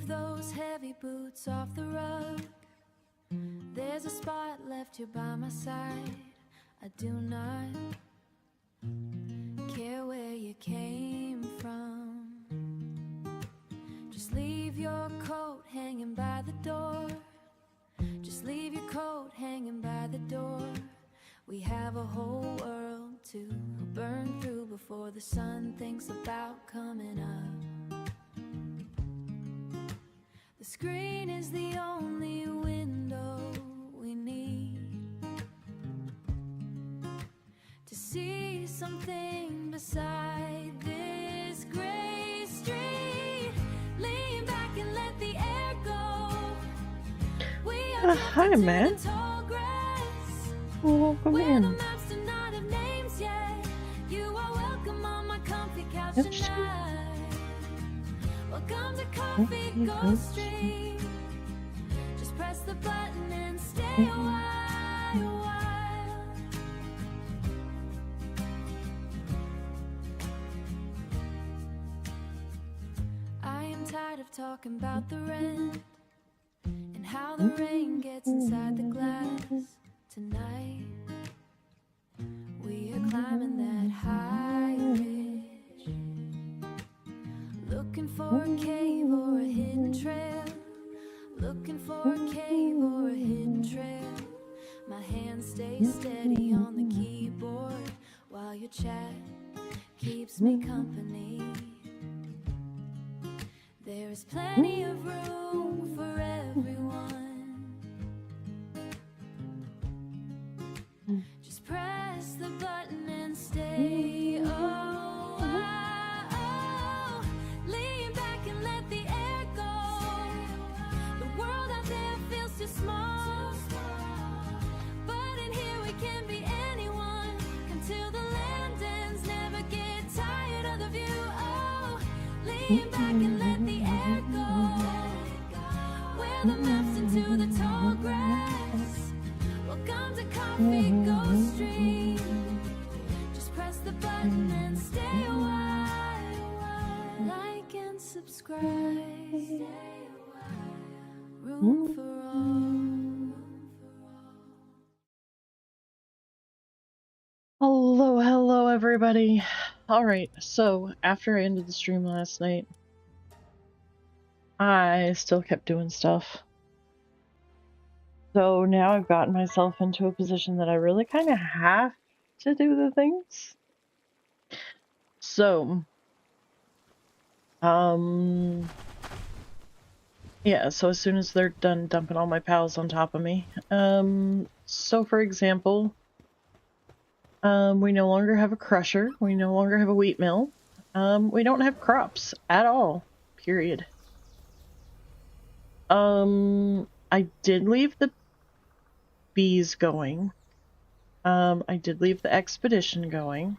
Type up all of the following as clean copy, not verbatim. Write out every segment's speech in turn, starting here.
Move those heavy boots off the rug. There's a spot left here by my side. I do not care where you came from. Just leave your coat hanging by the door. Just leave your coat hanging by the door. We have a whole world to burn through before the sun thinks about coming up. The screen is the only window we need to see something beside this gray street. Lean back and let the air go. We are hi, man. tall grass. Welcome Where in. the maps do not have names yet. You are welcome on my comfy couch Oops. tonight. Welcome to Coffee Go Stream. Just press the button and stay a while. I am tired of talking about the rent and how the rain gets inside the glass. Tonight we are climbing that high ridge, looking for a cave or a hidden trail. Looking for a cave or a hidden trail. My hand stays steady on the keyboard while your chat keeps me company. There is plenty of room for everyone. Just press the button and stay. Lean back and let the air go. The world out there feels too small, but in here we can be anyone. Until the land ends, never get tired of the view. Oh, lean back and let the air go. Wear the maps into the tall grass. Welcome to Coffee Go Stream. Just press the button and stay a while. Like and subscribe. Room for all. Hello, everybody. Alright, so after I ended the stream last night, I still kept doing stuff. So now I've gotten myself into a position that I really kind of have to do the things. So, yeah, so as soon as they're done dumping all my pals on top of me. So for example, we no longer have a crusher, we no longer have a wheat mill, we don't have crops at all, period. I did leave the bees going. I did leave the expedition going.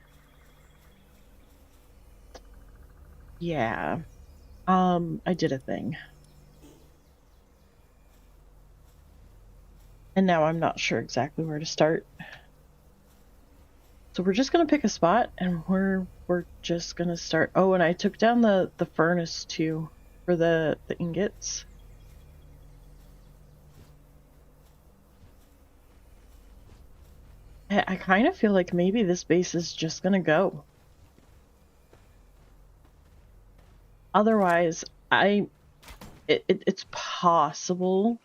Yeah. I did a thing. And now I'm not sure exactly where to start. So we're just gonna pick a spot and we're just gonna start. Oh, and I took down the furnace too for the ingots. I kind of feel like maybe this base is just gonna go. Otherwise, it's possible.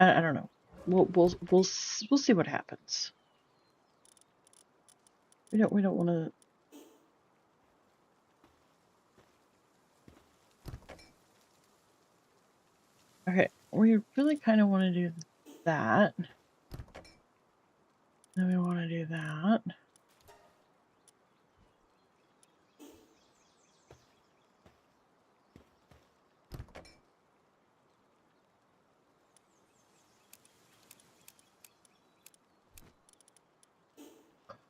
I don't know. We'll see what happens. We don't want to. Okay, we really kind of want to do that. Then we want to do that.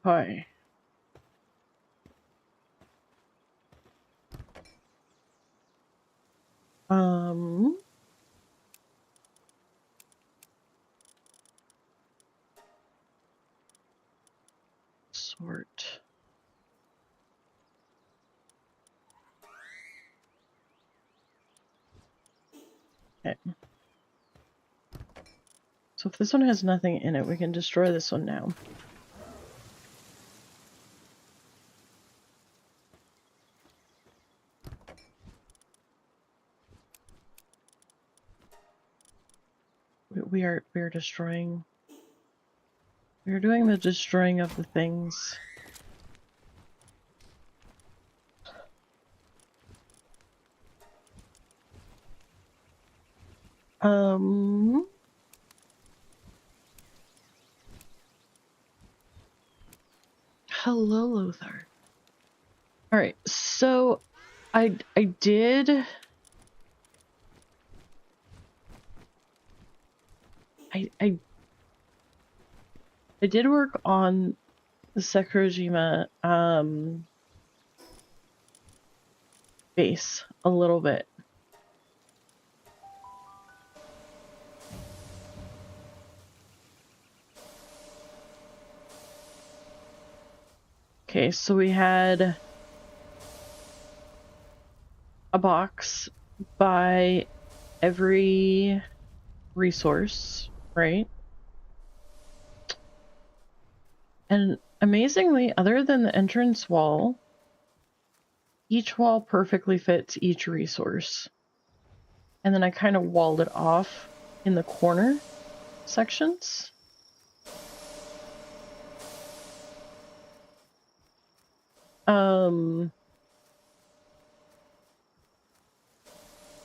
Hi. Sort. Okay. So if this one has nothing in it, we can destroy this one now. We are destroying. We are doing the destroying of the things. Hello, Lothar. Alright, so I did I did work on the Sakurajima base a little bit. Okay, so we had a box by every resource, right? And amazingly, other than the entrance wall, each wall perfectly fits each resource. And then I kind of walled it off in the corner sections.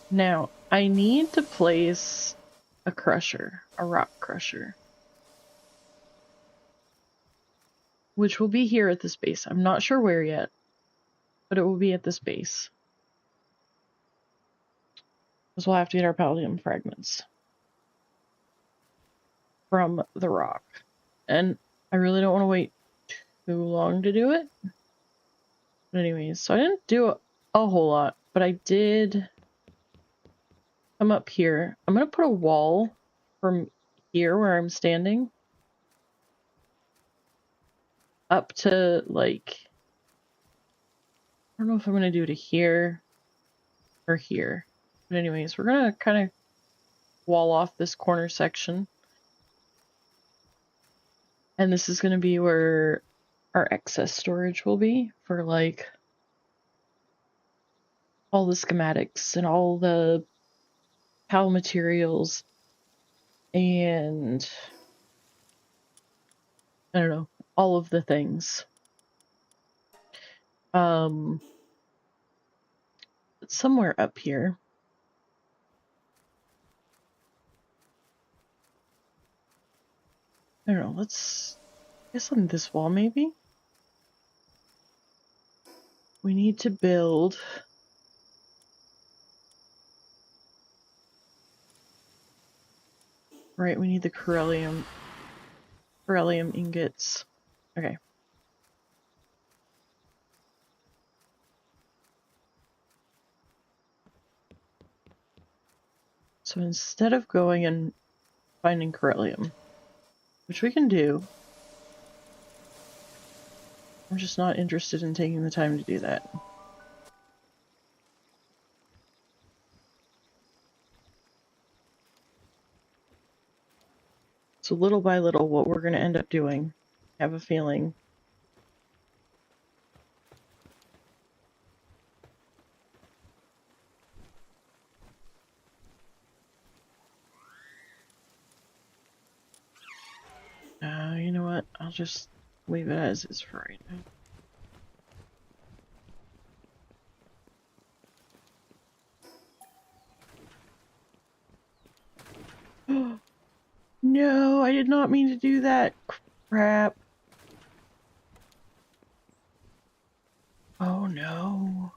Now, I need to place a crusher, a rock crusher. Which will be here at this base. I'm not sure where yet, but it will be at this base. Because we'll have to get our palladium fragments from the rock. And I really don't want to wait too long to do it. But anyways, so I didn't do a whole lot, but I did come up here. I'm going to put a wall from here where I'm standing up to, like, I don't know if I'm going to do to here or here. But anyways, we're going to kind of wall off this corner section. And this is going to be where our excess storage will be for, like, all the schematics and all the PAL materials and I don't know, all of the things. Somewhere up here. I don't know, let's, I guess on this wall maybe? We need to build right, we need the beryllium ingots. Okay. So instead of going and finding beryllium, which we can do, I'm just not interested in taking the time to do that. So little by little, what we're going to end up doing, I have a feeling. You know what? I'll just leave it as is for right now. No, I did not mean to do that. Crap. Oh no.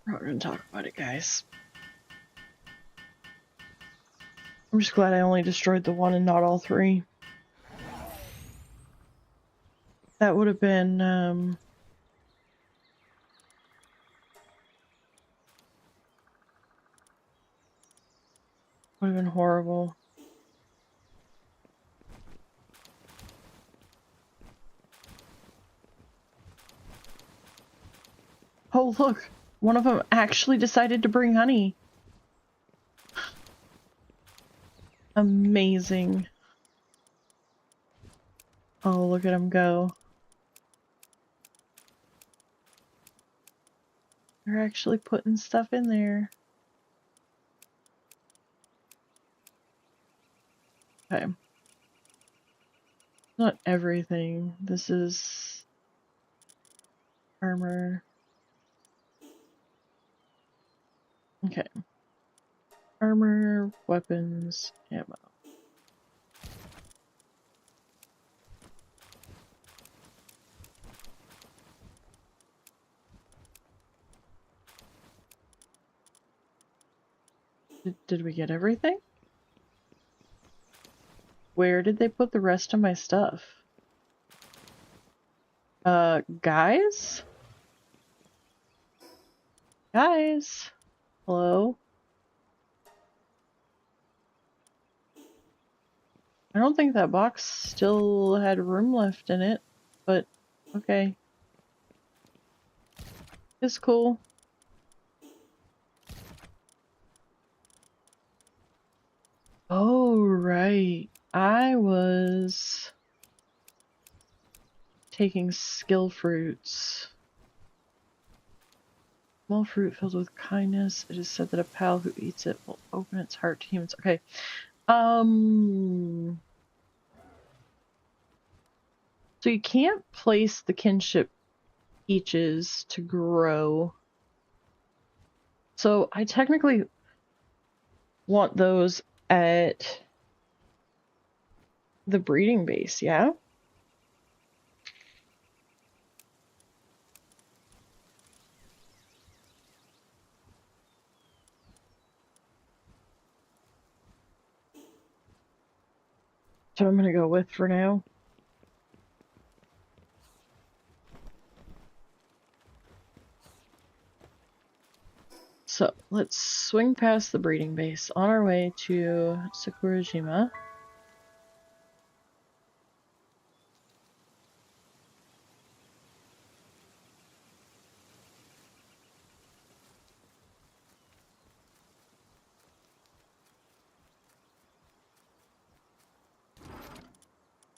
We're not going to talk about it, guys. I'm just glad I only destroyed the one and not all three. That would have been, Would have been horrible. Oh, look! One of them actually decided to bring honey. Amazing. Oh, look at them go. They're actually putting stuff in there. Okay. Not everything. This is armor. Okay. Armor, weapons, ammo. Did we get everything? Where did they put the rest of my stuff? Guys? Guys? Hello? I don't think that box still had room left in it, but okay. It's cool. Oh, right. I was taking skill fruits. Small fruit filled with kindness. It is said that a pal who eats it will open its heart to humans. Okay. So you can't place the kinship peaches to grow. So I technically want those at the breeding base, yeah? So I'm gonna go with for now. So let's swing past the breeding base on our way to Sakurajima.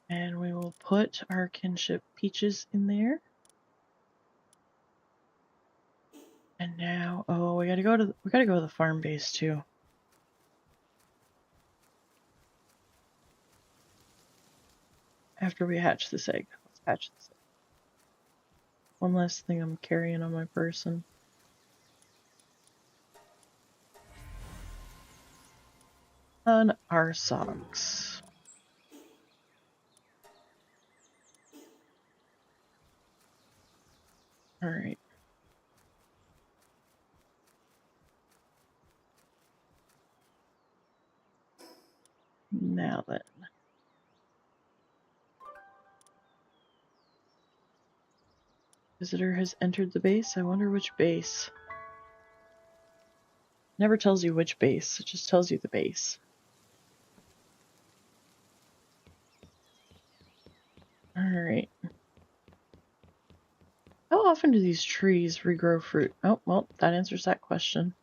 And we will put our kinship peaches in there. And now, oh, we gotta go to the farm base too. After we hatch this egg. Let's hatch this egg. One last thing I'm carrying on my person. On our socks. Alright. Now then. Visitor has entered the base. I wonder which base. Never tells you which base, it just tells you the base. Alright. How often do these trees regrow fruit? Oh, well, that answers that question.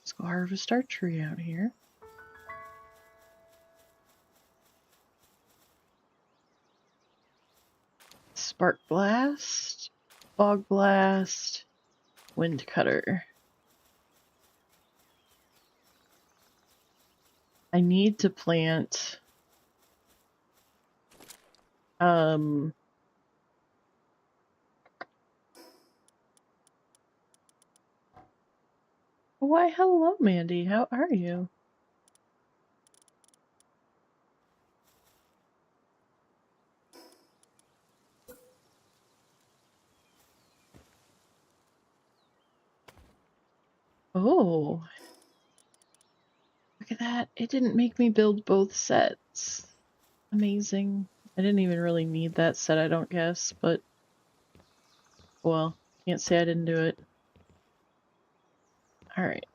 Let's go harvest our tree out here. Spark blast, fog blast, wind cutter. I need to plant why hello Mandy, how are you? Oh, look at that. It didn't make me build both sets. Amazing. I didn't even really need that set, I don't guess, but well, can't say I didn't do it. Alright.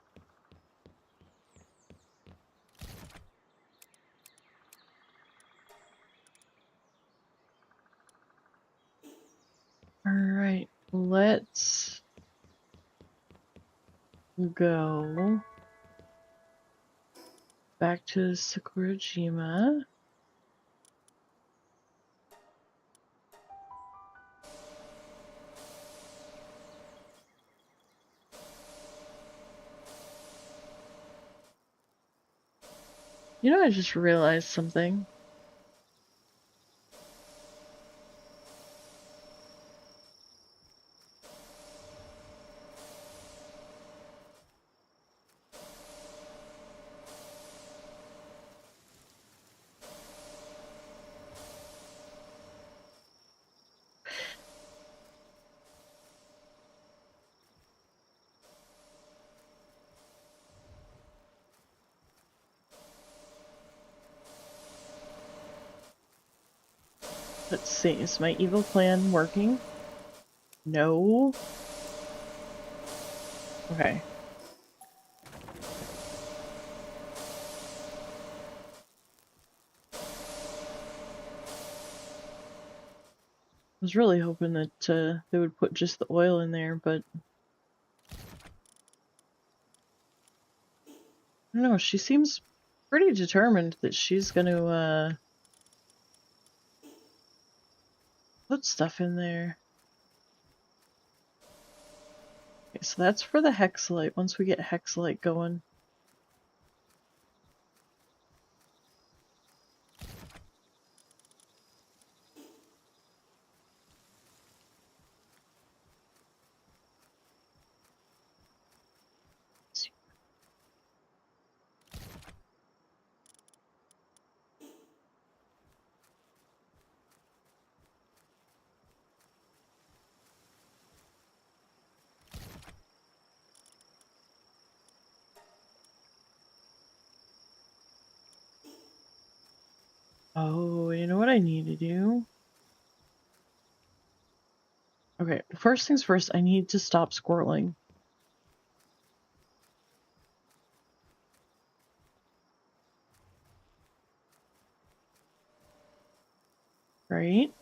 Alright, let's go back to Sakurajima. You know, I just realized something. Let's see, is my evil plan working? No. Okay. I was really hoping that they would put just the oil in there, but I don't know, she seems pretty determined that she's gonna put stuff in there. Okay, so that's for the hexalite, once we get hexalite going. Oh, you know what I need to do? Okay, first things first, I need to stop squirreling. Right?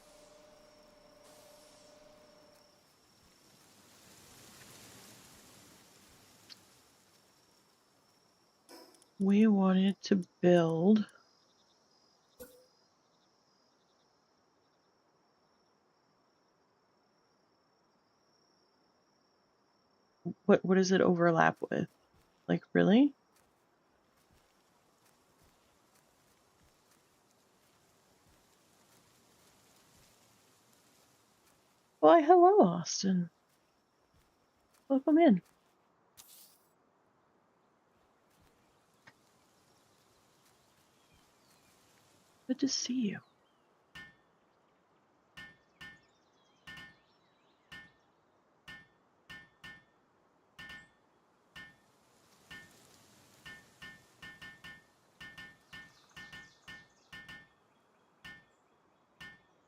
We wanted to build... What does it overlap with? Like, really? Why, hello, Austin. Welcome in. Good to see you.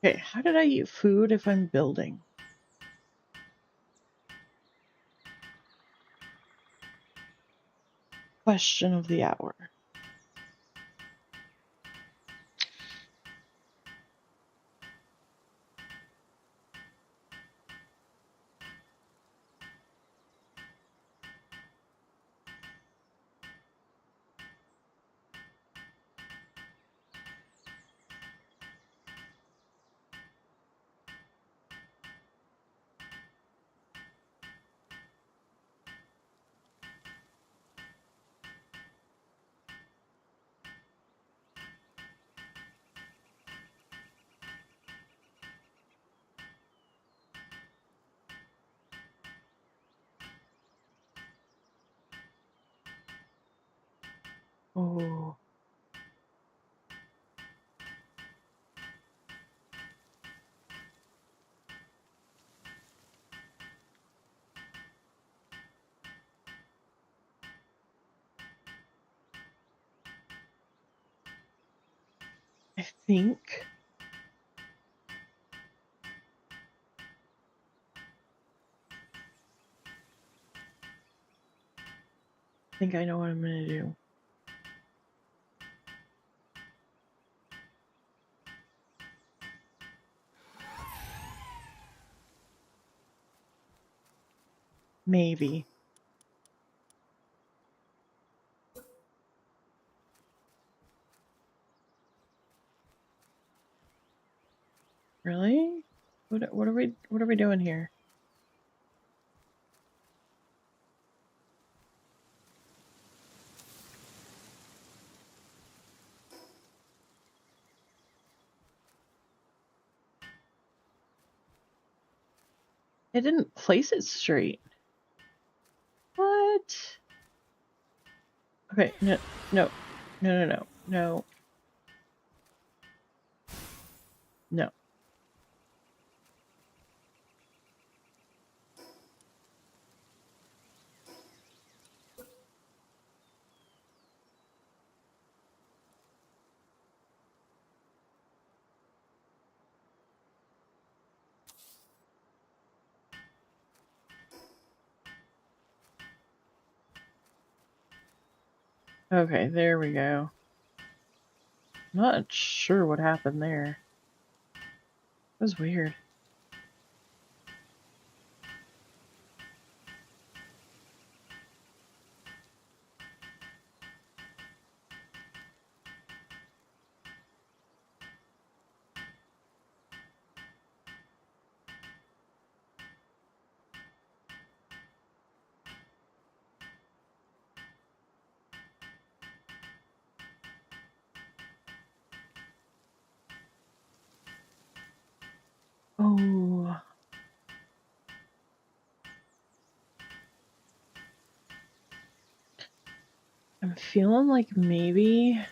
Okay, how did I eat food if I'm building? Question of the hour. Oh. I think. I think I know what I'm gonna do. Maybe. Really? What are we doing here? It didn't place it straight. What? Okay, no, no, no, no, no, no. No. Okay, there we go. Not sure what happened there. It was weird. Oh. I'm feeling like maybe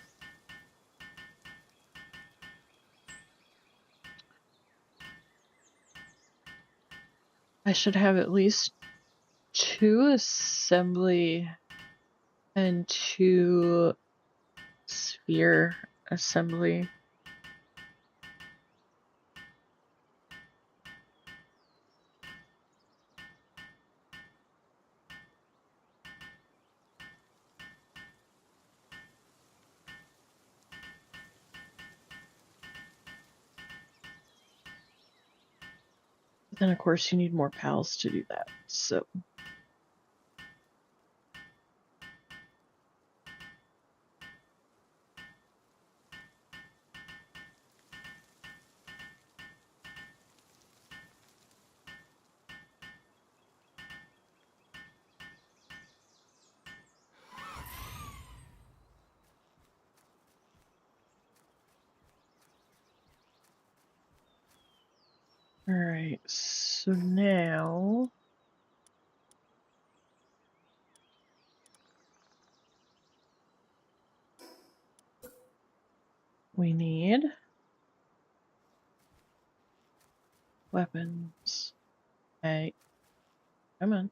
I should have at least 2 assembly and 2 sphere assembly. But then of course you need more pals to do that, so. Alright, so now we need weapons. Hey, come on.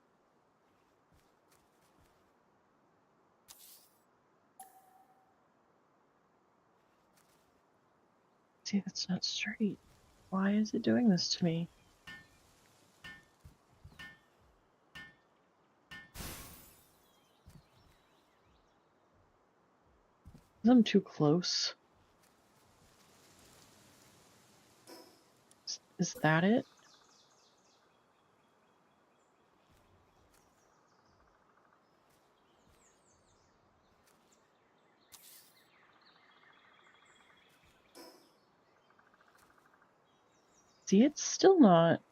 See, that's not straight. Why is it doing this to me? I'm too close. Is that it? See, it's still not.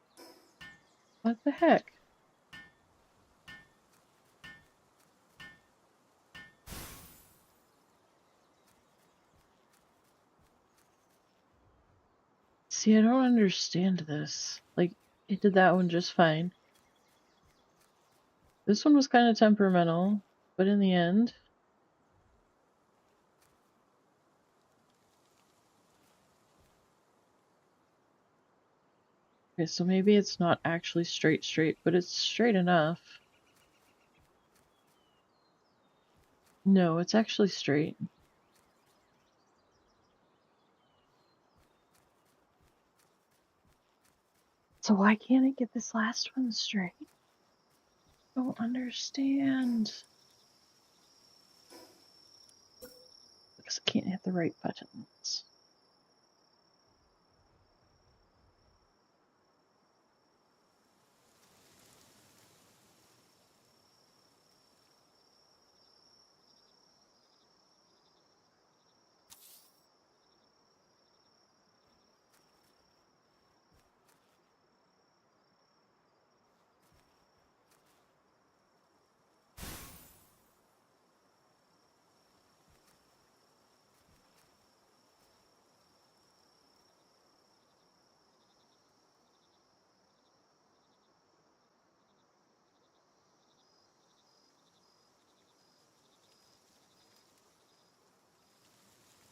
What the heck? See, I don't understand this. Like, it did that one just fine. This one was kind of temperamental, but in the end... Okay, so maybe it's not actually straight, but it's straight enough. No, it's actually straight. So why can't I get this last one straight? Don't understand. Because I can't hit the right buttons.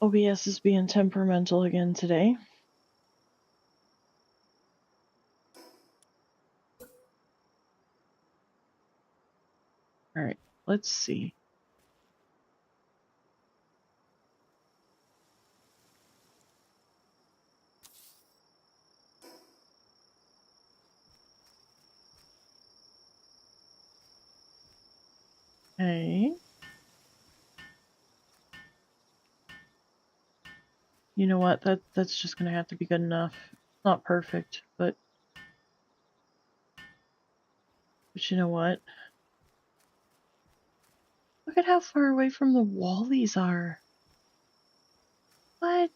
OBS is being temperamental again today. Alright, let's see. Okay. You know what? That's just gonna have to be good enough. Not perfect, but you know what? Look at how far away from the wall these are. What?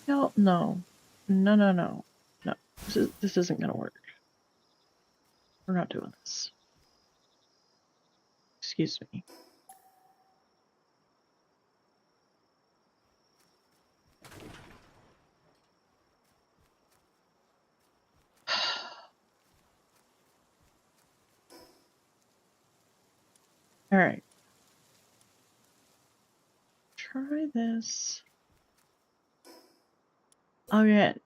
No, no. No, no, no. No. This isn't gonna work. We're not doing this. Excuse me. Alright. Try this. Again.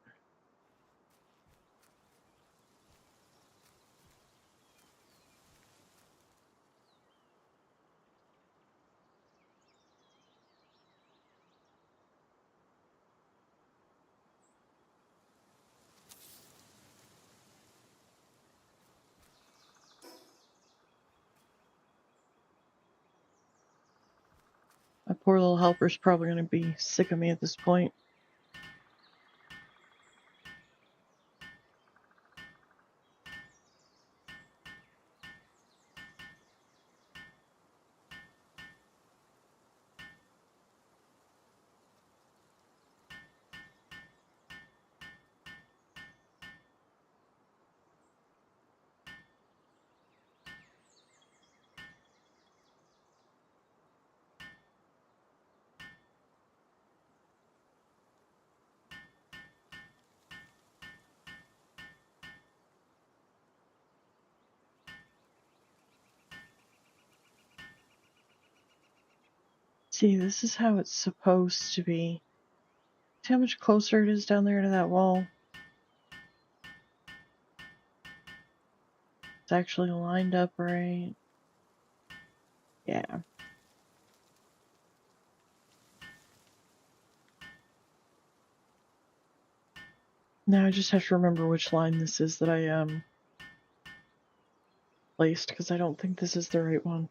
My poor little helper's probably gonna be sick of me at this point. See, this is how it's supposed to be. See how much closer it is down there to that wall? It's actually lined up right. Yeah. Now I just have to remember which line this is that I placed, because I don't think this is the right one.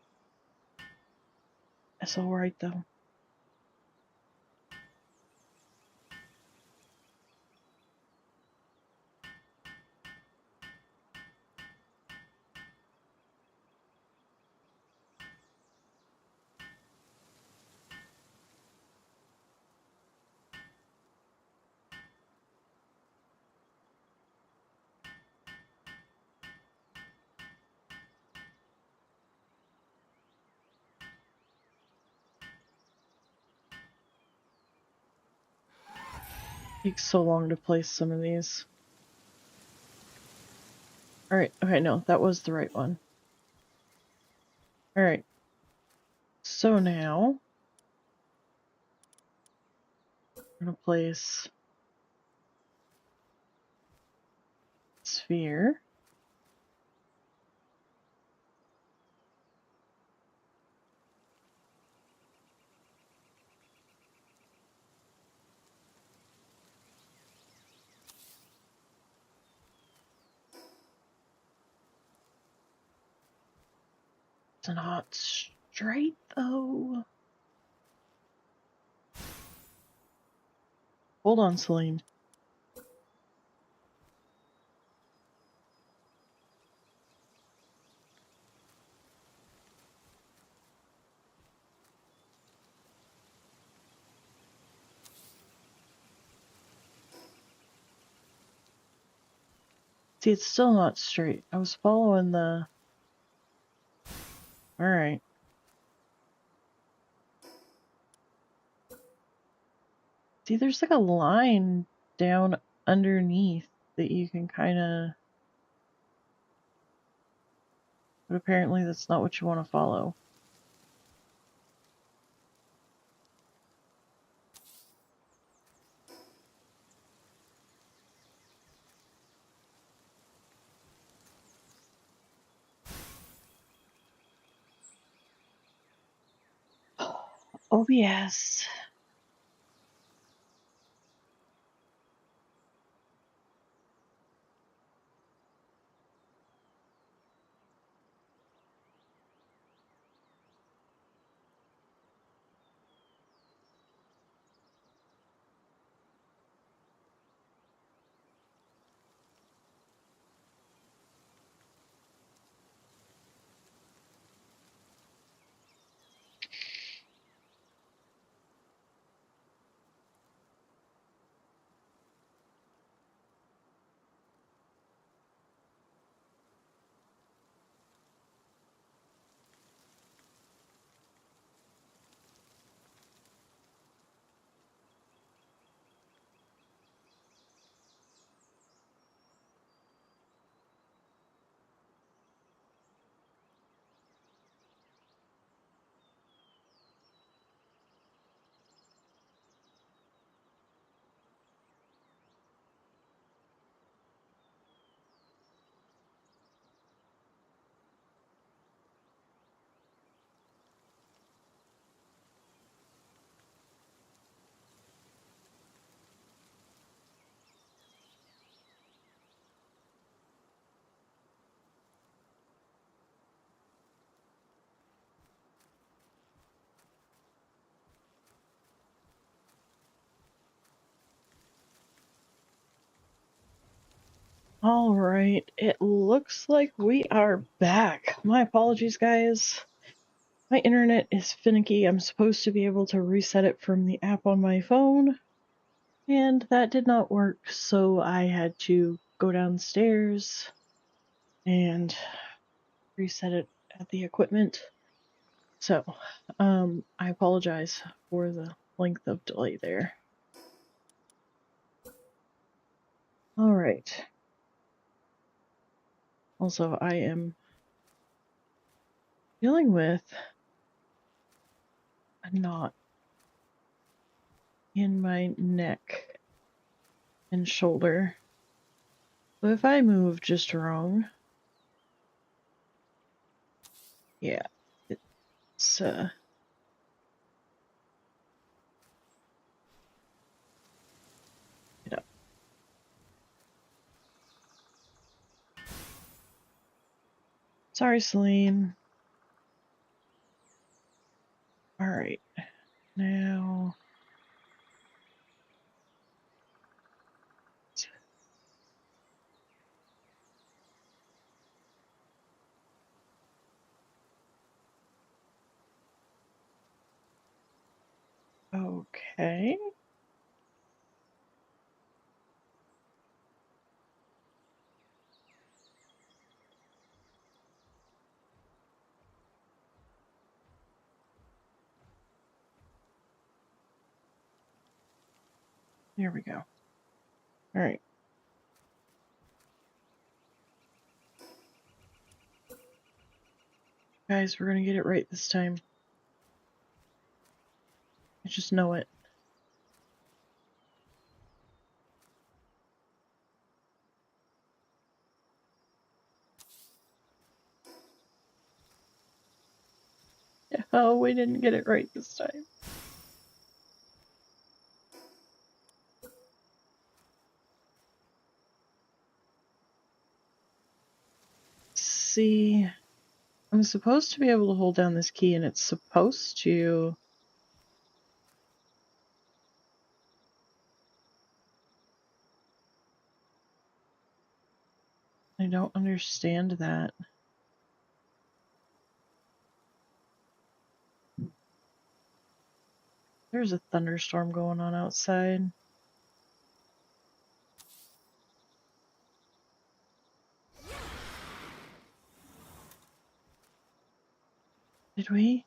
That's alright though. Takes so long to place some of these. Alright, okay, no, that was the right one. Alright. So now I'm gonna place sphere. It's not straight though. Hold on, Celine. See, it's still not straight. I was following the... Alright. See, there's like a line down underneath that you can kind of... But apparently that's not what you want to follow. Oh, yes. Alright, it looks like we are back. My apologies, guys. My internet is finicky. I'm supposed to be able to reset it from the app on my phone, and that did not work, so I had to go downstairs and reset it at the equipment. So, I apologize for the length of delay there. Alright. Also, I am dealing with a knot in my neck and shoulder. So if I move just wrong, yeah, it's get up. Sorry, Celine. Alright, now... Okay. There we go. Alright. Guys, we're gonna get it right this time. I just know it. Oh, we didn't get it right this time. See... I'm supposed to be able to hold down this key, and it's supposed to... I don't understand that. There's a thunderstorm going on outside. Did we?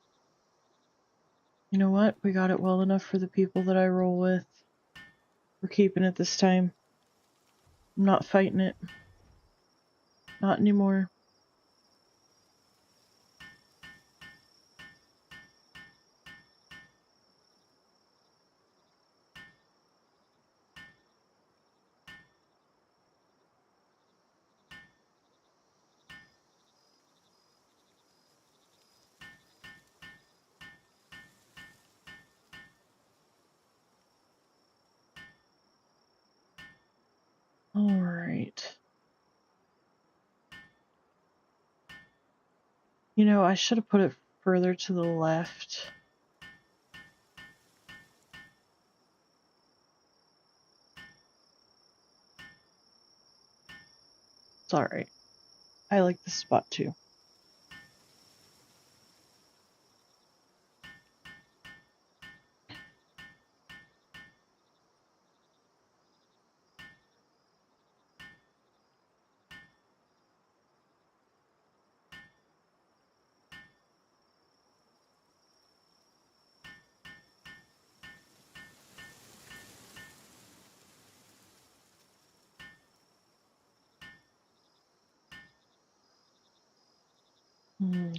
You know what? We got it well enough for the people that I roll with. We're keeping it this time. I'm not fighting it. Not anymore. Alright. You know, I should have put it further to the left. It's alright. I like this spot too.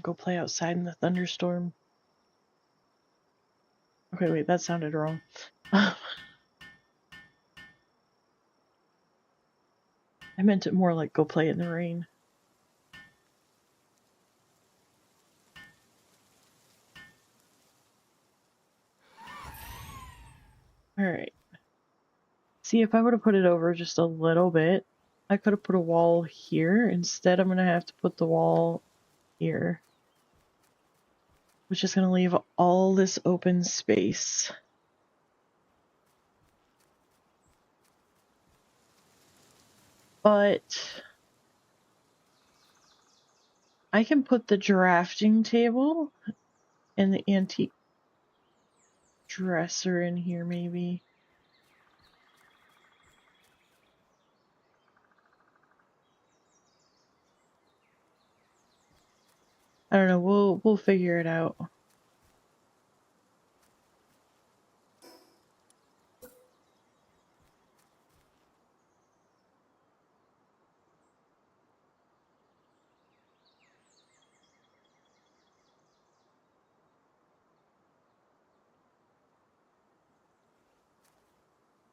Go play outside in the thunderstorm. Okay, wait, that sounded wrong. I meant it more like go play in the rain. Alright. See, if I would have put it over just a little bit, I could have put a wall here. Instead, I'm going to have to put the wall here, which is going to leave all this open space. But I can put the drafting table and the antique dresser in here, maybe. I don't know, we'll figure it out.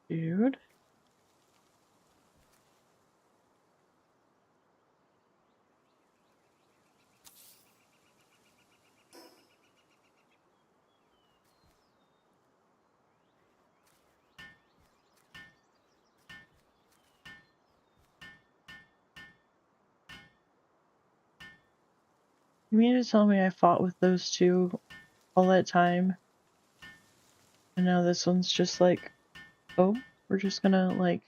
Dude. You mean to tell me I fought with those two all that time? And now this one's just like, oh, we're just gonna like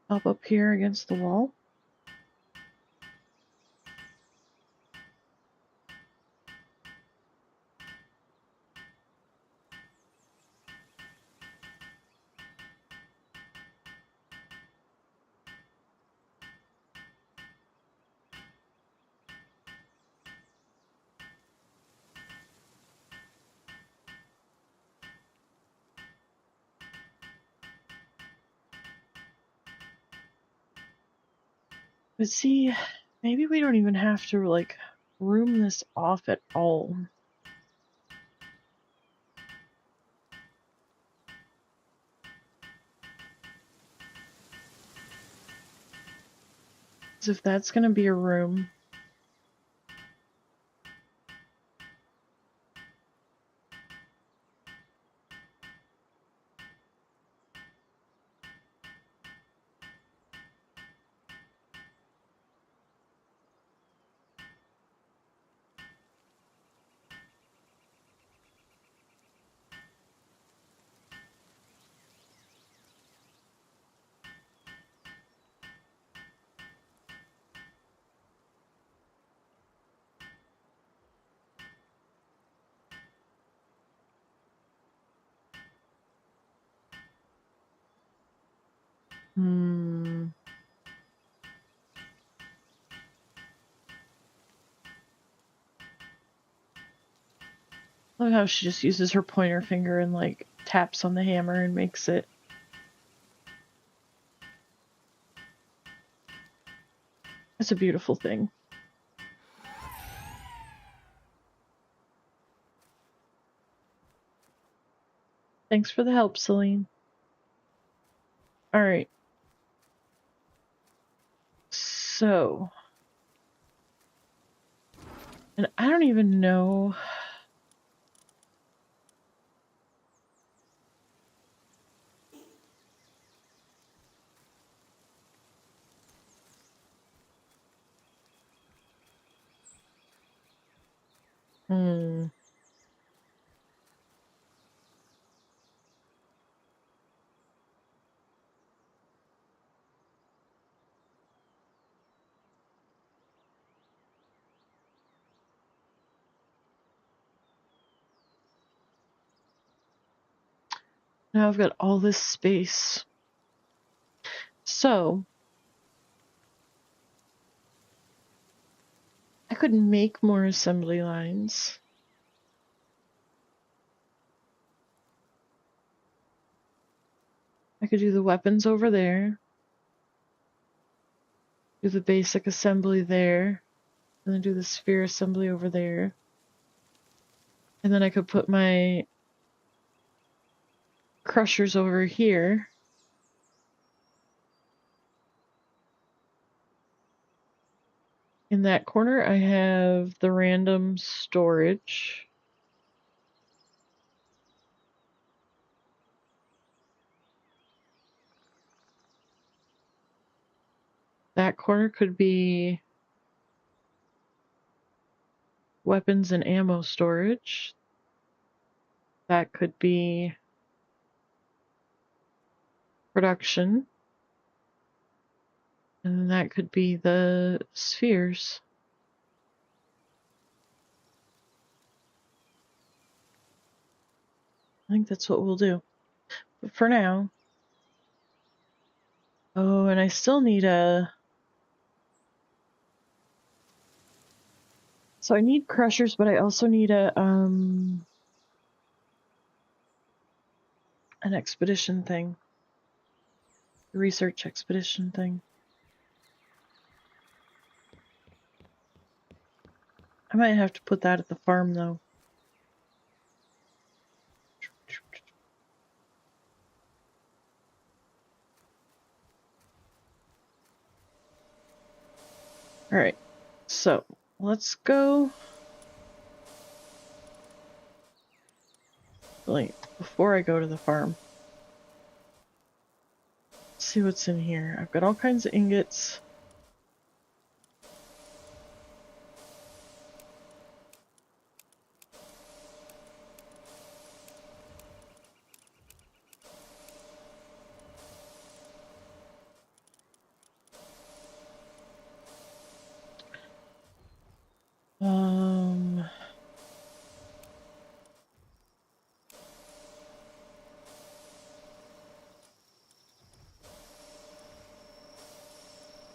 hop up here against the wall? But see, maybe we don't even have to like room this off at all. 'Cause if that's gonna be a room, Hmm. Love how she just uses her pointer finger and like taps on the hammer and makes it. It's a beautiful thing. Thanks for the help, Celine. Alright. So. And I don't even know. Hmm. Now I've got all this space. So. I could make more assembly lines. I could do the weapons over there. Do the basic assembly there. And then do the sphere assembly over there. And then I could put my crushers over here. In that corner, I have the random storage. That corner could be weapons and ammo storage. That could be production. And that could be the spheres. I think that's what we'll do. But for now. Oh, and I still need a... So I need crushers, but I also need an expedition thing. A research expedition thing. I might have to put that at the farm, though. Alright, so let's go. Wait, before I go to the farm. Let's see what's in here. I've got all kinds of ingots.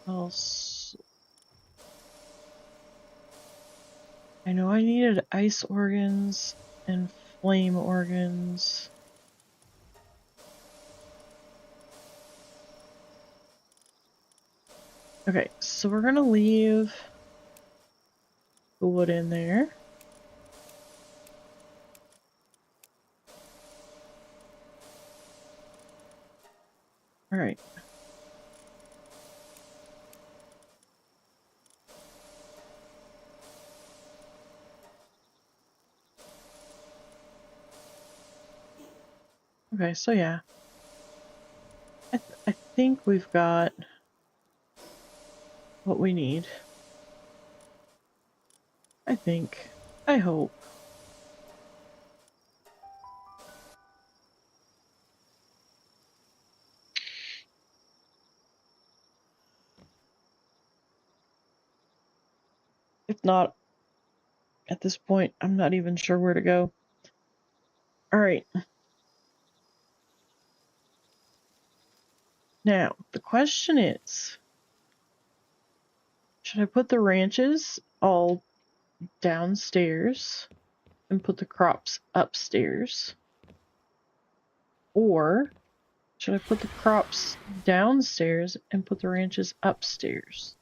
Else. I know I needed ice organs and flame organs. Okay, so we're gonna leave the wood in there. Alright. Okay, so yeah. I think we've got what we need. I think. I hope. If not, at this point, I'm not even sure where to go. Alright. Now, the question is, should I put the ranches all downstairs and put the crops upstairs? Or should I put the crops downstairs and put the ranches upstairs?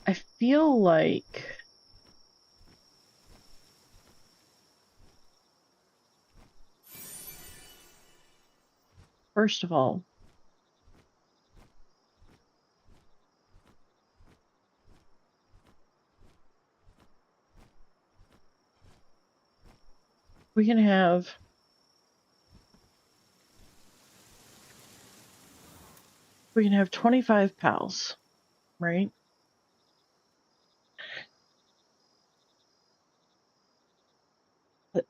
I feel like first of all, we can have we can have 25 pals, right?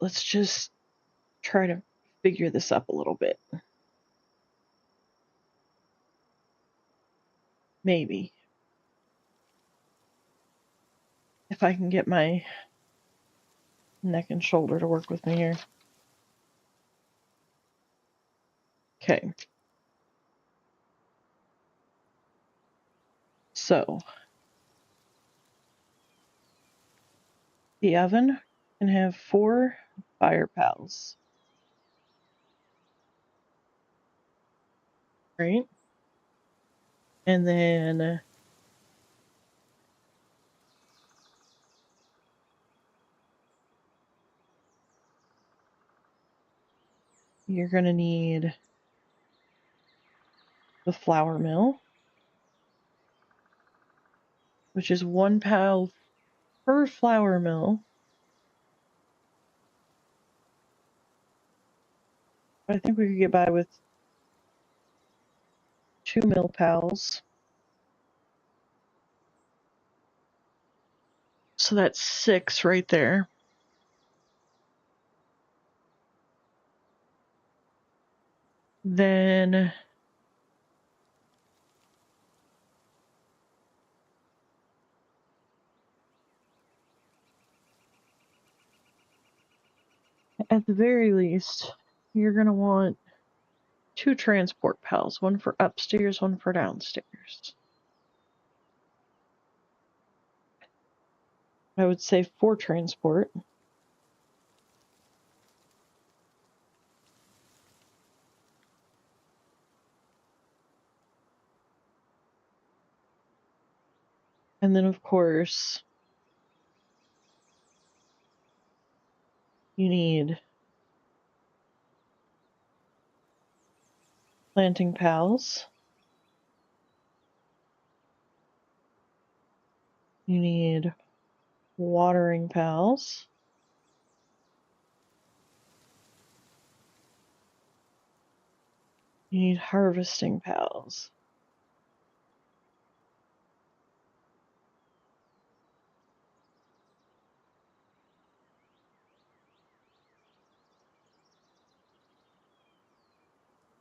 Let's just try to figure this up a little bit. Maybe. If I can get my neck and shoulder to work with me here. Okay. So, the oven can have 4 fire pals, right? And then you're going to need the flour mill, which is 1 pal per flour mill. I think we could get by with 2 mill pals. So that's 6 right there. Then at the very least, you're going to want 2 transport pals, one for upstairs, one for downstairs. I would say 4 transport. And then, of course, you need planting pals. You need watering pals. You need harvesting pals.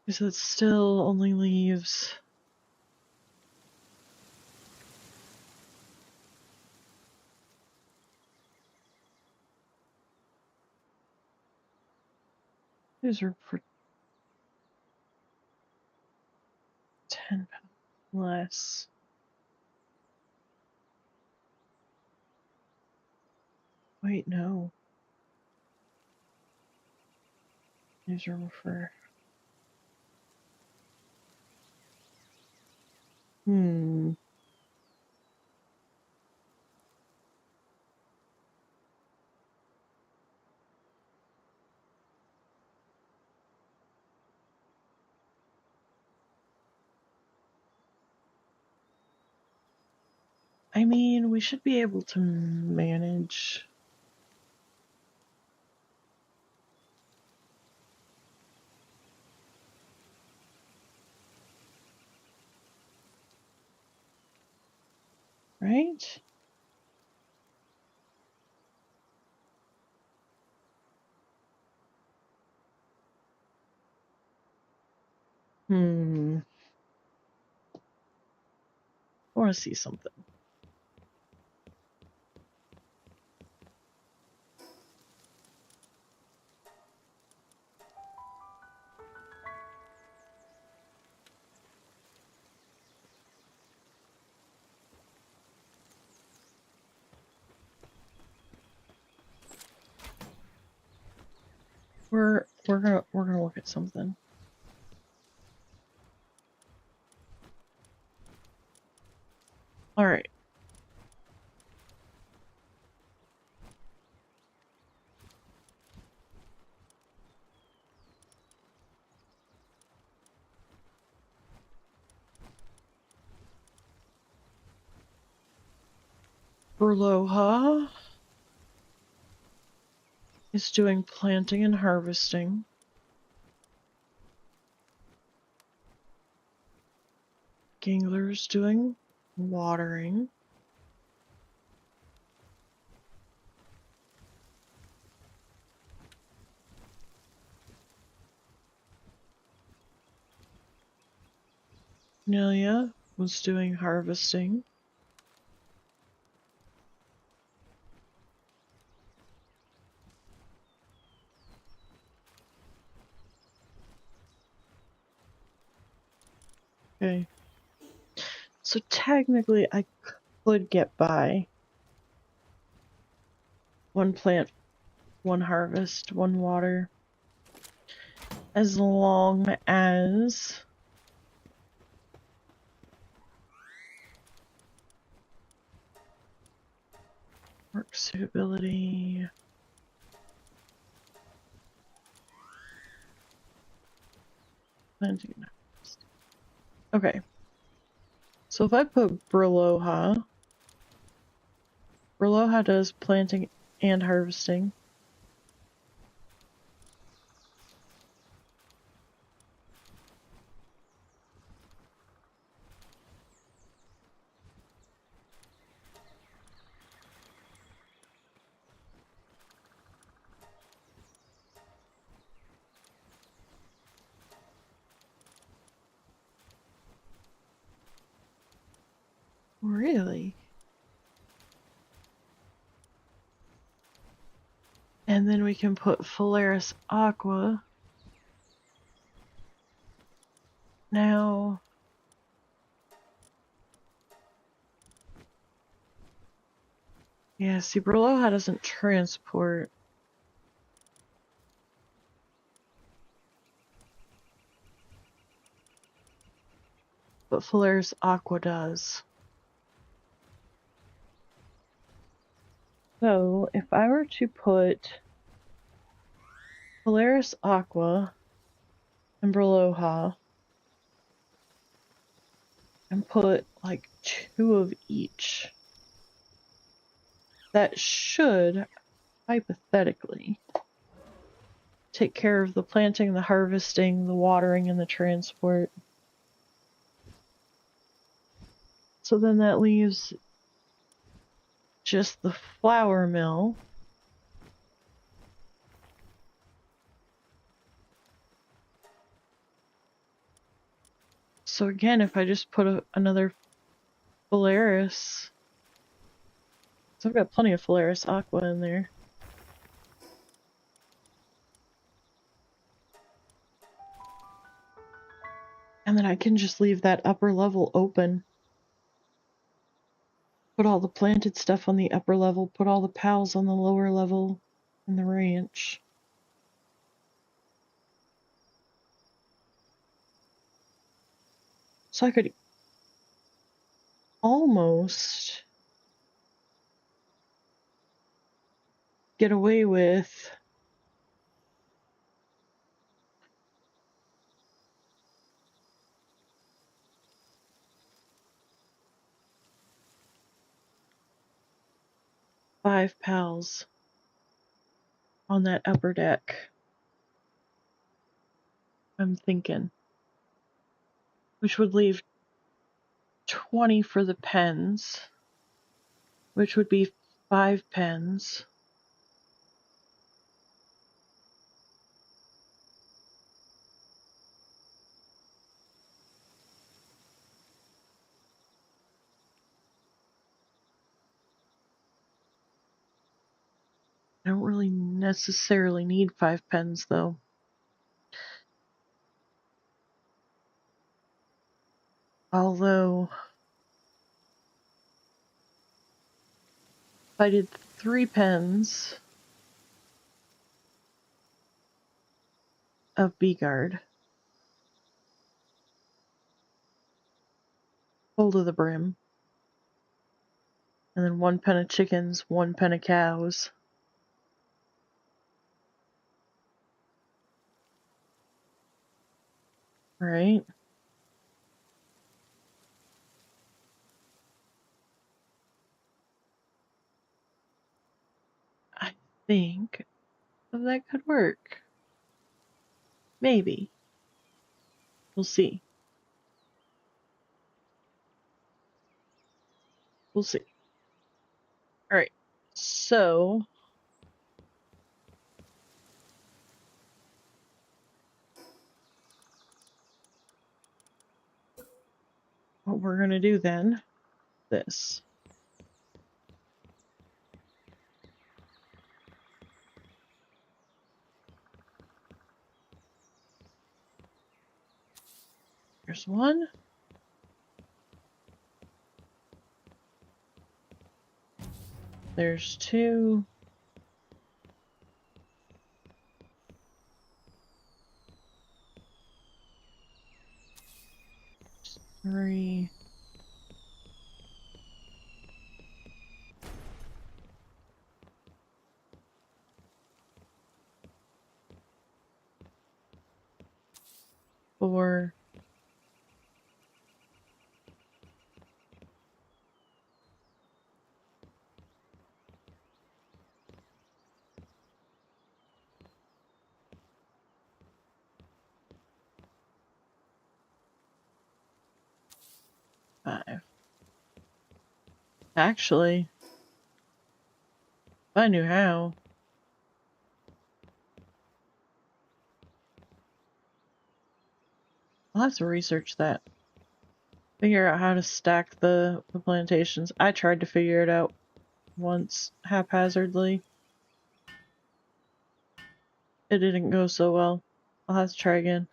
Because it still only leaves these are for 10 less. Wait, no. These are for I mean, we should be able to manage. Right? I want to see something. We're gonna look at something. All right. Berloha is doing planting and harvesting. Gangler's doing watering. Nelia was doing harvesting. Okay. So technically I could get by. One plant, one harvest, one water. As long as work suitability. Planting and harvesting. Okay. So if I put Berloha does planting and harvesting. Really? And then we can put Phalaris Aqua. Now, yeah, see, Berloha doesn't transport. But Phalaris Aqua does. So, if I were to put Phalaris Aqua and Berloha and put like 2 of each, that should, hypothetically, take care of the planting, the harvesting, the watering, and the transport. So then that leaves just the flour mill. So again, if I just put another Phalaris, so I've got plenty of Phalaris Aqua in there. And then I can just leave that upper level open. Put all the planted stuff on the upper level, put all the pals on the lower level in the ranch. So I could almost get away with five pals on that upper deck. I'm thinking. Which would leave 20 for the pens. Which would be 5 pens. I don't really necessarily need 5 pens though. Although, if I did 3 pens, of bee guard. Full to the brim. And then 1 pen of chickens, 1 pen of cows. Right? I think that could work. Maybe. We'll see. We'll see. Alright. So what we're gonna do then, this. There's 1. There's 2. 3. 4. 5. Actually, if I knew how. I'll have to research that. Figure out how to stack the plantations. I tried to figure it out once, haphazardly. It didn't go so well. I'll have to try again.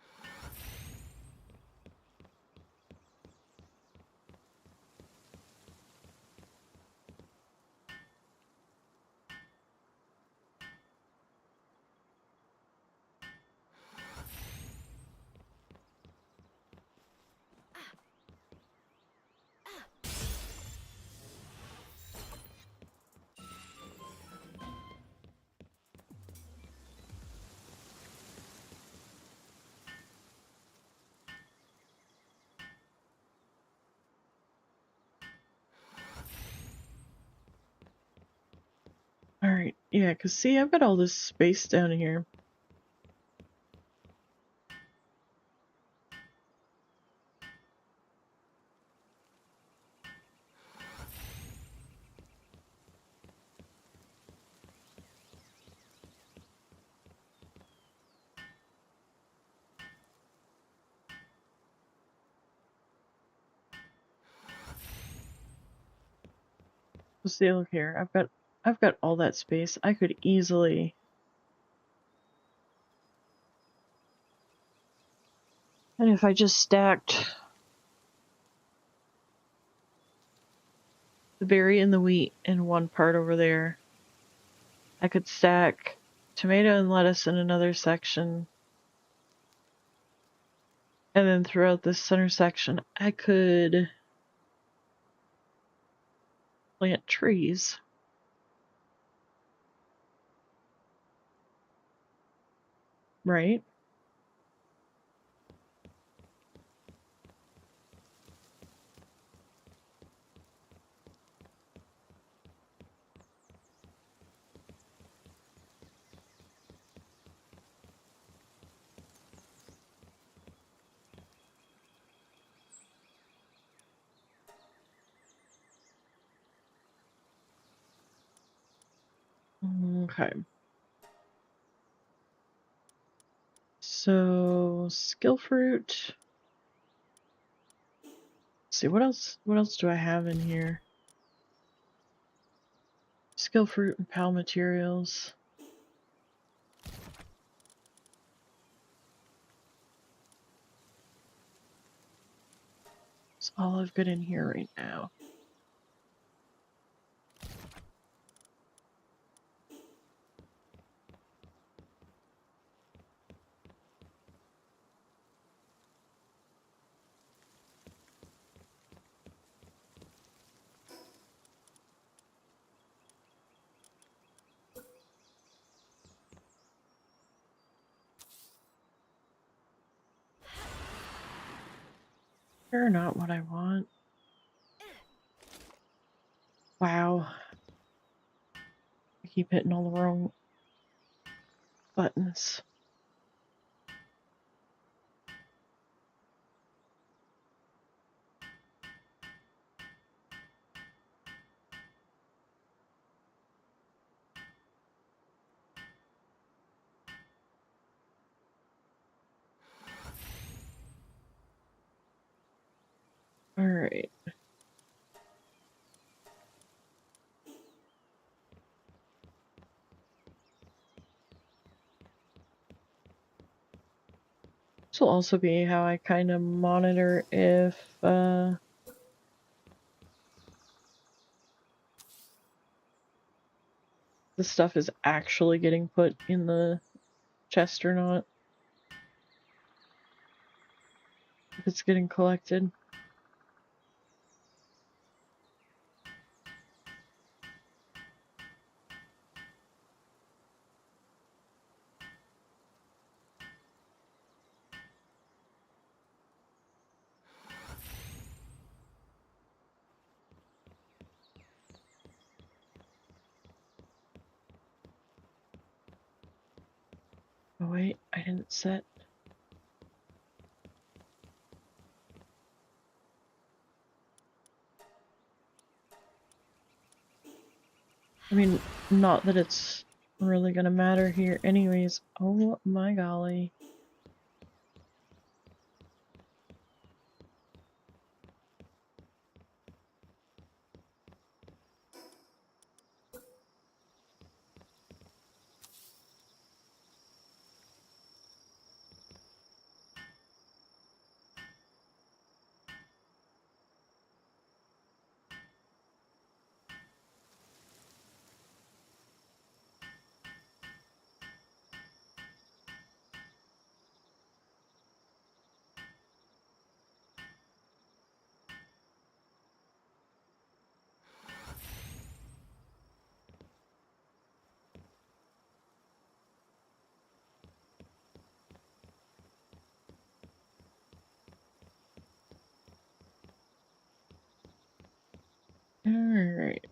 Alright, yeah, because see, I've got all this space down here. So see, look here, I've got all that space. I could easily and if I just stacked the berry and the wheat in one part over there, I could stack tomato and lettuce in another section. And then throughout this center section, I could plant trees. Right? Okay. So, skill fruit. Let's see, what else do I have in here? Skill fruit and pal materials. That's all I've got in here right now. You're not what I want. Wow. I keep hitting all the wrong buttons. Alright. This will also be how I kind of monitor if the stuff is actually getting put in the chest or not. If it's getting collected. Oh wait, I didn't set. I mean, not that it's really gonna matter here anyways. Oh my golly. Alright.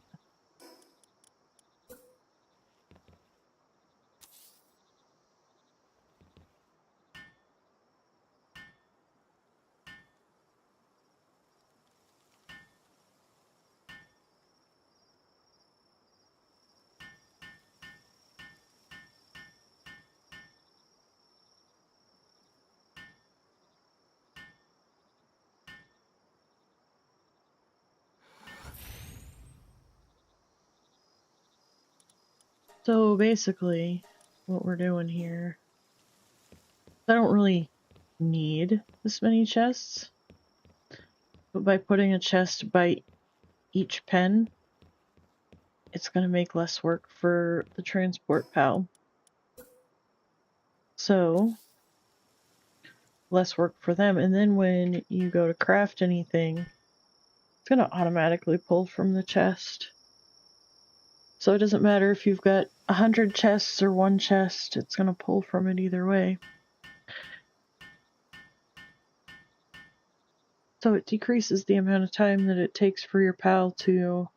So basically, what we're doing here, I don't really need this many chests, but by putting a chest by each pen, it's going to make less work for the transport pal. So, less work for them, and then when you go to craft anything, it's going to automatically pull from the chest. So it doesn't matter if you've got 100 chests or one chest, it's going to pull from it either way. So it decreases the amount of time that it takes for your pal to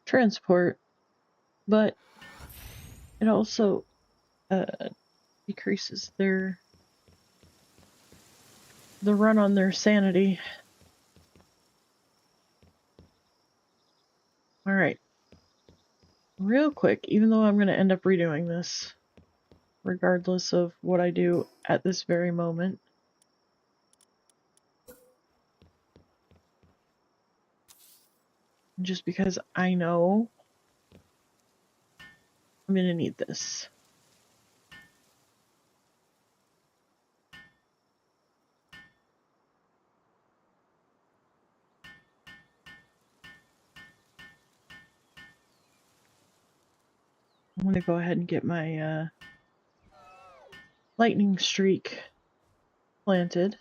transport, but it also decreases the run on their sanity. Alright. Real quick, even though I'm going to end up redoing this, regardless of what I do at this very moment. Just because I know I'm going to need this. I'm going to go ahead and get my lightning streak planted.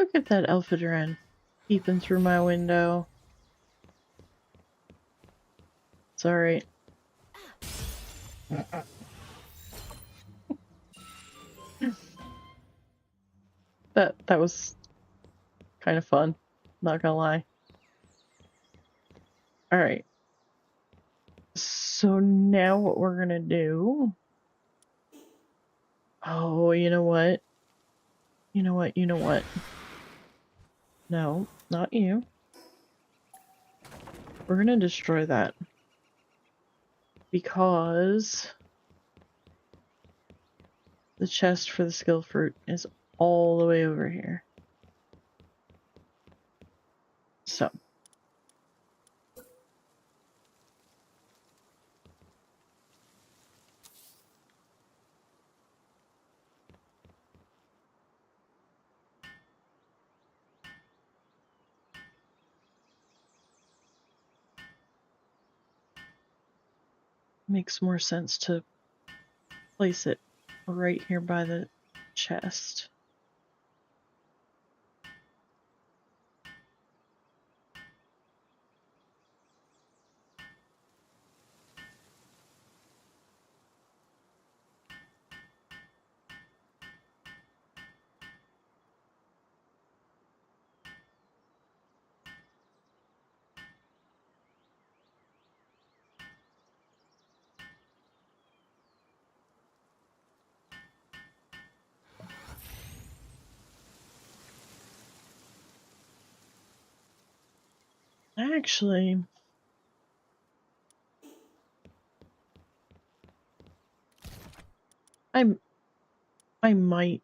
Look at that Elphidren peeping through my window. It's alright. That was kind of fun, not gonna lie. Alright. So now what we're gonna do... Oh, you know what? You know what? You know what? No, not you. We're gonna destroy that. Because... the chest for the skill fruit is all the way over here. So. Makes more sense to place it right here by the chest. Actually, I might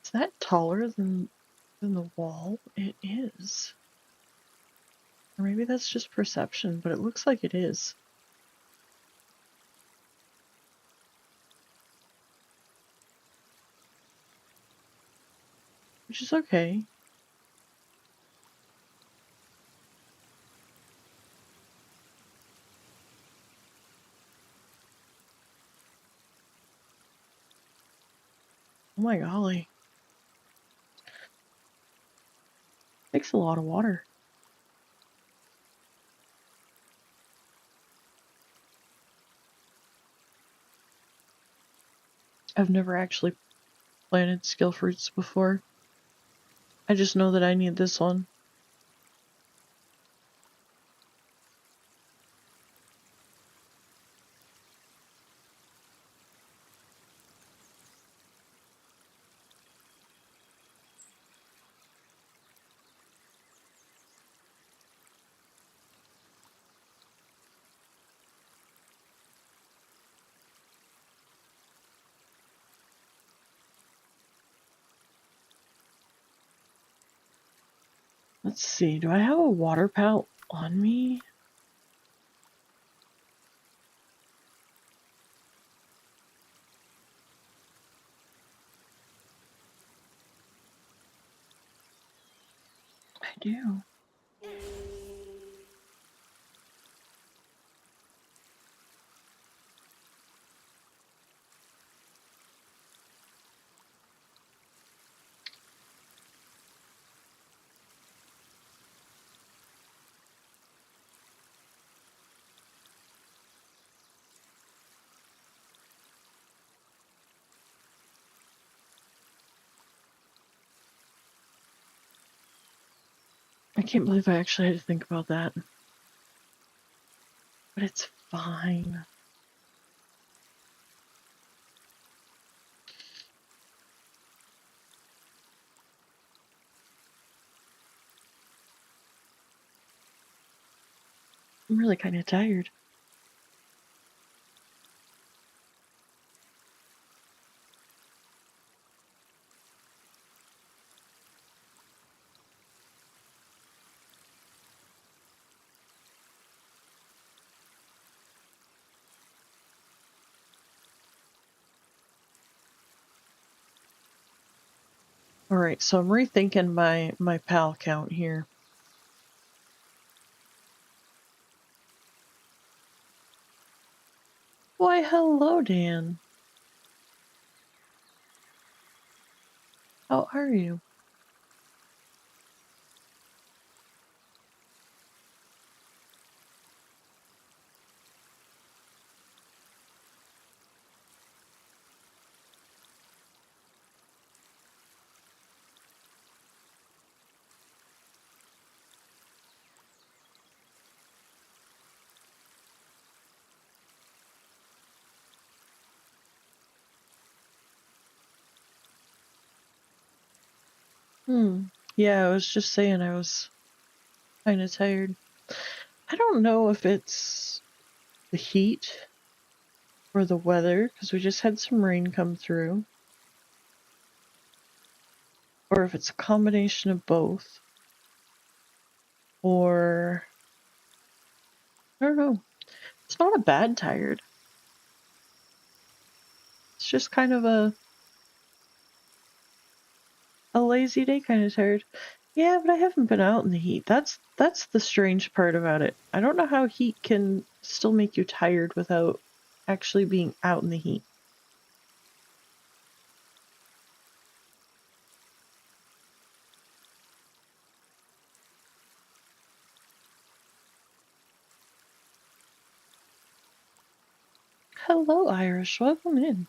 is that taller than the wall? It is. Or maybe that's just perception, but it looks like it is. Which is okay. Oh my golly. Takes a lot of water. I've never actually planted skill fruits before. I just know that I need this one. Let's see, do I have a water pout on me? I do. I can't believe I actually had to think about that. But it's fine. I'm really kind of tired. Alright, so I'm rethinking my pal count here. Why, hello, Dan. How are you? Yeah, I was just saying I was kind of tired. I don't know if it's the heat or the weather, because we just had some rain come through, or if it's a combination of both, or I don't know. It's not a bad tired. It's just kind of a lazy day kind of tired. Yeah, but I haven't been out in the heat. That's the strange part about it. I don't know how heat can still make you tired without actually being out in the heat. Hello, Irish. Welcome in.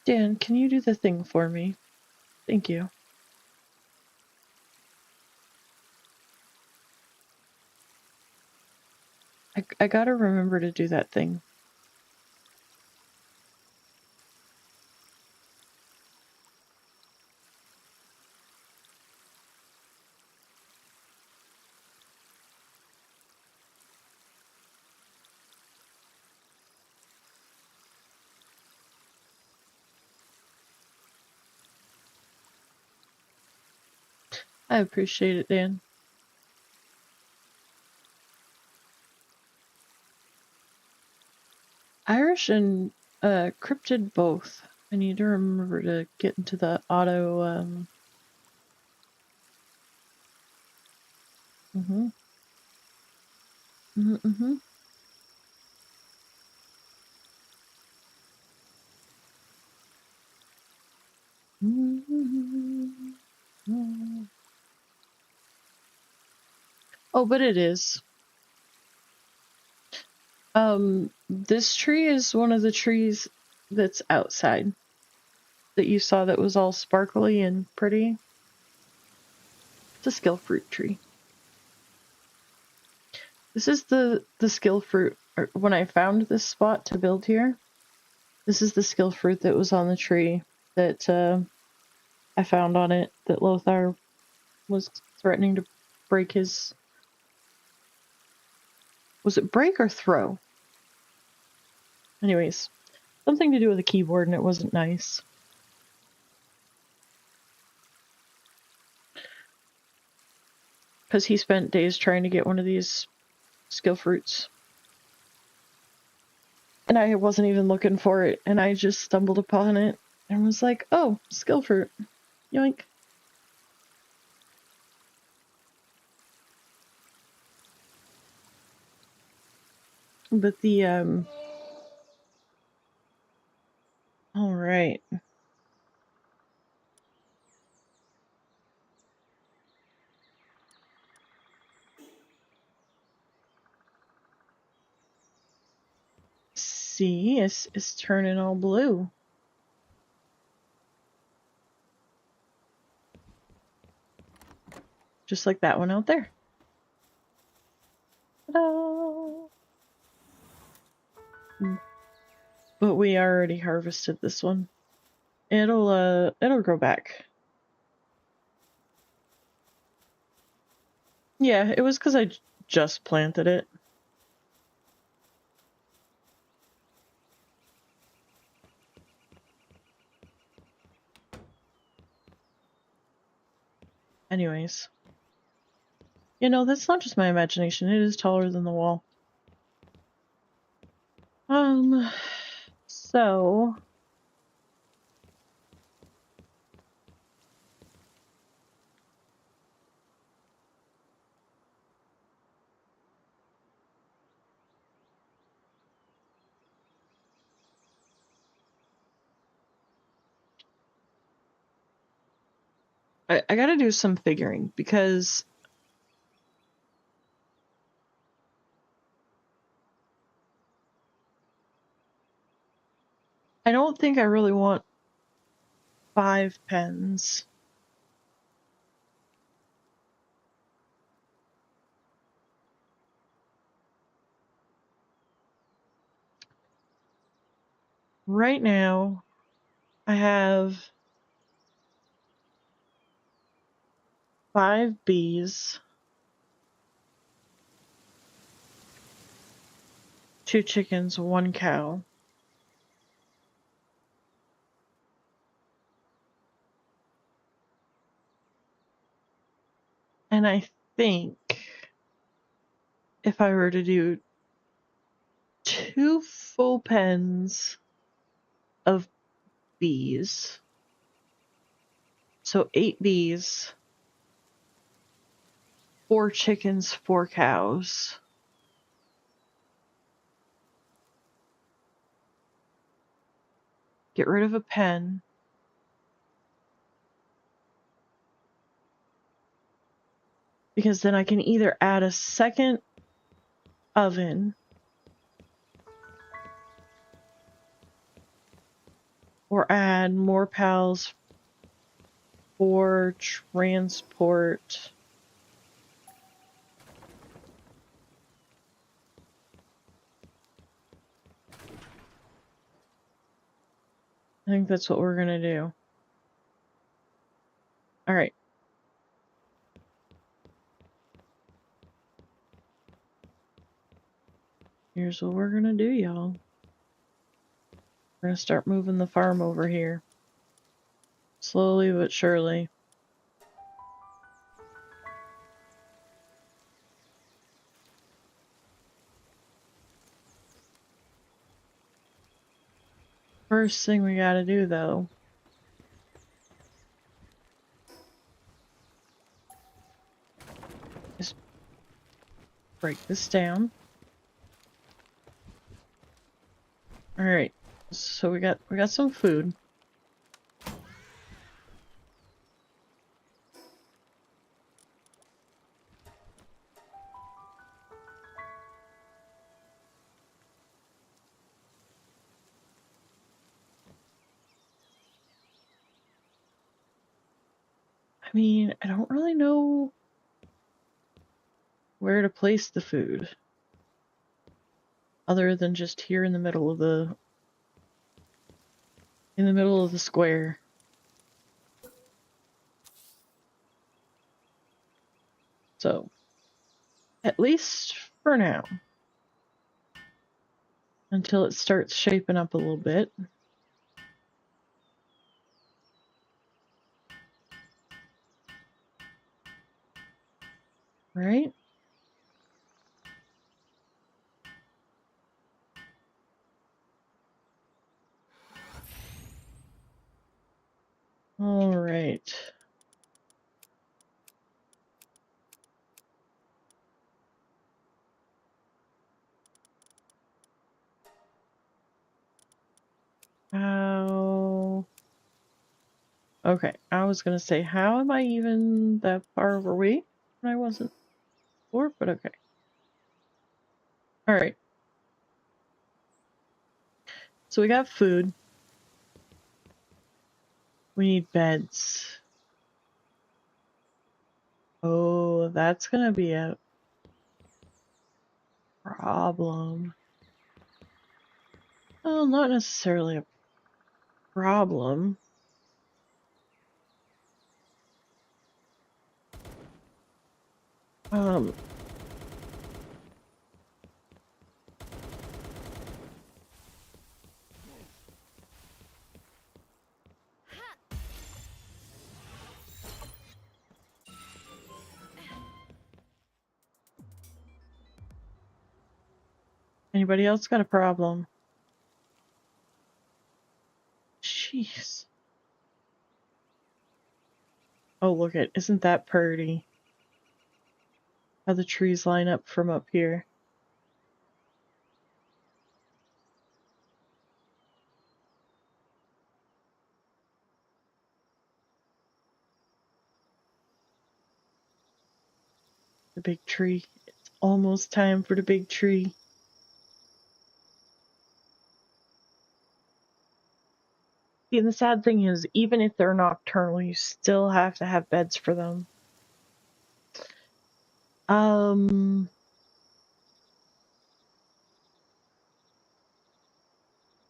Dan, can you do the thing for me? Thank you. I gotta remember to do that thing. I appreciate it, Dan. Irish and cryptid both. I need to remember to get into the auto mm-hmm. Mm-hmm, mm-hmm. Mm-hmm. Oh, but it is. This tree is one of the trees that's outside that you saw that was all sparkly and pretty. It's a skill fruit tree. This is the skill fruit. When I found this spot to build here, this is the skill fruit that was on the tree that I found on it that Lothar was threatening to break his... Was it break or throw? Anyways, something to do with the keyboard and it wasn't nice. Because he spent days trying to get one of these skill fruits. And I wasn't even looking for it, and I just stumbled upon it and was like, oh, skill fruit. Yoink. But the, alright. See, it's turning all blue. Just like that one out there. Ta-da! But we already harvested this one. It'll grow back. Yeah, it was because I just planted it. Anyways. You know, that's not just my imagination. It is taller than the wall. So... I gotta do some figuring, because I don't think I really want 5 pens. Right now, I have 5 bees, 2 chickens, 1 cow. And I think if I were to do 2 full pens of bees, so 8 bees, 4 chickens, 4 cows. Get rid of a pen. Because then I can either add a second oven or add more pals for transport. I think that's what we're gonna do. Alright. Here's what we're gonna do, y'all. We're gonna start moving the farm over here. Slowly but surely. First thing we gotta do, though, is break this down. Alright, so we got some food. I mean, I don't really know where to place the food, other than just here in the middle of the square. So, at least for now, until it starts shaping up a little bit. Right? All right. How... Okay, I was gonna say, how am I even that far overweight? I wasn't before, but okay. Alright. So we got food. We need beds. Oh, that's gonna be a problem. Well, not necessarily a problem. Um... Anybody else got a problem? Jeez. Oh, look it. Isn't that pretty? How the trees line up from up here. The big tree. It's almost time for the big tree. See, and the sad thing is, even if they're nocturnal, you still have to have beds for them.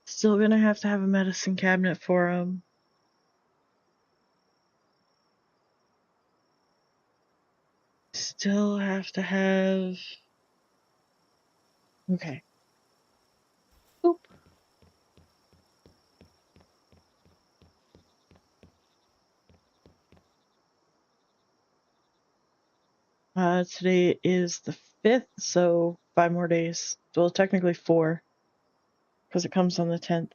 Still gonna have to have a medicine cabinet for them. Still have to have... Okay. Oop. Today is the 5th, so 5 more days. Well, technically 4, because it comes on the 10th.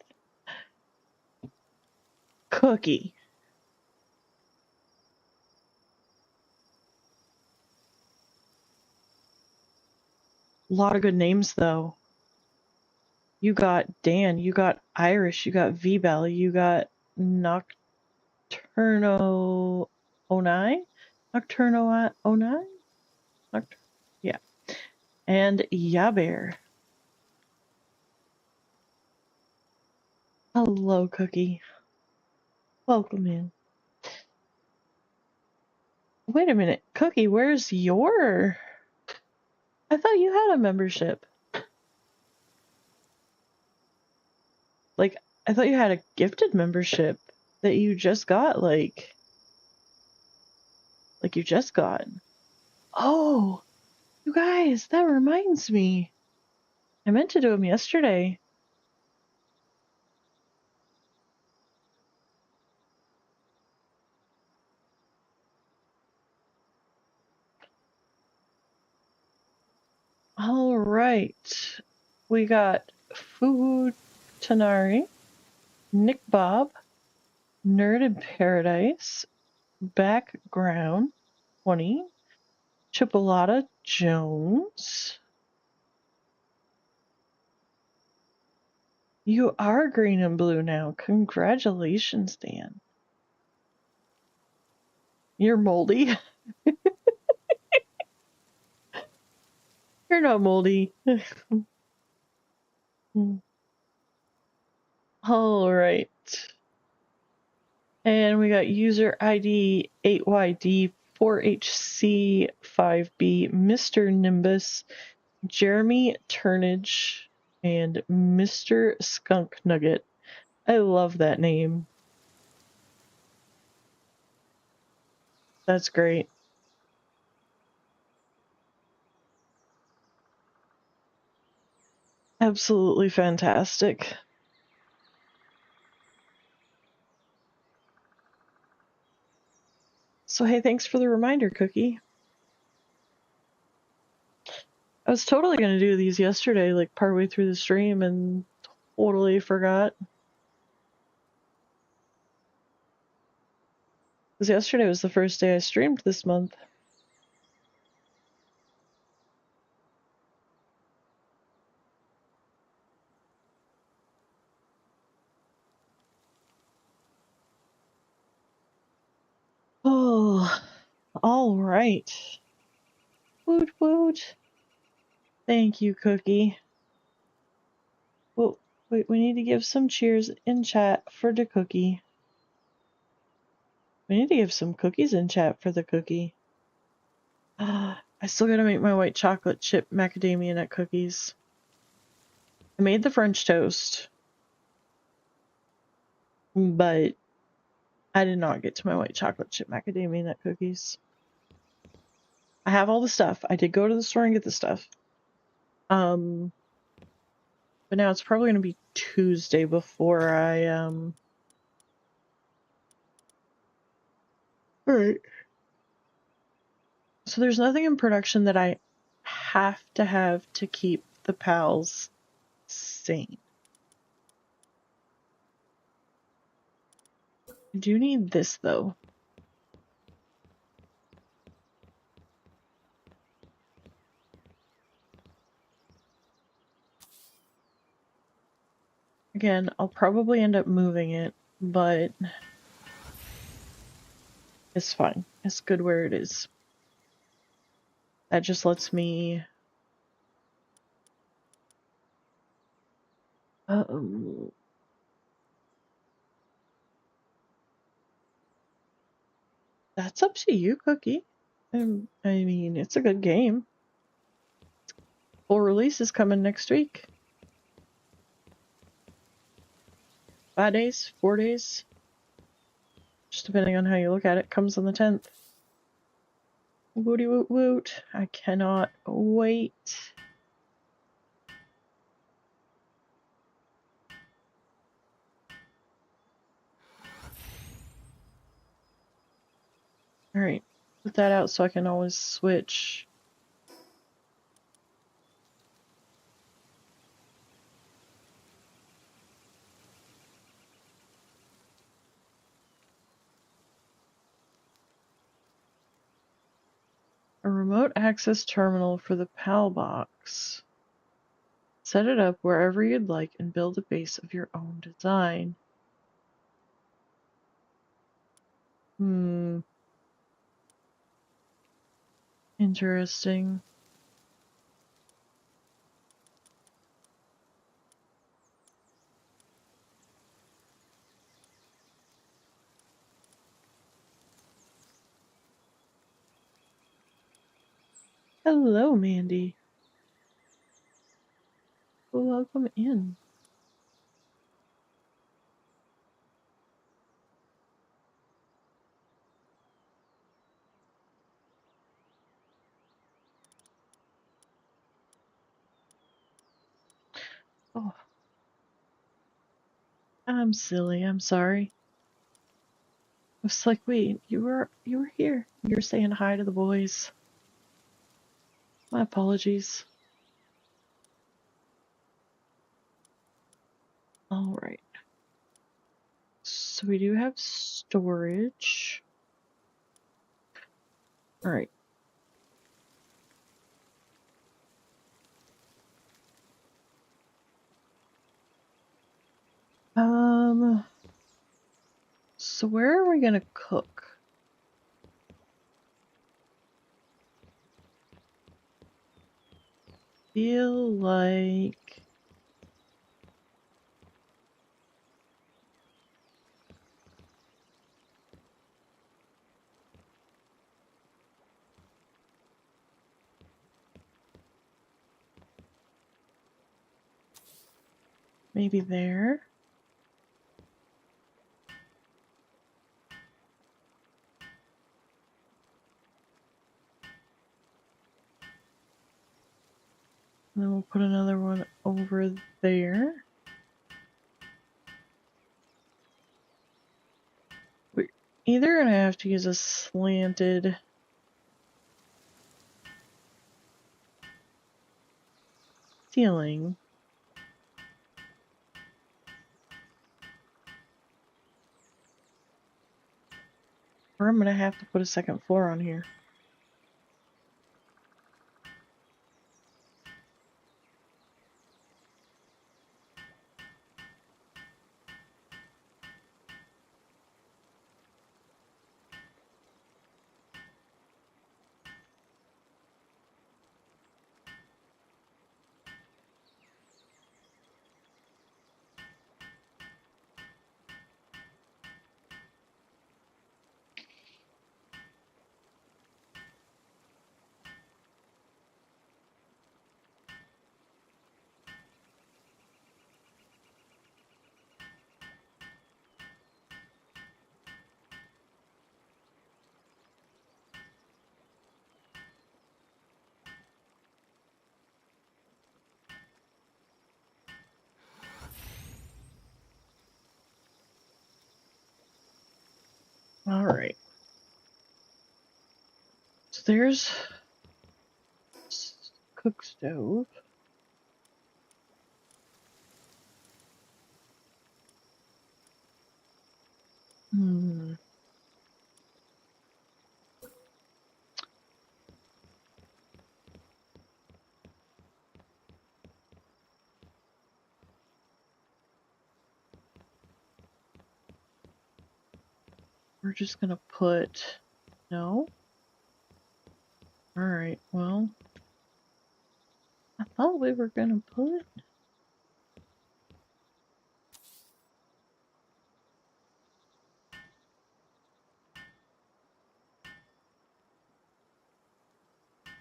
Cookie. A lot of good names, though. You got Dan, you got Irish, you got V-Bell, you got Nocturno 09? Nocturno 09? Yeah. And Yabear. Hello, Cookie. Welcome in. Wait a minute, Cookie, where's your... I thought you had a membership. Like, I thought you had a gifted membership that you just got, like you just got. Oh, you guys, that reminds me. I meant to do them yesterday. All right. We got Food Tanari, Nick Bob, Nerd in Paradise, Background 20, Chipolata Jones. You are green and blue now. Congratulations, Dan. You're moldy. You're not moldy. All right. And we got user ID 8YD4HC5B, Mr. Nimbus, Jeremy Turnage, and Mr. Skunk Nugget. I love that name. That's great. Absolutely fantastic. So hey, thanks for the reminder, Cookie. I was totally going to do these yesterday, like partway through the stream, and totally forgot. Because yesterday was the first day I streamed this month. Oh, all right. Woot woot. Thank you, Cookie. Well, wait, we need to give some cheers in chat for the Cookie. We need to give some cookies in chat for the Cookie. I still gotta make my white chocolate chip macadamia nut cookies. I made the French toast, but I did not get to my white chocolate chip macadamia nut cookies. I have all the stuff. I did go to the store and get the stuff. But now it's probably gonna be Tuesday before I, Alright. So there's nothing in production that I have to keep the pals insane. I do need this, though. Again, I'll probably end up moving it, but it's fine. It's good where it is. That just lets me... That's up to you, Cookie. I mean, it's a good game. Full release is coming next week. 5 days, 4 days. Just depending on how you look at it. Comes on the 10th. Woody woot woot. I cannot wait. Alright. Put that out so I can always switch. A remote access terminal for the PAL box. Set it up wherever you'd like and build a base of your own design. Interesting. Hello, Mandy. Welcome in. Oh, I'm silly. I'm sorry. I was like, wait, you were here. You were saying hi to the boys. My apologies. All right. So we do have storage. All right. So where are we gonna cook? Feel like maybe there. And then we'll put another one over there. We're either gonna have to use a slanted ceiling, or I'm gonna have to put a second floor on here. All right. So there's cook stove. we're just gonna put... No? Alright, well... I thought we were gonna put...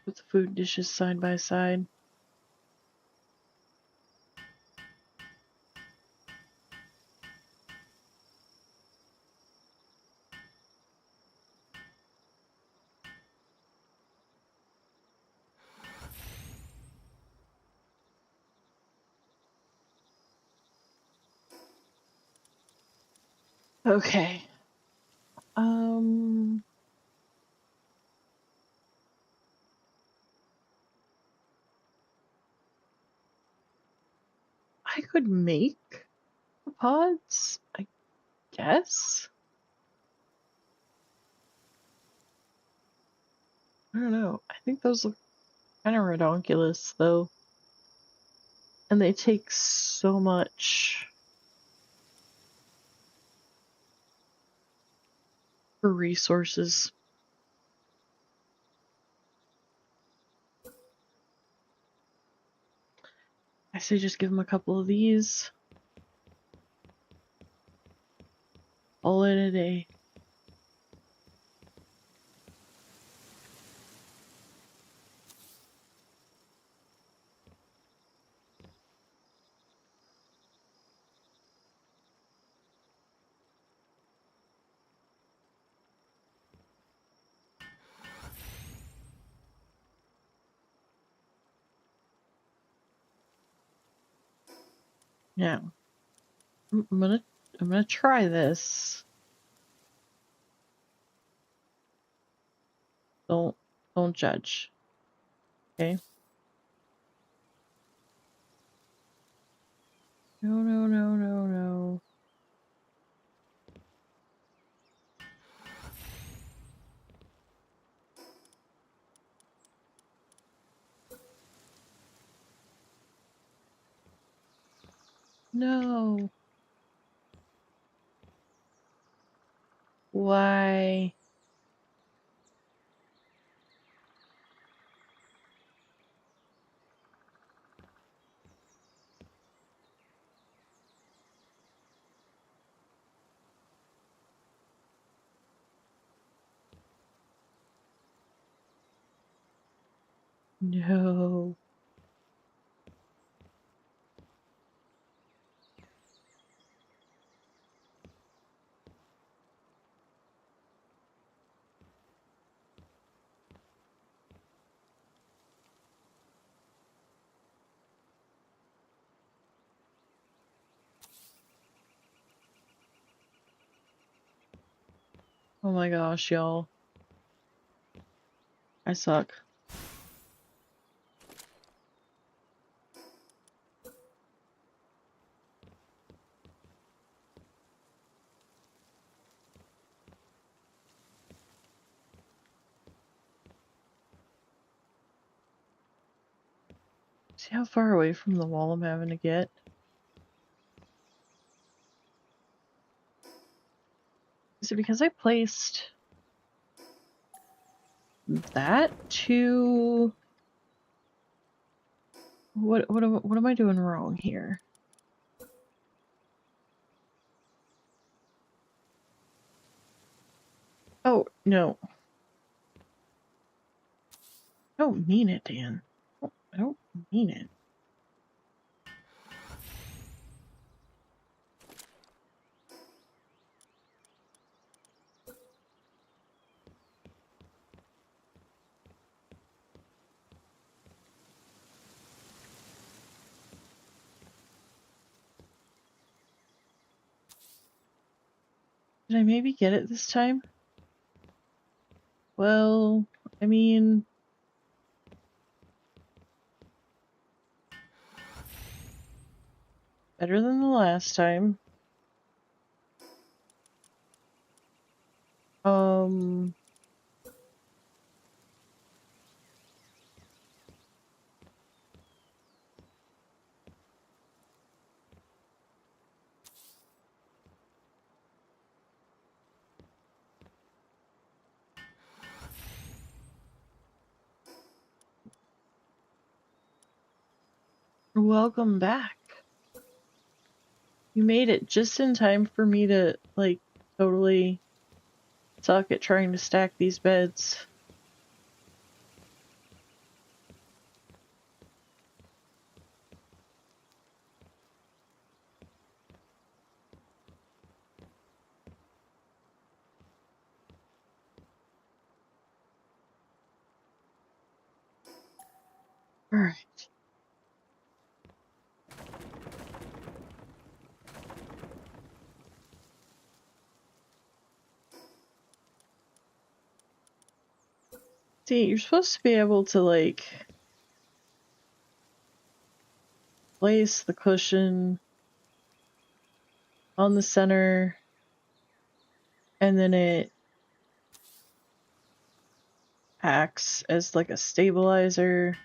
Put the food dishes side by side. Okay. I could make the pods, I guess? I don't know. I think those look kind of redonkulous, though. And they take so much for resources. I say just give them a couple of these. All in a day. Now, I'm gonna try this. Don't judge. Okay? No, no, no, no, no. No. Why? No. Oh my gosh, y'all. I suck. See how far away from the wall I'm having to get? Is it because I placed that to... What am I doing wrong here? Oh, no. I don't mean it, Dan. I don't mean it. Did I maybe get it this time? Well, I mean... better than the last time. Welcome back. You made it just in time for me to, like, totally suck at trying to stack these beds. Alright. See, you're supposed to be able to, like, place the cushion on the center, and then it acts as, like, a stabilizer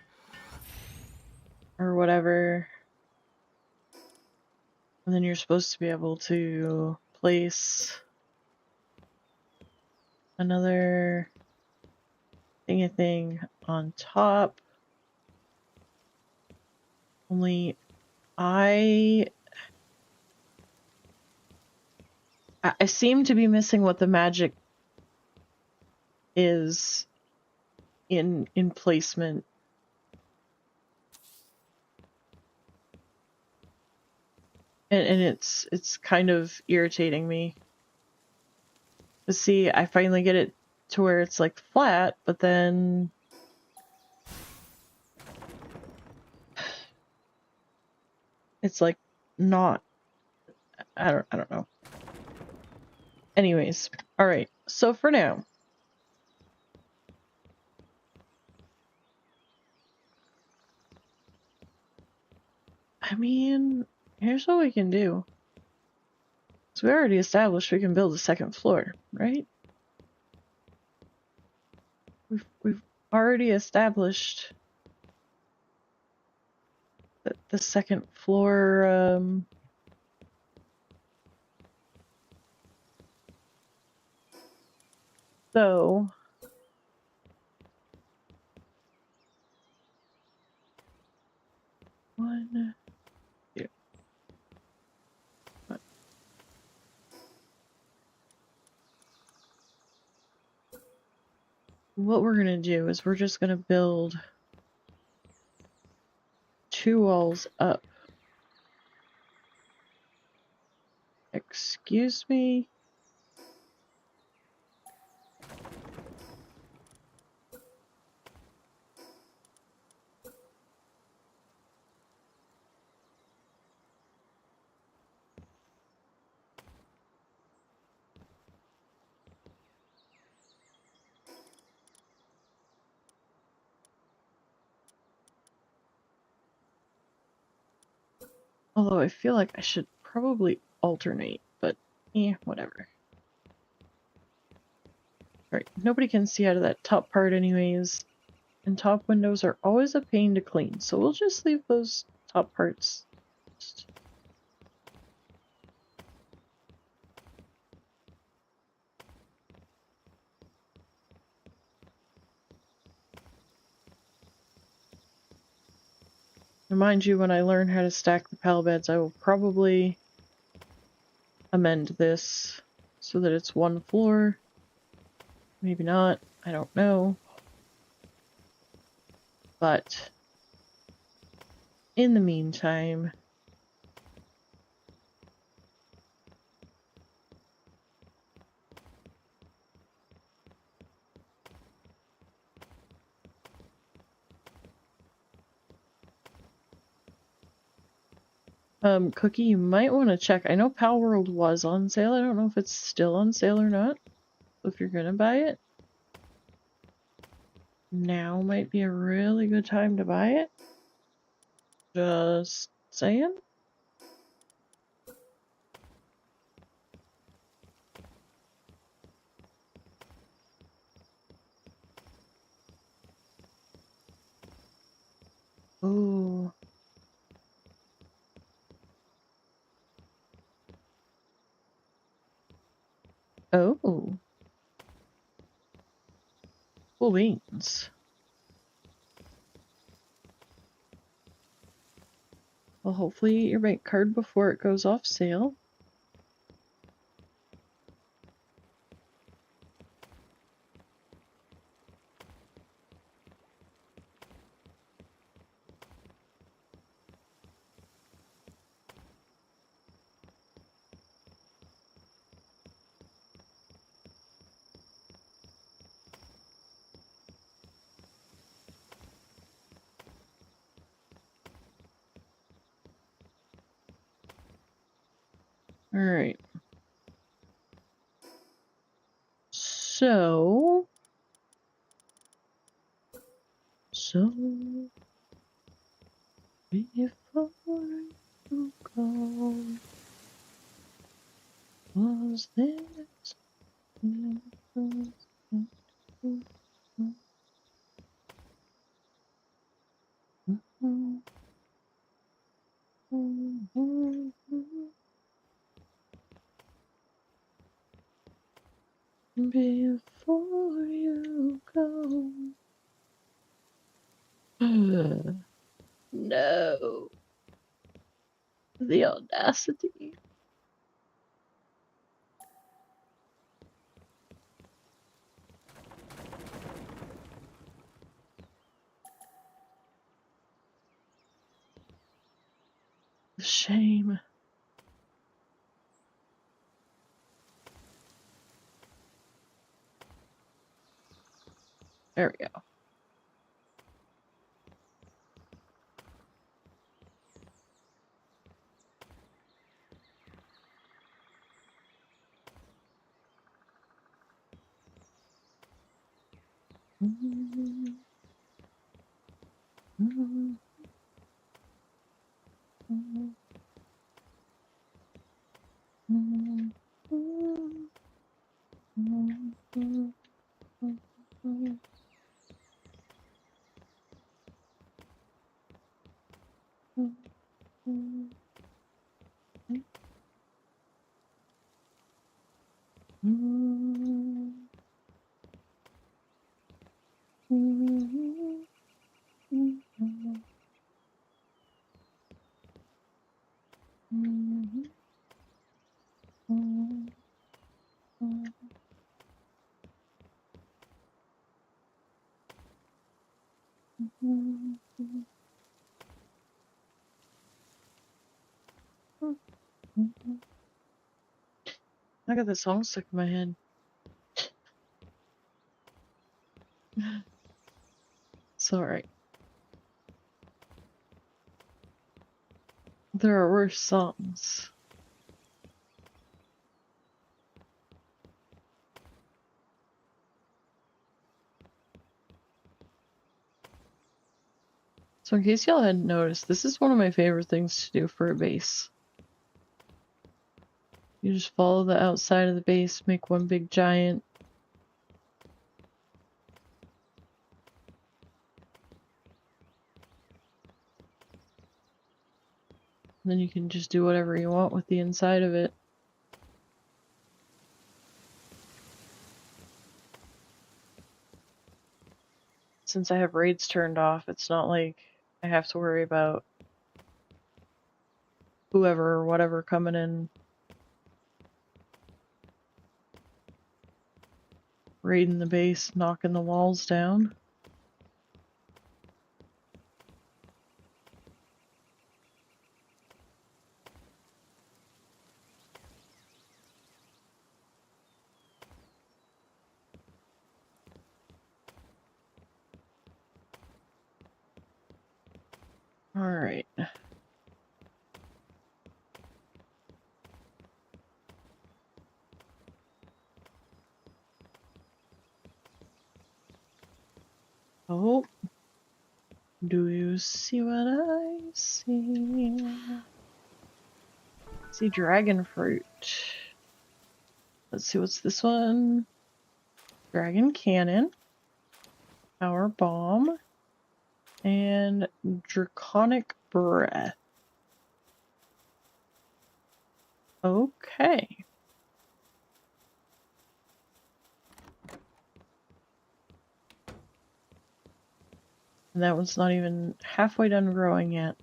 or whatever. And then you're supposed to be able to place another thing on top. Only I seem to be missing what the magic is in placement. And it's kind of irritating me. But see, I finally get it to where it's like flat, but then it's like not. I don't know. Anyways, all right. So for now, I mean, here's what we can do. So we already established we can build a second floor, right? We've already established that the second floor so one, two. What we're gonna do is we're just gonna build 2 walls up. Excuse me? Although I feel like I should probably alternate, but whatever. Alright, nobody can see out of that top part anyways, and top windows are always a pain to clean, so we'll just leave those top parts. Mind you, when I learn how to stack the pal beds, I will probably amend this so that it's 1 floor. Maybe not, I don't know. But in the meantime, Cookie, you might want to check. I know Palworld was on sale. I don't know if it's still on sale or not. So if you're gonna buy it, now might be a really good time to buy it. Just saying. Ooh. Oh. Cool beans. Well, hopefully you get your bank card before it goes off sale. Alright. So before you go, was this before you go? No, the audacity. The shame. There we go. I got that song stuck in my head. It's alright. There are worse songs. So in case y'all hadn't noticed, this is one of my favorite things to do for a base. You just follow the outside of the base, make one big giant. And then you can just do whatever you want with the inside of it. Since I have raids turned off, it's not like I have to worry about whoever or whatever coming in raiding the base, knocking the walls down. Alright. Oh. Do you see what I see? I see dragon fruit. Let's see, what's this one? Dragon cannon, power bomb, and draconic breath. Okay. And that one's not even halfway done growing yet.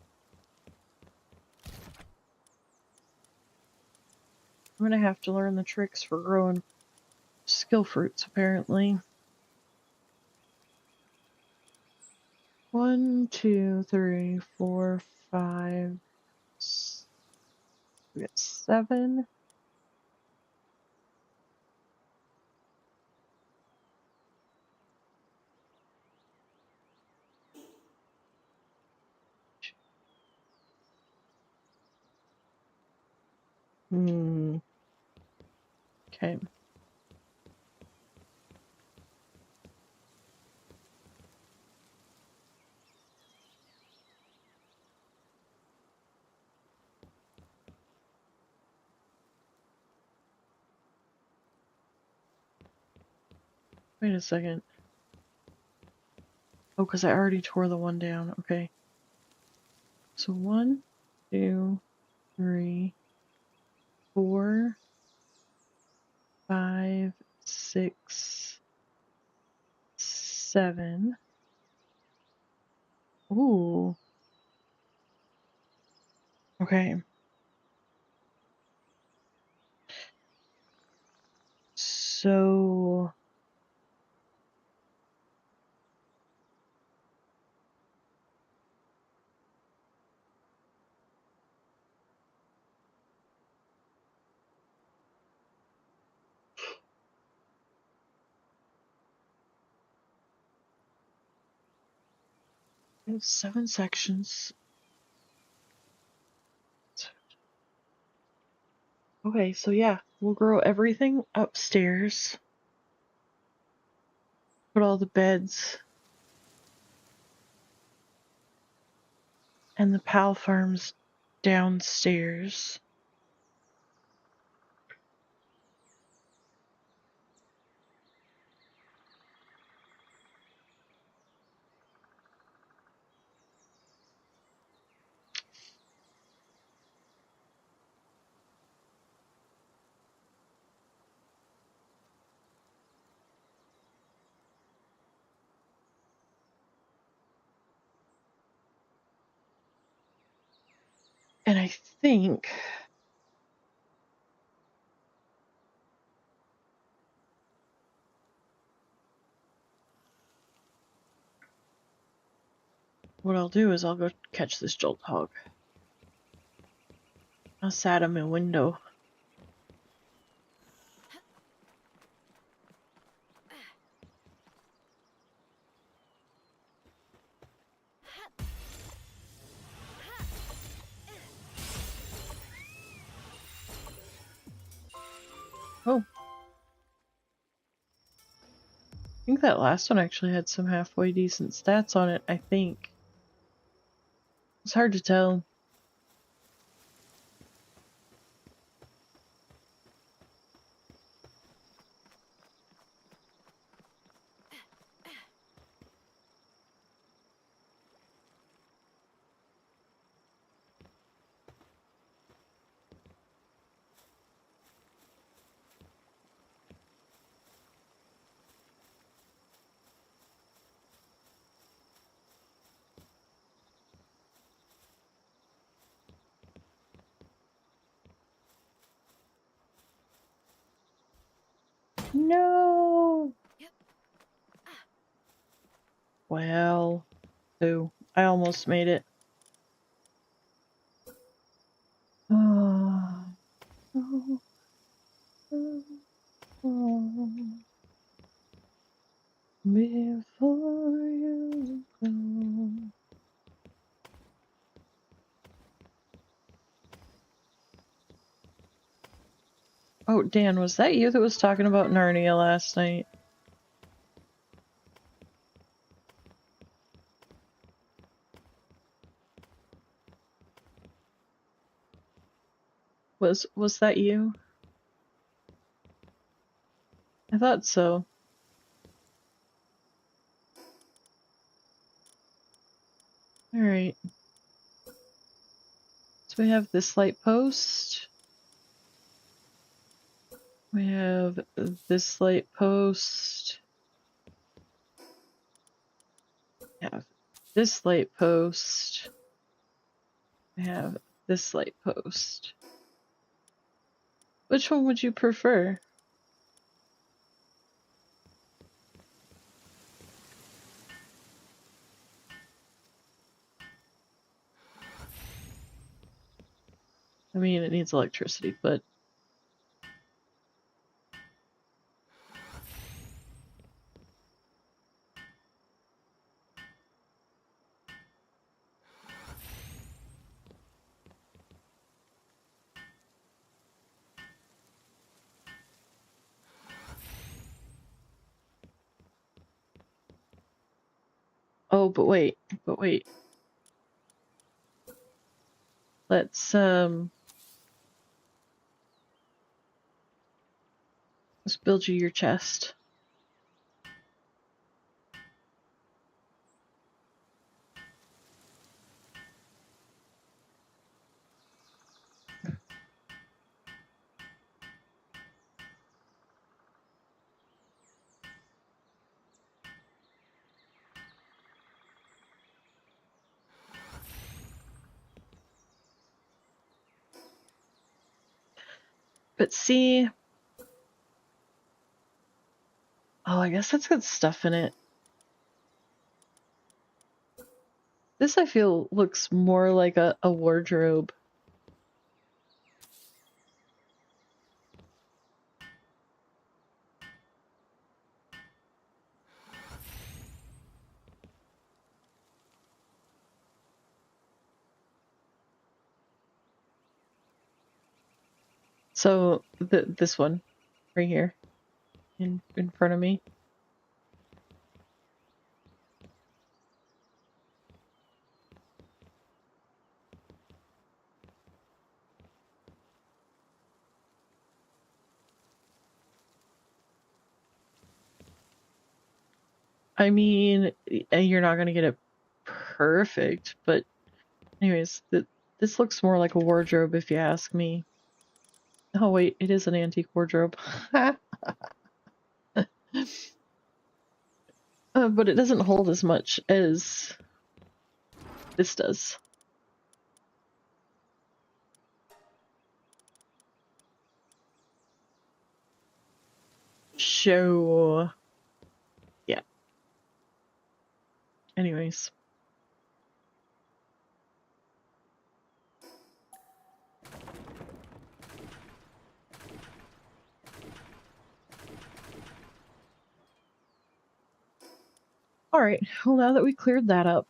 I'm gonna have to learn the tricks for growing skill fruits, apparently. 1, 2, 3, 4, 5, we got 7. Okay. Wait a second. Oh, because I already tore the one down. Okay. So 1, 2, 3, 4, 5, 6, 7. Ooh. Okay. So 7 sections. Okay, so yeah, we'll grow everything upstairs. Put all the beds and the pal farms downstairs. And I think what I'll do is I'll go catch this jolt hog. I'll sat him in window. Oh. I think that last one actually had some halfway decent stats on it, I think. It's hard to tell. No! Well, ooh, I almost made it. Oh. Before you go. Oh, Dan, was that you that was talking about Narnia last night? Was that you? I thought so. Alright. So we have this light post. We have this light post. We have this light post. We have this light post. Which one would you prefer? I mean, it needs electricity, but... Oh, but wait. Let's build you your chest. But see... Oh, I guess that's got stuff in it. This, I feel, looks more like a wardrobe. So, this one, right here, in front of me. I mean, you're not gonna get it perfect, but anyways, this looks more like a wardrobe if you ask me. Oh wait, it is an antique wardrobe. But it doesn't hold as much as this does. So, yeah. Anyways. Alright, well now that we cleared that up,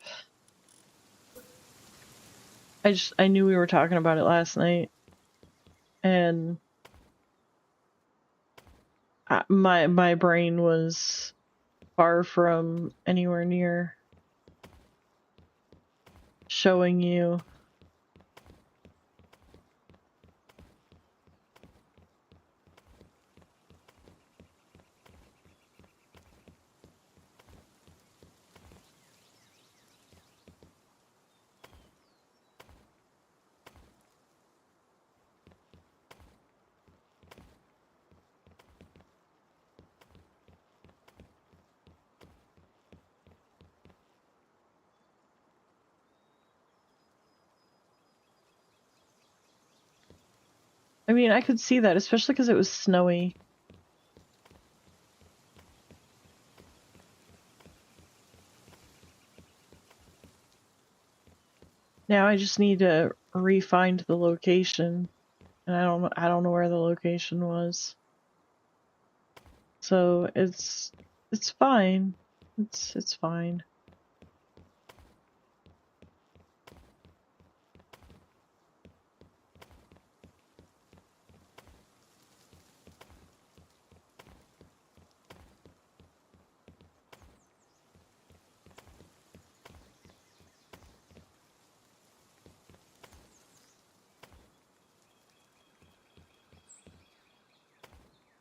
I knew we were talking about it last night, and my brain was far from anywhere near showing you. I mean, I could see that, especially because it was snowy. Now I just need to re-find the location, and I don't know where the location was. So it's fine. It's fine.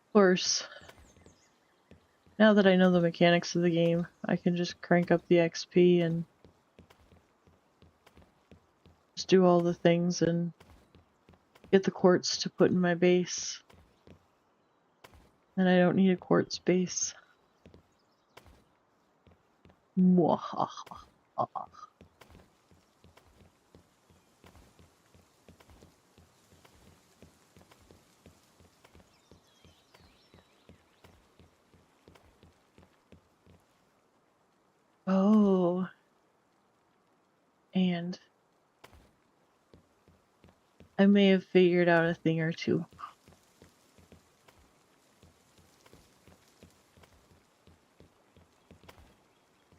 Of course, now that I know the mechanics of the game, I can just crank up the XP and just do all the things and get the quartz to put in my base. And I don't need a quartz base. Mwahaha. and I may have figured out a thing or two.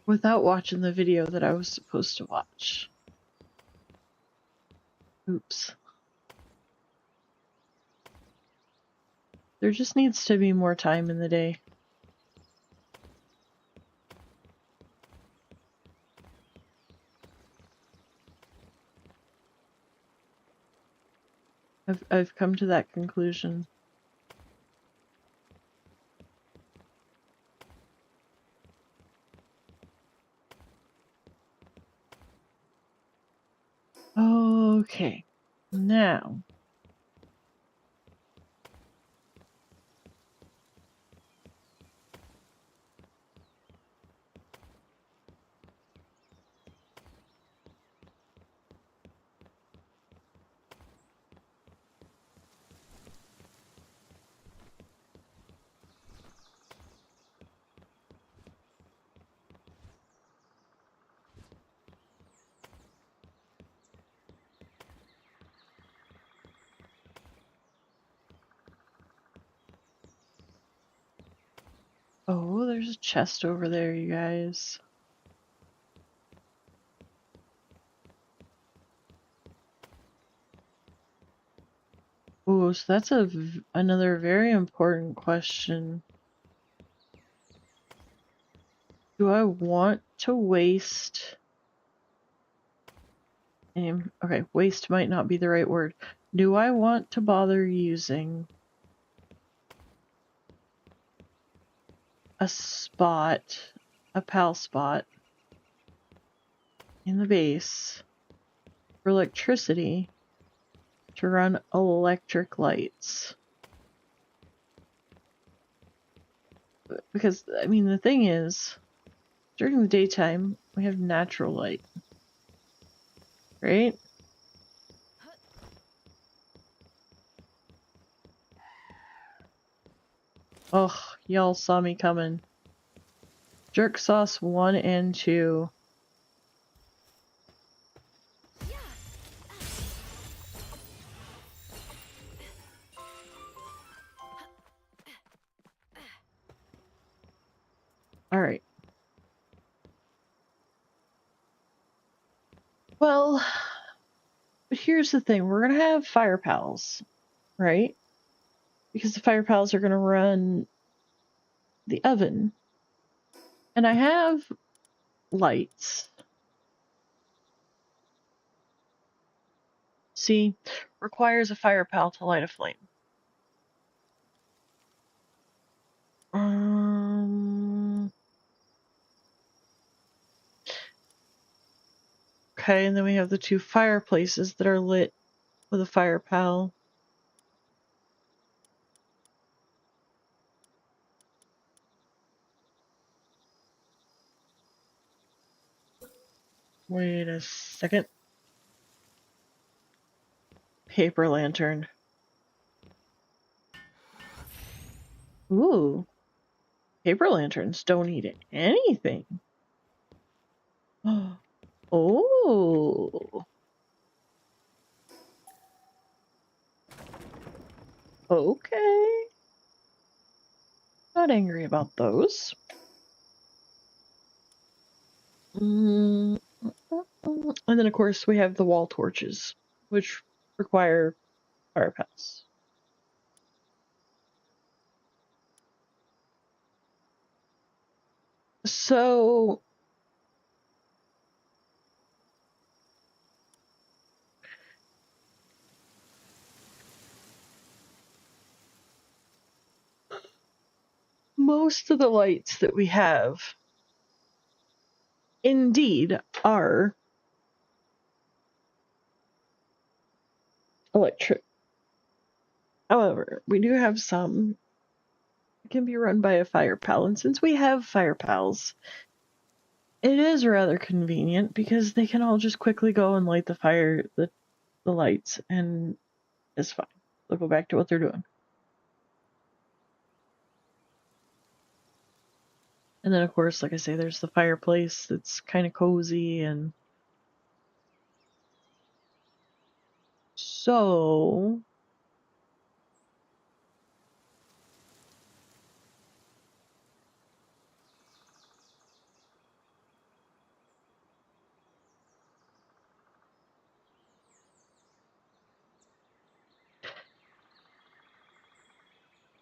Without watching the video that I was supposed to watch. Oops. There just needs to be more time in the day. I've come to that conclusion. Okay. Now. Oh, there's a chest over there, you guys. Oh, so that's another very important question. Do I want to waste... Okay, waste might not be the right word. Do I want to bother using a spot, a PAL spot, in the base for electricity to run electric lights? Because, I mean, the thing is, during the daytime, we have natural light, right? Oh, y'all saw me coming. Jerk sauce 1 and 2. Alright. Well, but here's the thing. We're gonna have fire pals, right? Because the fire pals are gonna run the oven. And I have lights. See, requires a fire pal to light a flame. Okay, and then we have the 2 fireplaces that are lit with a fire pal. Wait a second. Paper lantern. Ooh. Paper lanterns don't eat anything. Oh. Okay. Not angry about those. And then, of course, we have the wall torches, which require fire pals. So, most of the lights that we have indeed are electric. However, we do have some that can be run by a fire pal, and since we have fire pals, it is rather convenient because they can all just quickly go and light the lights, and it's fine. They'll go back to what they're doing. And then, of course, like I say, there's the fireplace that's kind of cozy, and So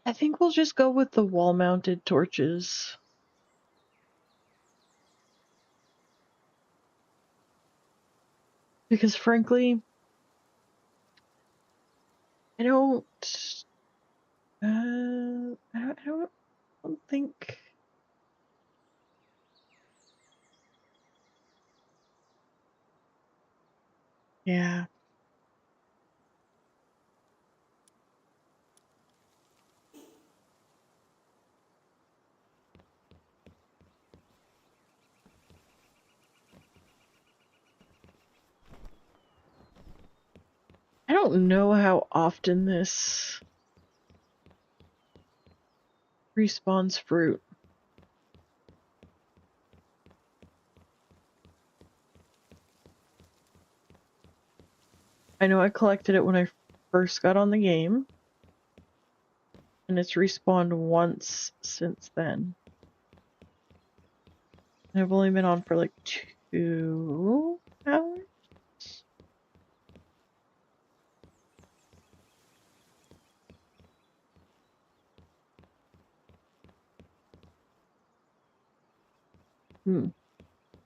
I think we'll just go with the wall-mounted torches. Because frankly, I don't, I don't think, yeah. I don't know how often this respawns fruit. I know I collected it when I first got on the game, and it's respawned once since then. And I've only been on for like 2 hours?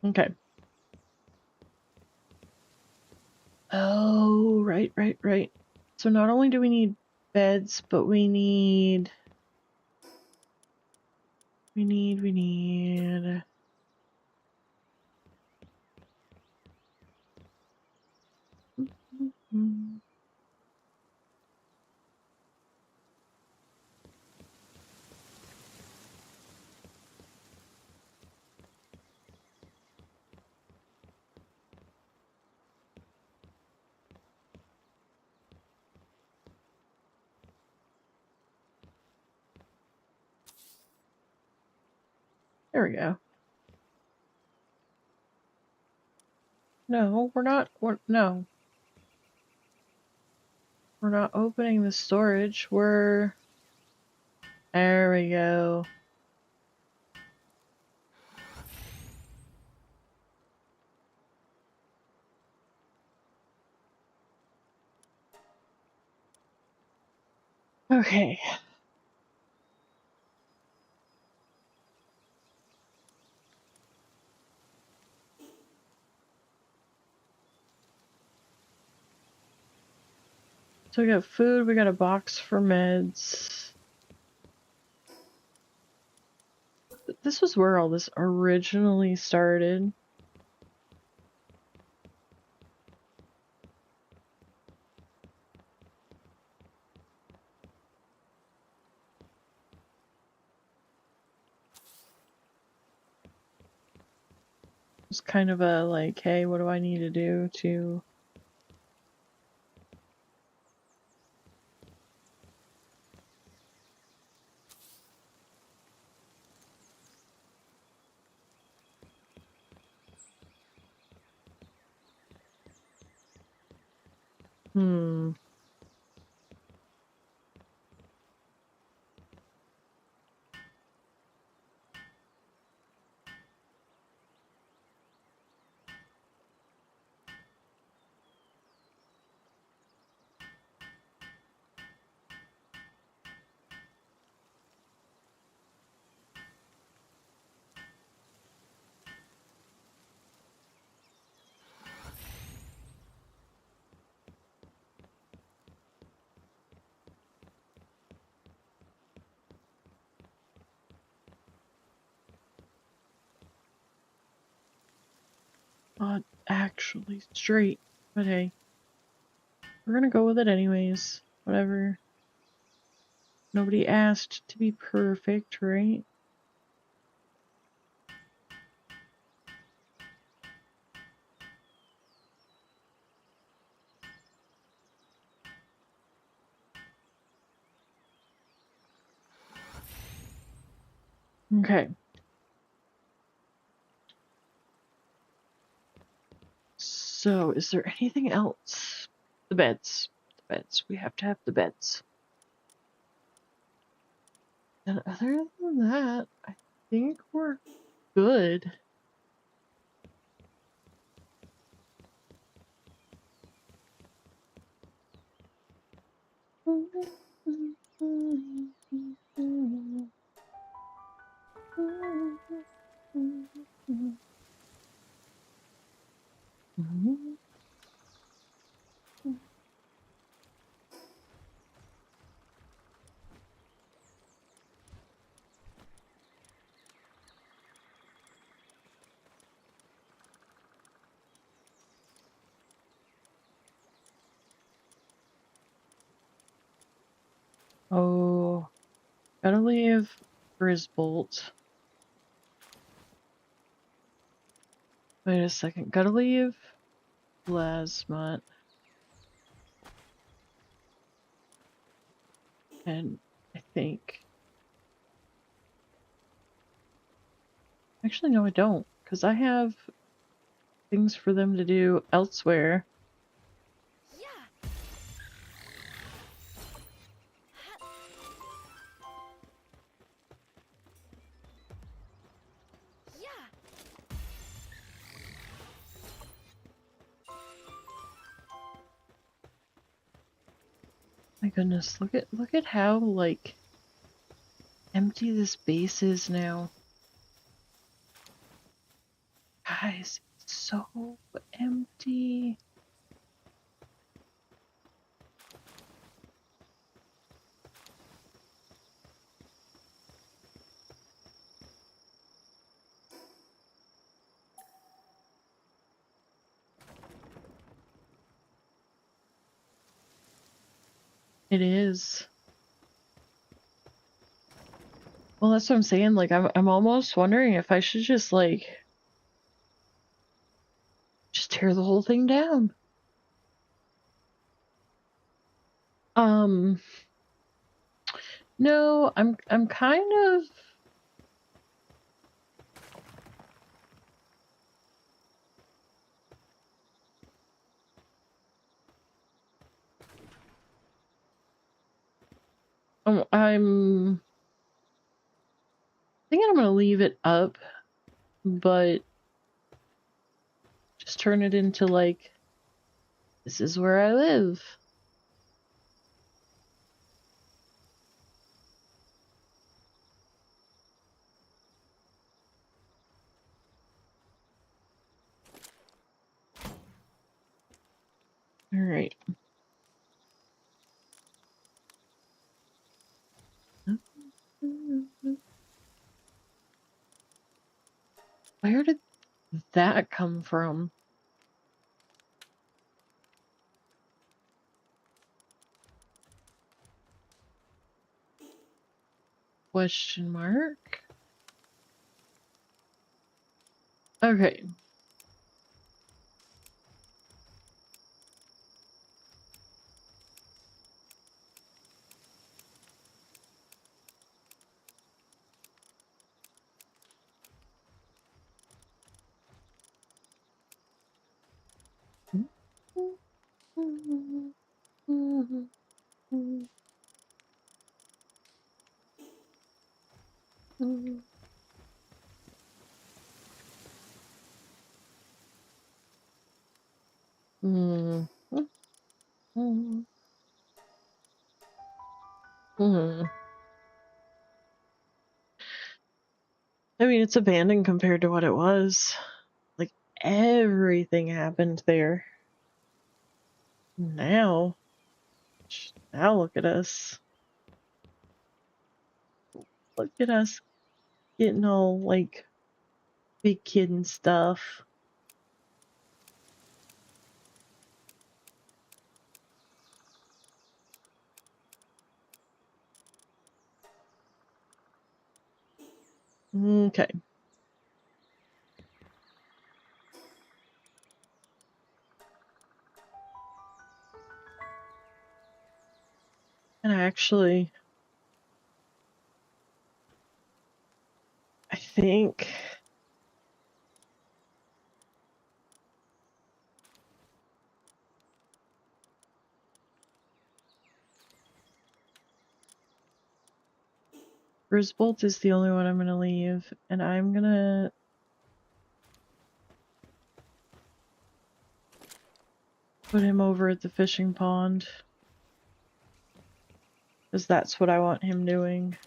Okay. Oh, right. So not only do we need beds, but we need... Mm. There we go. No, we're not. No. We're not opening the storage. There we go. Okay. So we got food, we got a box for meds. This was where all this originally started. It was kind of a like, hey, what do I need to do to... Not actually straight, but hey. We're gonna go with it anyways. Whatever. Nobody asked to be perfect, right? Okay. So, is there anything else The beds. The beds. We have to have the beds. And other than that, I think we're good. Oh, gotta leave Grisbolt. Wait a second, gotta leave Plasma. And I think... Actually, no, I don't, because I have things for them to do elsewhere. Yeah. Yeah. My goodness, look at how, like, empty this base is now. Guys, it's so empty. It is. Well, that's what I'm saying. Like, I'm almost wondering if I should just, like, just tear the whole thing down. No, I'm kind of... I'm thinking I'm gonna leave it up, but just turn it into, like, this is where I live. All right. Where did that come from? Question mark? Okay. I mean, it's abandoned compared to what it was. Like, everything happened there. Now look at us. Look at us getting all, like, big kid and stuff. Okay. And I think Grisbolt is the only one I'm gonna leave, and I'm gonna put him over at the fishing pond. Because that's what I want him doing.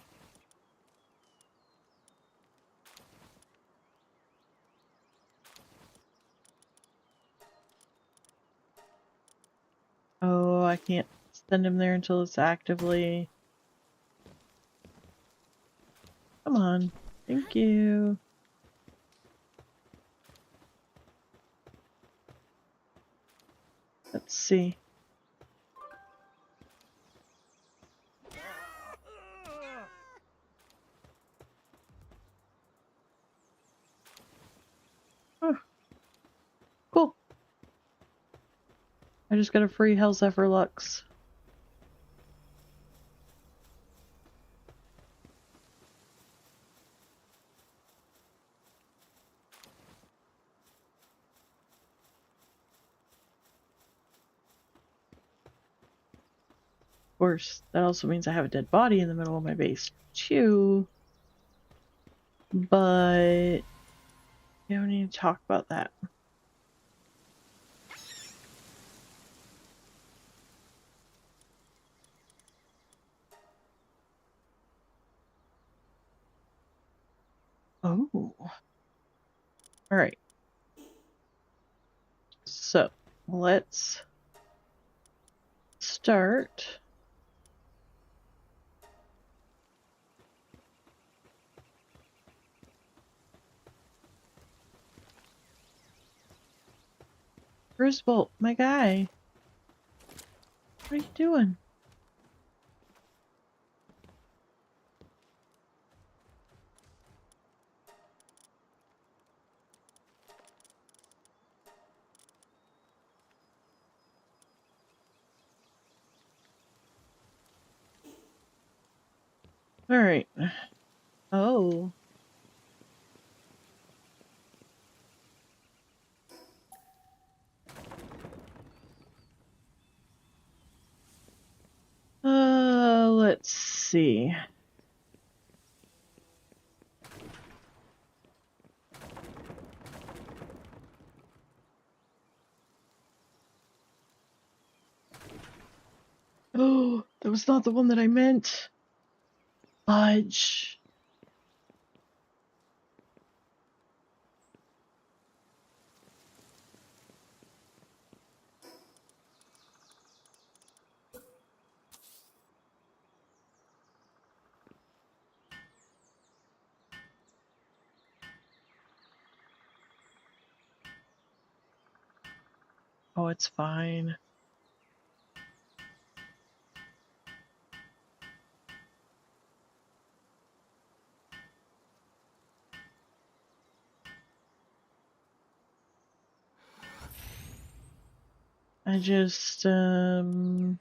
Oh, I can't send him there until it's actively... Come on. Thank you. Let's see. Huh. Cool. I just got a free Hell's Zephyr Lux. Of course, that also means I have a dead body in the middle of my base, too. But we don't need to talk about that. Oh. Alright. So, let's start. Grisbolt, my guy. What are you doing? Alright. Oh. Let's see. Oh, that was not the one that I meant. Fudge. Oh, it's fine. I just, oh.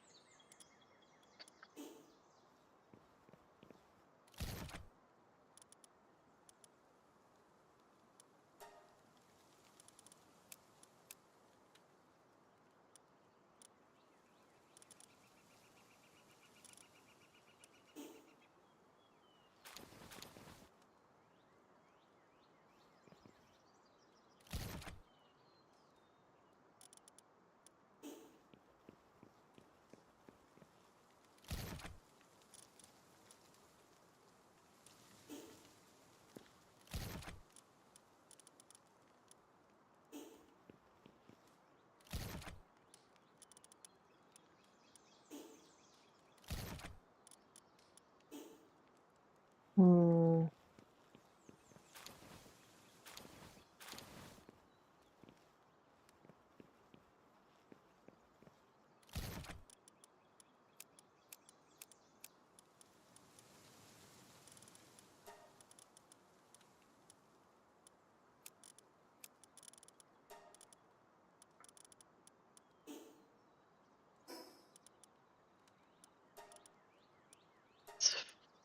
It's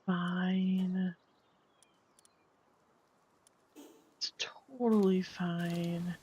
fine. It's totally fine.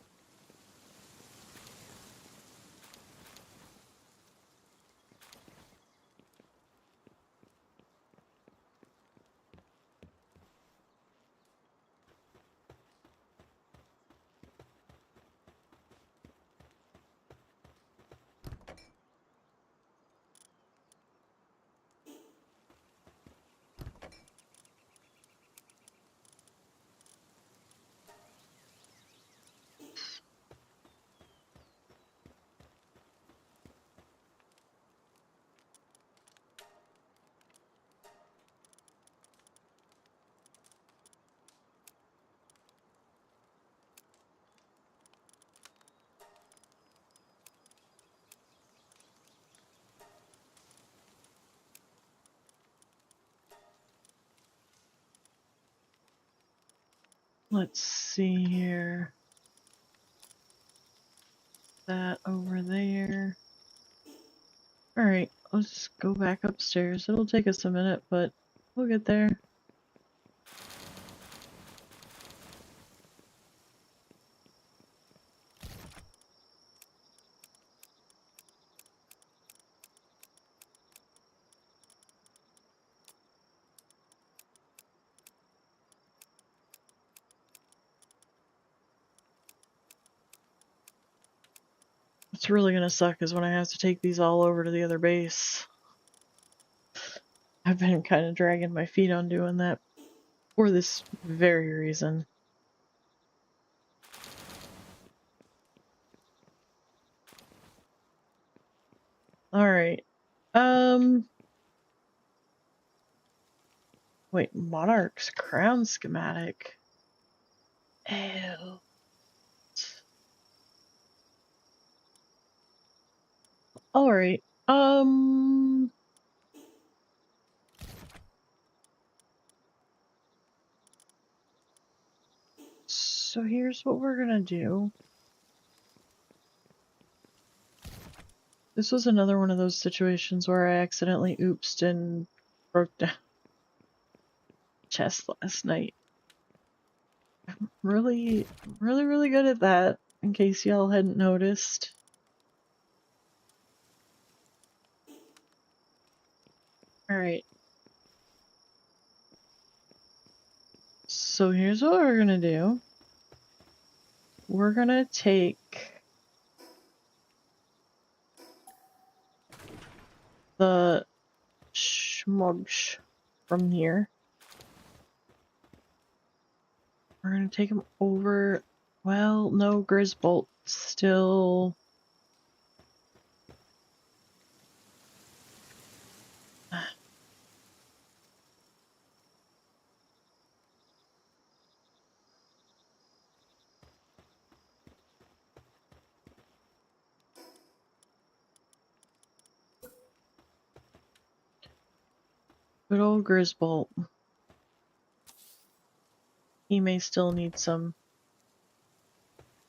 Let's see here. That over there. Alright, let's go back upstairs. It'll take us a minute, but we'll get there. What's really gonna suck is when I have to take these all over to the other base. I've been kind of dragging my feet on doing that for this very reason. Alright. Wait, Monarch's crown schematic. Ew. Alright. So here's what we're gonna do. This was another one of those situations where I accidentally oopsed and broke down chest last night. I'm really good at that, in case y'all hadn't noticed. Alright. So here's what we're gonna do. We're gonna take the schmugsh from here. We're gonna take him over. Well, no, Grisbolt still. Good old Grisbolt. He may still need some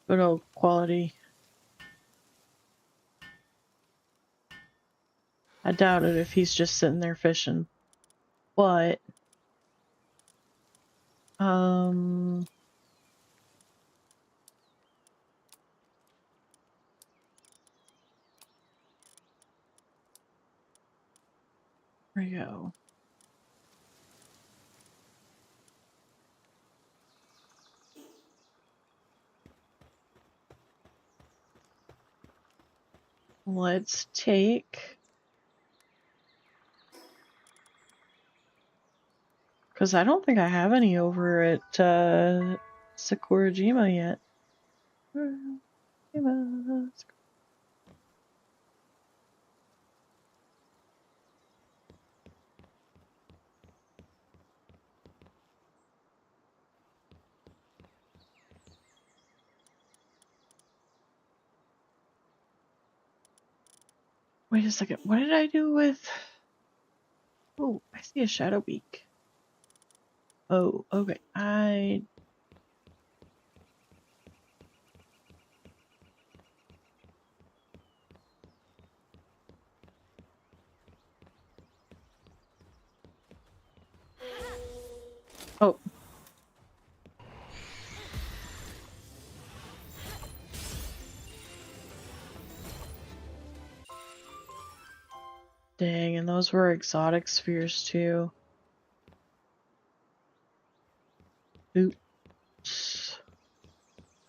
good old quality. I doubt it if he's just sitting there fishing. But, there we go. Let's take, because I don't think I have any over at Sakurajima yet. Wait a second, what did I do with... Oh, I see a shadow beak. Oh, okay, Oh. Dang, and those were exotic spheres too. Oops.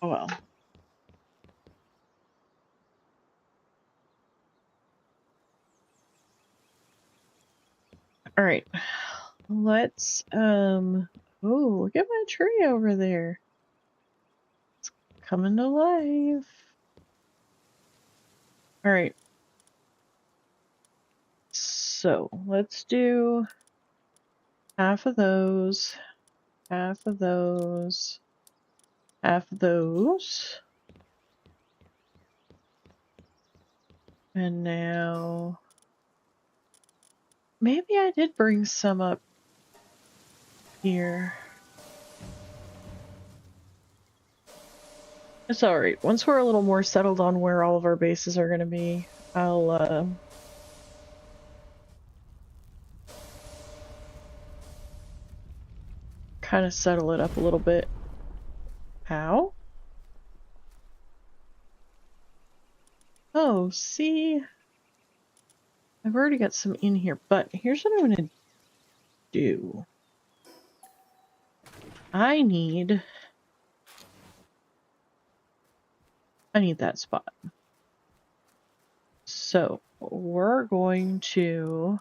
Oh well. Alright. Let's, oh, look at my tree over there. It's coming to life. Alright. So, let's do half of those, half of those, half of those. And now... Maybe I did bring some up here. It's alright. Once we're a little more settled on where all of our bases are gonna be, I'll, kind of settle it up a little bit. How? Oh, see? I've already got some in here, but here's what I'm gonna do. I need that spot. So we're going to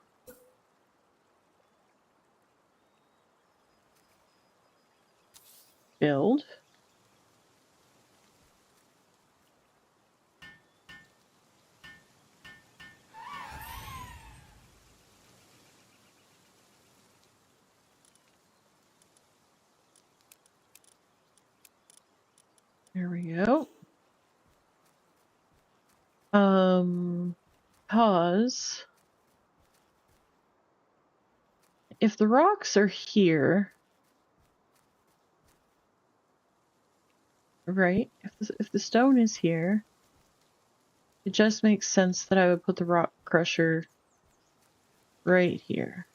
build. There we go. Pause. If the rocks are here, right? If the stone is here, it just makes sense that I would put the rock crusher right here.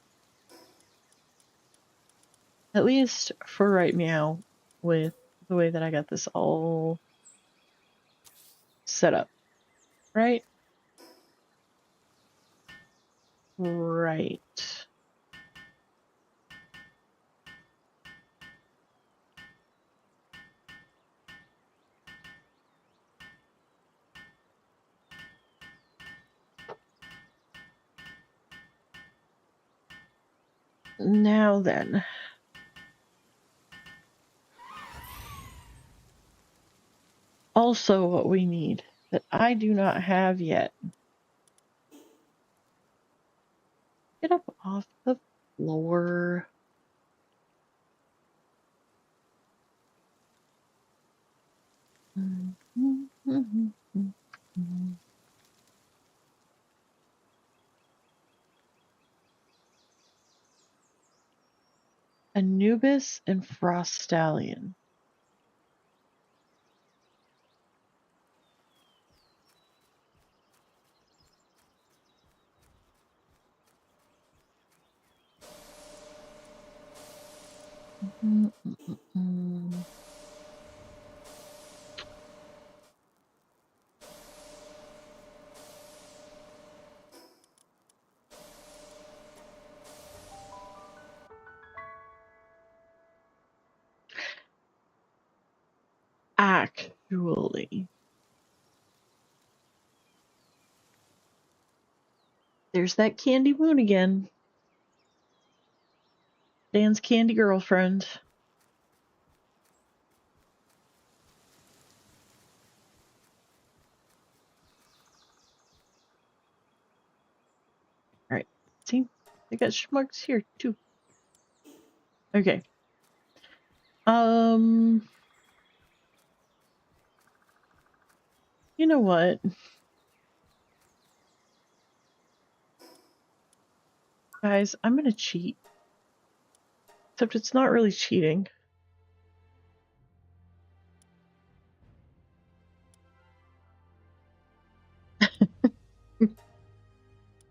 At least for right now, with the way that I got this all set up. Right? Right. Now then. Also what we need that I do not have yet. Get up off the floor. Anubis and Frost Stallion. Actually, there's that Candy Moon again. Dan's candy girlfriend. Alright, see? They got schmucks here, too. Okay. You know what? Guys, I'm gonna cheat. Except it's not really cheating.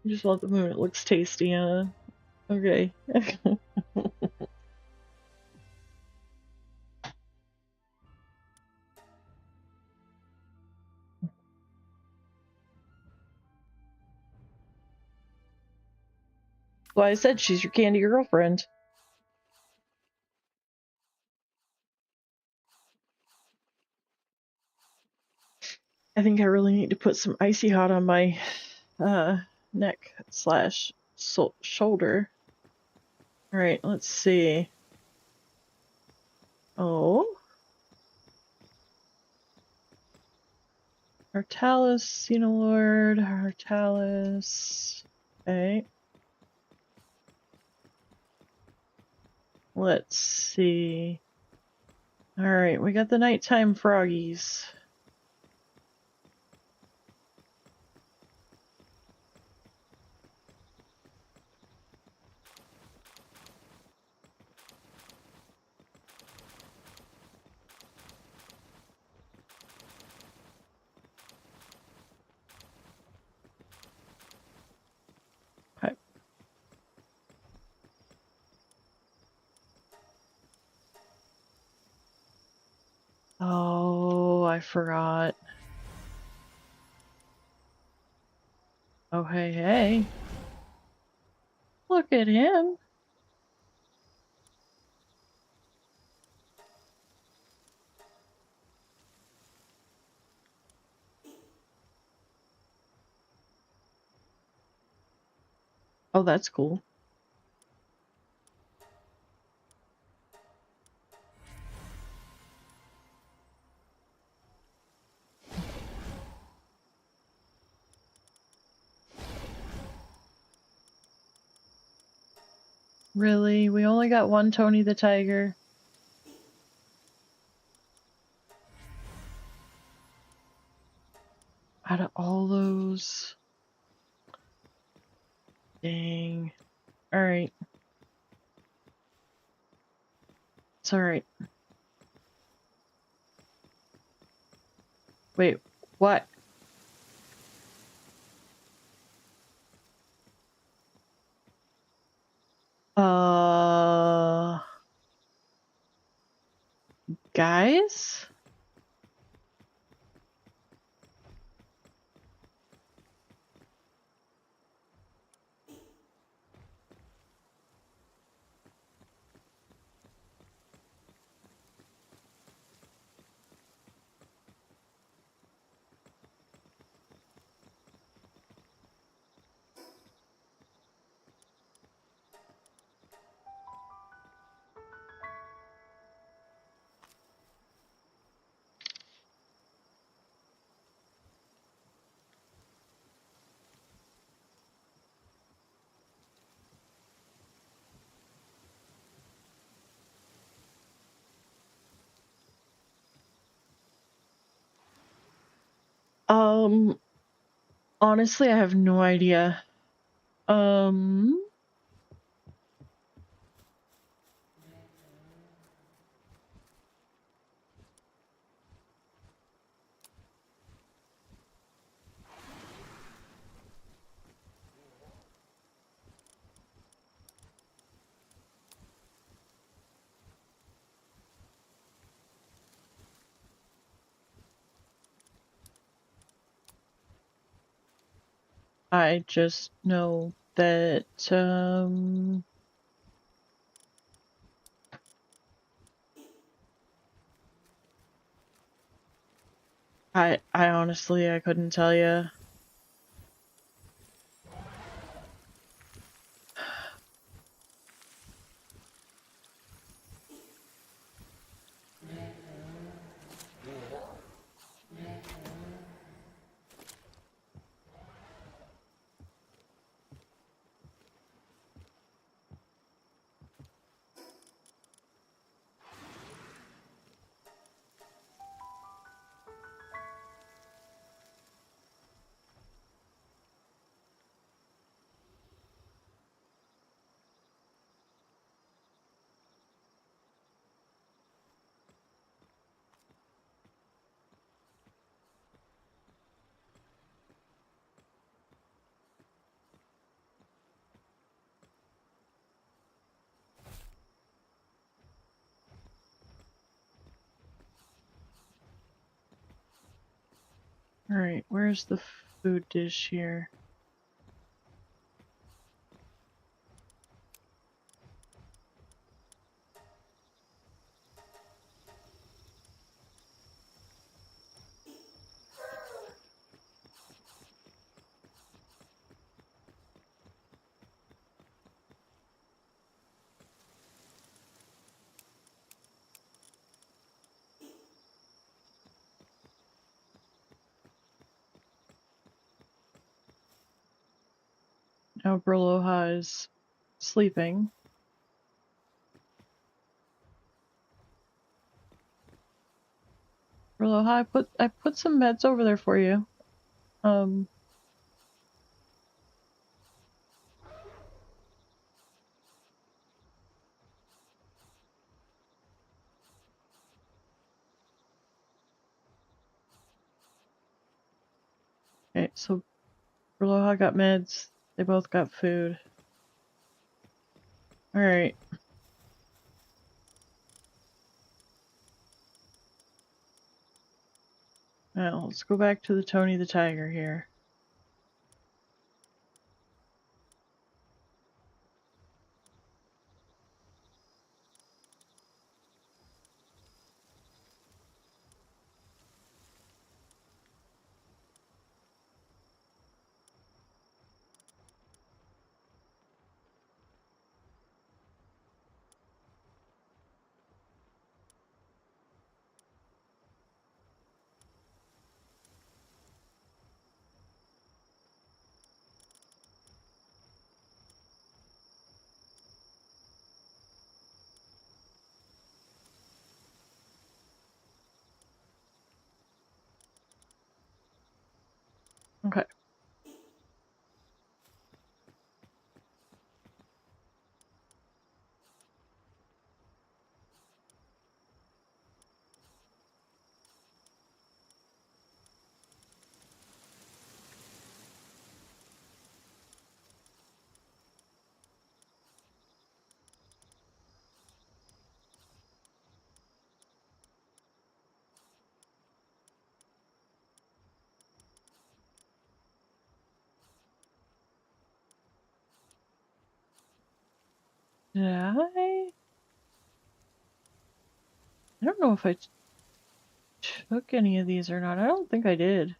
Just love the moon. It looks tasty, okay. Well, I said she's your candy girlfriend. I think I really need to put some icy hot on my neck slash shoulder. Alright, let's see. Oh. Artalis, Xenolord, Artalis. Okay. Let's see. Alright, we got the nighttime froggies. I forgot. Oh, hey, hey. Look at him. Oh, that's cool. Really? We only got one Tony the Tiger? Out of all those... Dang. Alright. It's alright. Wait, what? Guys? Honestly, I have no idea. I just know that, I honestly, I couldn't tell you. Alright, where's the food dish here? Now Berloha is sleeping. Berloha, I put some meds over there for you. Okay, so Berloha got meds. They both got food. Alright. Now, let's go back to the Tony the Tiger here. Okay. Did I? I don't know if I took any of these or not. I don't think I did.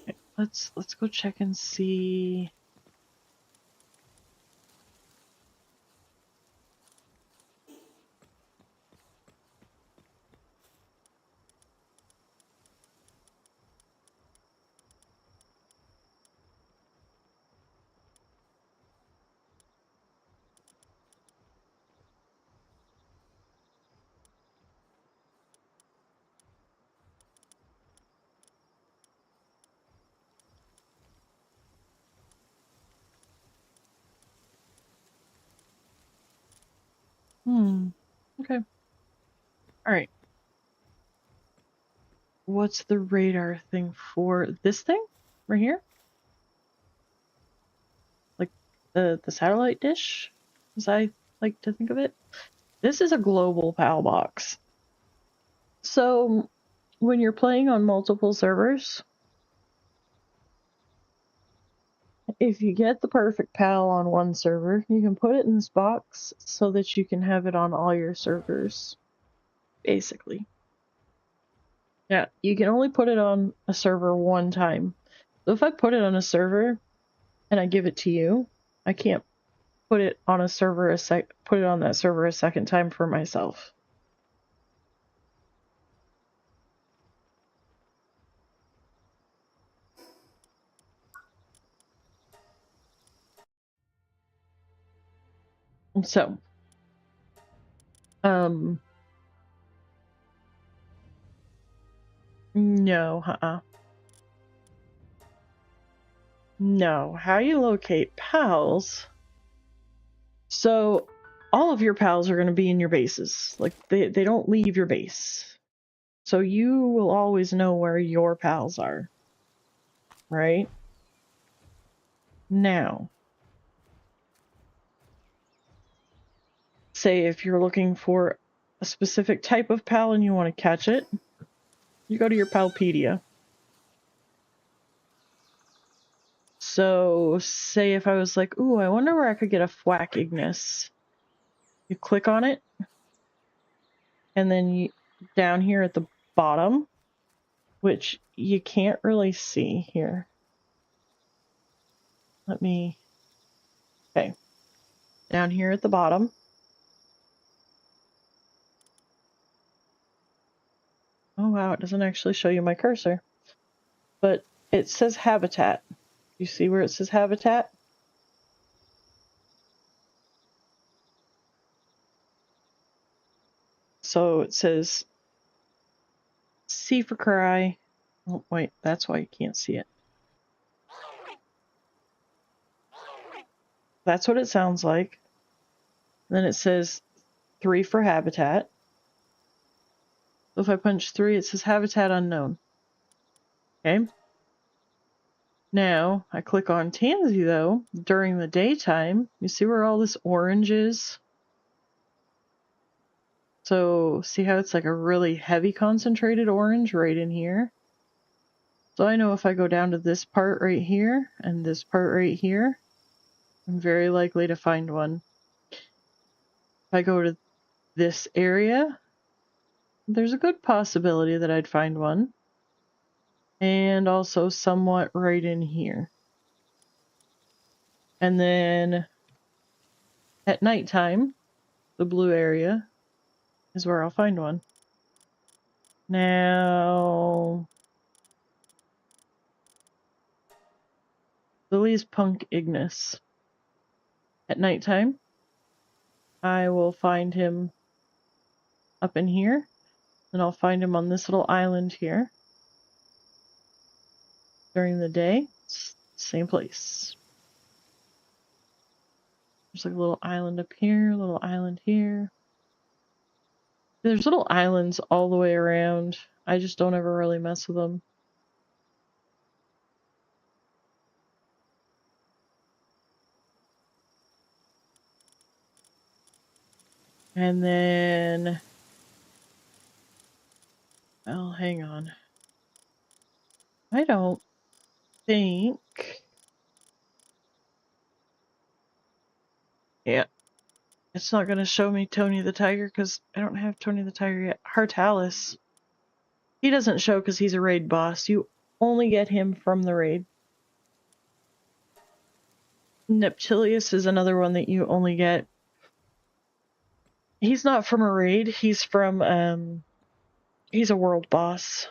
Okay, let's go check and see. Okay. All right. What's the radar thing for this thing right here? Like the satellite dish, as I like to think of it. This is a global PAL box. So when you're playing on multiple servers, if you get the perfect PAL on one server, you can put it in this box so that you can have it on all your servers, basically. Yeah, you can only put it on a server one time. So if I put it on a server and I give it to you, I can't put it on a server put it on that server a second time for myself. So, no, no. How you locate pals? So, all of your pals are going to be in your bases. Like, they don't leave your base. So you will always know where your pals are. Right? Now, say if you're looking for a specific type of pal and you want to catch it, you go to your Palpedia. So, say if I was like, ooh, I wonder where I could get a Thwack Ignis. You click on it, and then down here at the bottom, which you can't really see here. Okay. Down here at the bottom, Oh wow, it doesn't actually show you my cursor. But it says habitat. You see where it says habitat? So it says C for cry. Oh wait, that's why you can't see it. That's what it sounds like. Then it says 3 for habitat. So if I punch 3, it says habitat unknown. Okay. Now, I click on Tansy though, during the daytime. You see where all this orange is? So, see how it's like a really heavy concentrated orange right in here? So I know if I go down to this part right here, and this part right here, I'm very likely to find one. If I go to this area, there's a good possibility that I'd find one. And also somewhat right in here. And then at nighttime, the blue area is where I'll find one. Now, Lily's Punk Ignis. At nighttime, I will find him up in here, and I'll find him on this little island here. During the day, same place. There's like a little island up here, a little island here. There's little islands all the way around. I just don't ever really mess with them. And then, well, hang on. I don't think, yeah, it's not going to show me Tony the Tiger because I don't have Tony the Tiger yet. Hartalis. He doesn't show because he's a raid boss. You only get him from the raid. Neptilius is another one that you only get. He's not from a raid. He's from, he's a world boss.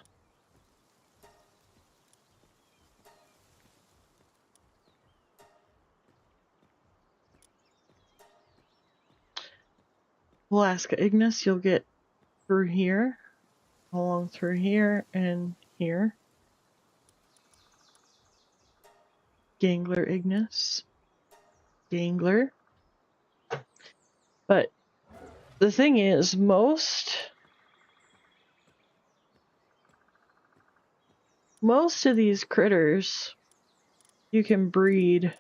Alaska Ignis, you'll get through here, along through here, and here. Gangler Ignis. Gangler. But the thing is, most of these critters, you can breed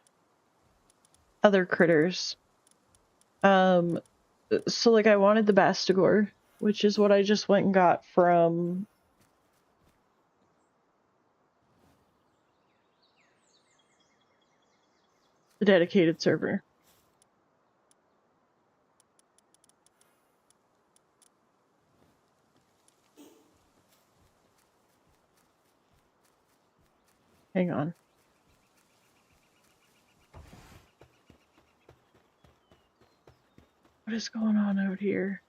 other critters. So like I wanted the Bastigor, which is what I just went and got from the dedicated server. Hang on. What is going on out here?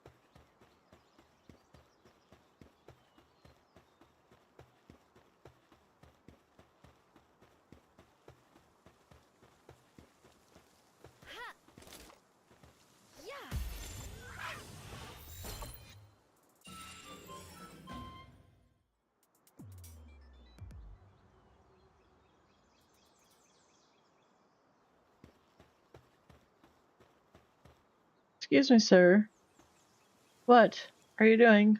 Excuse me, sir. What are you doing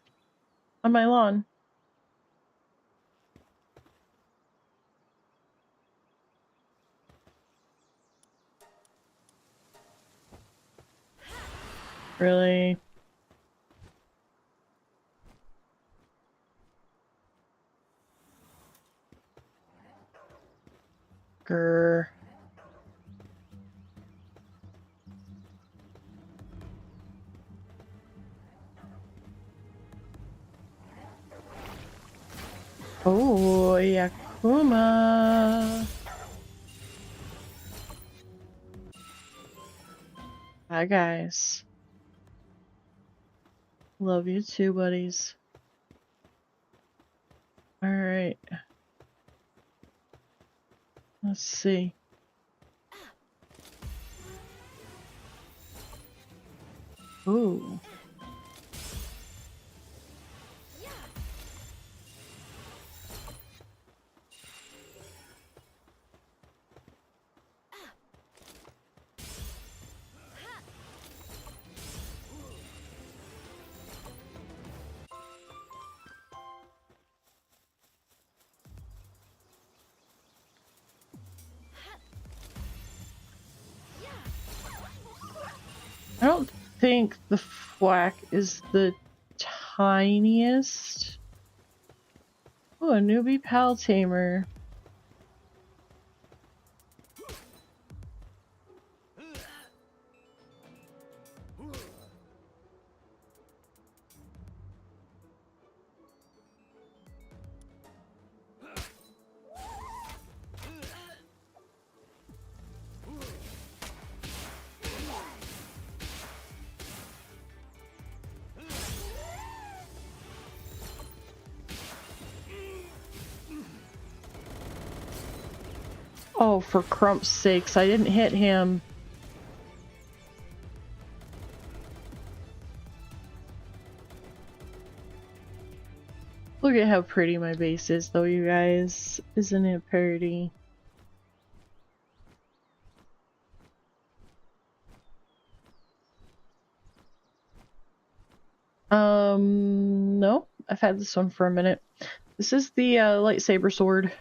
on my lawn? Really? Grr. Oh, Yakuma. Hi, guys. Love you too, buddies. All right. Let's see. Ooh. I don't think the Fwack is the tiniest. Oh, a newbie pal tamer. Oh, for crump's sakes, I didn't hit him. Look at how pretty my base is, though, you guys. Isn't it pretty? No. I've had this one for a minute. This is the lightsaber sword.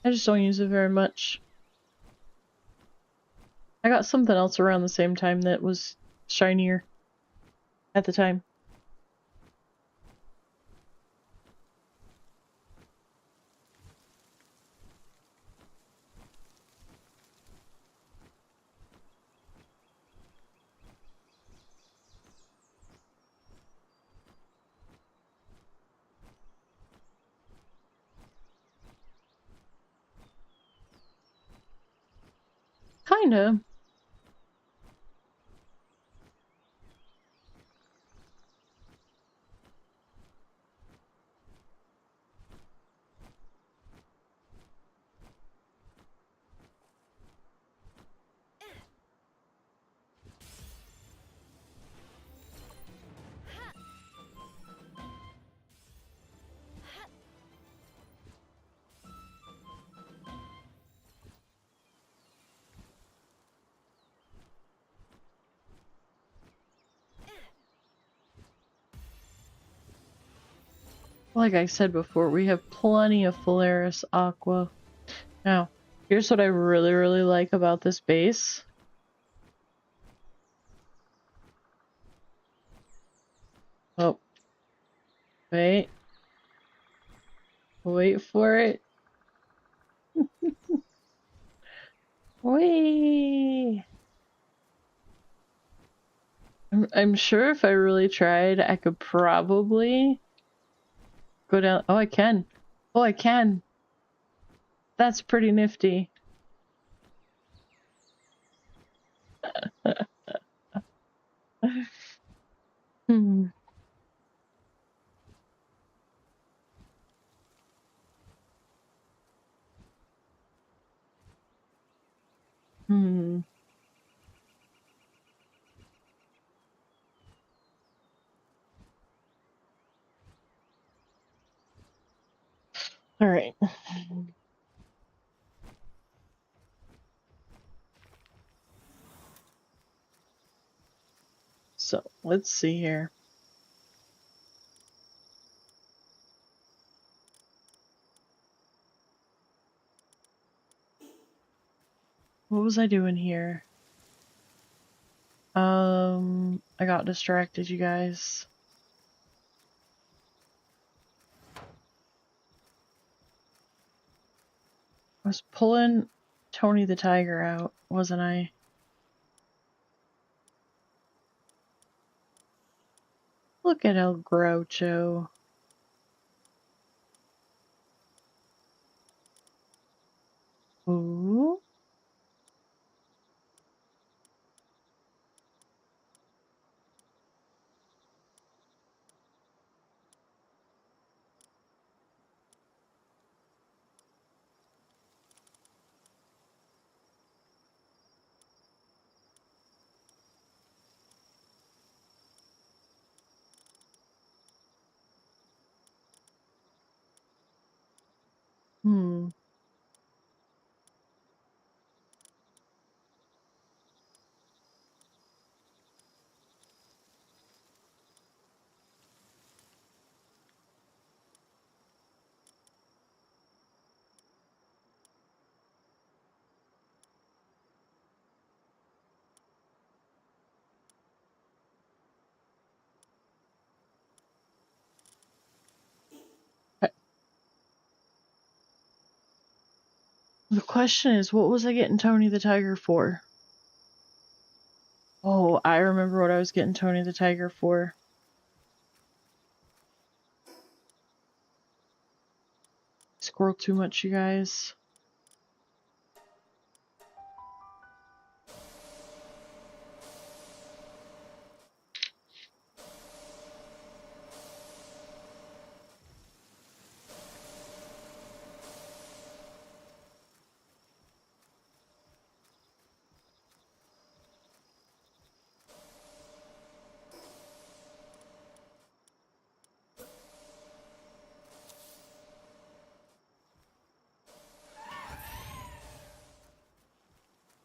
I just don't use it very much. I got something else around the same time that was shinier at the time. Kinda. Like I said before, we have plenty of Polaris Aqua. Now, here's what I really, really like about this base. Oh. Wait. Wait for it. Wait. I'm sure if I really tried, I could probably go down. Oh, I can. Oh, I can. That's pretty nifty. Hmm. Hmm. All right. So, let's see here. What was I doing here? I got distracted, you guys. I was pulling Tony the Tiger out, wasn't I? Look at El Groucho. Ooh. The question is, what was I getting Tony the Tiger for? Oh, I remember what I was getting Tony the Tiger for. Squirrel too much, you guys.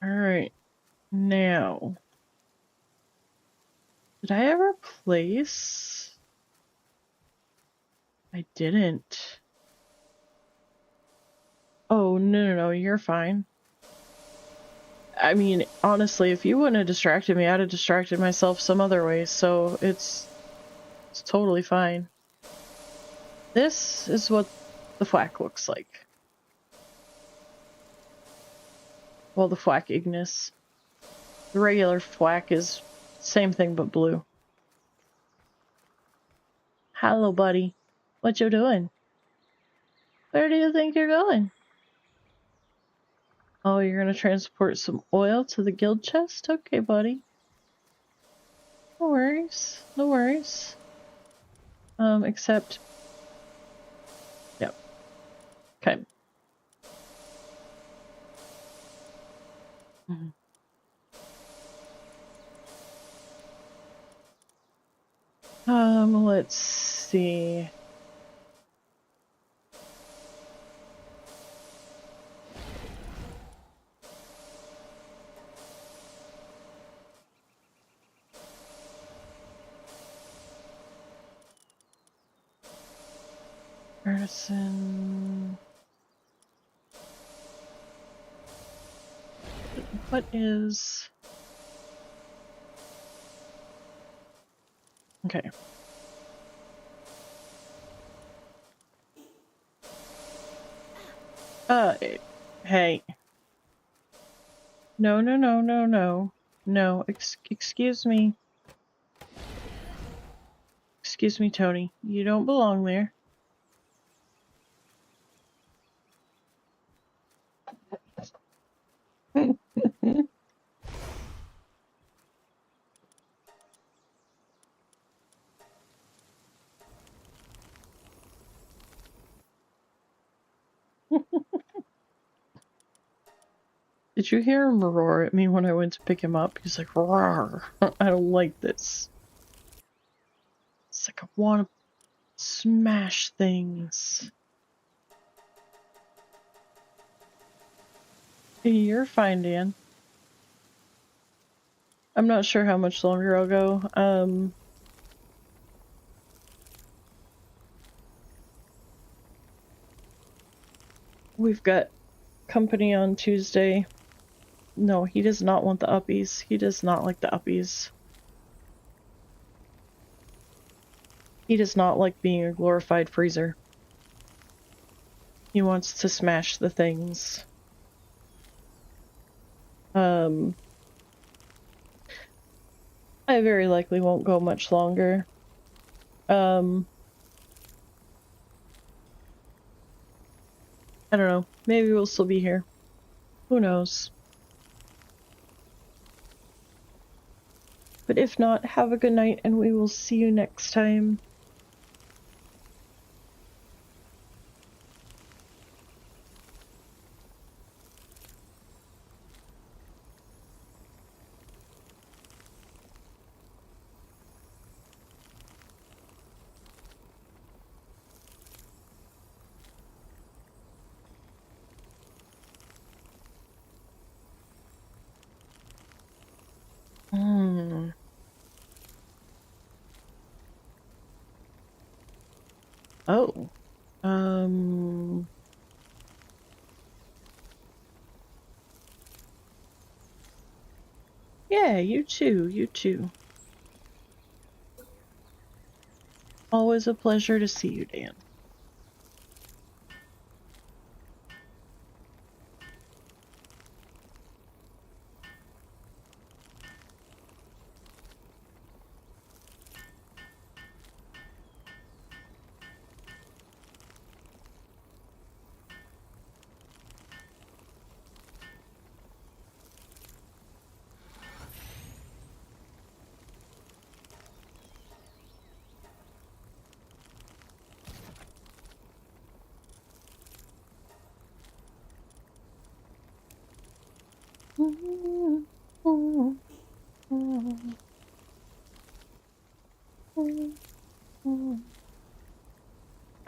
Alright, now, did I ever place? I didn't. Oh, no, you're fine. I mean, honestly, if you wouldn't have distracted me, I'd have distracted myself some other ways, so it's totally fine. This is what the flack looks like. Well, the flack Ignis. The regular flack is same thing but blue. Hello, buddy. What you doing? Where do you think you're going? Oh, you're gonna transport some oil to the guild chest? Okay, buddy. No worries. No worries. Except... Yep. Okay. Let's see. Artisan... What is... Okay. Hey. No. No, excuse me. Excuse me, Tony. You don't belong there. Did you hear him roar at me when I went to pick him up? He's like, roar. I don't like this. It's like I want to smash things. Hey, you're fine, Dan. I'm not sure how much longer I'll go. We've got company on Tuesday. No, he does not want the uppies. He does not like the uppies. He does not like being a glorified freezer. He wants to smash the things. I very likely won't go much longer. I don't know. Maybe we'll still be here. Who knows? But if not, have a good night and we will see you next time. Oh. Yeah, you too, you too. Always a pleasure to see you, Dan.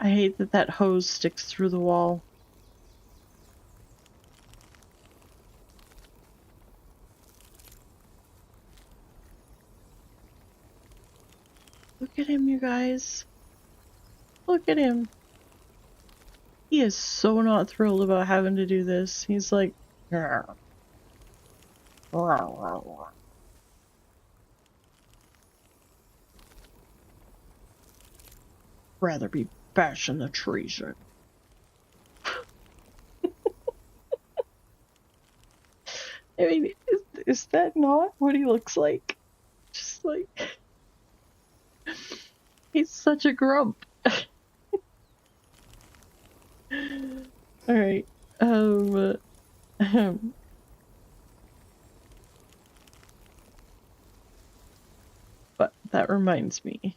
I hate that that hose sticks through the wall. Look at him, you guys. Look at him. He is so not thrilled about having to do this. He's like, rather be bashing the trees in. I mean, is that not what he looks like? Just like, he's such a grump. Alright, but that reminds me.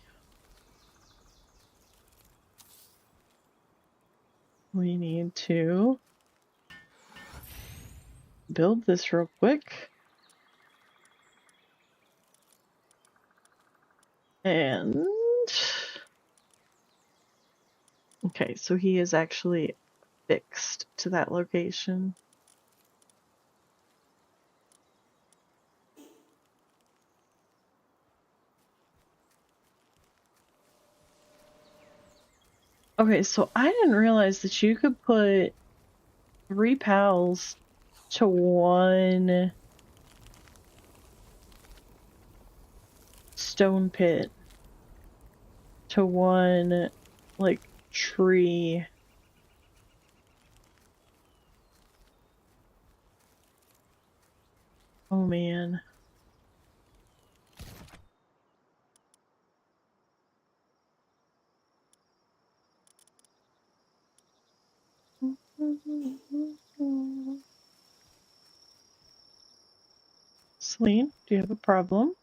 We need to build this real quick. And... okay, so he is actually fixed to that location. Okay, so I didn't realize that you could put 3 pals to 1 stone pit to 1, like, tree. Oh man. Celine, do you have a problem?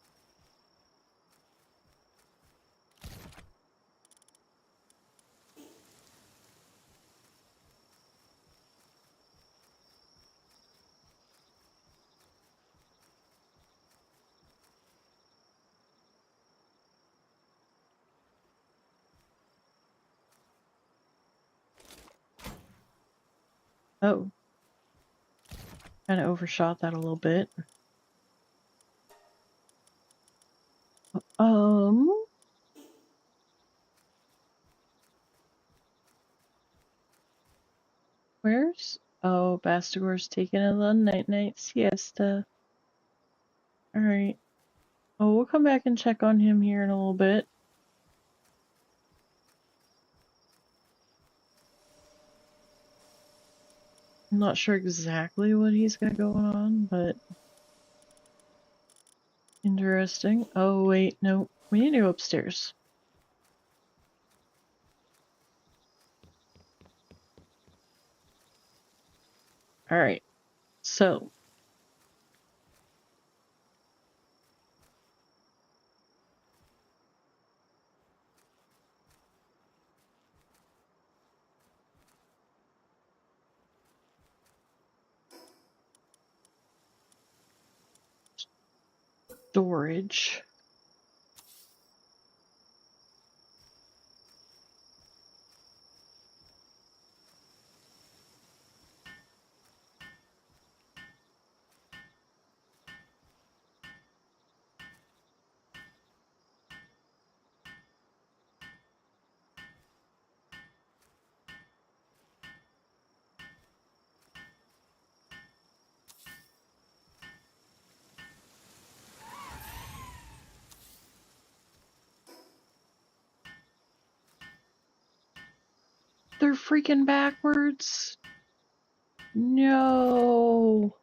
Oh. Kind of overshot that a little bit. Where's... oh, Bastigor's taking a little night-night siesta. Alright. Oh, we'll come back and check on him here in a little bit. I'm not sure exactly what he's got going on, but... interesting. Oh, wait, no. We need to go upstairs. Alright. So... storage. They're freaking backwards. No.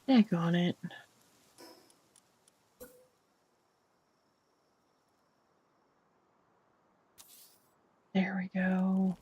Daggone it. There we go.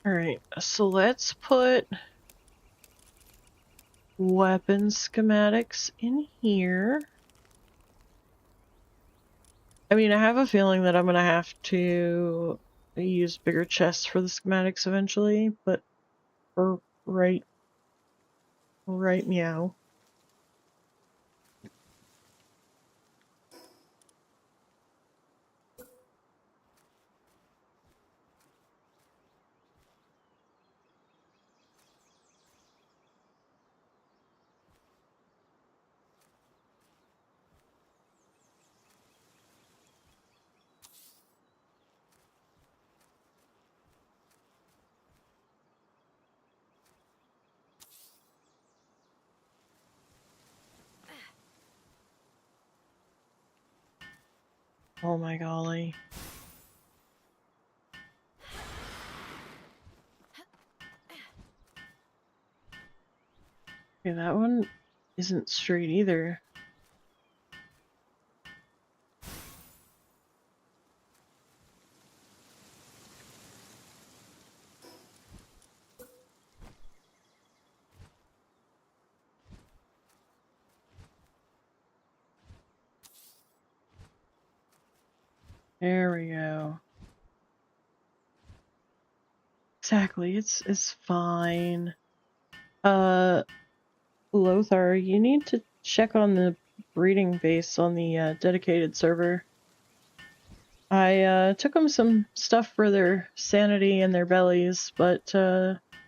Alright, so let's put weapon schematics in here. I mean, I have a feeling that I'm gonna have to use bigger chests for the schematics eventually, but for right meow. Oh my golly. Okay, that one isn't straight either. There we go. Exactly, it's fine. Lothar, you need to check on the breeding base on the dedicated server. I took them some stuff for their sanity and their bellies, but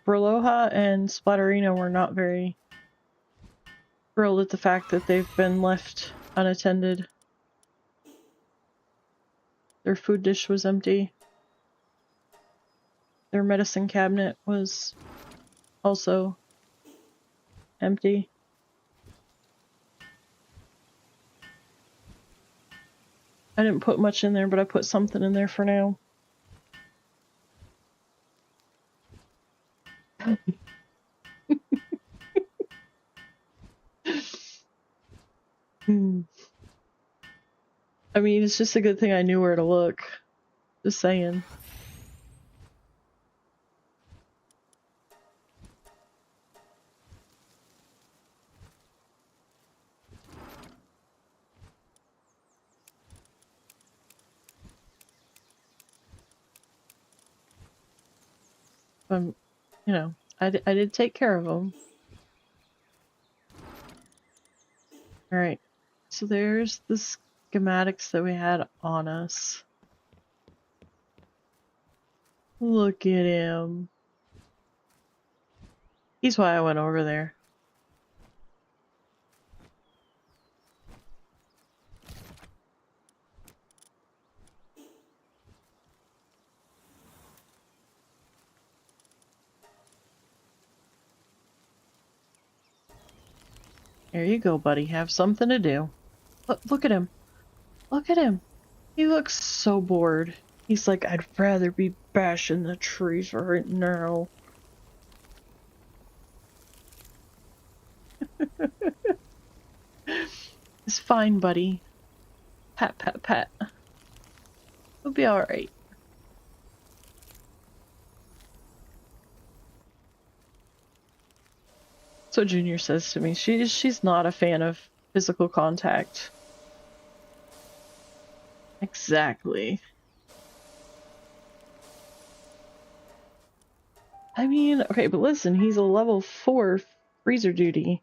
Berloha and Splatterino were not very thrilled at the fact that they've been left unattended. Their food dish was empty. Their medicine cabinet was also empty. I didn't put much in there, but I put something in there for now. I mean, it's just a good thing I knew where to look. Just saying. You know, I did take care of them. Alright, so there's the schematics that we had on us. Look at him. He's why I went over there. There you go, buddy. Have something to do. Look at him. Look at him. He looks so bored. He's like, I'd rather be bashing the trees right now. It's fine, buddy. Pat, pat, pat. We'll be alright. So Junior says to me, she's not a fan of physical contact. Exactly. I mean, okay, but listen, he's a level 4 freezer duty.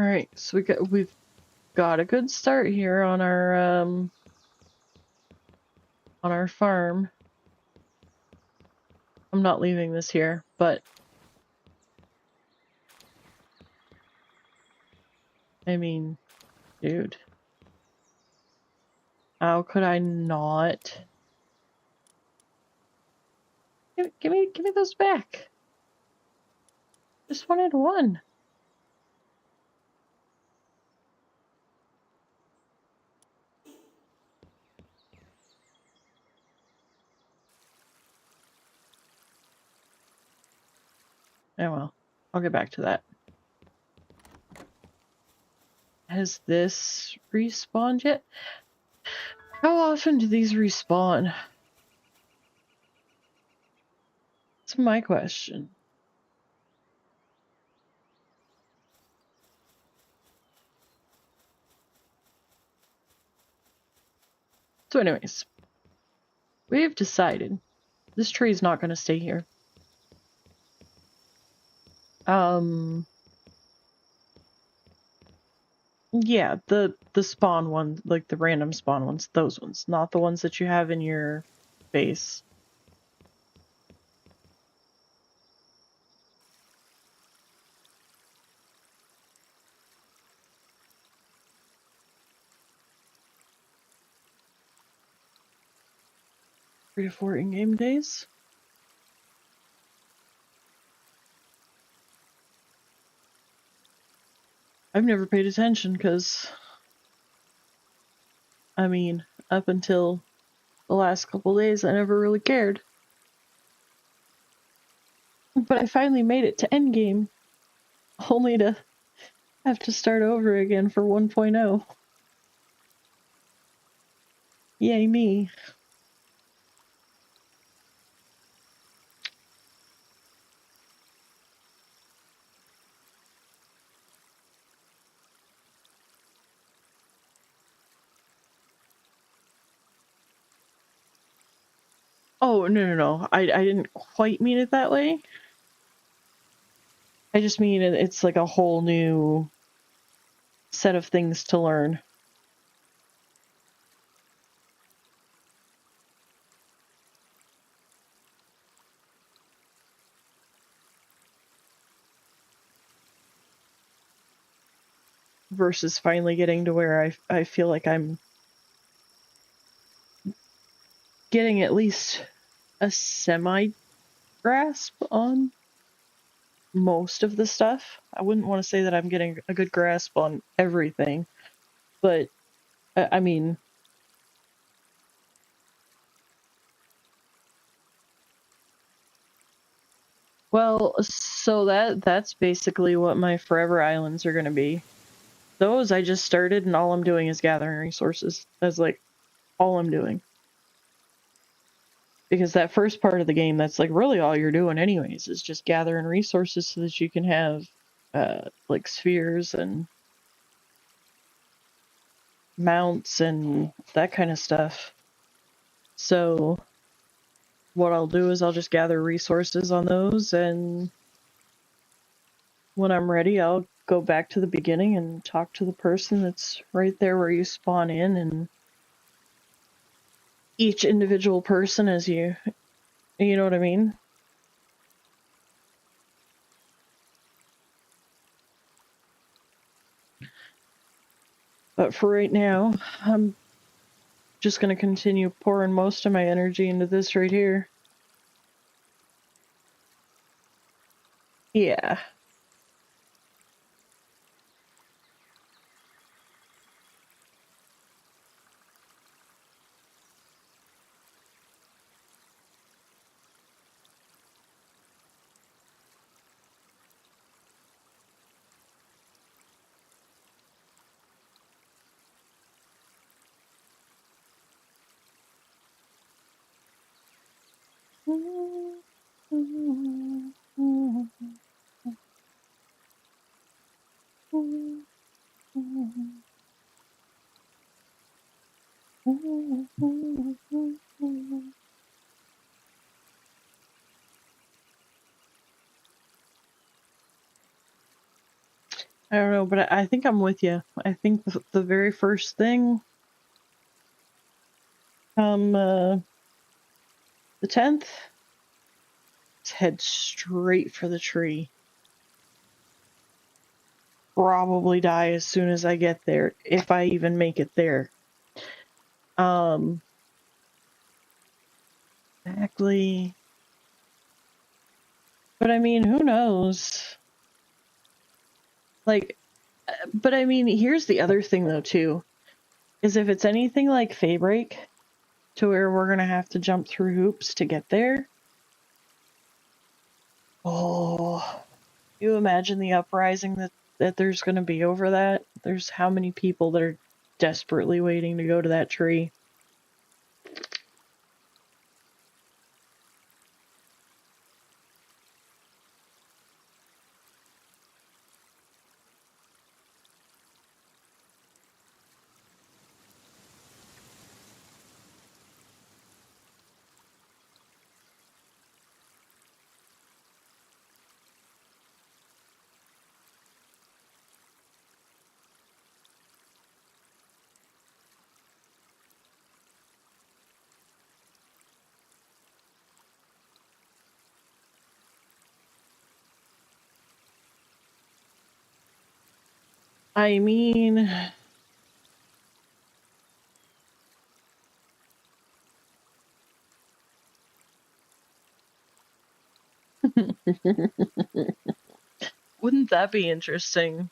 Alright, so we've got a good start here on our farm. I'm not leaving this here, but I mean, dude. How could I not? Give me those back. Just wanted one. Oh well, I'll get back to that. Has this respawned yet? How often do these respawn? That's my question. So anyways, we've decided this tree is not going to stay here. Yeah, the spawn one, like the random spawn ones, those ones, not the ones that you have in your base. Three to four in-game days. I've never paid attention because, I mean, up until the last couple days, I never really cared. But I finally made it to endgame, only to have to start over again for 1.0. Yay me. Oh, no. I didn't quite mean it that way. I just mean it's like a whole new set of things to learn. Versus finally getting to where I feel like I'm getting at least a semi-grasp on most of the stuff. I wouldn't want to say that I'm getting a good grasp on everything, but I mean, well, so that's basically what my forever islands are going to be. Those I just started, and all I'm doing is gathering resources. That's like all I'm doing. Because that first part of the game, that's like really all you're doing anyways, is just gathering resources so that you can have like spheres and mounts and that kind of stuff. So what I'll do is I'll just gather resources on those, and when I'm ready, I'll go back to the beginning and talk to the person that's right there where you spawn in, and each individual person as you know what I mean? But for right now, I'm just going to continue pouring most of my energy into this right here. Yeah. I don't know, but I think I'm with you. I think the very first thing, the 10th, let's head straight for the tree. Probably die as soon as I get there, if I even make it there. Exactly. But I mean, who knows? Like, but I mean, here's the other thing though, too, is if it's anything like Faybreak, to where we're gonna have to jump through hoops to get there. Oh, You imagine the uprising that there's going to be over that? There's how many people that are desperately waiting to go to that tree. I mean, wouldn't that be interesting?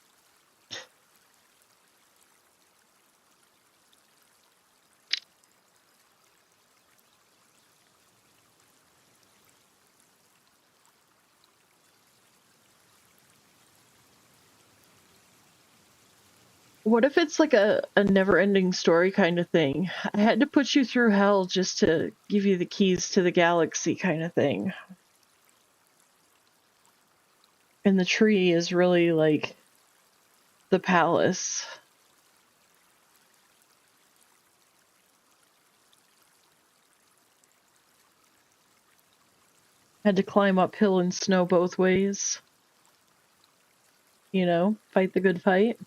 What if it's like a never-ending story kind of thing? I had to put you through hell just to give you the keys to the galaxy kind of thing. And the tree is really like the palace. Had to climb uphill and snow both ways. You know, fight the good fight.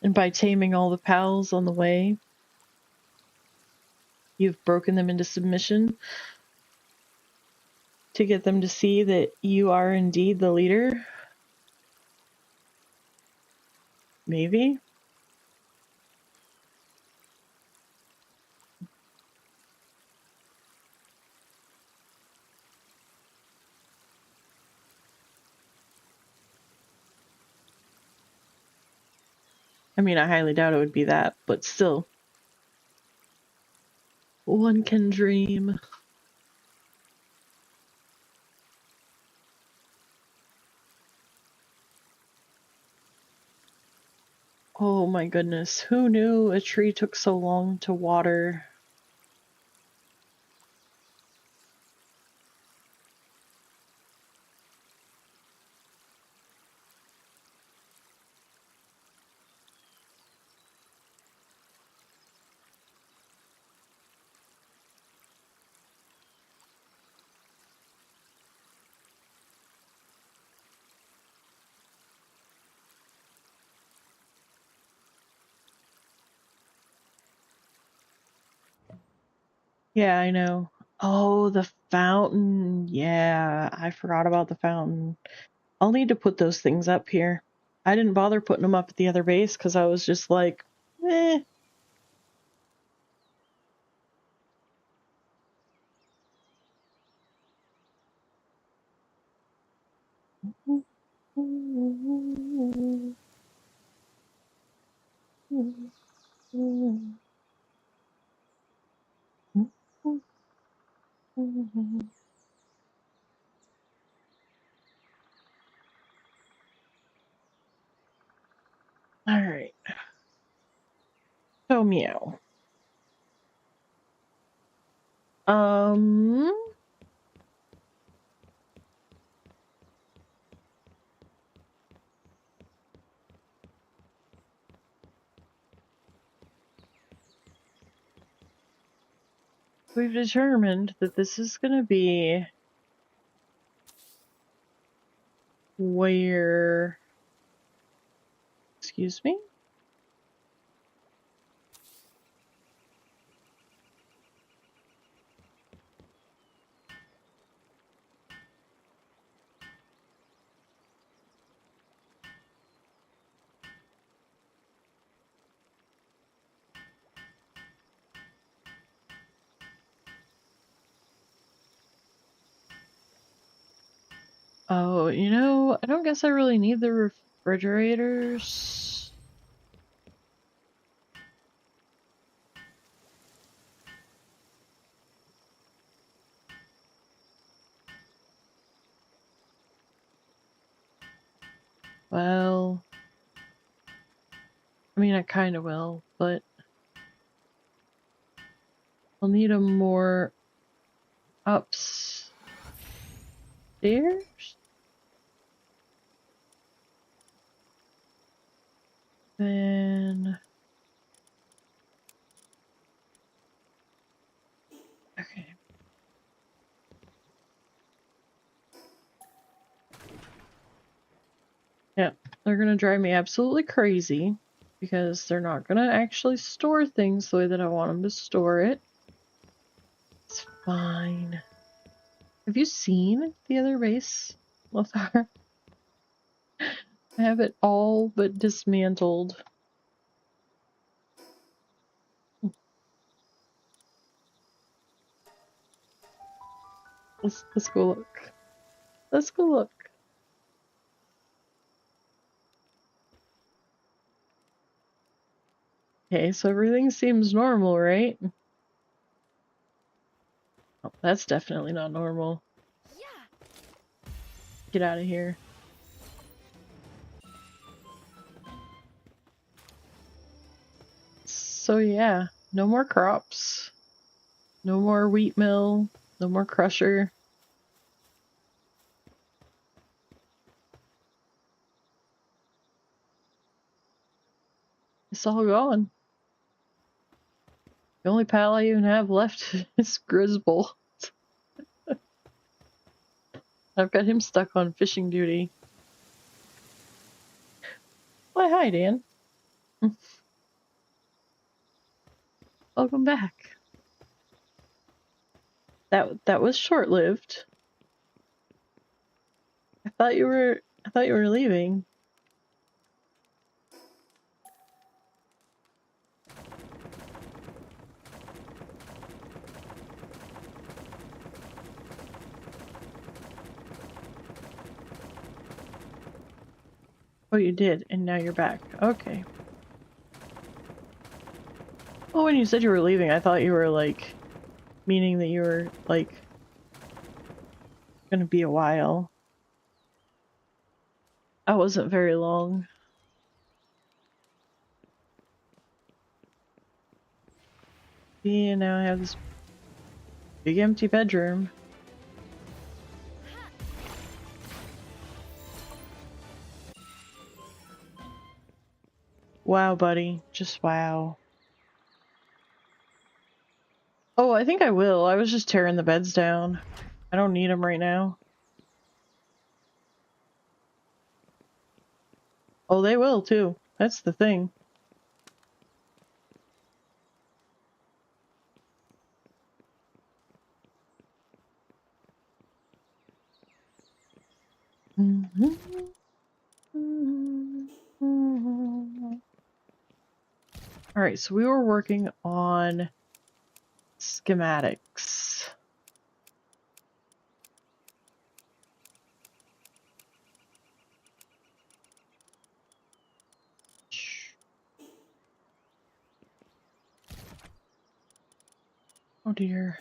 And by taming all the pals on the way, you've broken them into submission to get them to see that you are indeed the leader. Maybe. I mean, I highly doubt it would be that, but still. One can dream. Oh my goodness, who knew a tree took so long to water? Yeah, I know. Oh, the fountain. Yeah, I forgot about the fountain. I'll need to put those things up here. I didn't bother putting them up at the other base because I was just like, eh. All right. So meow. Um, we've determined that this is gonna be where, excuse me? Oh, you know, I don't guess I really need the refrigerators. Well, I mean, I kind of will, but I'll need them more upstairs. Then, okay. Yeah, they're gonna drive me absolutely crazy because they're not gonna actually store things the way that I want them to store it. It's fine. Have you seen the other base, Lothar? I have it all but dismantled. Let's go look. Let's go look. Okay, so everything seems normal, right? Oh, that's definitely not normal. Get out of here. So yeah, no more crops. No more wheat mill. No more crusher. It's all gone. The only pal I even have left is Grizzle. I've got him stuck on fishing duty. Why, hi, Dan. Welcome back. That was short-lived. I thought you were leaving. Oh, you did, and now you're back. Okay. Oh, when you said you were leaving, I thought you were, like, meaning that you were, like, gonna be a while. I wasn't very long. Yeah, now I have this big empty bedroom. Wow, buddy. Just wow. Oh, I think I will. I was just tearing the beds down. I don't need them right now. Oh, they will too. That's the thing. Alright, so we were working on schematics. Oh dear.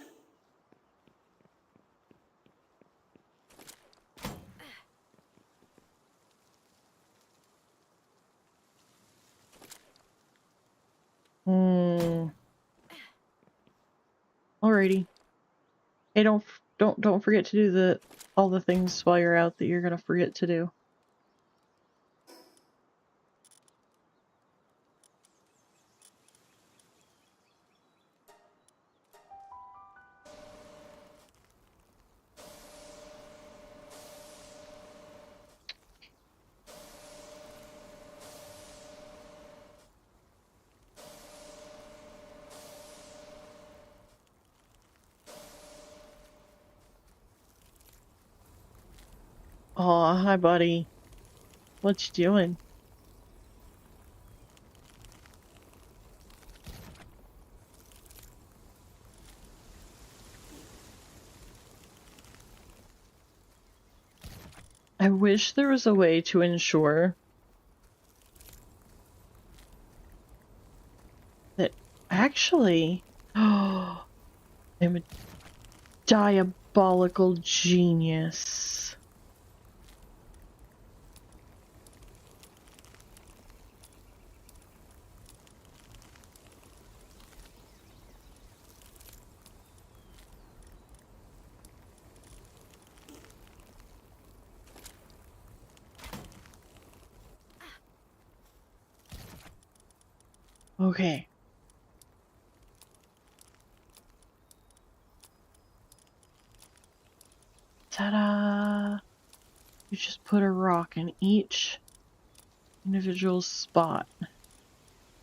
Alrighty. Hey, don't forget to do all the things while you're out that you're gonna forget to do. Aw, hi buddy. What you doing? I wish there was a way to ensure that actually, oh, I'm a diabolical genius. Okay. Ta-da! You just put a rock in each individual spot.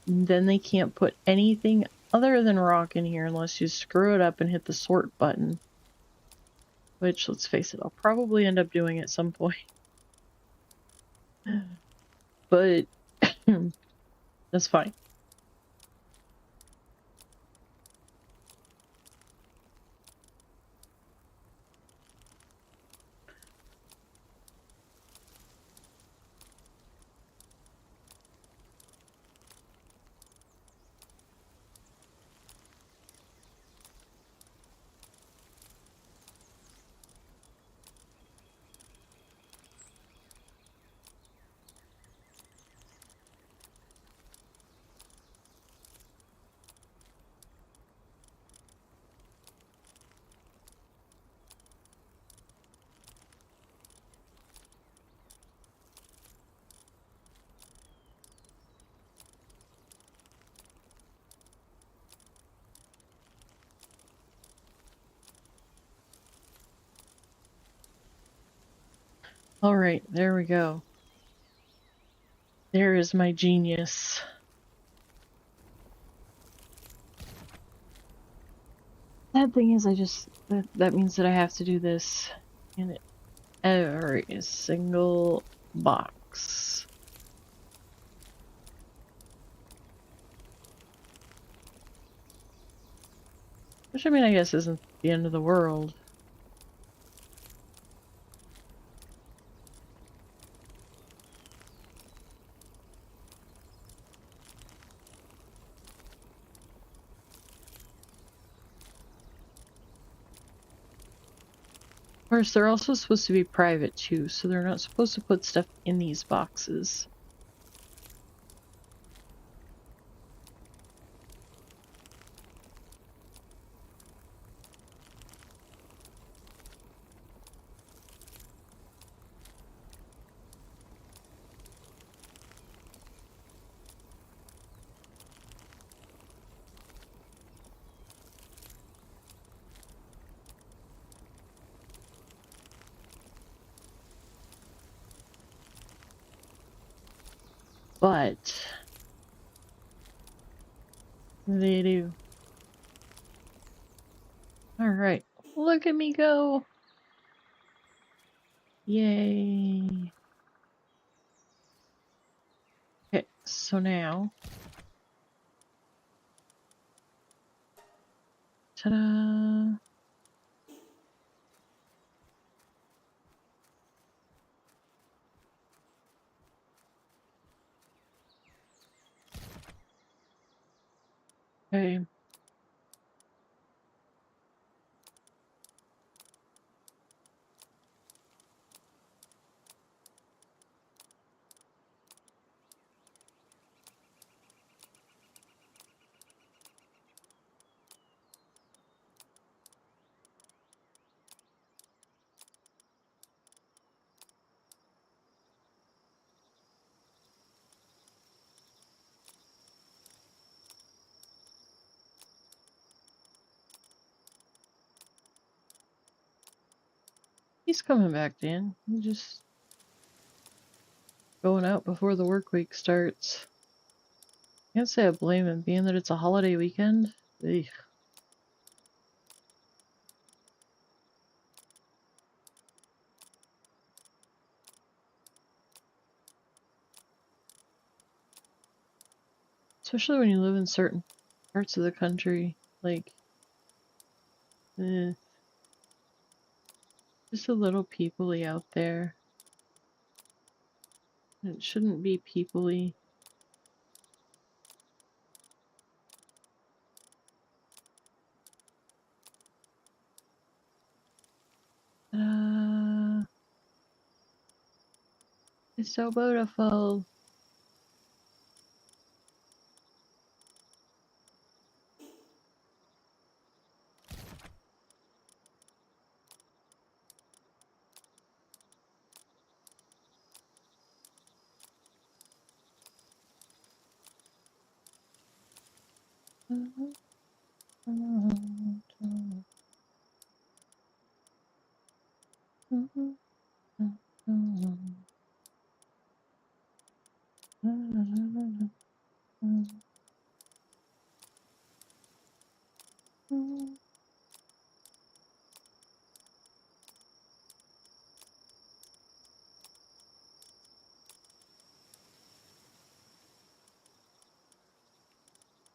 And then they can't put anything other than rock in here unless you screw it up and hit the sort button. Which, let's face it, I'll probably end up doing at some point. But that's fine. Alright, there we go. There is my genius. Sad thing is, that means that I have to do this in every single box. Which, I mean, I guess isn't the end of the world. Of course, they're also supposed to be private too, so they're not supposed to put stuff in these boxes. But they do. Alright, look at me go! Yay! Okay, so now... Ta-da! Okay. He's coming back, Dan. He's just going out before the work week starts. Can't say I blame him, being that it's a holiday weekend. Ugh. Especially when you live in certain parts of the country, like, just a little peoply out there. It shouldn't be peoply. It's so beautiful.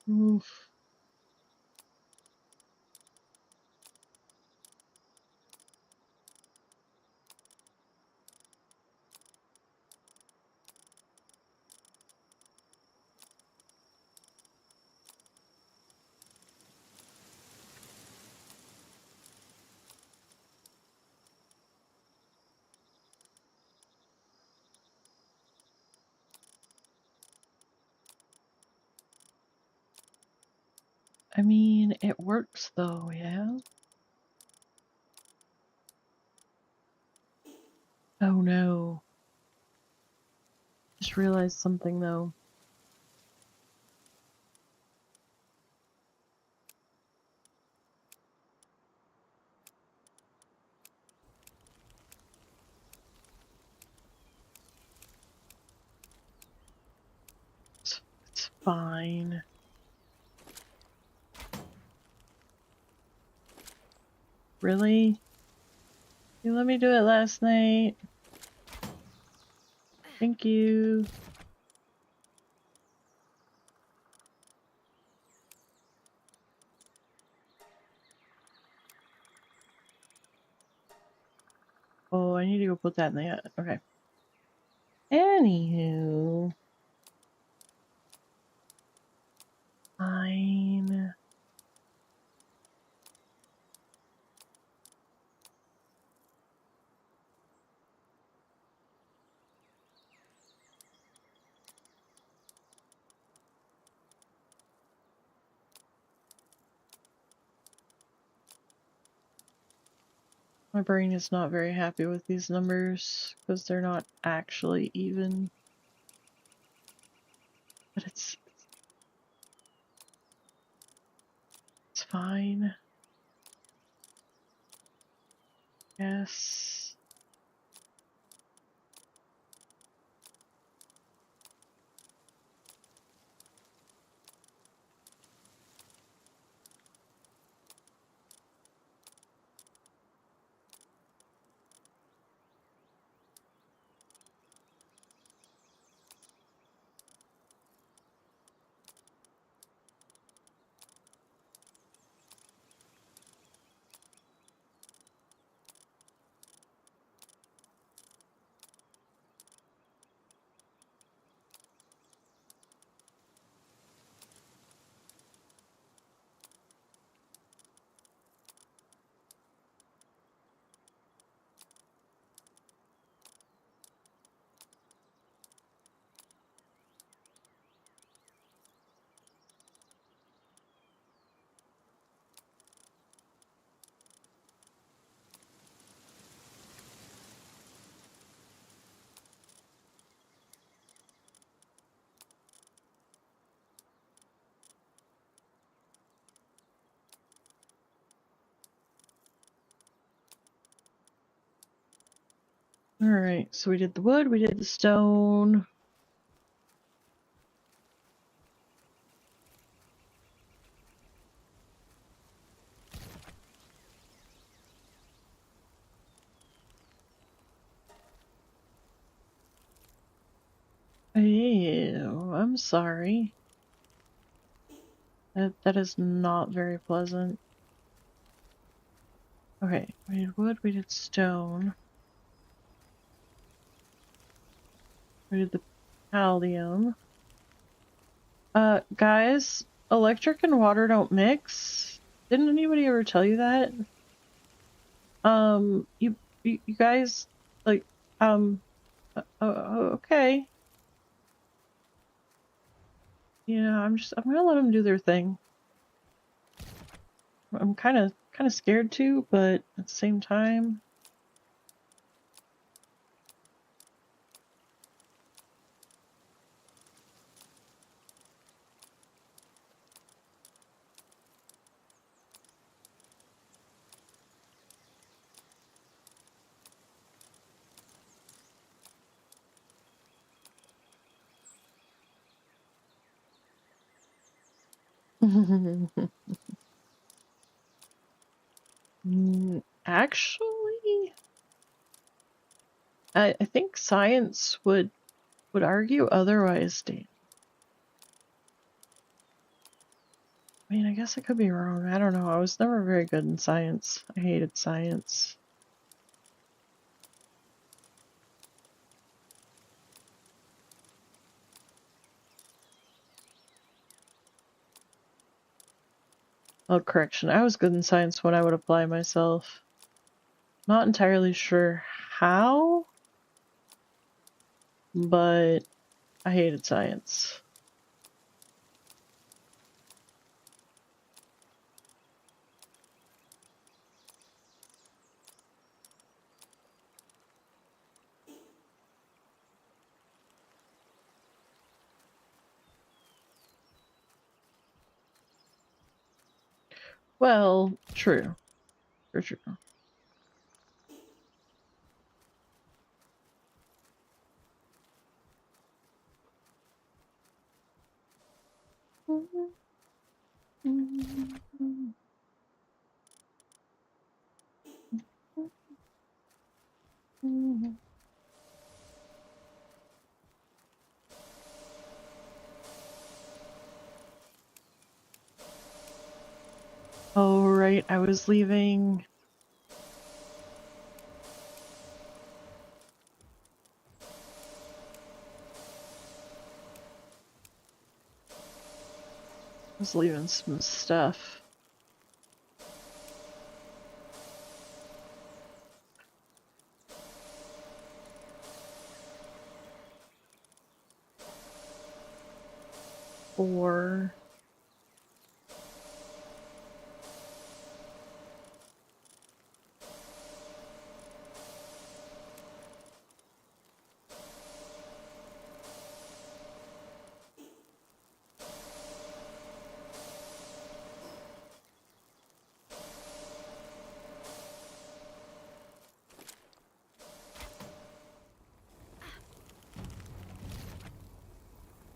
Oof. I mean, it works though, yeah? Oh no. Just realized something though. It's fine. Really? You let me do it last night. Thank you. Oh, I need to go put that in the okay. Anywho. Fine. My brain is not very happy with these numbers because they're not actually even. But it's fine. Yes. Alright, so we did the wood, we did the stone. Ew, I'm sorry. That is not very pleasant. Okay, we did wood, we did stone. We did the pallium. Guys, electric and water don't mix. Didn't anybody ever tell you that? You guys, like, okay. Yeah, I'm gonna let them do their thing. I'm kind of scared too, but at the same time. Actually, I think science would argue otherwise, Dan. I mean, I guess I could be wrong. I don't know. I was never very good in science. I hated science. Oh, correction. I was good in science when I would apply myself. Not entirely sure how, but I hated science. Well, true. For true. Oh, right. I was leaving. I was leaving some stuff. Or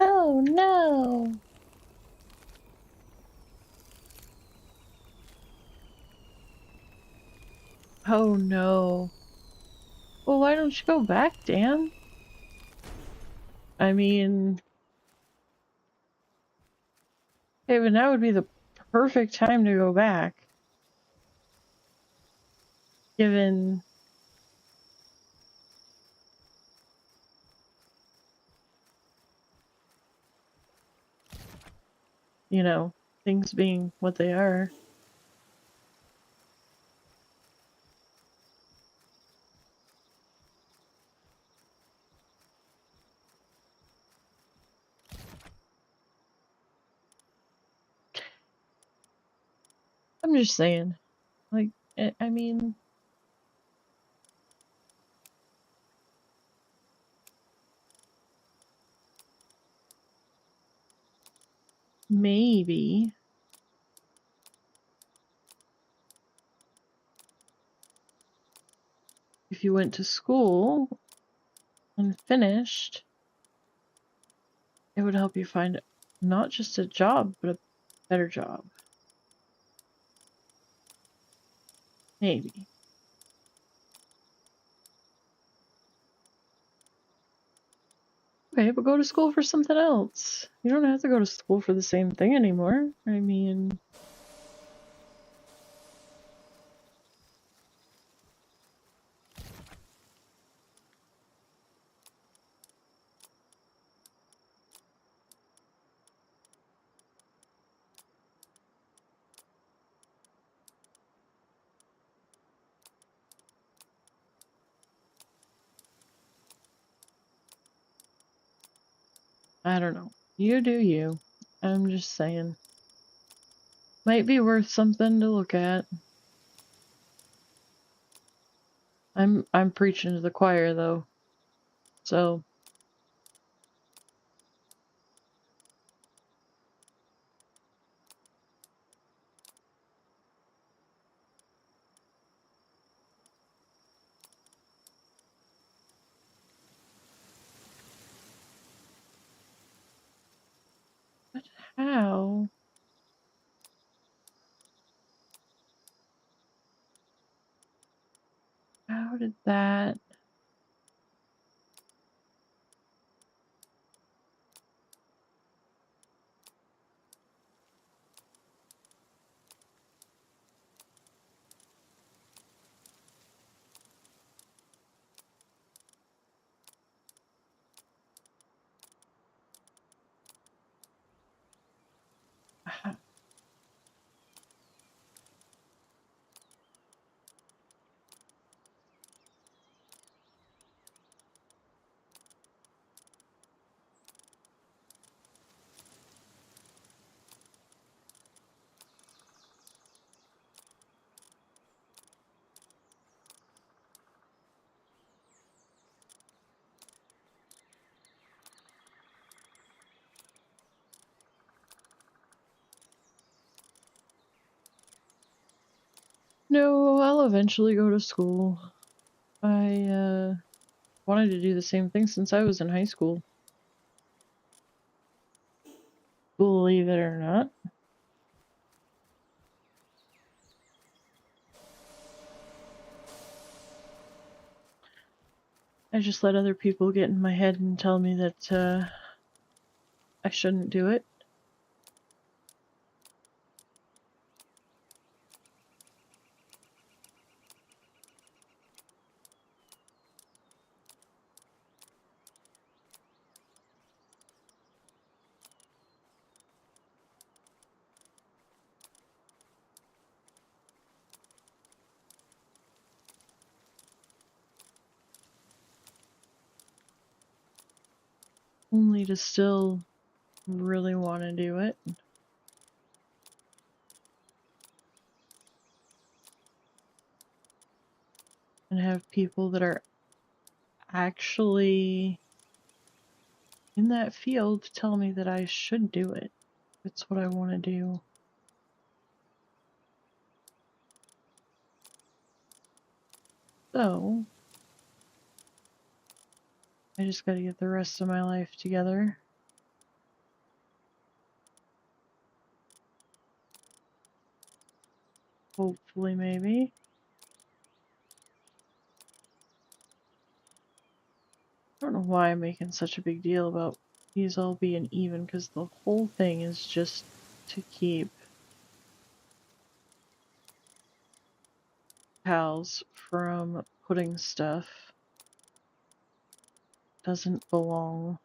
oh no. Oh no. Well, why don't you go back, Dan? I mean, hey, but now would be the perfect time to go back, given, you know, things being what they are. I'm just saying, like, I mean, maybe if you went to school and finished, it would help you find not just a job, but a better job. Maybe. Okay, but go to school for something else. You don't have to go to school for the same thing anymore. I mean, I don't know. You do you. I'm just saying. Might be worth something to look at. I'm preaching to the choir though. So but how? How did that... No, I'll eventually go to school. I wanted to do the same thing since I was in high school. Believe it or not. I just let other people get in my head and tell me that I shouldn't do it. Only to still really want to do it. And have people that are actually in that field tell me that I should do it. It's what I want to do. So, I just gotta get the rest of my life together. Hopefully, maybe. I don't know why I'm making such a big deal about these all being even, because the whole thing is just to keep pals from putting stuff doesn't belong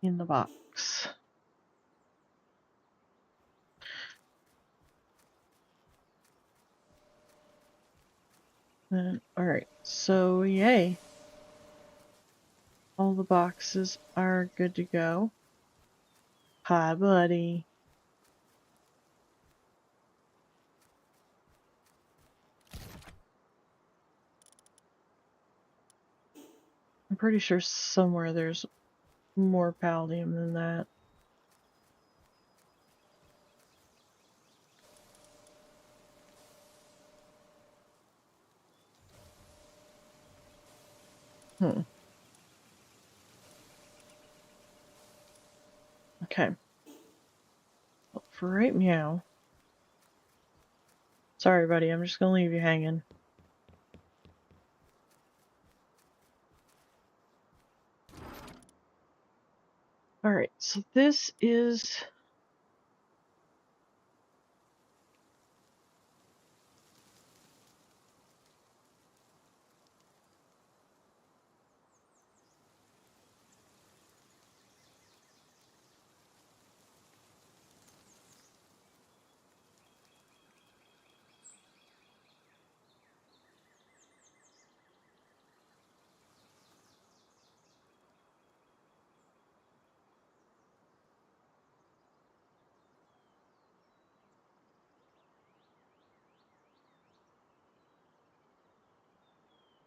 in the box. Alright, so yay. All the boxes are good to go. Hi, buddy. I'm pretty sure somewhere there's more palladium than that. Okay. Well, for right meow. Sorry, buddy, I'm just gonna leave you hanging. Alright, so this is...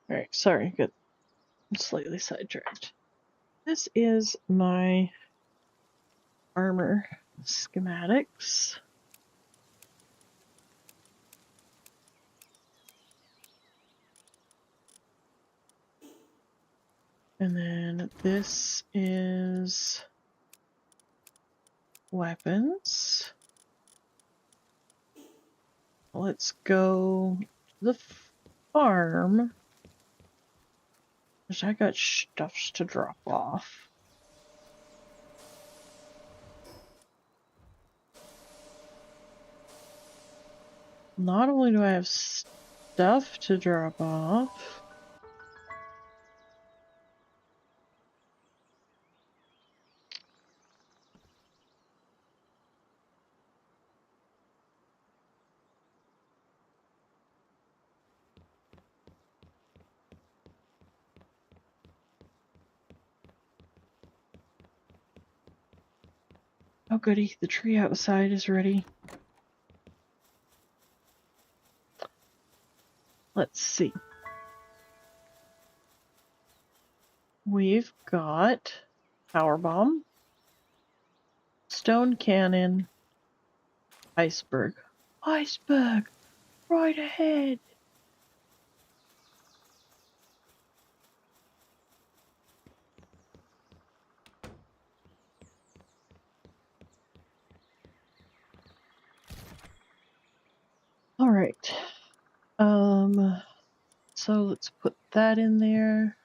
Alright, sorry, good. I'm slightly sidetracked. This is my armor schematics. And then this is weapons. Let's go to the farm. Because I got stuffs to drop off. Not only do I have stuff to drop off, oh goody, the tree outside is ready. Let's see. We've got power bomb, stone cannon, iceberg. Iceberg! Right ahead! Alright. So let's put that in there.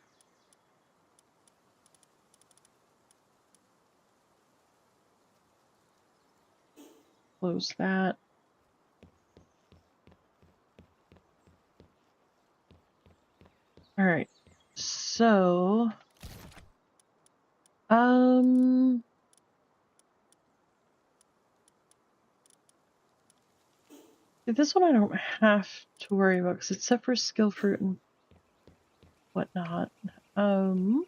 Close that. Alright. So this one I don't have to worry about because it's set for skill fruit and whatnot. Oh,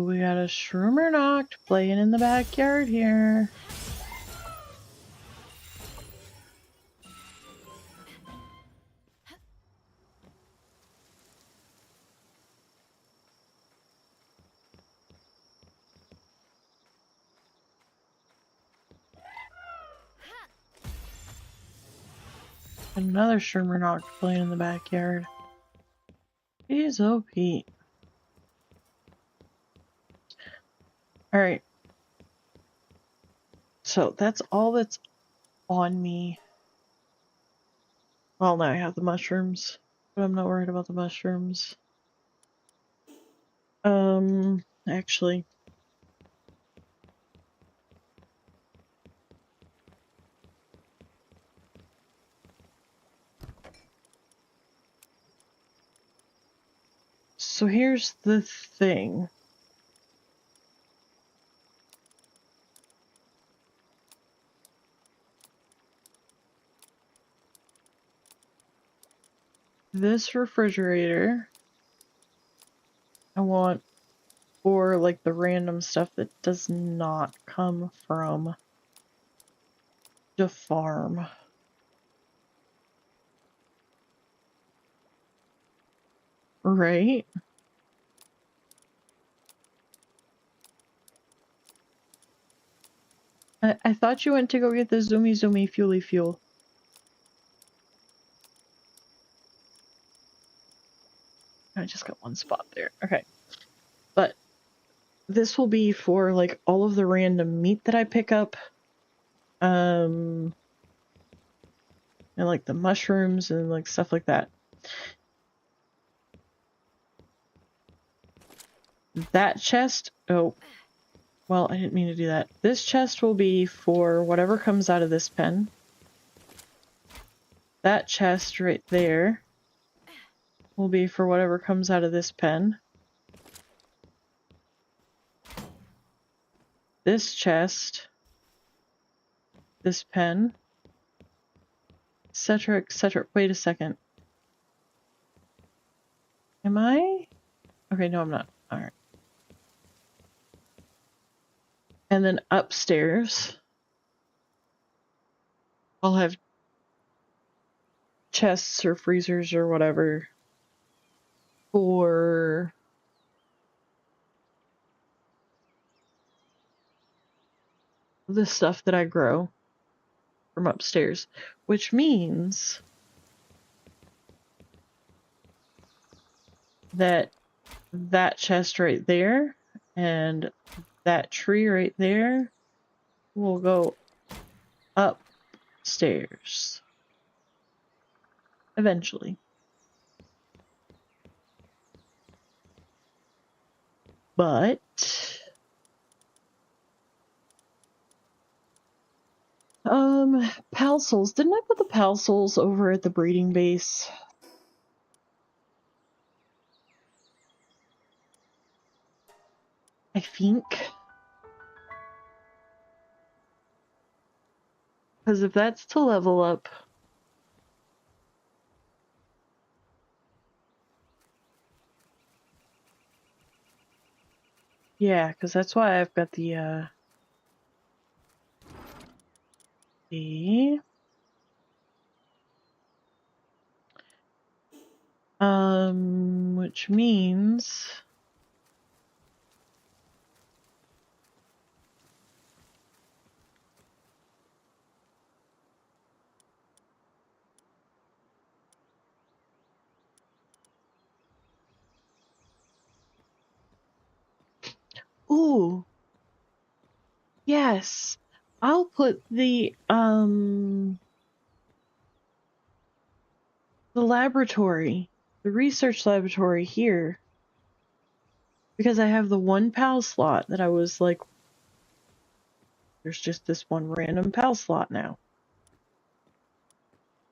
we got a Shroomer Knocked playing in the backyard here. Another Shroomer Knocked playing in the backyard. He's OP. Alright. So that's all that's on me. Well, now I have the mushrooms, but I'm not worried about the mushrooms. Actually. So here's the thing. This refrigerator, I want for like the random stuff that does not come from the farm. Right? I thought you went to go get the Zoomy Fuely Fuel. I just got one spot there. Okay. But this will be for like all of the random meat that I pick up. And like the mushrooms and like stuff like that. That chest, oh, well, I didn't mean to do that. This chest will be for whatever comes out of this pen. That chest right there will be for whatever comes out of this pen. This chest, this pen, etc., etc. Wait a second. Am I? Okay, no, I'm not. Alright. And then upstairs, I'll have chests or freezers or whatever for the stuff that I grow from upstairs, which means that chest right there and that tree right there will go upstairs eventually. But pal souls. Didn't I put the pal souls over at the breeding base? I think. Because if that's to level up. Yeah, because that's why I've got the which means ooh, yes, I'll put the laboratory, the research laboratory here, because I have the one PAL slot that I was like, there's just this one random PAL slot now.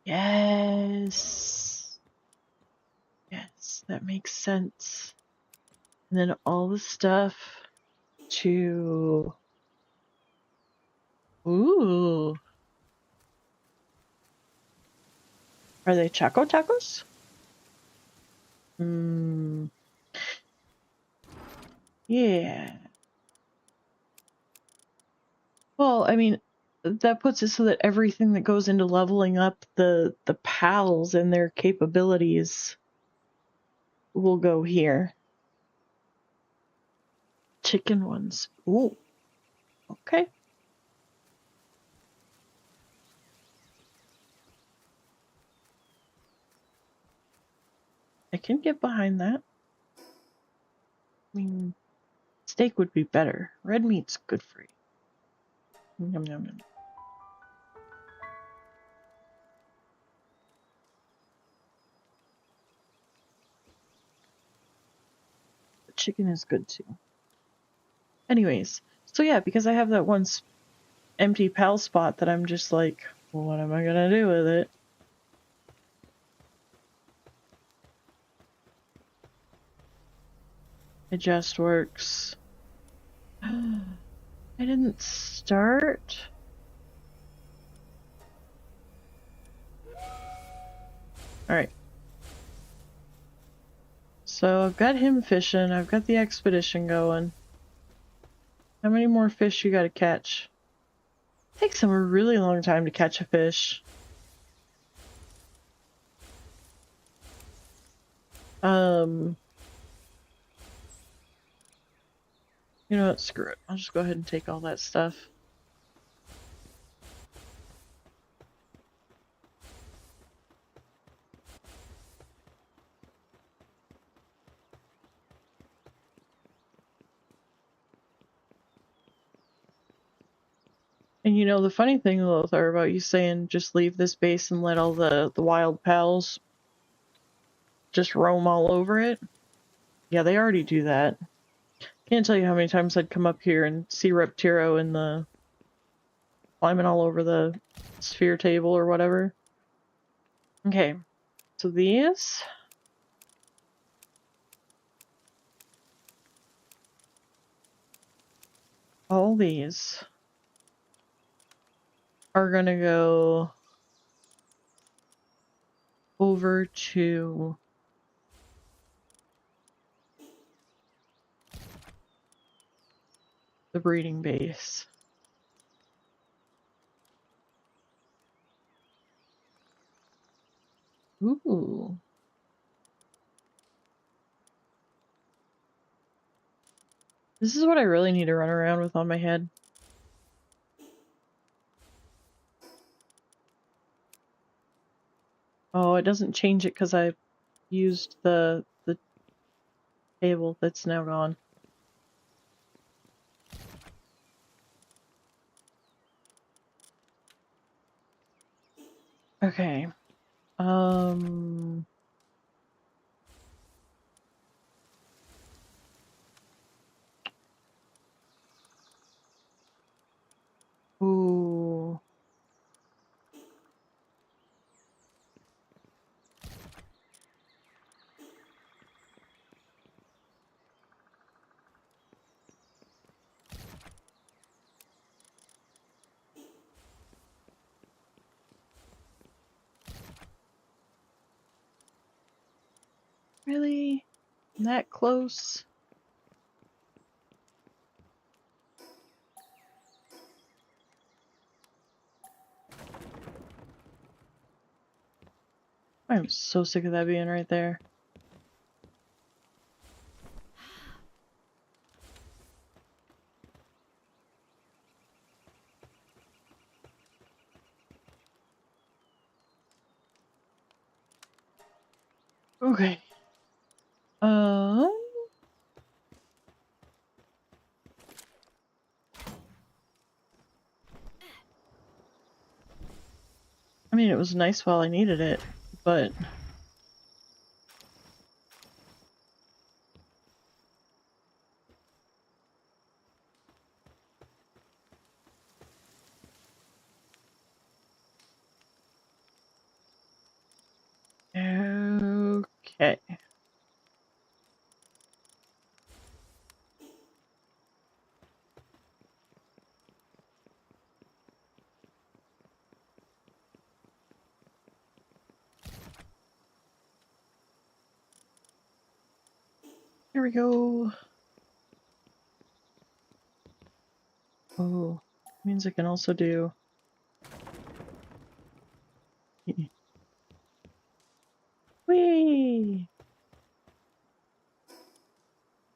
Yes. Yes, that makes sense. And then all the stuff to... Ooh. Are they Choco Tacos? Yeah. Well, I mean, that puts it so that everything that goes into leveling up the pals and their capabilities will go here. Chicken ones. Ooh. Okay. I can get behind that. I mean, steak would be better. Red meat's good for you. Yum, yum, yum. But chicken is good too. Anyways, so yeah, because I have that one empty pal spot that I'm just like, well, what am I gonna do with it? It just works. I didn't start. Alright. So I've got him fishing, I've got the expedition going. How many more fish you gotta catch? It takes him a really long time to catch a fish. You know what, screw it. I'll just go ahead and take all that stuff. And you know, the funny thing, Lothar, about you saying just leave this base and let all the wild pals just roam all over it. Yeah, they already do that. Can't tell you how many times I'd come up here and see Reptiro in the... climbing all over the sphere table or whatever. Okay, so these... all these are gonna go over to the breeding base. Ooh. This is what I really need to run around with on my head. Oh, it doesn't change it because I used the table that's now gone. Okay. Ooh. Really? That close? I'm so sick of that being right there. Okay. I mean, it was nice while I needed it, but... Okay. Here we go. Oh, means I can also do... Whee!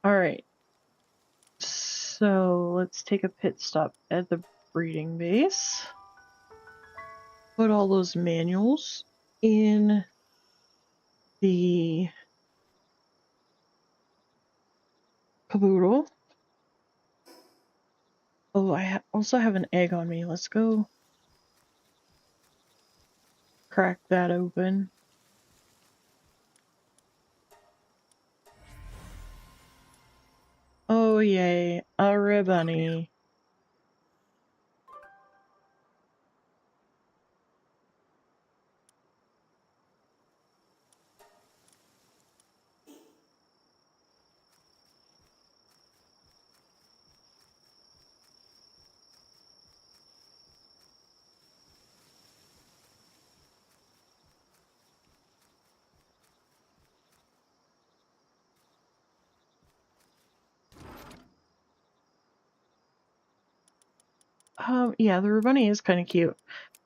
Alright. So, let's take a pit stop at the breeding base. Put all those manuals in the caboodle. Oh, I also have an egg on me. Let's go crack that open. Oh yay, a ribbony. Yeah, the ribbony is kind of cute.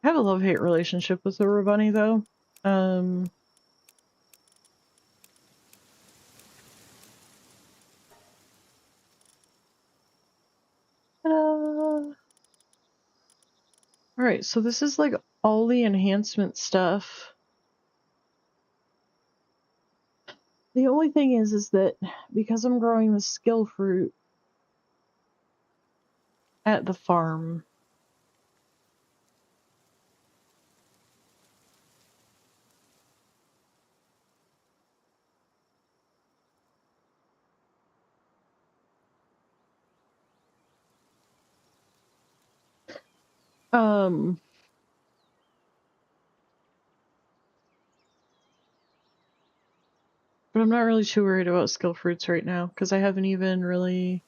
I have a love-hate relationship with the ribbony though. Alright, so this is like all the enhancement stuff. The only thing is that because I'm growing the skill fruit at the farm, but I'm not really too worried about skill fruits right now, because I haven't even really...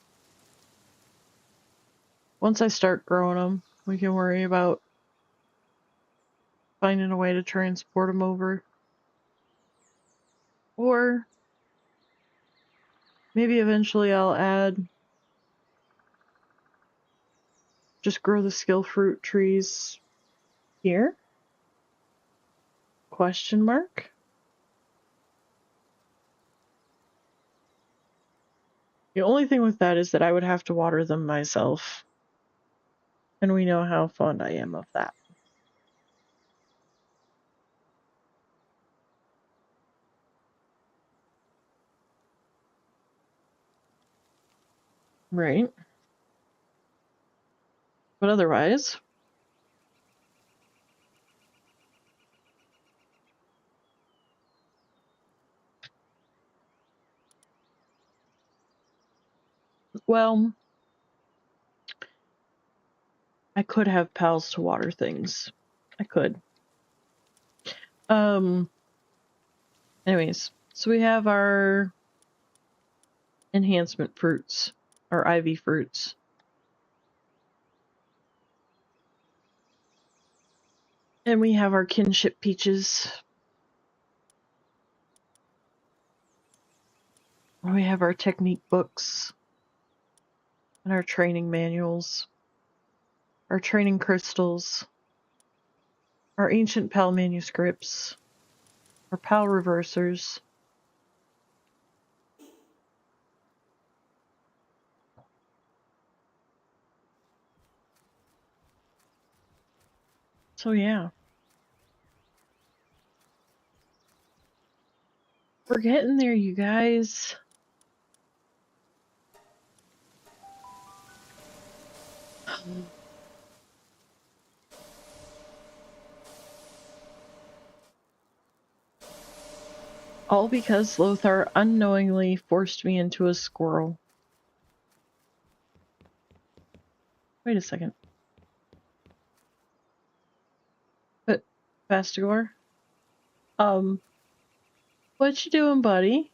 Once I start growing them, we can worry about finding a way to transport them over. Or maybe eventually I'll add... just grow the skill fruit trees here? Question mark? The only thing with that is that I would have to water them myself. And we know how fond I am of that. Right. But otherwise, well, I could have pals to water things. I could. Anyways, so we have our enhancement fruits, our ivy fruits. And we have our kinship peaches. We have our technique books and our training manuals, our training crystals, our ancient PAL manuscripts, our PAL reversers. So yeah. We're getting there, you guys. All because Lothar unknowingly forced me into a squirrel. Wait a second. But, Fastigor? What you doing, buddy?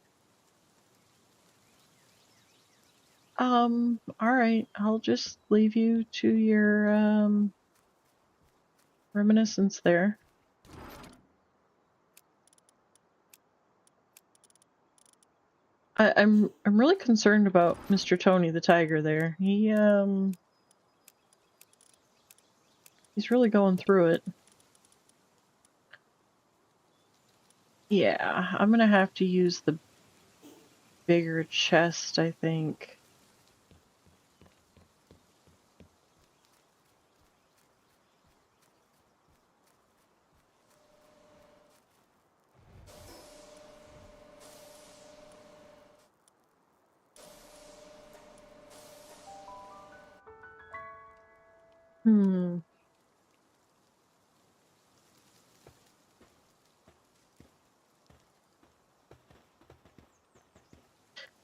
Alright, I'll just leave you to your, reminiscence there. I'm really concerned about Mr. Tony the tiger there. He's really going through it. Yeah, I'm gonna have to use the bigger chest, I think.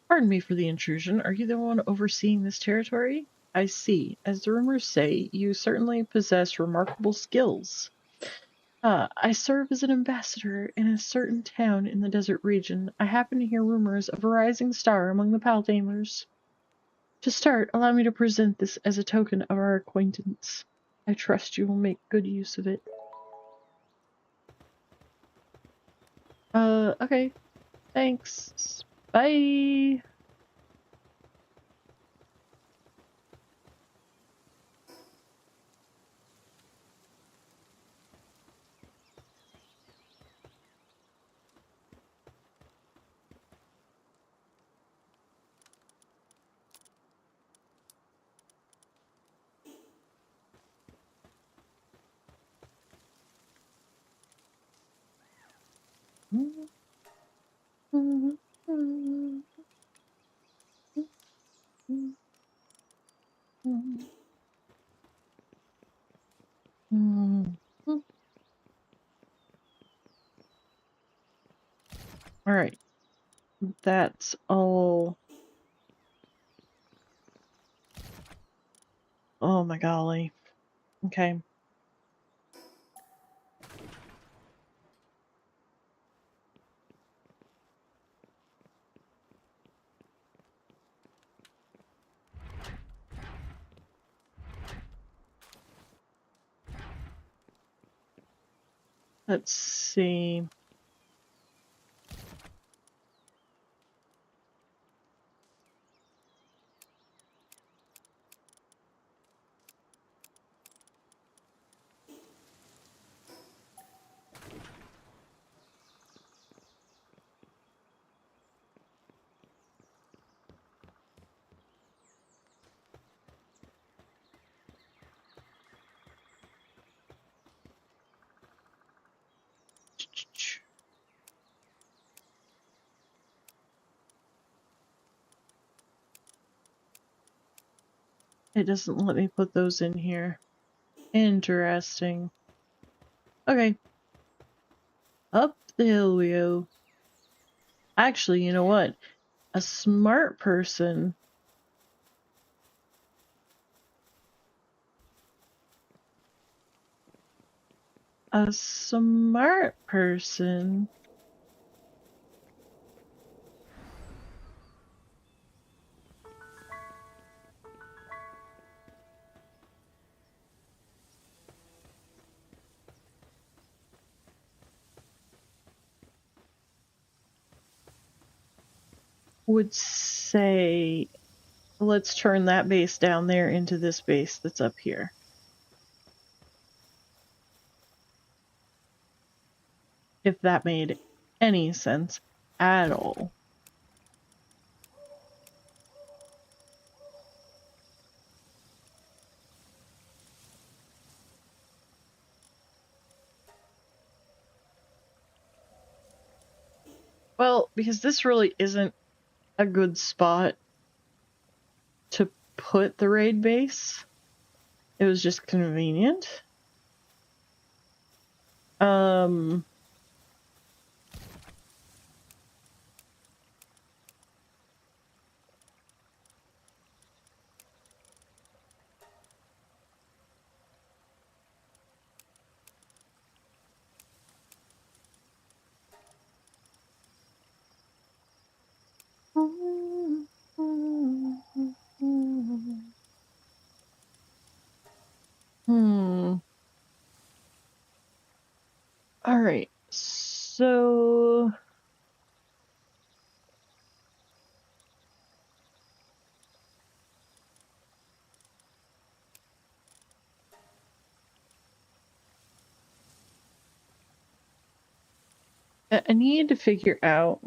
Pardon me for the intrusion. Are you the one overseeing this territory? I see. As the rumors say, you certainly possess remarkable skills. I serve as an ambassador in a certain town in the desert region. I happen to hear rumors of a rising star among the Paltamers. To start, allow me to present this as a token of our acquaintance. I trust you will make good use of it. Okay. Thanks. Bye! Alright. That's all. Oh my golly. Okay. Let's see. It doesn't let me put those in here. Interesting. Okay. Up the hill we go. Actually, you know what? A smart person... A smart person... would say, let's turn that base down there into this base that's up here. If that made any sense at all. Well, because this really isn't a good spot to put the raid base. It was just convenient. Alright, so... I need to figure out...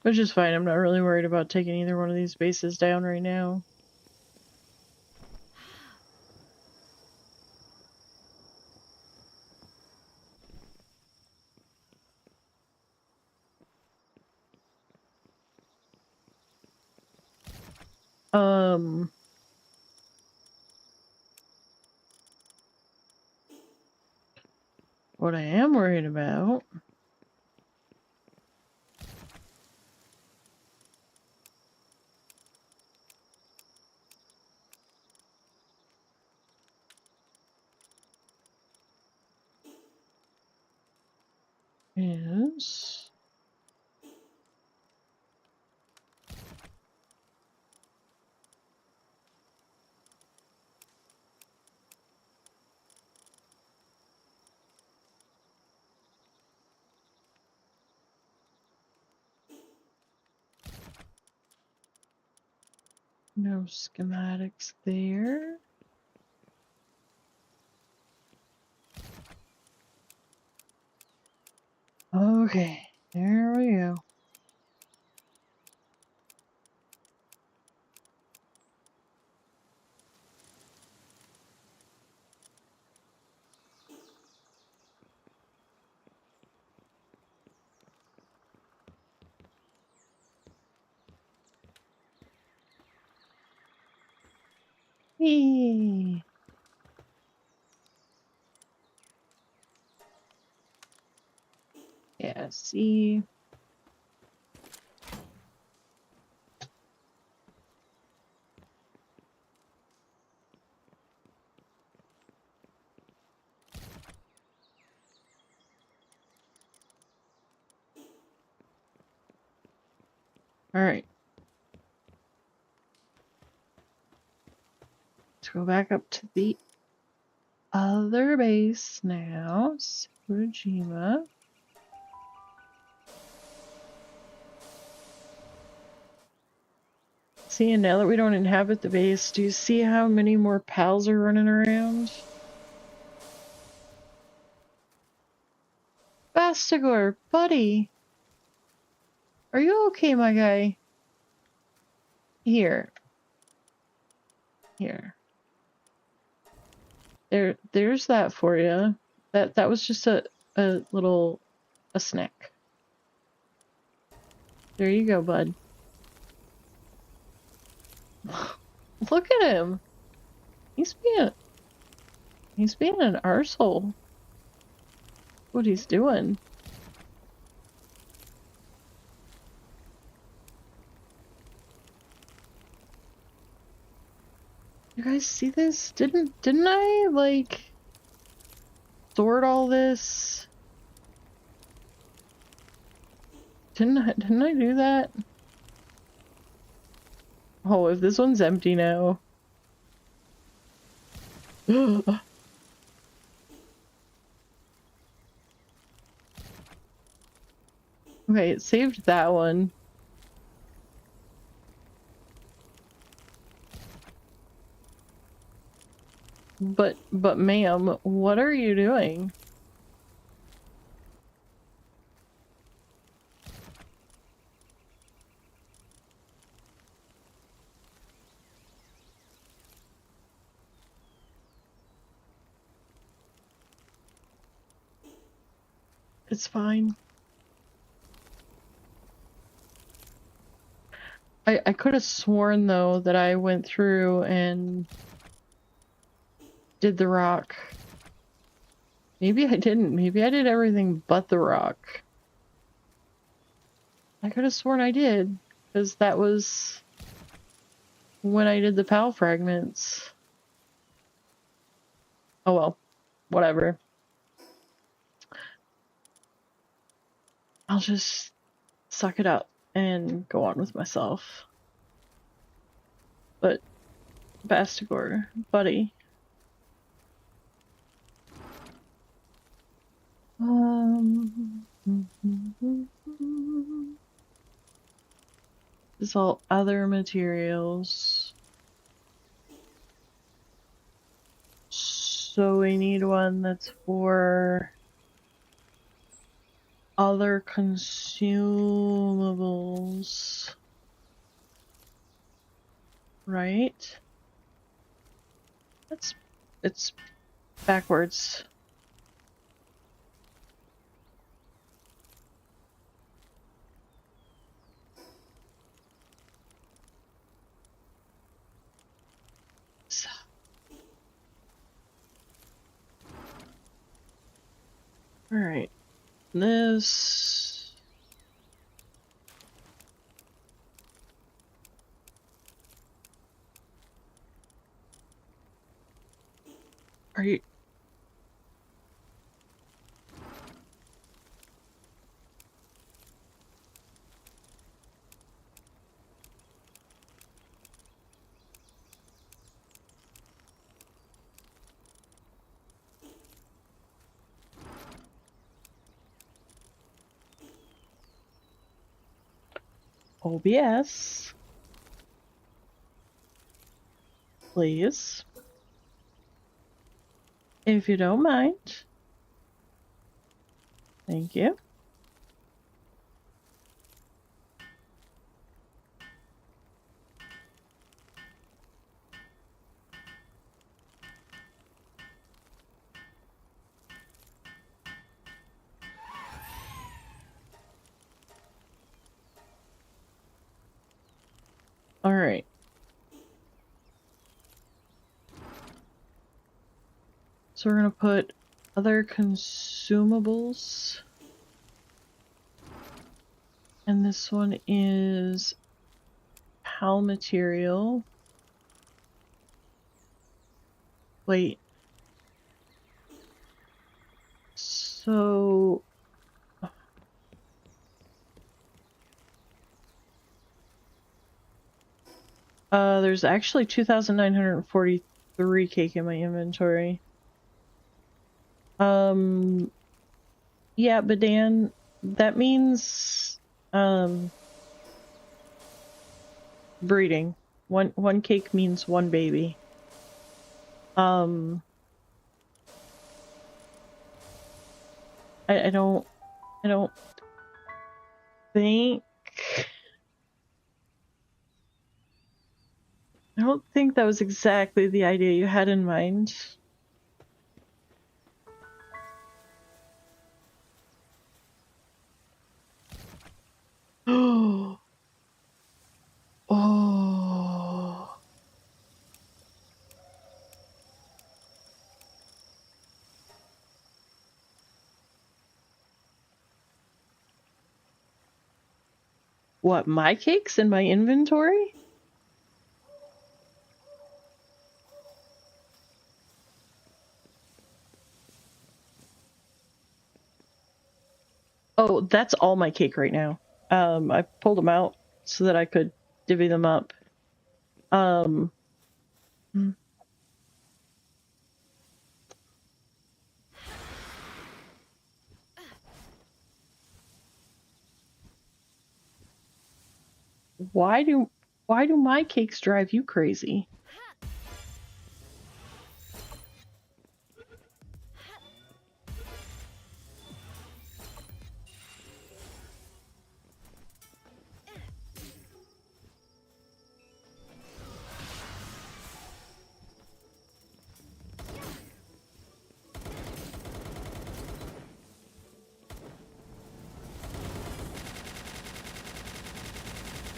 Which is fine, I'm not really worried about taking either one of these bases down right now. What I am worried about is... No schematics there. Okay, there we go. Eee. Yeah, see. Alright. Let's go back up to the other base now. Surajima. See, and now that we don't inhabit the base, do you see how many more pals are running around? Bastigor, buddy! Are you okay, my guy? Here. Here. There's that for you. That was just a snack. There you go, bud. Look at him. He's being an arsehole. What he's doing. You guys see this? Didn't I like sort all this? Didn't I do that? Oh, if this one's empty now. Okay, it saved that one. But ma'am, what are you doing? It's fine. I could have sworn though that I went through and did the rock. Maybe I didn't. Maybe I did everything but the rock. I could have sworn I did, because that was when I did the PAL fragments. Oh well, whatever. I'll just suck it up and go on with myself. But, Bastigor, buddy. This is all other materials. So we need one that's for other consumables. Right? It's backwards. So. Alright. This... Are you... OBS? Please. If you don't mind. Thank you. Alright. So we're gonna put other consumables. And this one is PAL material. Wait. So... there's actually 2,943 cake in my inventory. Yeah, but Dan, that means, breeding. One cake means one baby. I don't think... I don't think that was exactly the idea you had in mind. Oh. Oh. What, my cakes in my inventory? Oh, that's all my cake right now. I pulled them out so that I could divvy them up. Why do my cakes drive you crazy?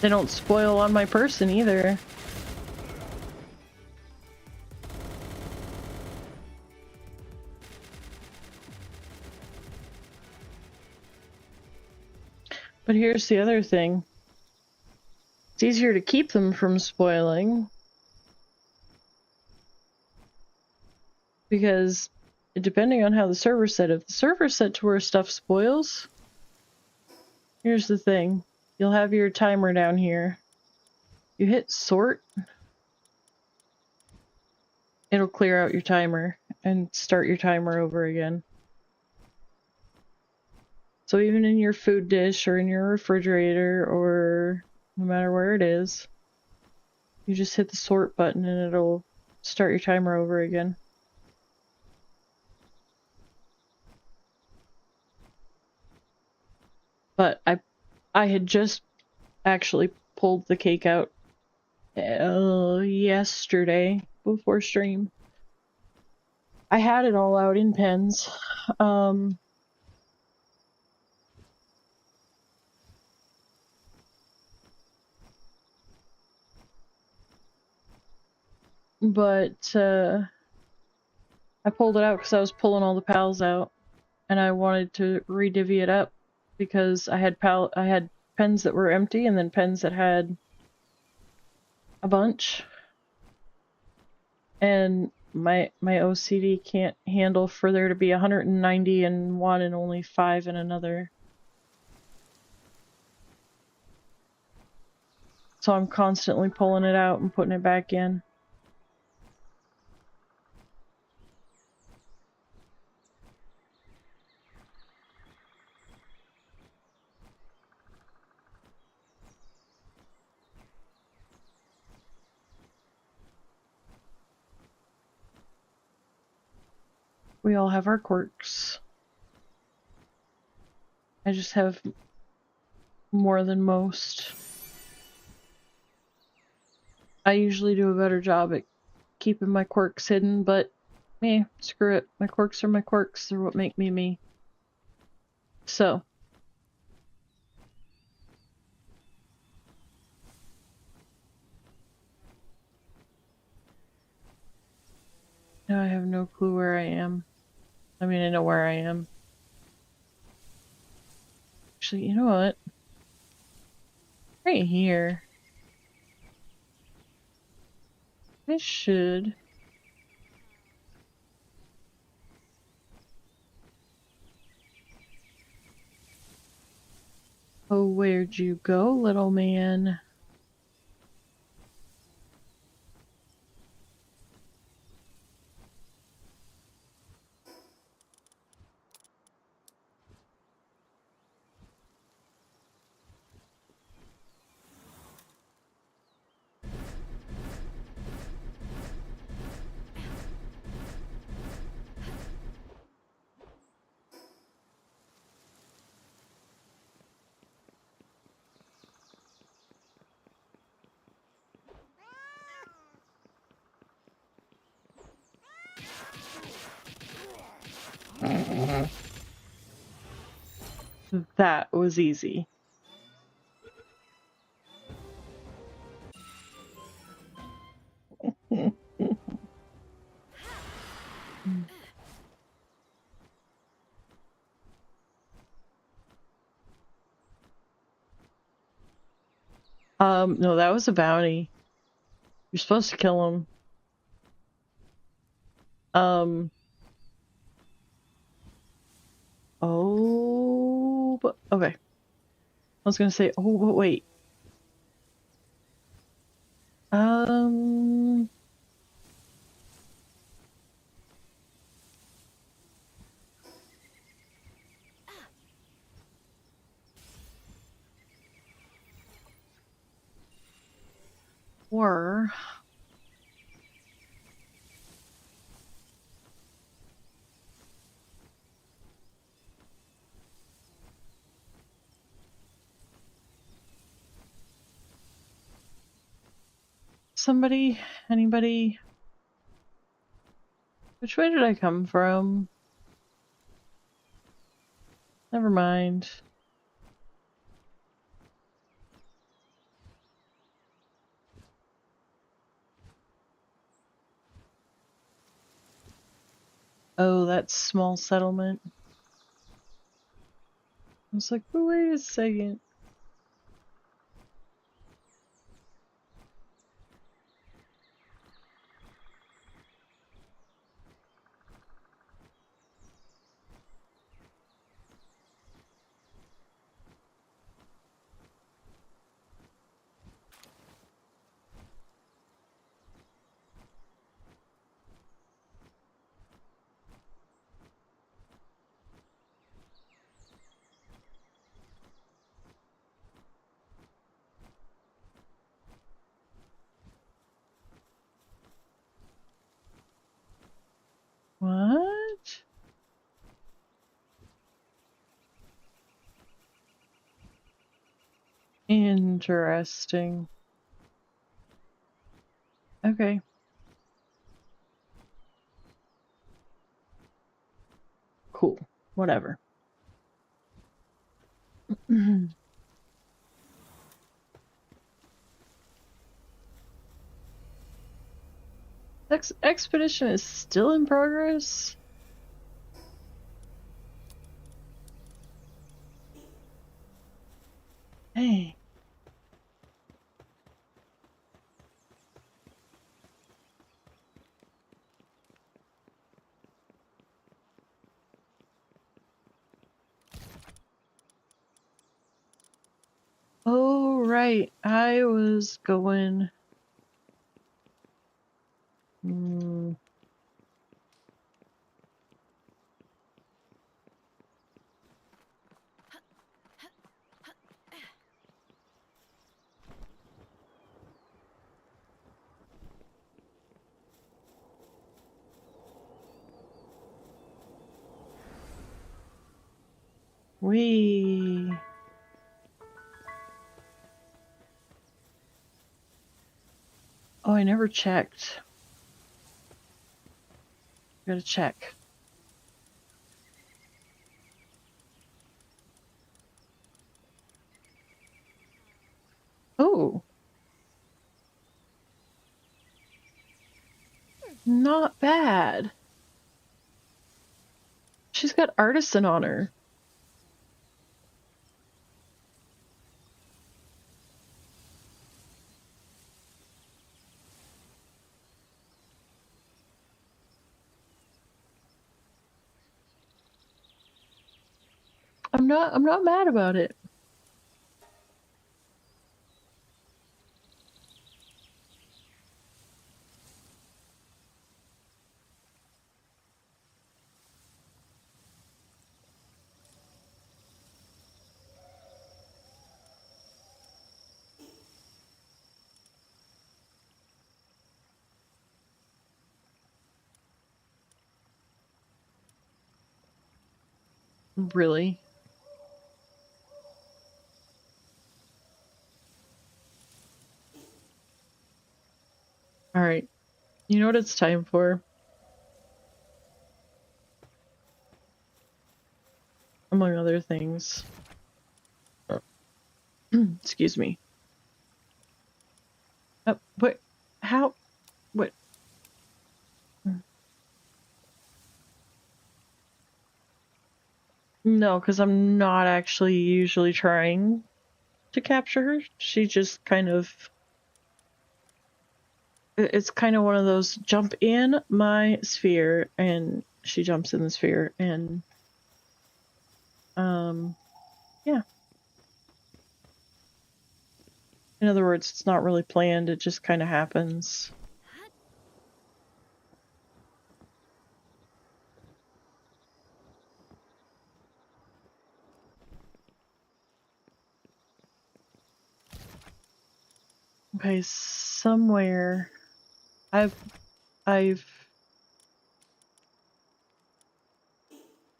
They don't spoil on my person either. But here's the other thing. It's easier to keep them from spoiling because depending on how the server's set, if the server's set to where stuff spoils, here's the thing. You'll have your timer down here. You hit sort, it'll clear out your timer and start your timer over again. So even in your food dish or in your refrigerator or no matter where it is, you just hit the sort button and it'll start your timer over again. But I had just actually pulled the cake out yesterday before stream. I had it all out in pens. But I pulled it out because I was pulling all the pals out, and I wanted to re-divvy it up because I had pens that were empty and then pens that had a bunch, and my OCD can't handle for there to be 190 in one and only 5 in another. So I'm constantly pulling it out and putting it back in. We all have our quirks. I just have more than most. I usually do a better job at keeping my quirks hidden, but screw it. My quirks are my quirks. They're what make me me. So. Now I have no clue where I am. I mean, I know where I am. Actually, you know what? Right here. I should. Oh, where'd you go, little man? That was easy. No, that was a bounty. You're supposed to kill him. Oh, but okay. I was gonna say, oh, but wait. Um, or somebody, anybody? Which way did I come from? Never mind. Oh, that small settlement. I was like, but wait a second. What? Interesting. Okay. Cool. Whatever. Expedition is still in progress? Hey. Oh, right. I was going... We... Oh, I never checked. Gotta check. Oh. Not bad. She's got artisan on her. I'm not mad about it. Really? Alright. You know what it's time for? Among other things. Excuse me. What? How? What? No, because I'm not actually usually trying to capture her. She just kind of... It's kind of one of those jump in my sphere, and she jumps in the sphere, and... yeah. In other words, it's not really planned, it just kind of happens. Okay, somewhere... I've...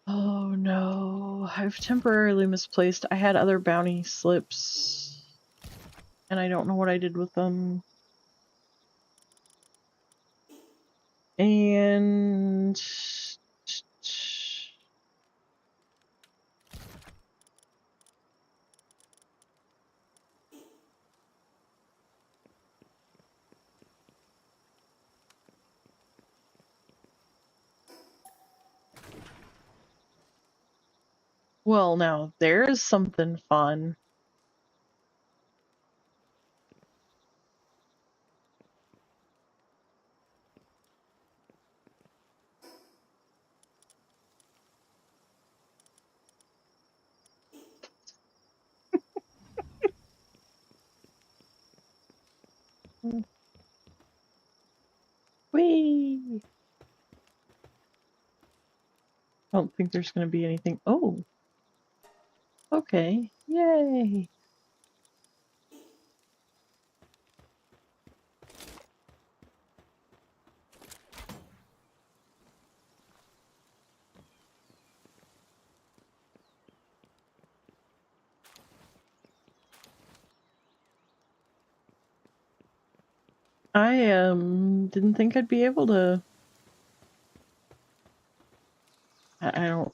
Oh no, I've temporarily misplaced. I had other bounty slips, and I don't know what I did with them. And... Well, now, there's something fun. Whee! I don't think there's going to be anything. Oh! Okay. Yay! I didn't think I'd be able to... I don't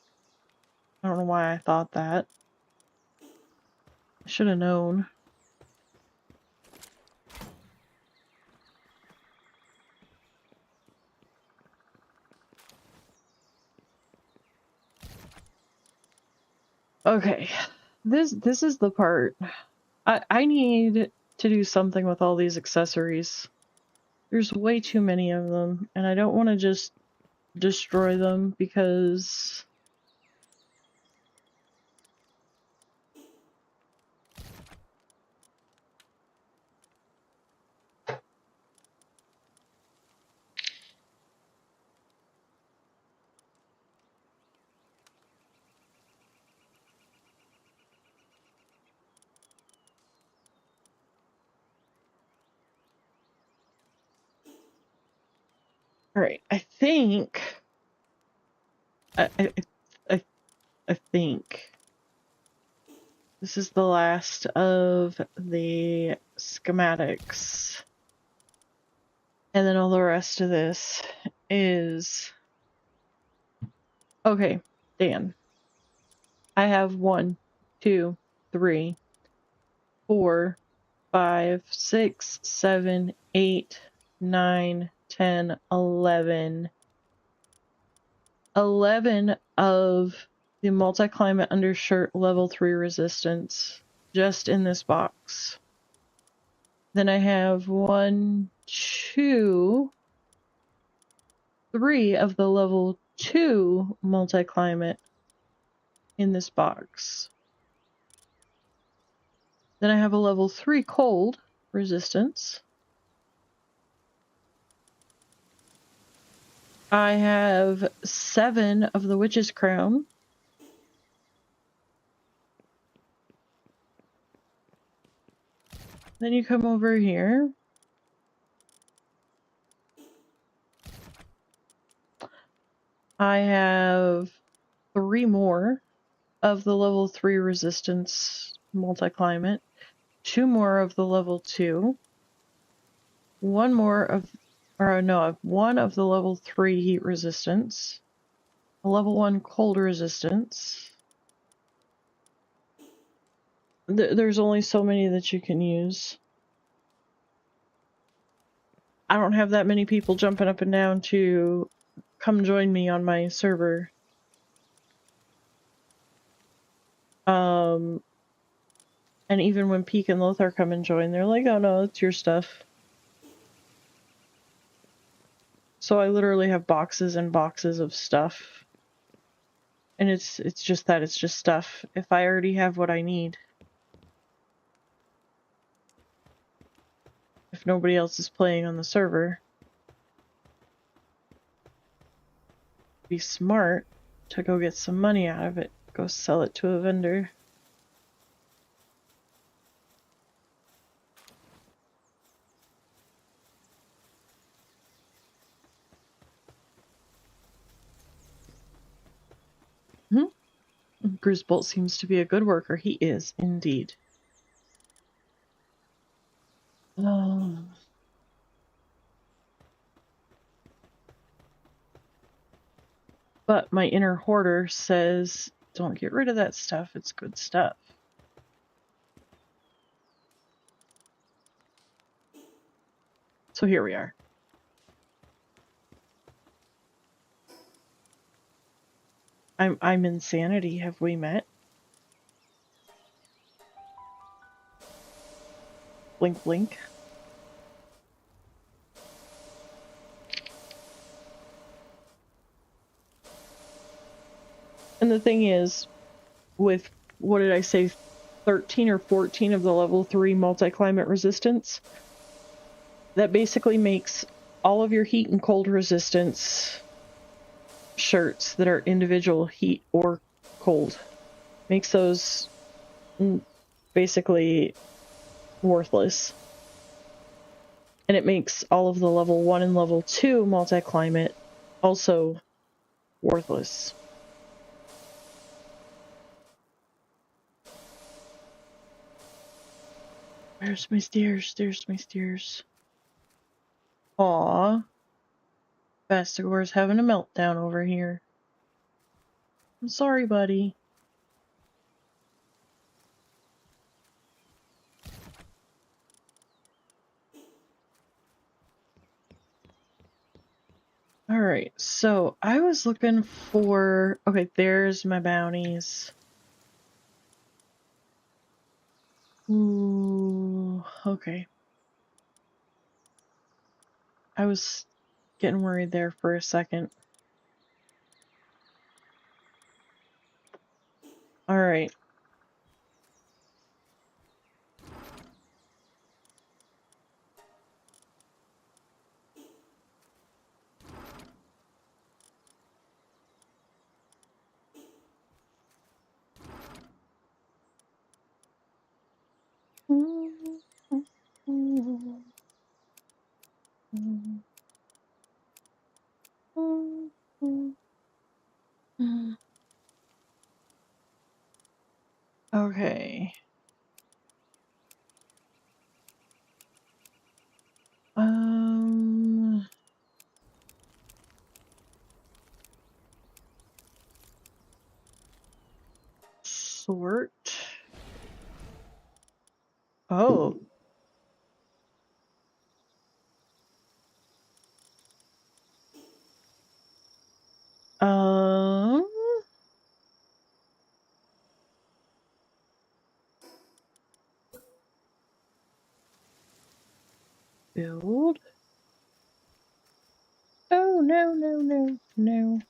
know why I thought that. I should have known. Okay. This is the part. I need to do something with all these accessories. There's way too many of them, and I don't want to just destroy them because... Alright, I think... I think this is the last of the schematics. And then all the rest of this is... Okay, Dan. I have 1, 2, 3, 4, 5, 6, 7, 8, 9, 10, 11. 11 of the multi-climate undershirt level 3 resistance just in this box. Then I have 1, 2, 3 of the level 2 multi-climate in this box. Then I have a level 3 cold resistance. I have 7 of the Witch's Crown. Then you come over here. I have 3 more of the level 3 resistance multi-climate. 2 more of the level 2. 1 more of... Or no, I have 1 of the level 3 heat resistance. A level 1 cold resistance. There's only so many that you can use. I don't have that many people jumping up and down to come join me on my server. And even when Peek and Lothar come and join, they're like, oh no, it's your stuff. So I literally have boxes and boxes of stuff. And it's just that, it's just stuff. If I already have what I need. If nobody else is playing on the server. Be smart to go get some money out of it. Go sell it to a vendor. Grisbolt seems to be a good worker. He is, indeed. But my inner hoarder says, don't get rid of that stuff. It's good stuff. So here we are. I'm Insanity. Have we met? Blink, blink. And the thing is, with, what did I say, 13 or 14 of the level 3 multi-climate resistance, that basically makes all of your heat and cold resistance shirts that are individual heat or cold. Makes those basically worthless. And it makes all of the level 1 and level 2 multi-climate also worthless. Where's my stairs? There's my stairs. Aww. Bastigor's having a meltdown over here. I'm sorry, buddy. Alright, so I was looking for... Okay, there's my bounties. Ooh, okay. I was getting worried there for a second. Alright. Okay. Sort. Oh. Um. Build. Oh, no, no, no, no.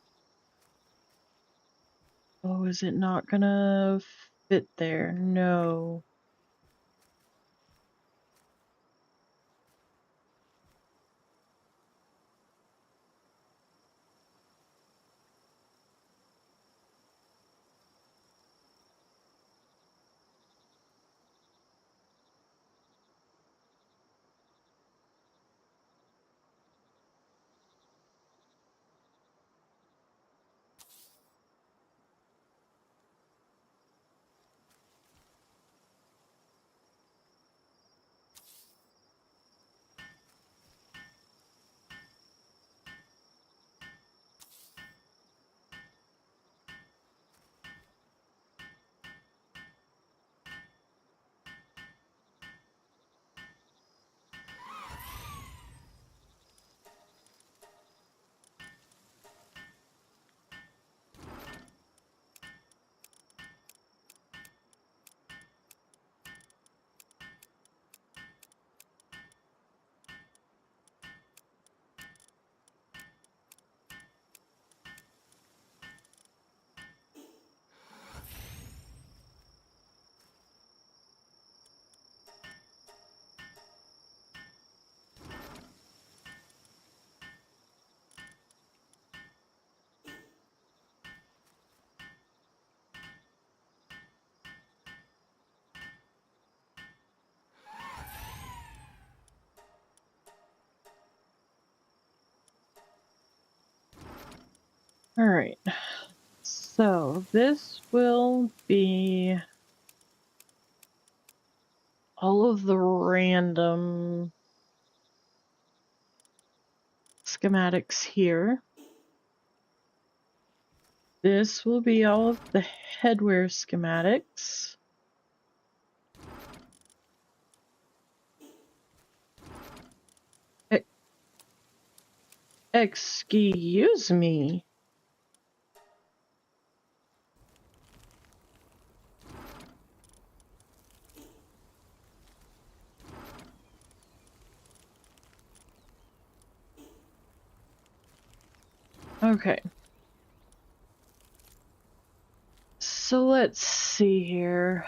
Oh, is it not gonna fit there? No. Alright. So this will be all of the random schematics here. This will be all of the headwear schematics. Excuse me. Okay. So let's see here.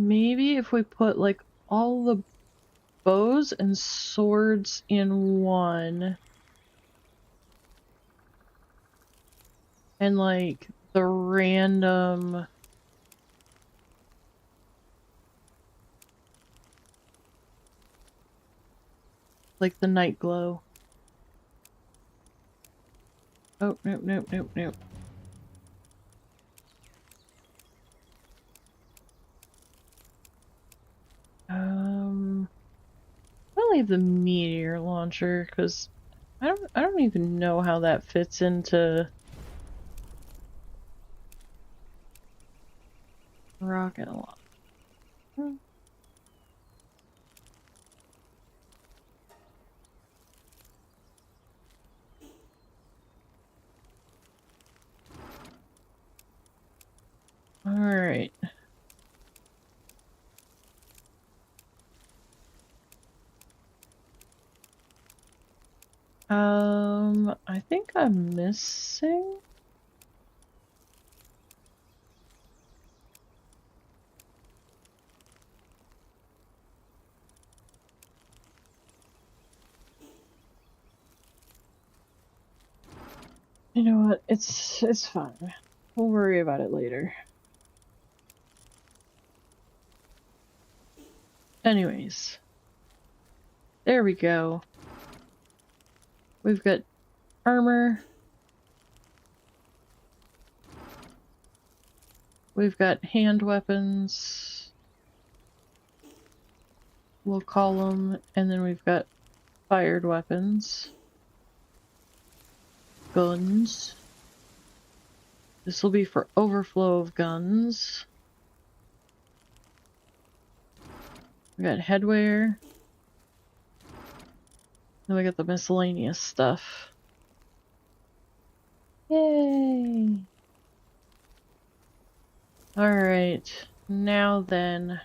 Maybe if we put like all the bows and swords in one. And like the random like the night glow. Oh, nope, nope, nope, nope. I'll leave the meteor launcher because I don't even know how that fits into rocket launcher. All right. I think I'm missing. You know what? It's fine. We'll worry about it later. Anyways. There we go. We've got armor. We've got hand weapons. We'll call them. And then we've got fired weapons. Guns. This will be for overflow of guns. We got headwear. Then we got the miscellaneous stuff. Yay! Alright, now then.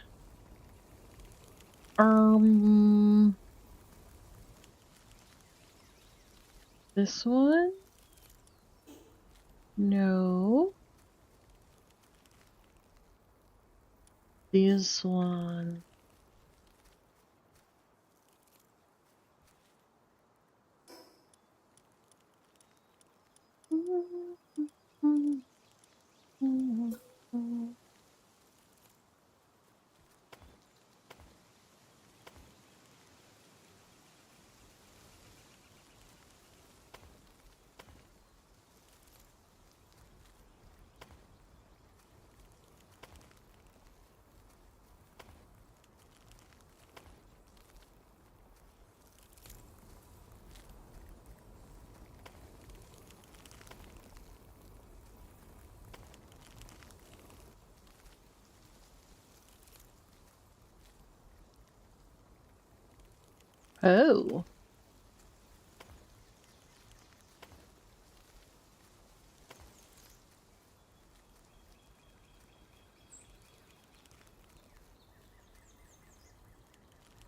This one? No. This one. Oh.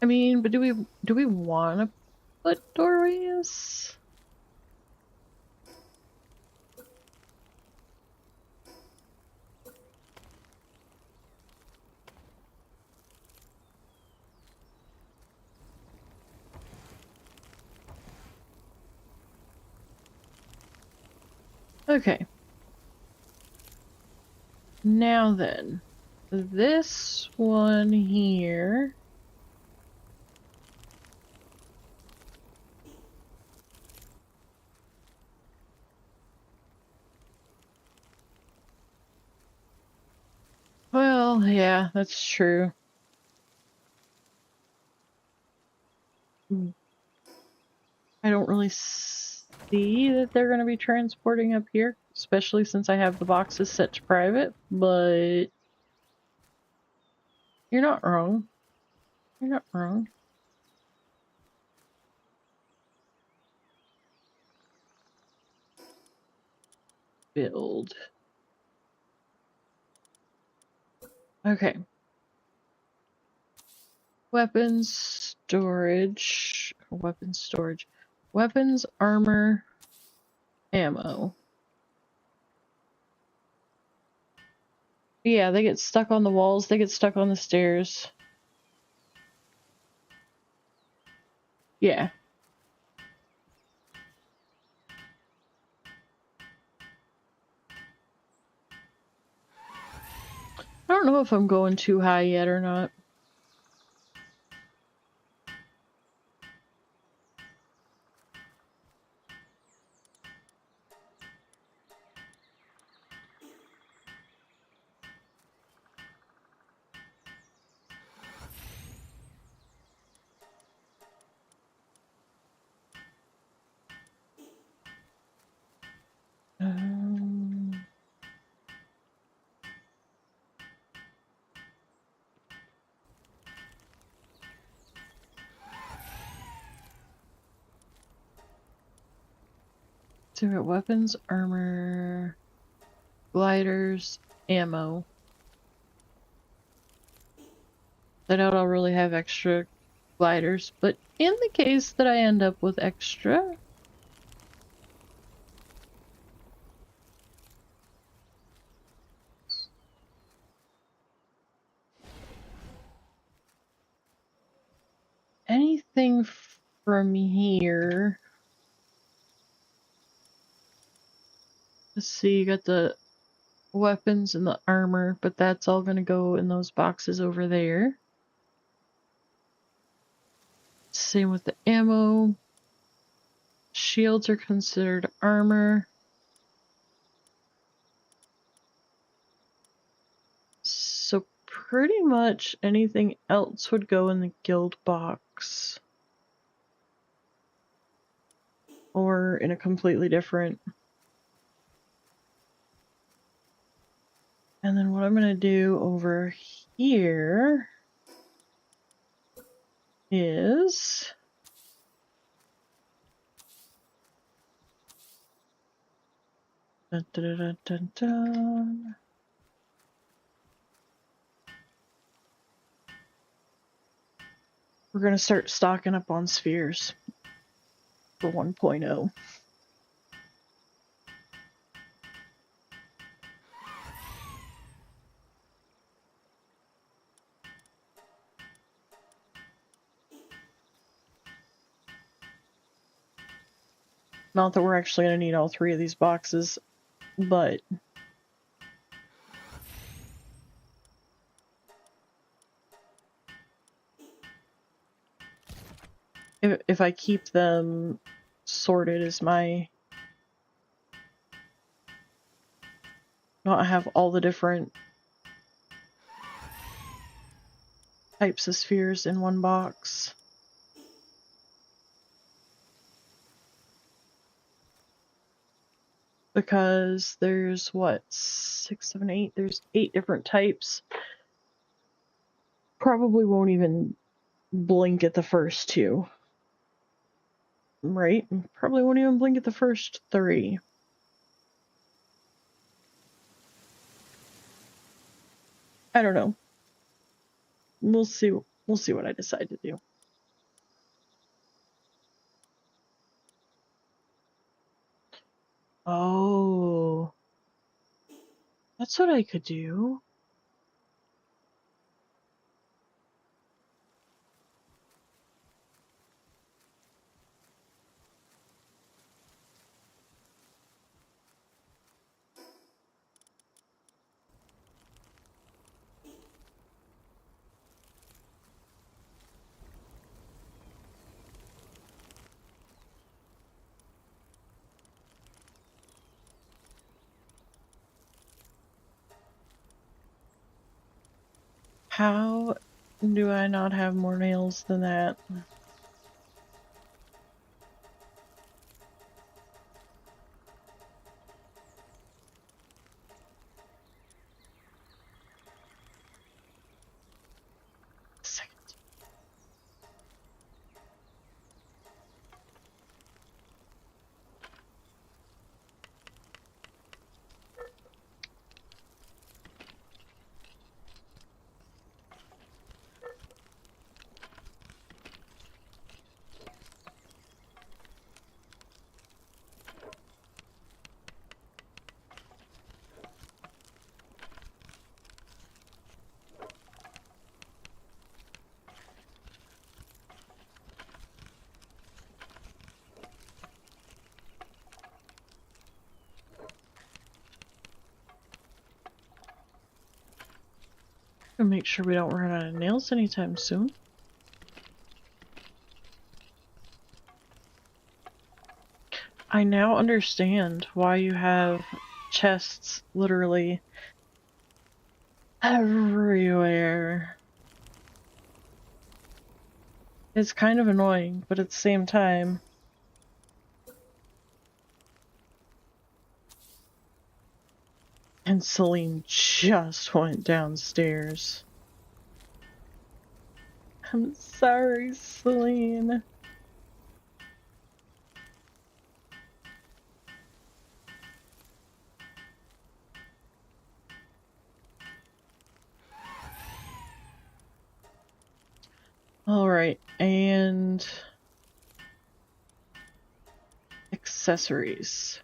I mean, but do we want to put doorways? Okay. Now then, this one here. Yeah, that's true. I don't really see that they're going to be transporting up here, especially since I have the boxes set to private, but you're not wrong. You're not wrong. Build. Okay. Weapons storage. Weapons storage. Weapons, armor, ammo. Yeah, they get stuck on the walls, they get stuck on the stairs. Yeah. I don't know if I'm going too high yet or not. Um, so we got weapons, armor, gliders, ammo. I doubt I'll really have extra gliders, but in the case that I end up with extra, anything from here. Let's see, you got the weapons and the armor, but that's all gonna go in those boxes over there. Same with the ammo. Shields are considered armor. So pretty much anything else would go in the guild box. Or in a completely different. And then what I'm gonna do over here is dun, dun, dun, dun, dun. We're gonna start stocking up on spheres for 1.0. Not that we're actually gonna need all 3 of these boxes, but if I keep them sorted as my not have all the different types of spheres in one box. Because there's what, 6, 7, 8, there's 8 different types. Probably won't even blink at the first 2. Right? Probably won't even blink at the first 3. I don't know. We'll see what I decide to do. Oh. That's what I could do. How do I not have more nails than that? Second. And make sure we don't run out of nails anytime soon. I now understand why you have chests literally everywhere. It's kind of annoying, but at the same time, and Celine just went downstairs. I'm sorry, Celine. Alright, and accessories.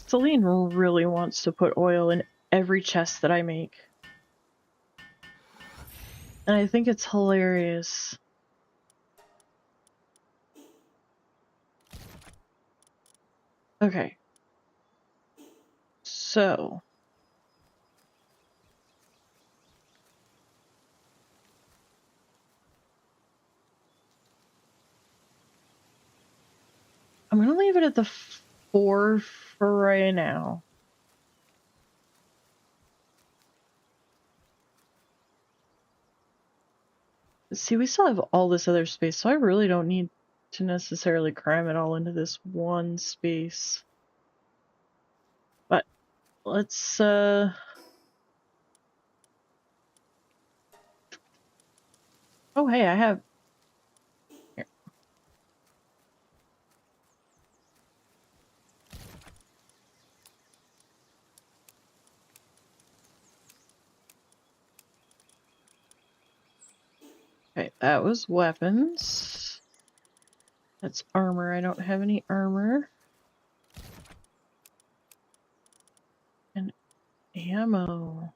Celine really wants to put oil in every chest that I make. And I think it's hilarious. Okay. So. I'm gonna leave it at the 4 for right now. See, we still have all this other space, so I really don't need to necessarily cram it all into this one space. But let's oh hey, I have here. Okay, that was weapons. That's armor. I don't have any armor. And ammo.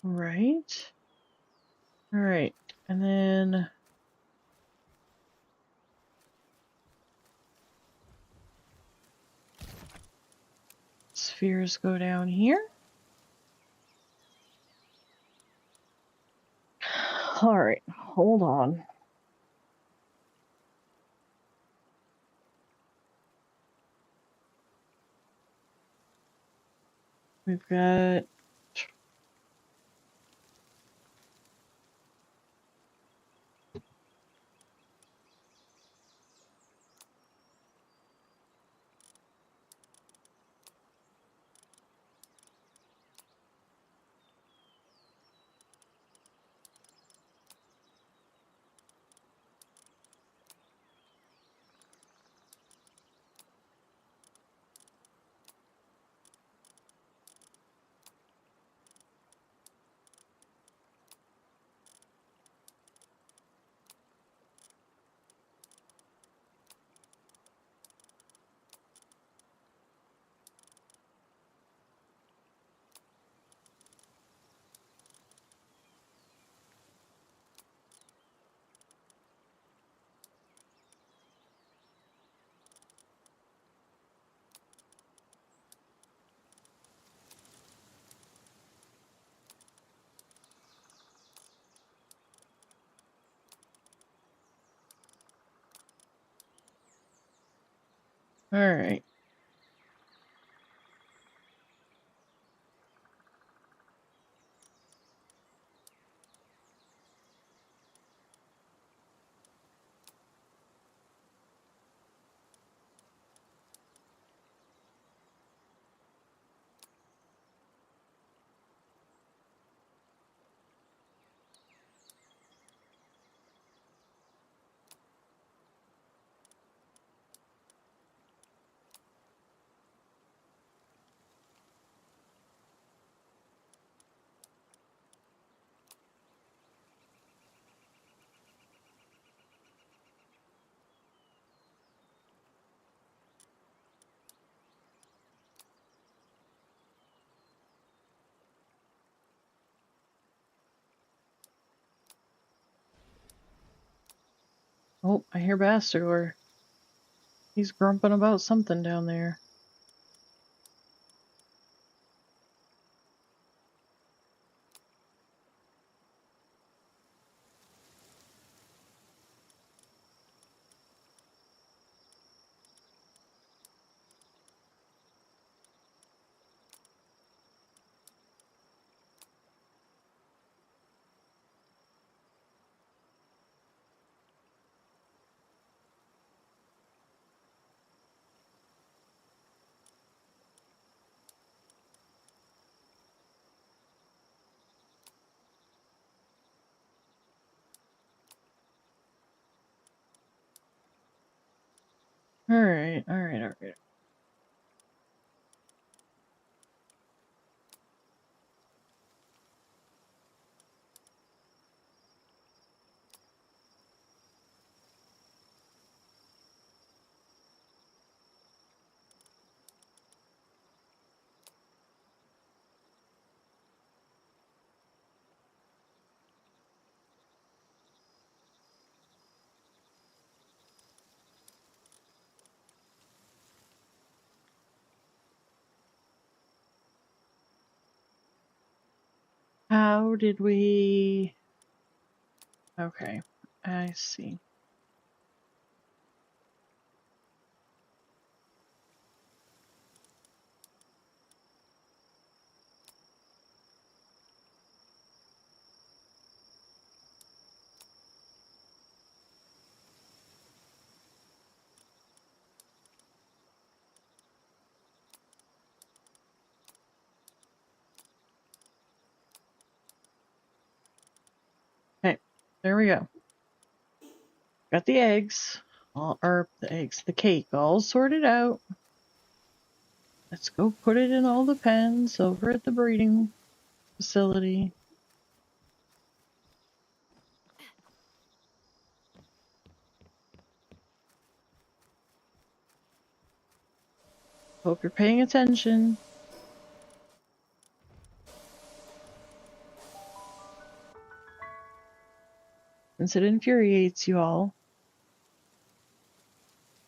Right? Alright, and then spheres go down here. Alright, hold on. We've got Alright. Oh, I hear Bastard. He's grumping about something down there. Alright, alright, alright. How did we... Okay, I see. Okay, there we go. Got the eggs, the cake all sorted out. Let's go put it in all the pens over at the breeding facility. Hope you're paying attention. Since it infuriates you all.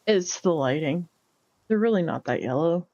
It's the lighting. They're really not that yellow.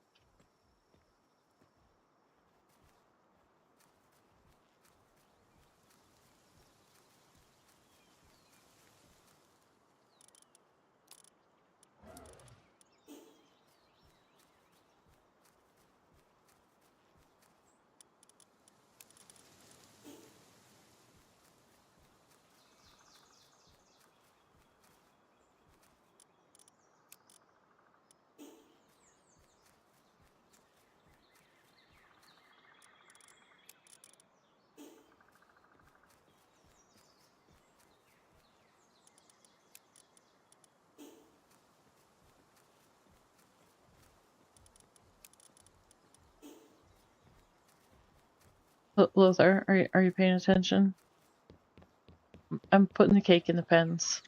Lothar, are you paying attention? I'm putting the cake in the pens.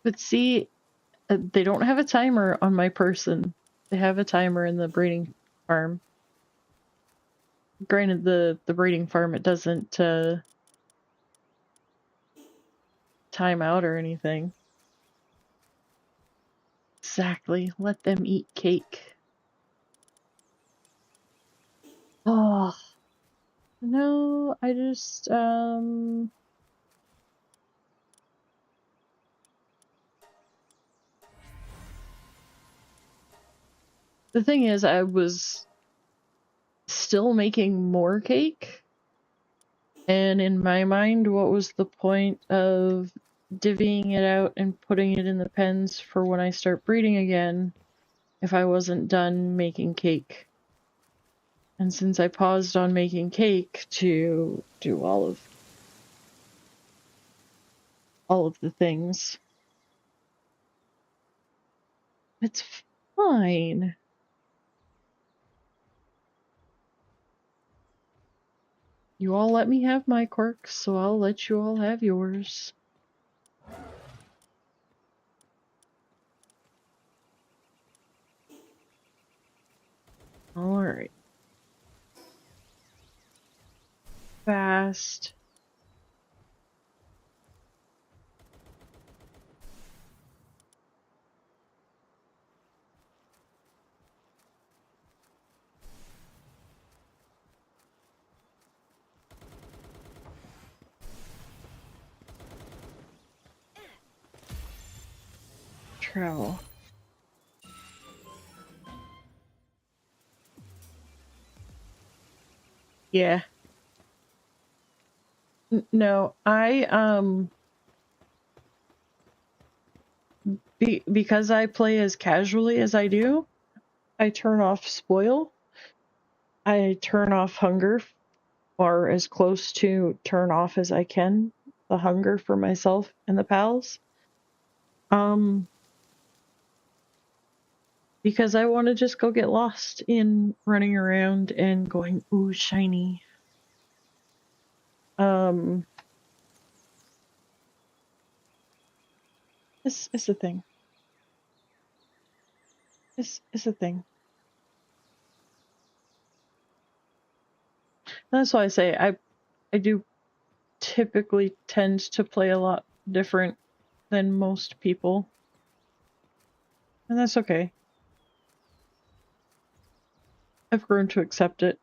But see, They don't have a timer on my person. They have a timer in the breeding farm. Granted, the breeding farm, it doesn't time out or anything. Exactly. Let them eat cake. Oh. No, I just, The thing is, I was still making more cake. And in my mind, what was the point of divvying it out and putting it in the pens for when I start breeding again if I wasn't done making cake? And since I paused on making cake to do all of the things, it's fine. You all let me have my quirks, so I'll let you all have yours. Alright. Fast. Travel. Yeah. No, because I play as casually as I do, I turn off spoil. I turn off hunger, or as close to turn off as I can, the hunger for myself and the pals. Because I want to just go get lost in running around and going, ooh, shiny. This is a thing. This is a thing. That's why I say I do typically tend to play a lot different than most people. And that's okay. I've grown to accept it.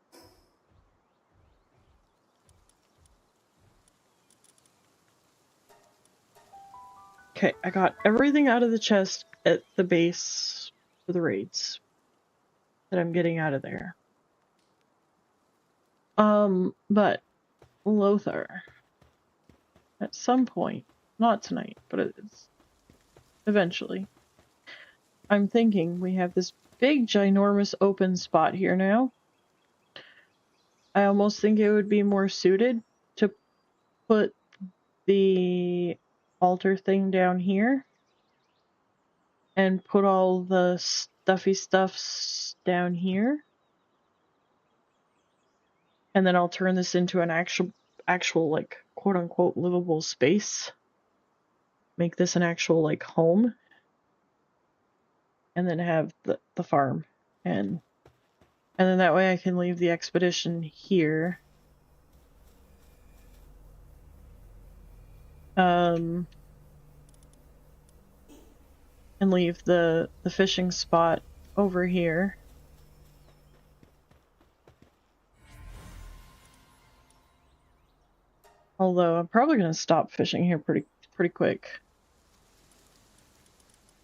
Okay, I got everything out of the chest at the base for the raids that I'm getting out of there. But Lothar, at some point, not tonight, but it's eventually, I'm thinking we have this big, ginormous open spot here now. I almost think it would be more suited to put the altar thing down here and put all the stuffy stuffs down here. And then I'll turn this into an actual like quote unquote livable space. Make this an actual like home. And then have the farm. And then that way I can leave the expedition here. And leave the fishing spot over here. Although I'm probably gonna stop fishing here pretty quick.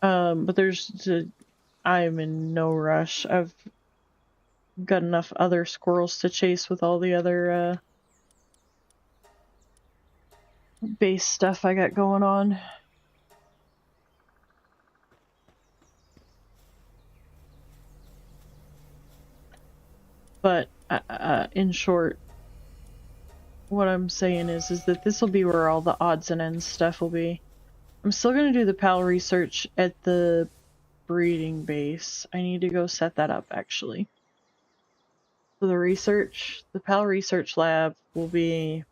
But I'm in no rush. I've got enough other squirrels to chase with all the other base stuff I got going on. But in short, what I'm saying is that this will be where all the odds and ends stuff will be. I'm still gonna do the PAL research at the breeding base. I need to go set that up actually. So the PAL research lab will be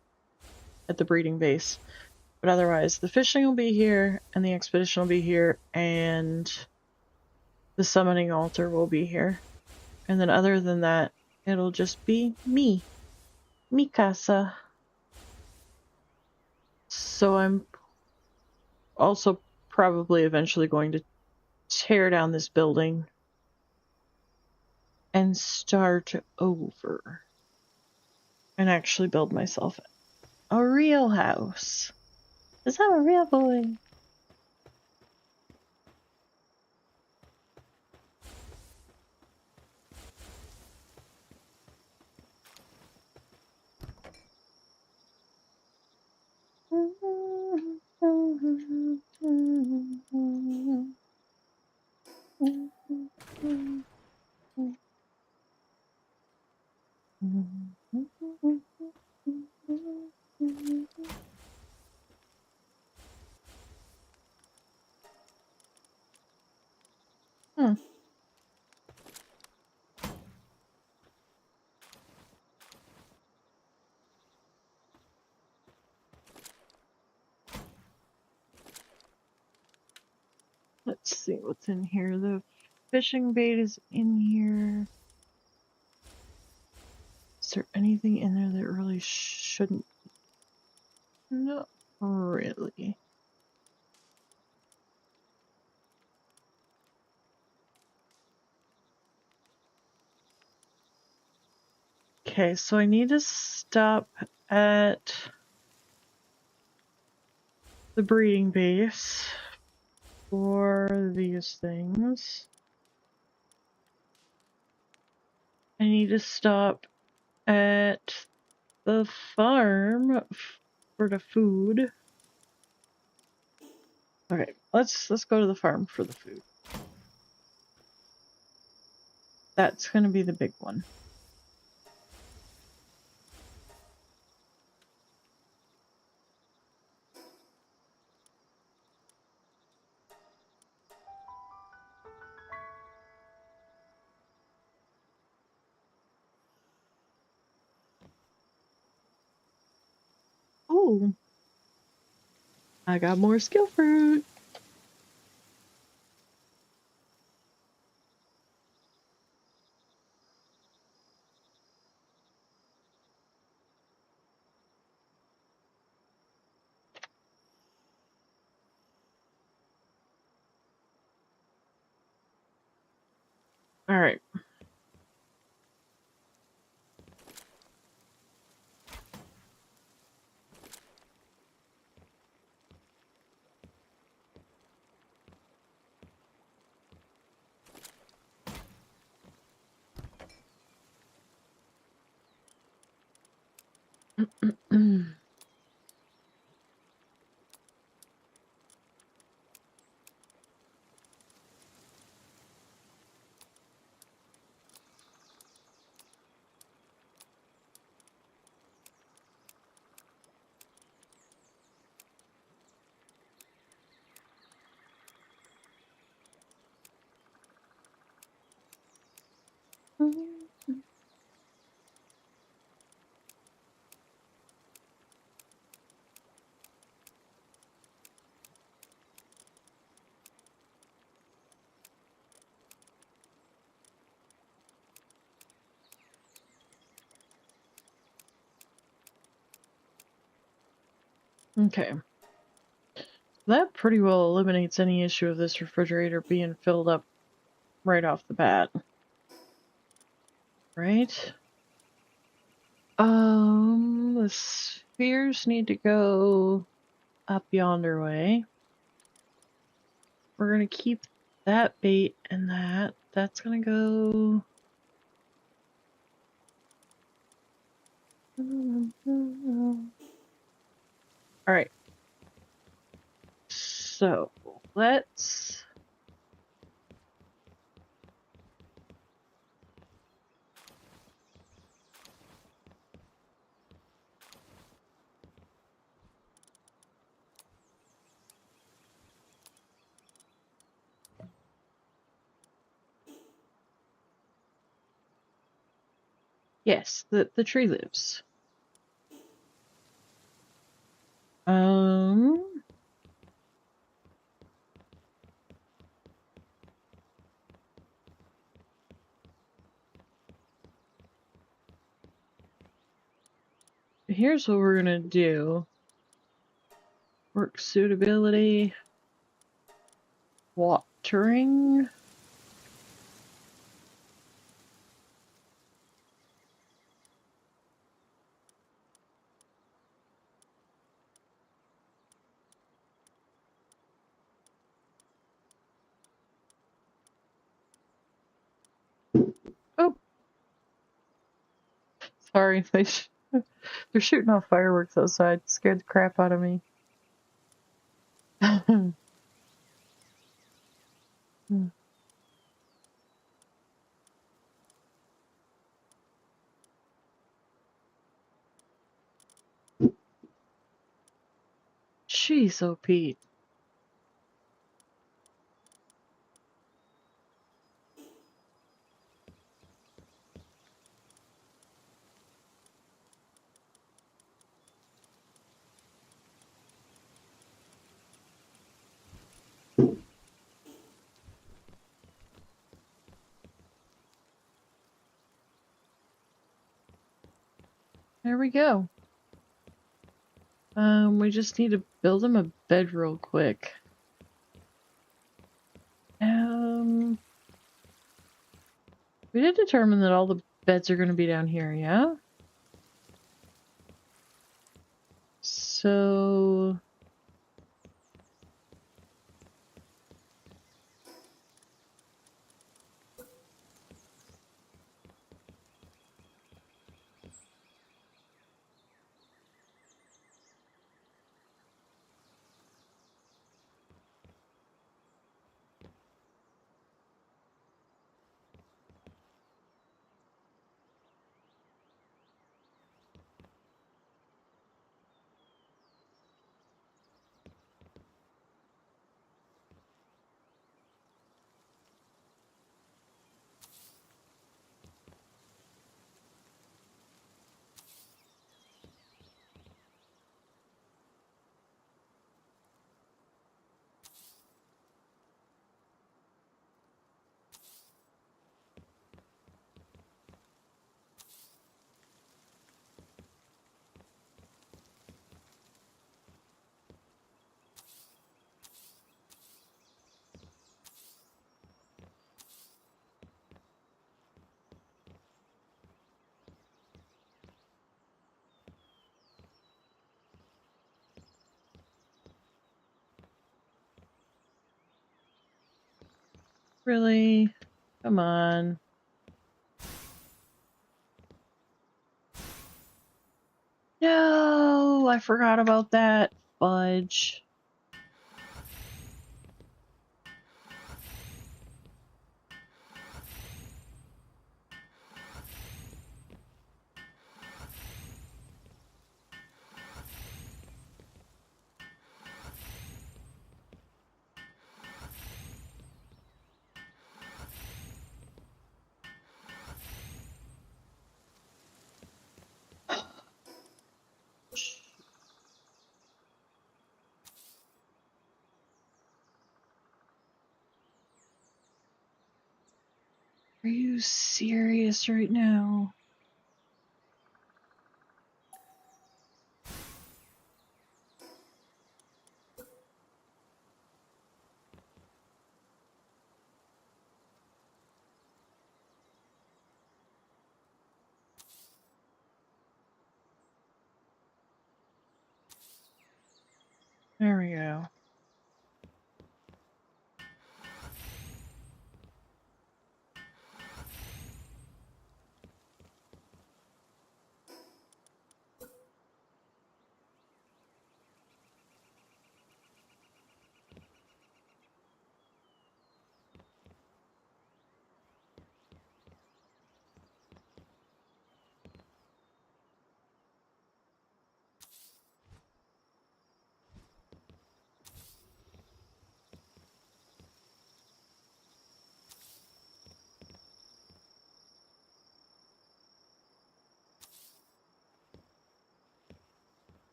at the breeding base. But otherwise, the fishing will be here, and the expedition will be here, and the summoning altar will be here. And then other than that, it'll just be me. Mikasa. So I'm also probably eventually going to tear down this building and start over. And actually build myself a real house. 'Cause I'm a real boy. Hmm. Let's see what's in here. The fishing bait is in here. Is there anything in there that really shouldn't? Not really. Okay, so I need to stop at the breeding base for these things. I need to stop at the farm for the food. Okay, let's go to the farm for the food. That's gonna be the big one. Oh, I got more skill fruit. All right. Okay. That pretty well eliminates any issue of this refrigerator being filled up right off the bat. Right? The spheres need to go up yonder way. We're gonna keep that bait and that. That's gonna go... Alright. So, let's... Yes, the tree lives. Um, here's what we're gonna do. Work suitability. Watering. Oh, sorry. They're shooting off fireworks outside. Scared the crap out of me. Jeez, oh Pete. There we go. We just need to build him a bed real quick. We did determine that all the beds are going to be down here, yeah? So... Really? Come on. No, I forgot about that. Fudge. Are you serious right now? There we go.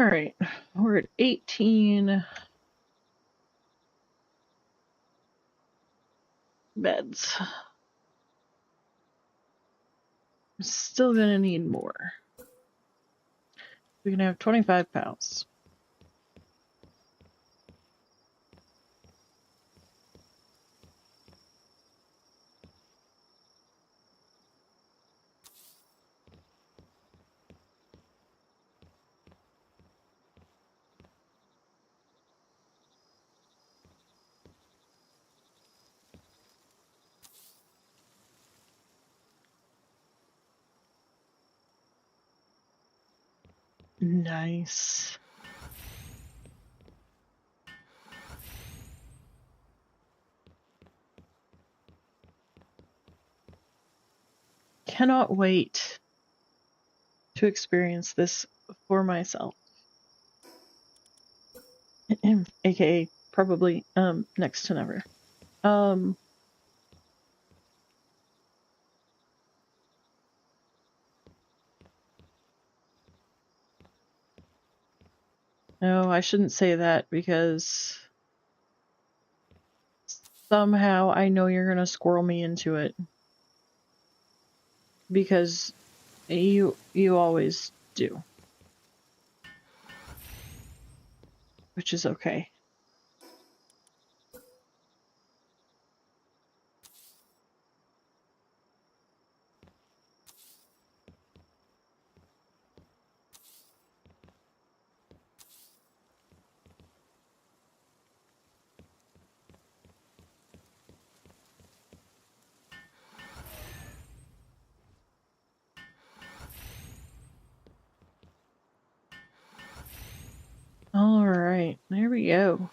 Alright, we're at 18 beds. I'm still gonna need more. We can have 25 pals. Nice. Cannot wait to experience this for myself. AKA probably next to never. No, I shouldn't say that because somehow I know you're gonna squirrel me into it. Because you always do. Which is okay. Alright, there we go.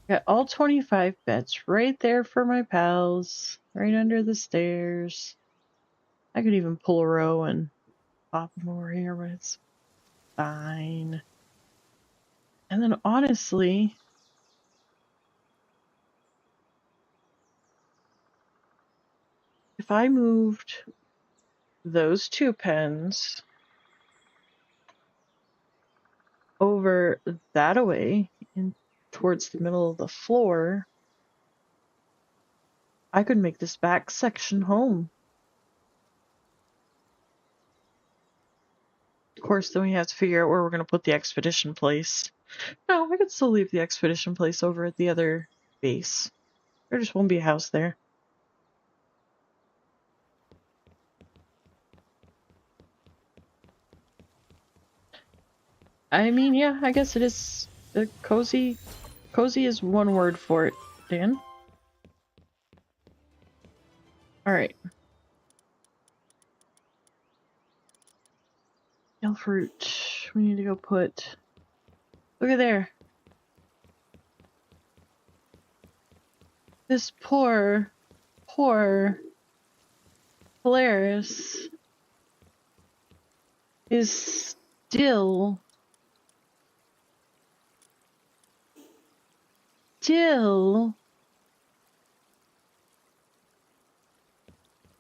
Got all 25 beds right there for my pals. Right under the stairs. I could even pull a row and pop them over here, but it's fine. And then honestly, if I moved those 2 pens over that away and towards the middle of the floor, I could make this back section home. Of course, then we have to figure out where we're going to put the expedition place. No, I could still leave the expedition place over at the other base. There just won't be a house there. I mean, yeah, I guess it is cozy. Cozy is one word for it, Dan. Alright. Yellow fruit. We need to go put... Look at there. This poor Polaris is still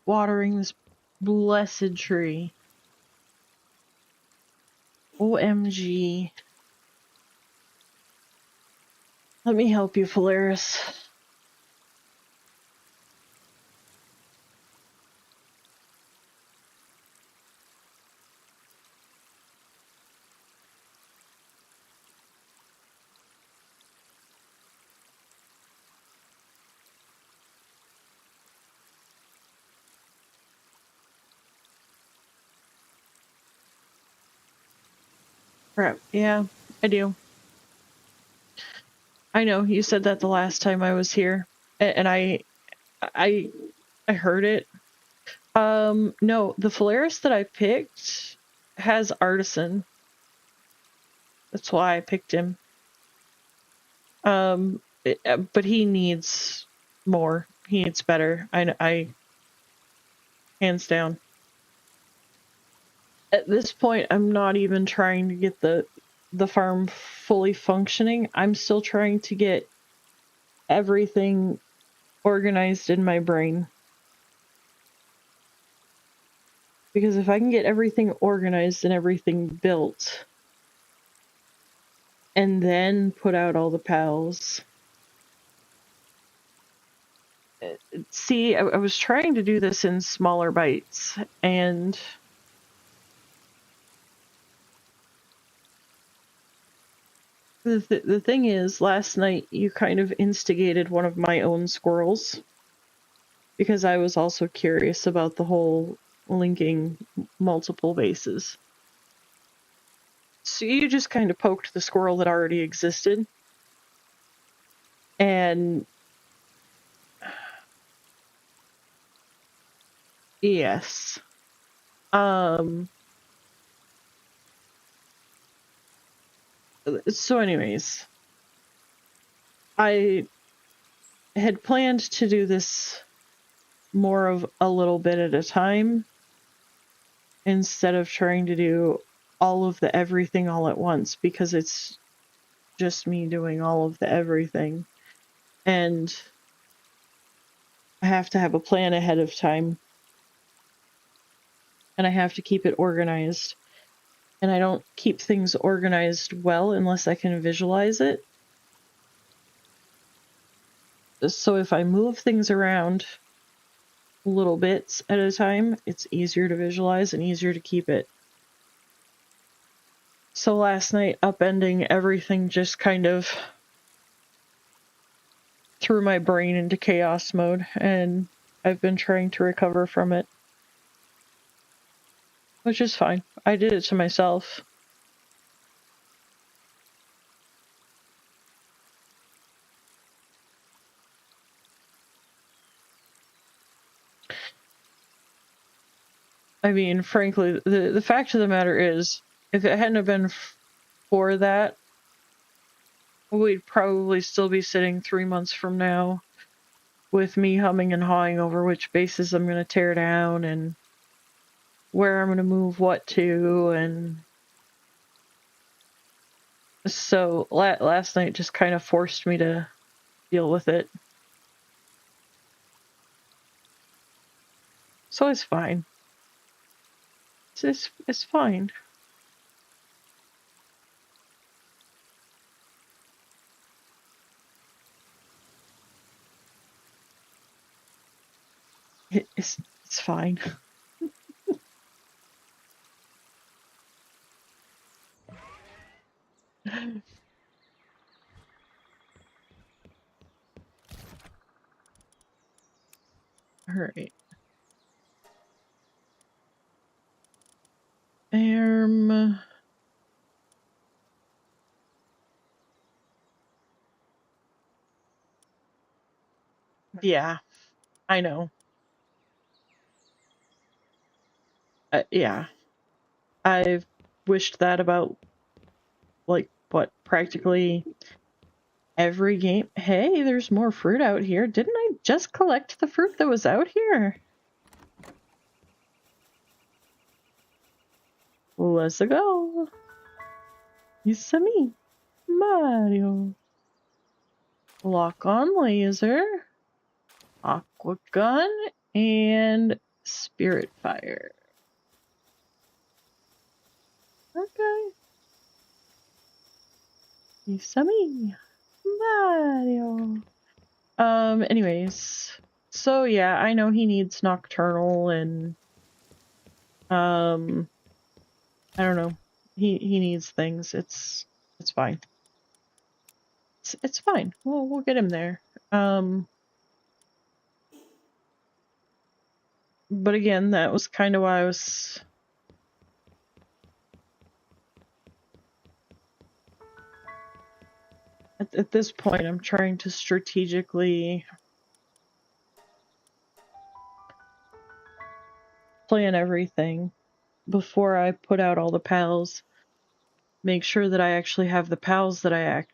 watering this blessed tree. OMG. Let me help you, Polaris. Crap. Yeah, I do. I know, you said that the last time I was here. And I heard it. No, the Polaris that I picked has artisan. That's why I picked him. But he needs more. He needs better. I hands down. At this point, I'm not even trying to get the farm fully functioning. I'm still trying to get everything organized in my brain. Because if I can get everything organized and everything built, and then put out all the pals. See, I was trying to do this in smaller bites, and the thing is, last night you kind of instigated one of my own squirrels, because I was also curious about the whole linking multiple bases. So you just kind of poked the squirrel that already existed, and yes. So anyways, I had planned to do this more of a little bit at a time instead of trying to do all of the everything all at once, because it's just me doing all of the everything, and I have to have a plan ahead of time, and I have to keep it organized, and I don't keep things organized well unless I can visualize it. So if I move things around little bits at a time, it's easier to visualize and easier to keep it. So last night, upending everything just kind of threw my brain into chaos mode, and I've been trying to recover from it. Which is fine. I did it to myself. I mean, frankly, the fact of the matter is, if it hadn't have been for that, we'd probably still be sitting 3 months from now with me humming and hawing over which bases I'm going to tear down and where I'm going to move what to, and so last night just kind of forced me to deal with it. So it's fine. It's fine. It's fine. All right. Yeah, I know. Yeah, I've wished that about, like, what, practically every game. Hey, there's more fruit out here. Didn't I just collect the fruit that was out here? Let's go. It's me, Mario. Lock on laser, aqua gun, and spirit fire. Okay. It's me, Mario. Anyways. So yeah, I know he needs nocturnal and I don't know. He needs things. It's fine. It's fine. We'll get him there. But again, that was kind of why I was at this point I'm trying to strategically plan everything before I put out all the pals. Make sure that I actually have the pals that I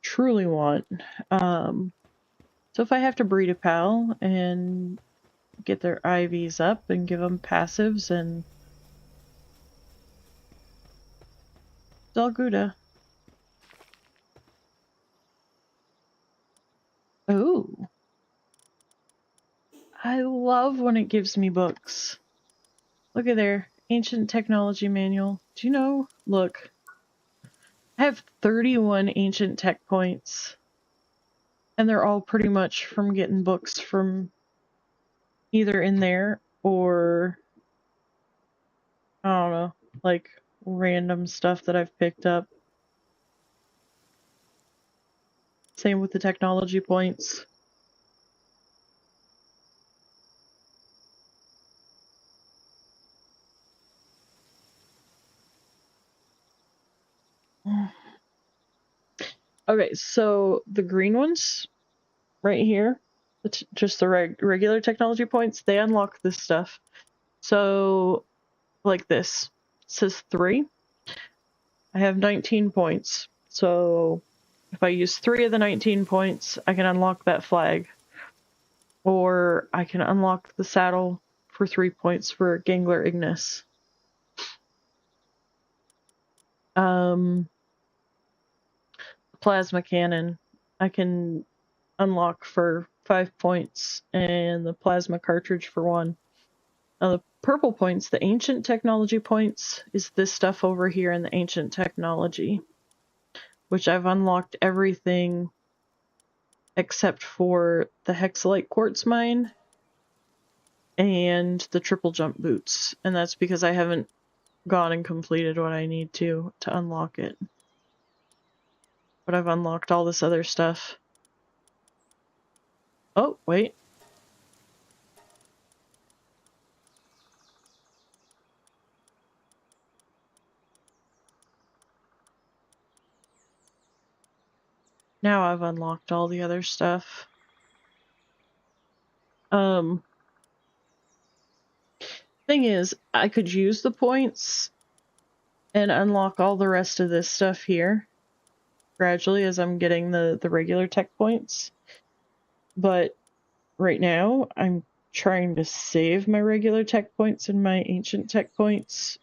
truly want. So if I have to breed a pal and get their IVs up and give them passives, and Dalguda. Oh, I love when it gives me books. Look at there, ancient technology manual. Do you know? Look, I have 31 ancient tech points. And they're all pretty much from getting books from either in there or, I don't know, like random stuff that I've picked up. Same with the technology points. Okay, so the green ones right here, just the regular technology points, they unlock this stuff. So, like this, it says 3. I have 19 points. So, if I use 3 of the 19 points, I can unlock that flag. Or I can unlock the saddle for 3 points for Gangler Ignis. Plasma cannon I can unlock for 5 points, and the plasma cartridge for 1. Now the purple points, the ancient technology points, is this stuff over here in the ancient technology, which I've unlocked everything except for the hexalite quartz mine and the triple jump boots, and that's because I haven't gone and completed what I need to unlock it. But I've unlocked all this other stuff. Oh, wait. Now I've unlocked all the other stuff. Thing is, I could use the points and unlock all the rest of this stuff here gradually as I'm getting the regular tech points. But right now, I'm trying to save my regular tech points and my ancient tech points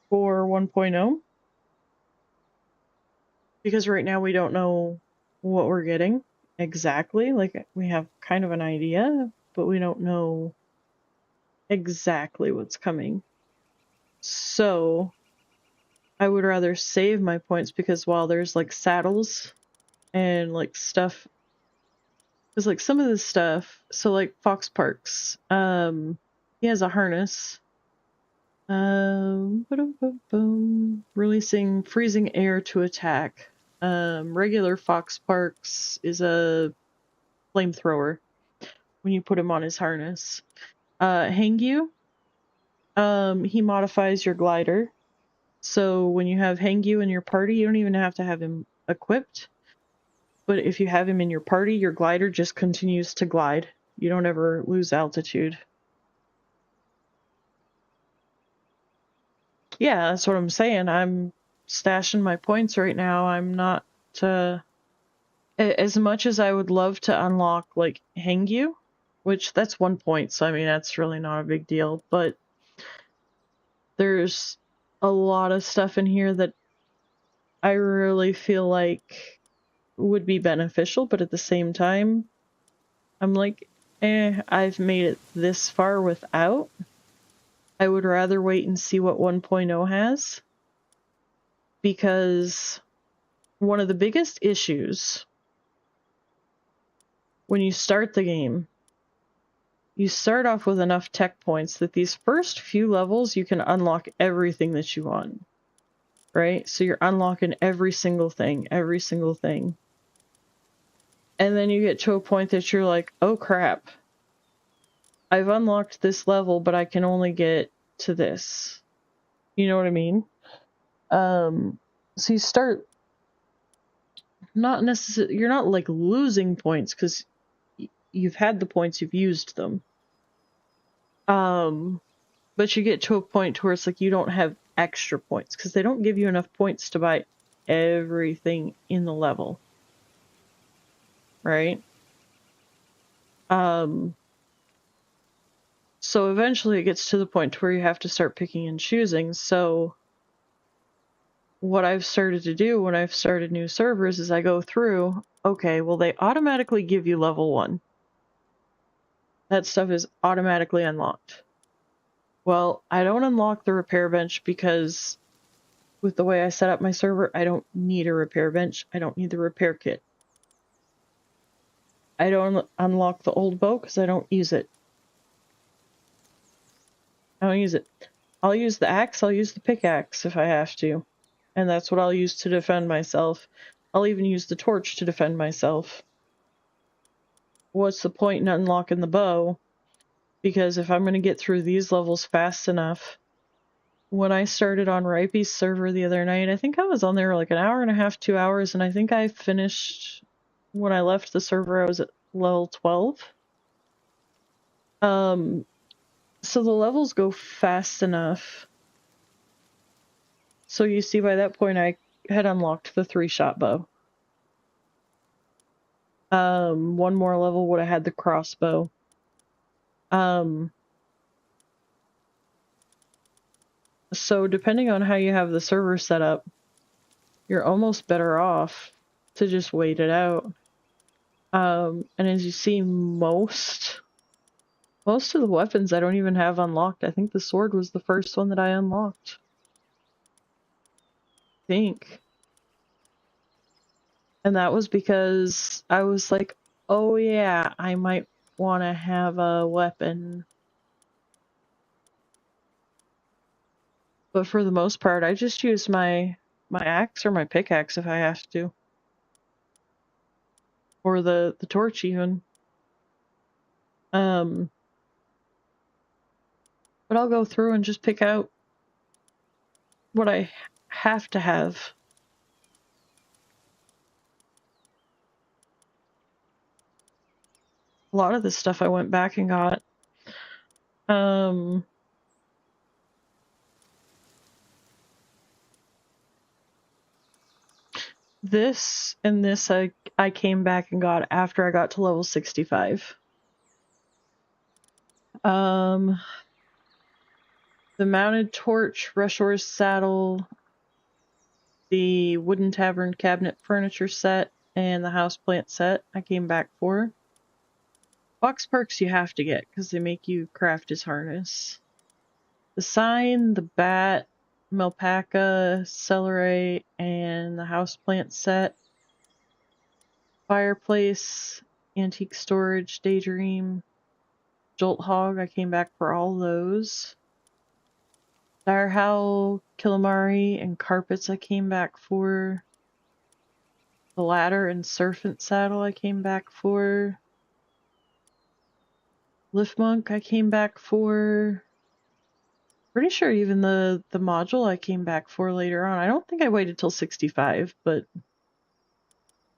for 1.0. Because right now we don't know what we're getting exactly. Like, we have kind of an idea, but we don't know exactly what's coming. So I would rather save my points, because while there's like saddles and like stuff, because like some of this stuff, so like Fox Parks, he has a harness, releasing freezing air to attack. Regular Fox Parks is a flamethrower when you put him on his harness. Hangyu, he modifies your glider. So when you have Hangyu in your party, you don't even have to have him equipped. But if you have him in your party, your glider just continues to glide. You don't ever lose altitude. Yeah, that's what I'm saying. I'm stashing my points right now. I'm not... as much as I would love to unlock, like, Hangyu, which that's 1 point, so I mean, that's really not a big deal, but there's a lot of stuff in here that I really feel like would be beneficial, but at the same time, I'm like, I've made it this far without. I would rather wait and see what 1.0 has, because one of the biggest issues when you start the game, you start off with enough tech points that these first few levels you can unlock everything that you want, right? So you're unlocking every single thing. And then you get to a point that you're like, oh crap, I've unlocked this level, but I can only get to this. You know what I mean? So you start not necessarily, you're not like losing points because you've had the points, you've used them. But you get to a point where it's like you don't have extra points because they don't give you enough points to buy everything in the level. Right? So eventually it gets to the point where you have to start picking and choosing. So what I've started to do when I've started new servers is I go through, okay, well, they automatically give you level 1. That stuff is automatically unlocked. Well, I don't unlock the repair bench because with the way I set up my server, I don't need a repair bench. I don't need the repair kit. I don't unlock the old bow because I don't use it. I don't use it. I'll use the axe, I'll use the pickaxe if I have to. And that's what I'll use to defend myself. I'll even use the torch to defend myself. What's the point in unlocking the bow? Because if I'm going to get through these levels fast enough, when I started on Ripey's server the other night, I think I was on there like an hour and a half, 2 hours, and I think I finished, when I left the server, I was at level 12. So the levels go fast enough. So you see, by that point, I had unlocked the 3-shot bow. One more level would have had the crossbow. So depending on how you have the server set up, you're almost better off to just wait it out. And as you see, most of the weapons I don't even have unlocked. I think the sword was the first one that I unlocked. I think. And that was because I was like, oh yeah, I might want to have a weapon. But for the most part, I just use my axe or my pickaxe if I have to. Or the torch even. But I'll go through and just pick out what I have to have. A lot of this stuff I went back and got. This and this I came back and got after I got to level 65. The mounted torch, Rushor's saddle, the wooden tavern cabinet furniture set, and the houseplant set I came back for. Box perks you have to get because they make you craft his harness. The sign, the bat, Melpaca, celery, and the houseplant set. Fireplace, antique storage, daydream, Jolt Hog, I came back for all those. Dire Howl, Killamari, and carpets I came back for. The ladder and serpent saddle I came back for. Lift Monk I came back for. Pretty sure even the module I came back for later on. I don't think I waited till 65, but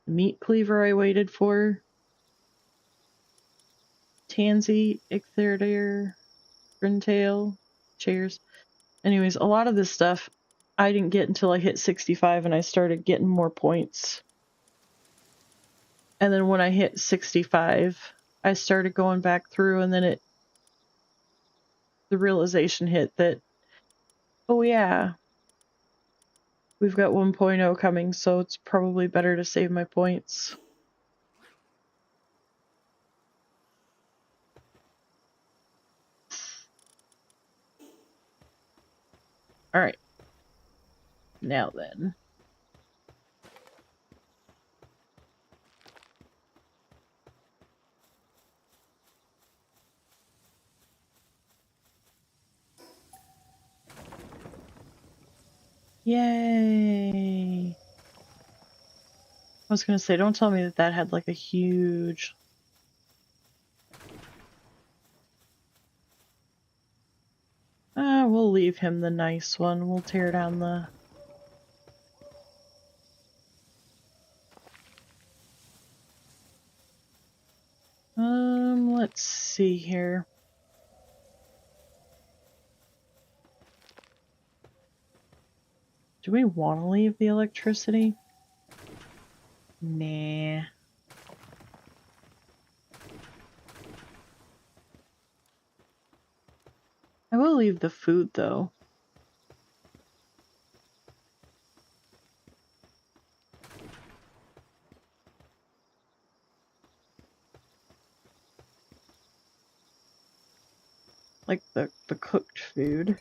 the meat cleaver I waited for. Tansy, Ictharider, Grintail, chairs. Anyways, a lot of this stuff I didn't get until I hit 65 and I started getting more points. And then when I hit 65, I started going back through, and then the realization hit that, oh yeah, we've got 1.0 coming, so it's probably better to save my points. Alright. Now then. Yay! I was gonna say, don't tell me that that had like a huge... we'll leave him the nice one. We'll tear down the... Let's see here. Do we want to leave the electricity? Nah. I will leave the food, though. Like the cooked food.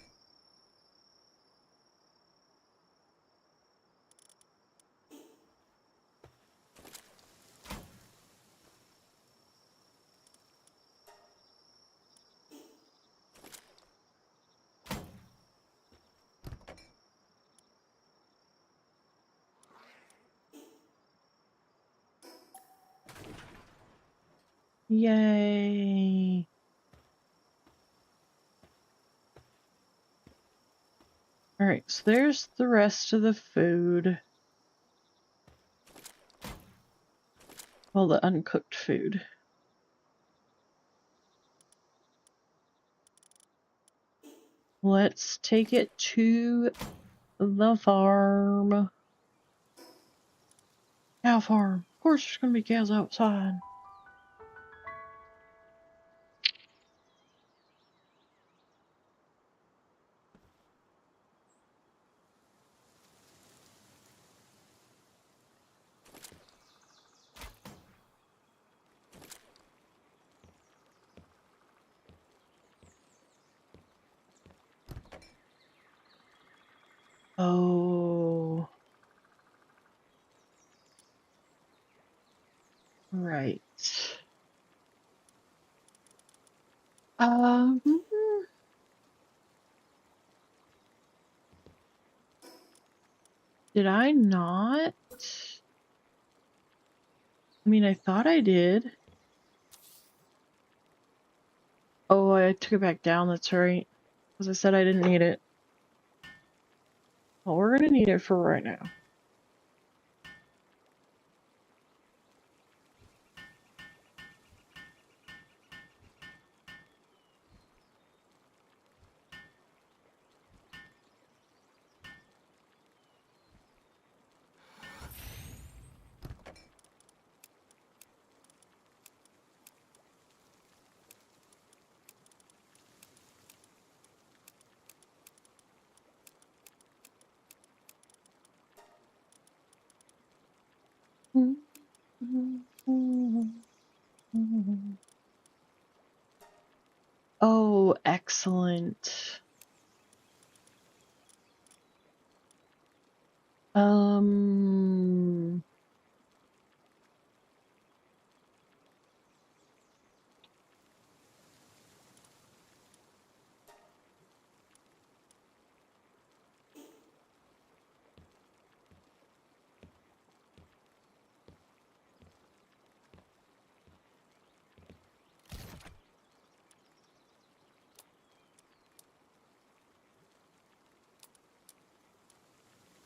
Yay. Alright, so there's the rest of the food. Well, the uncooked food. Let's take it to the farm. Cow farm. Of course there's gonna be cows outside. Oh. Right. Um, did I not? I mean, I thought I did. Oh, I took it back down, that's right. Because I said I didn't need it. Well, we're gonna need it for right now. Oh, excellent. Um,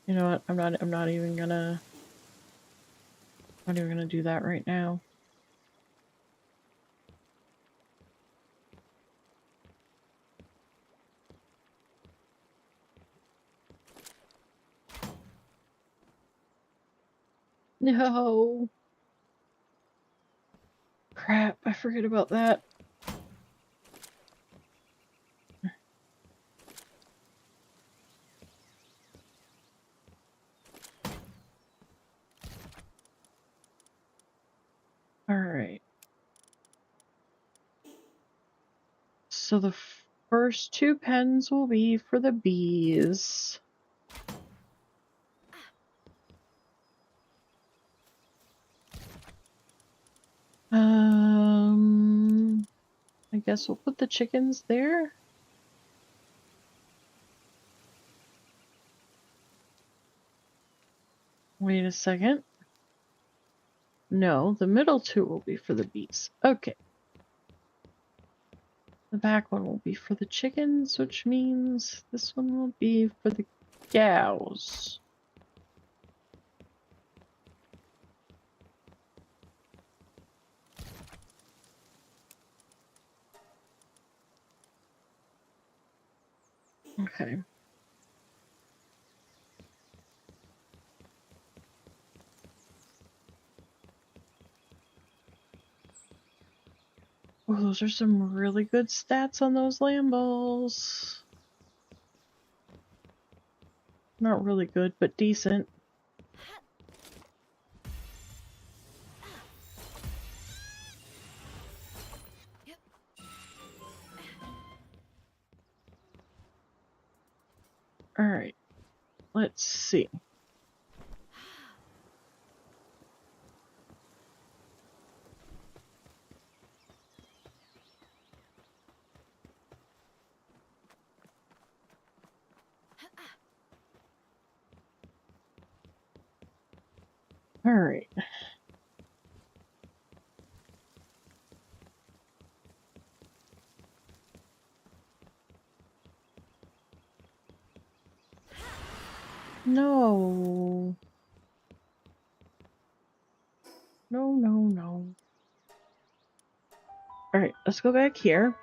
you know what? I'm not even gonna do that right now. No. Crap, I forget about that. Alright. So the first two pens will be for the bees. I guess we'll put the chickens there. Wait a second. No, the middle two will be for the bees. Okay. The back one will be for the chickens, which means this one will be for the cows. Okay. Oh, those are some really good stats on those lamb balls. Not really good, but decent. Alright. Let's see. Alright. No. No, no, no. Alright, let's go back here.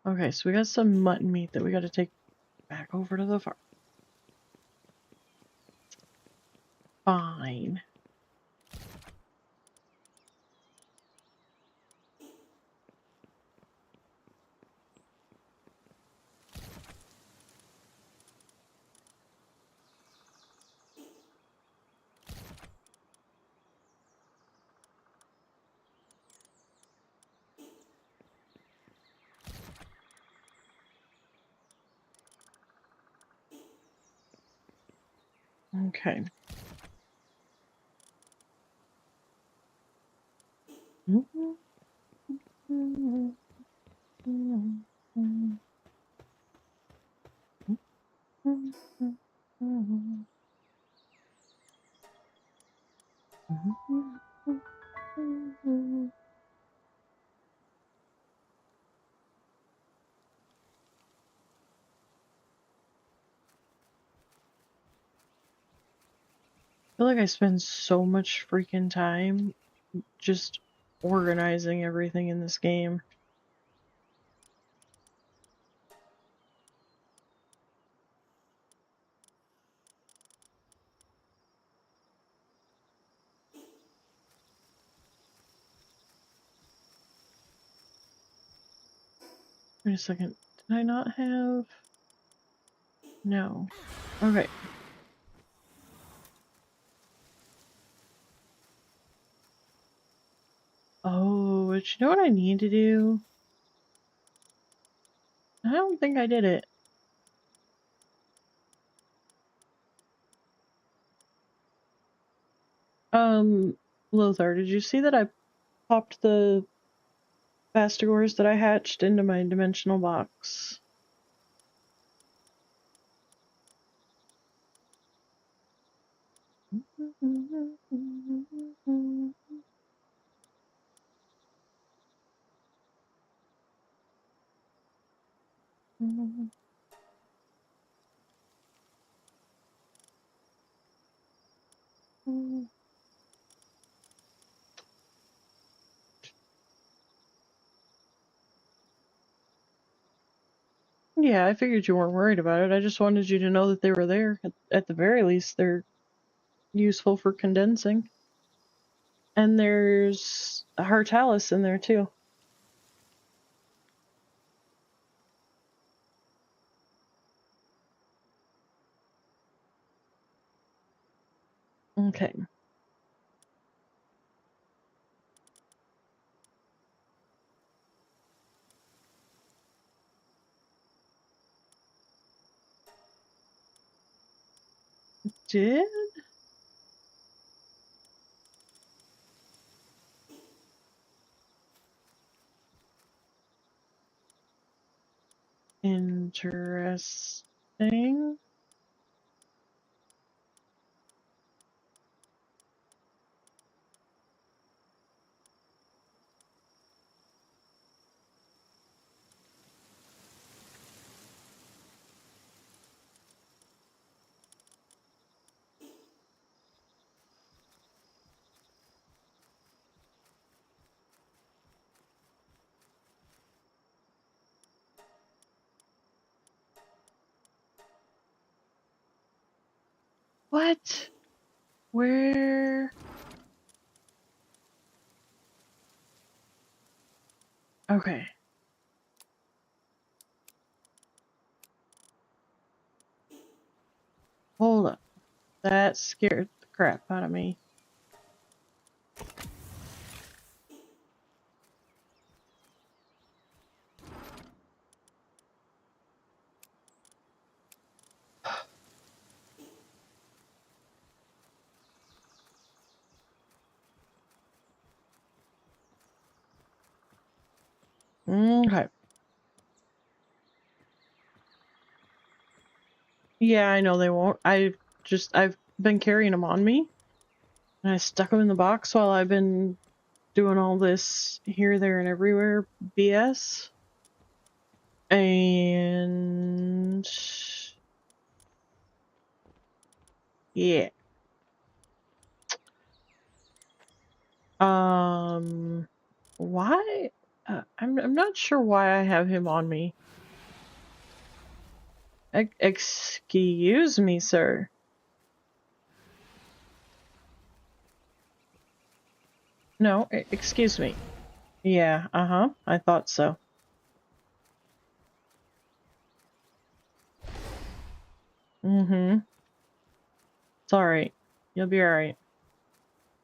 Okay, so we got some mutton meat that we gotta take back over to the farm. Fine. Okay. I feel like I spend so much freaking time just organizing everything in this game. Wait a second. Did I not have... No. Okay. Oh, but you know what I need to do? I don't think I did it. Lothar, did you see that I popped the Bastigors that I hatched into my dimensional box? Yeah, I figured you weren't worried about it. I just wanted you to know that they were there. At the very least, they're useful for condensing. And there's a Hartalis in there too. Okay. Did? Interesting. What? Where? Okay. Hold up. That scared the crap out of me. Okay. Yeah, I know they won't. I've been carrying them on me. And I stuck them in the box while I've been doing all this here, there, and everywhere BS. And yeah. Why? I'm not sure why I have him on me. Excuse me, sir. No, excuse me. Yeah, I thought so. Mm-hmm. It's alright. You'll be alright.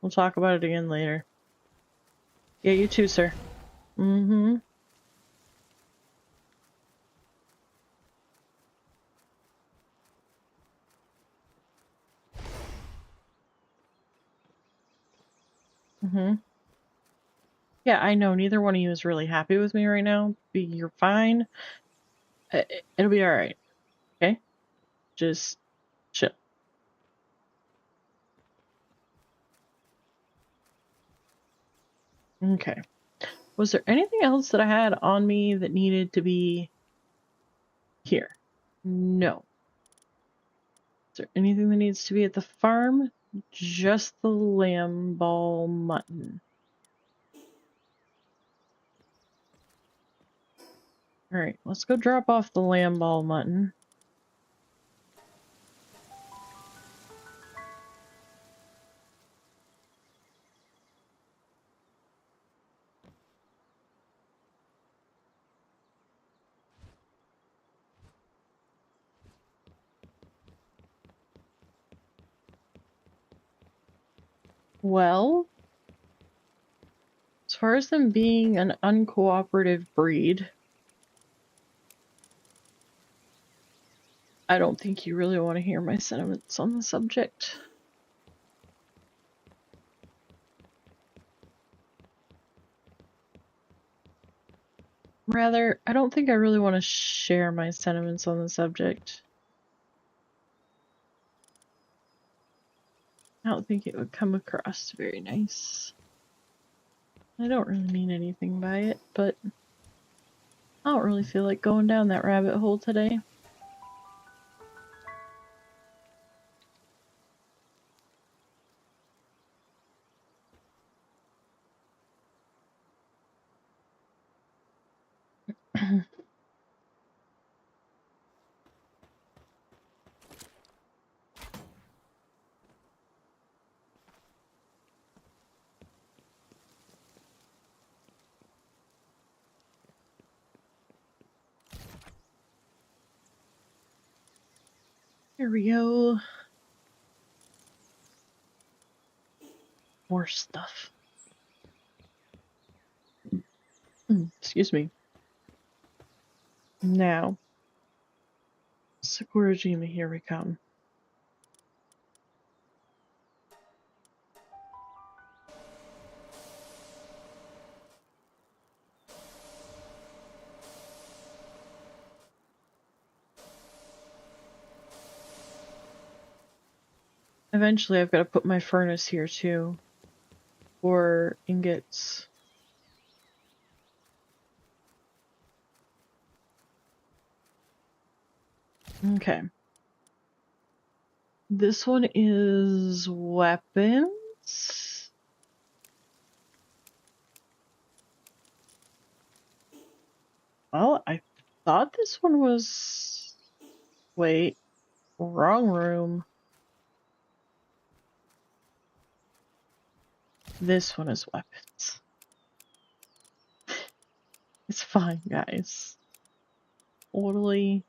We'll talk about it again later. Yeah, you too, sir. Mm-hmm. Mm-hmm. Yeah, I know neither one of you is really happy with me right now. You're fine. It'll be alright. Okay? Just chill. Okay. Was there anything else that I had on me that needed to be here? No. Is there anything that needs to be at the farm? Just the lamb ball mutton. Alright, let's go drop off the lamb ball mutton. Well, as far as them being an uncooperative breed, I don't think you really want to hear my sentiments on the subject. Rather, I don't think I really want to share my sentiments on the subject. I don't think it would come across very nice. I don't really mean anything by it, but I don't really feel like going down that rabbit hole today. Here we go. More stuff. Excuse me. Now, Sakurajima, here we come. Eventually I've got to put my furnace here too, for ingots. Okay. This one is weapons. Well, I thought this one was... Wait, wrong room. This one is weapons. It's fine, guys. Totally,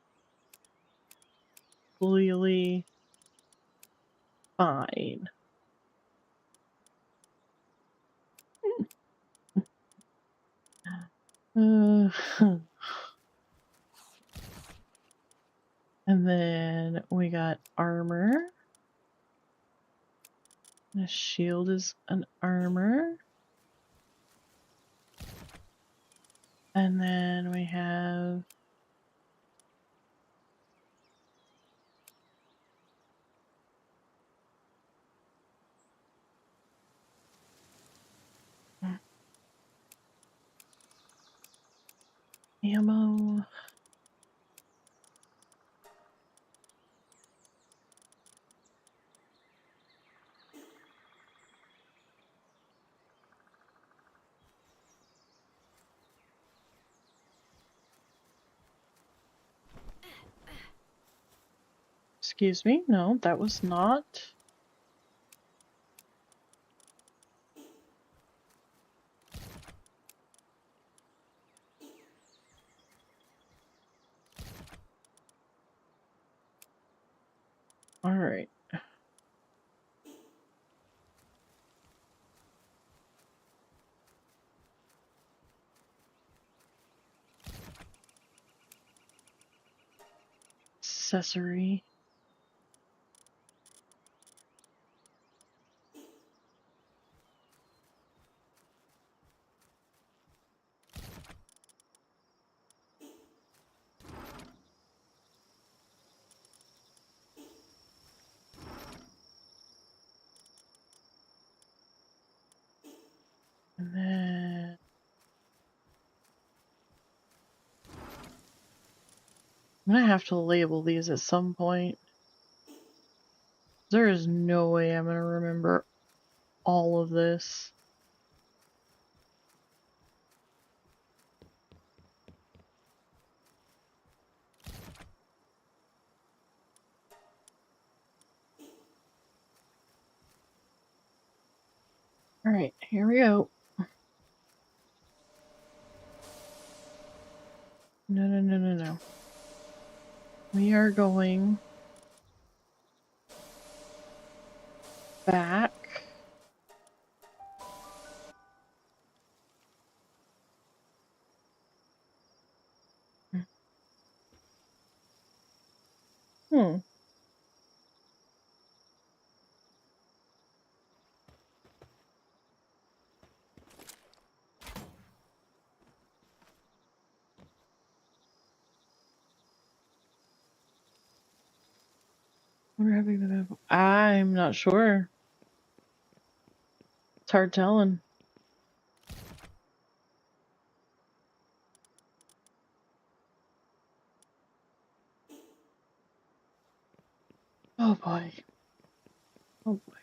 clearly fine. And then we got armor. The shield is an armor. And then we have ammo. Excuse me, no, that was not. All right. Accessory. And then I'm gonna have to label these at some point. There is no way I'm gonna remember all of this. All right, here we go. No, no, no, no, no. We are going back. Hmm. We're having the. I'm not sure. It's hard telling. Oh boy. Oh boy.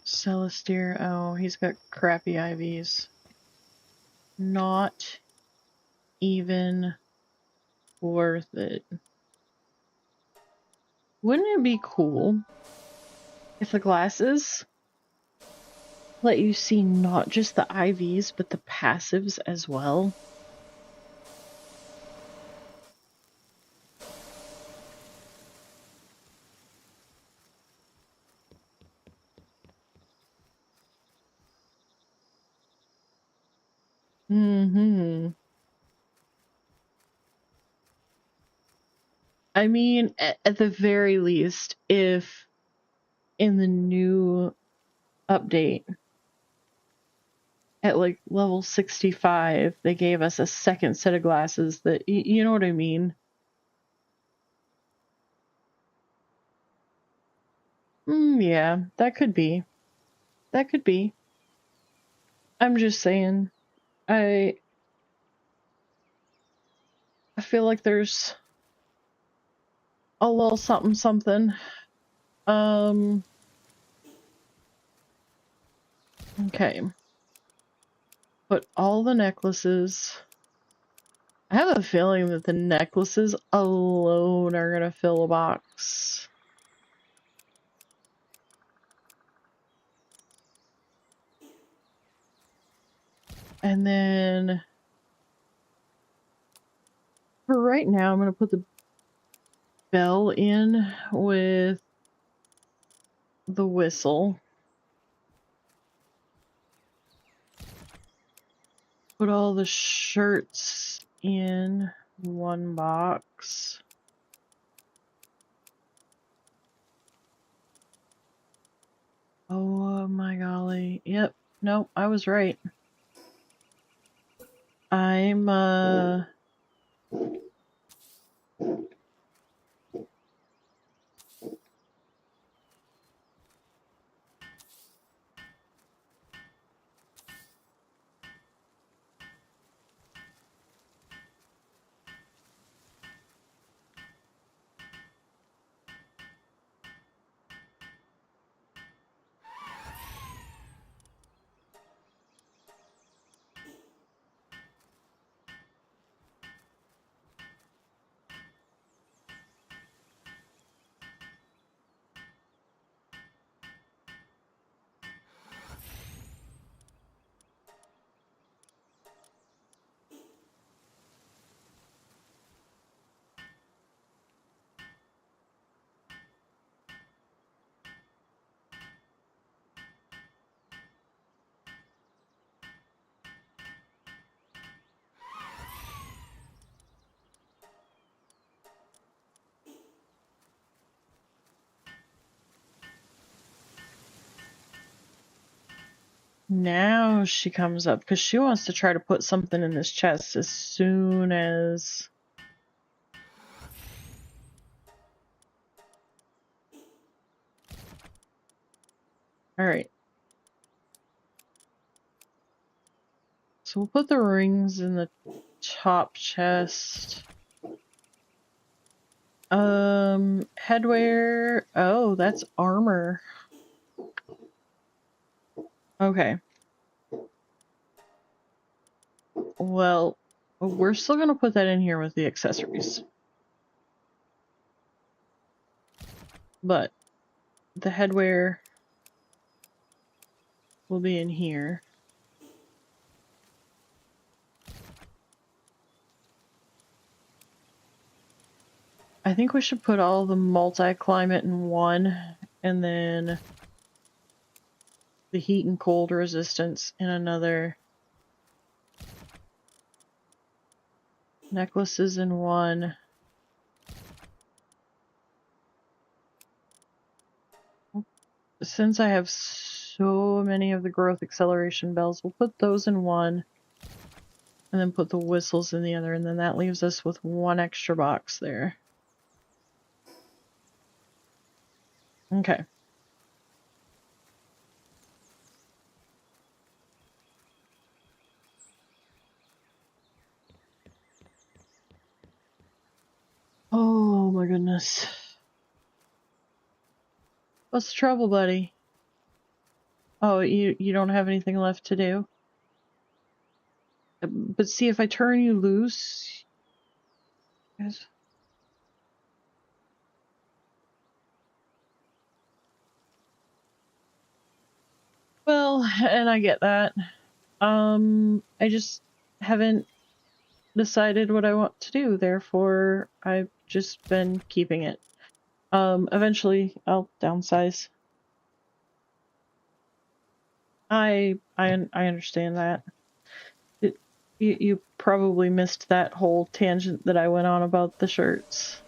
Celestier. Oh, he's got crappy IVs. Not even worth it. Wouldn't it be cool if the glasses let you see not just the IVs, but the passives as well? Mm-hmm. I mean, at the very least, if in the new update at like level 65, they gave us a second set of glasses that, you know what I mean? Yeah, that could be. That could be. I'm just saying. I feel like there's a little something something. Okay. Put all the necklaces. I have a feeling that the necklaces alone are gonna fill a box. And then for right now, I'm gonna put the bell in with the whistle. Put all the shirts in one box. Oh, Yep. Nope, I was right. I'm, now she comes up because she wants to try to put something in this chest as soon as... Alright. So we'll put the rings in the top chest. Headwear. Oh, that's armor. Okay. Well, we're still gonna put that in here with the accessories. But the headwear will be in here. I think we should put all the multi-climate in one, and then the heat and cold resistance in another. Necklaces in one. Since I have so many of the growth acceleration bells, we'll put those in one, and then put the whistles in the other, and then that leaves us with one extra box there. Okay. Oh my goodness. What's the trouble, buddy? Oh, you don't have anything left to do? But see, if I turn you loose... Yes. Well, and I get that. I just haven't decided what I want to do, therefore I've just been keeping it. Eventually I'll downsize. I understand that. You probably missed that whole tangent that I went on about the shirts.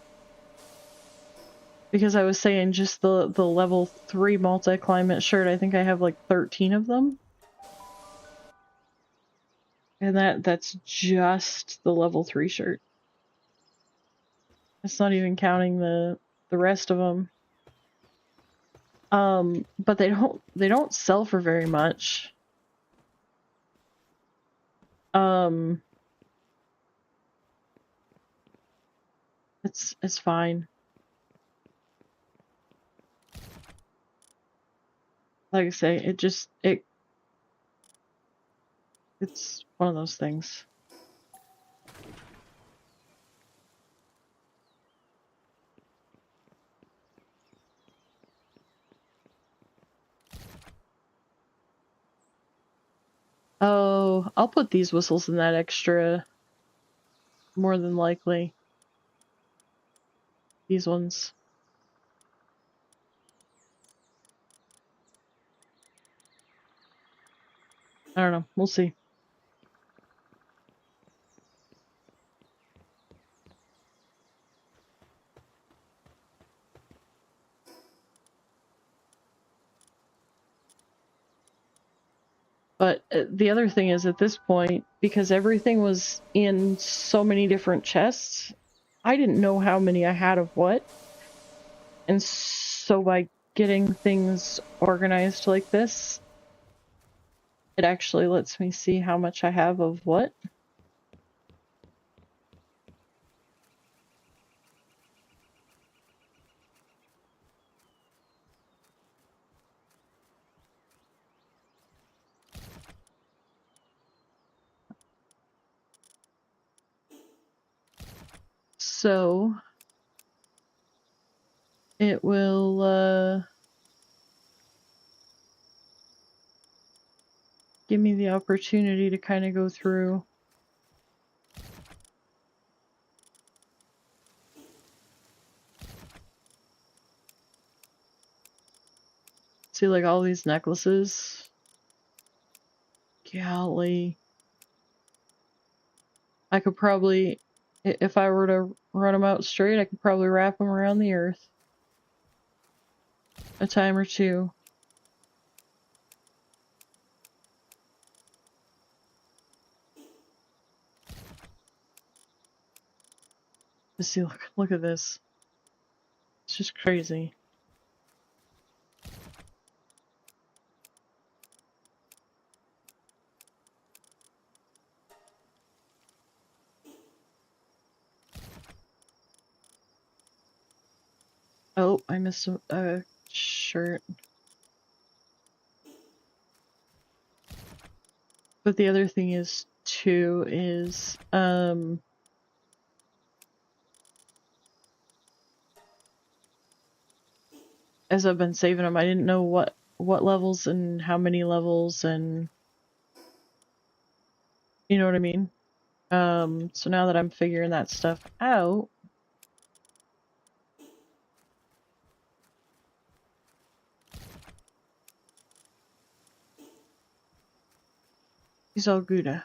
Because I was saying just the level 3 multi-climate shirt, I think I have like 13 of them. And that's just the level 3 shirt. It's not even counting the rest of them. But they don't sell for very much. It's fine. Like I say, it's one of those things. Oh, I'll put these whistles in that extra, more than likely. These ones. I don't know. We'll see. But the other thing is, at this point, because everything was in so many different chests, I didn't know how many I had of what. And so by getting things organized like this, it actually lets me see how much I have of what. So it will give me the opportunity to kind of go through. See, like, all these necklaces. Golly. I could probably, if I were to run them out straight, I could probably wrap them around the earth a time or two. Let's see, look at this. It's just crazy. Oh, I missed a shirt. But the other thing is, too, is, as I've been saving them, I didn't know what levels and how many levels, and you know what I mean? So now that I'm figuring that stuff out, he's all Gouda.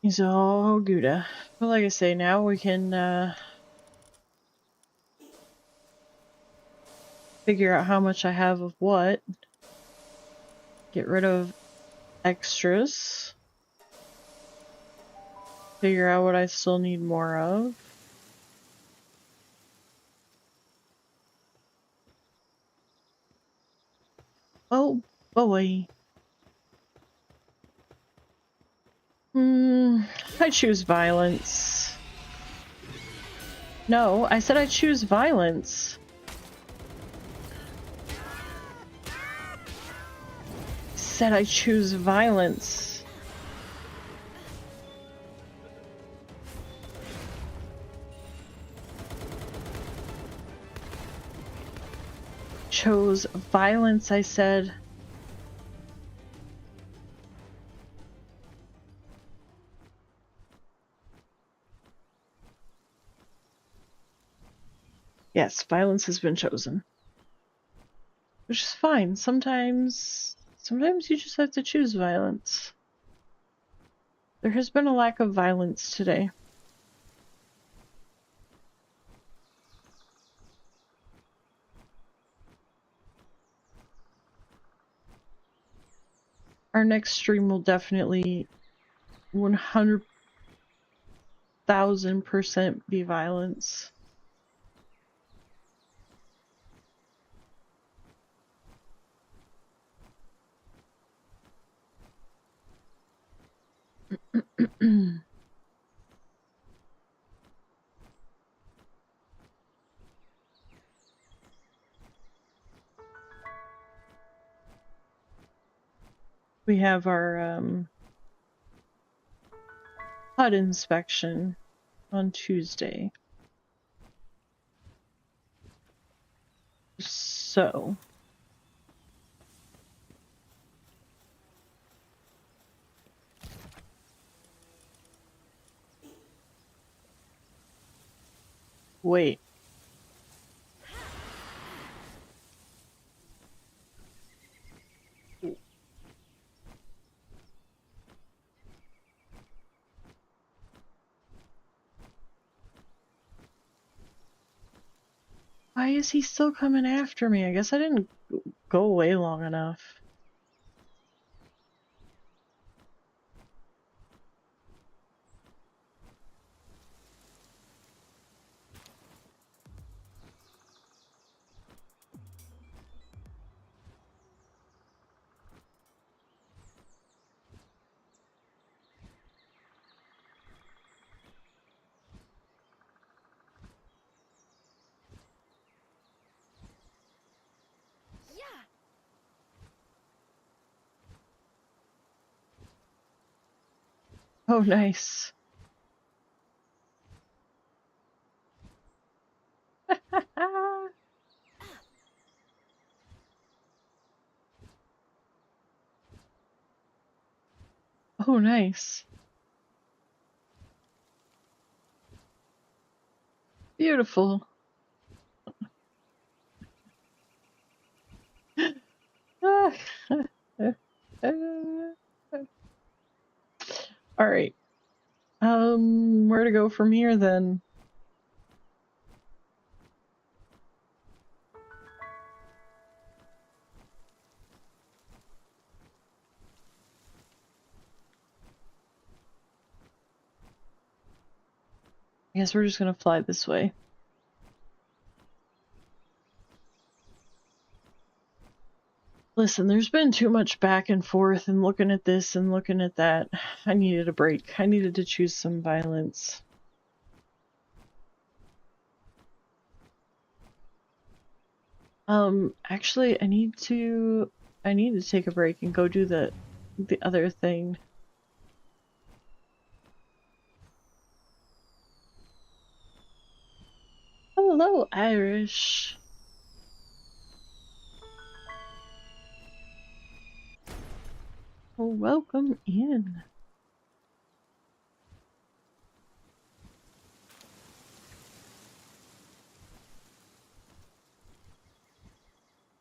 He's all Gouda. But like I say, now we can figure out how much I have of what. Get rid of extras. Figure out what I still need more of. Oh boy. I choose violence. No, I said I choose violence. Said I choose violence. Chose violence, I said. Yes, violence has been chosen. Which is fine. Sometimes you just have to choose violence. There has been a lack of violence today. Our next stream will definitely 100,000% be violence. We have our HUD inspection on Tuesday. So wait. Why is he still coming after me? I guess I didn't go away long enough. Yeah. Oh, nice. Oh, nice. Beautiful. All right. Where to go from here then? I guess we're just gonna fly this way. Listen, there's been too much back and forth and looking at this and looking at that. I needed a break. I needed to choose some violence. Actually, I need to take a break and go do the other thing. Hello, Irish. Welcome in.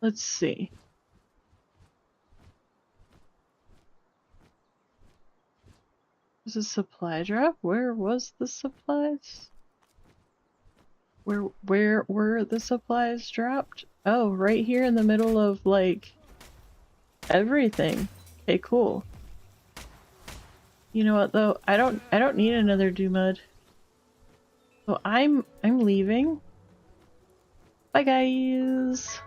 Let's see. There's a supply drop? Where was the supplies? Where were the supplies dropped? Oh, right here in the middle of, like, everything. Okay, cool. You know what though? I don't need another do-mud. So I'm leaving. Bye guys.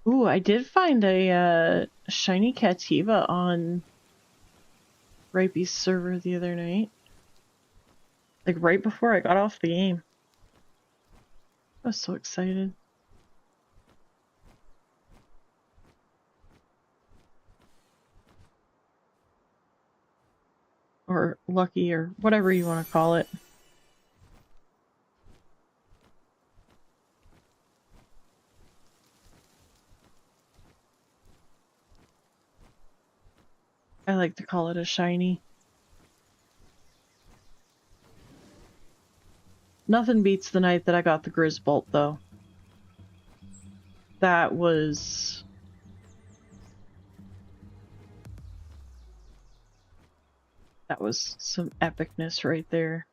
Ooh, I did find a shiny Cativa on Ripey's server the other night. Like right before I got off the game. I was so excited. Or lucky, or whatever you want to call it. I like to call it a shiny. Nothing beats the night that I got the Grizzbolt, though. That was... that was some epicness right there.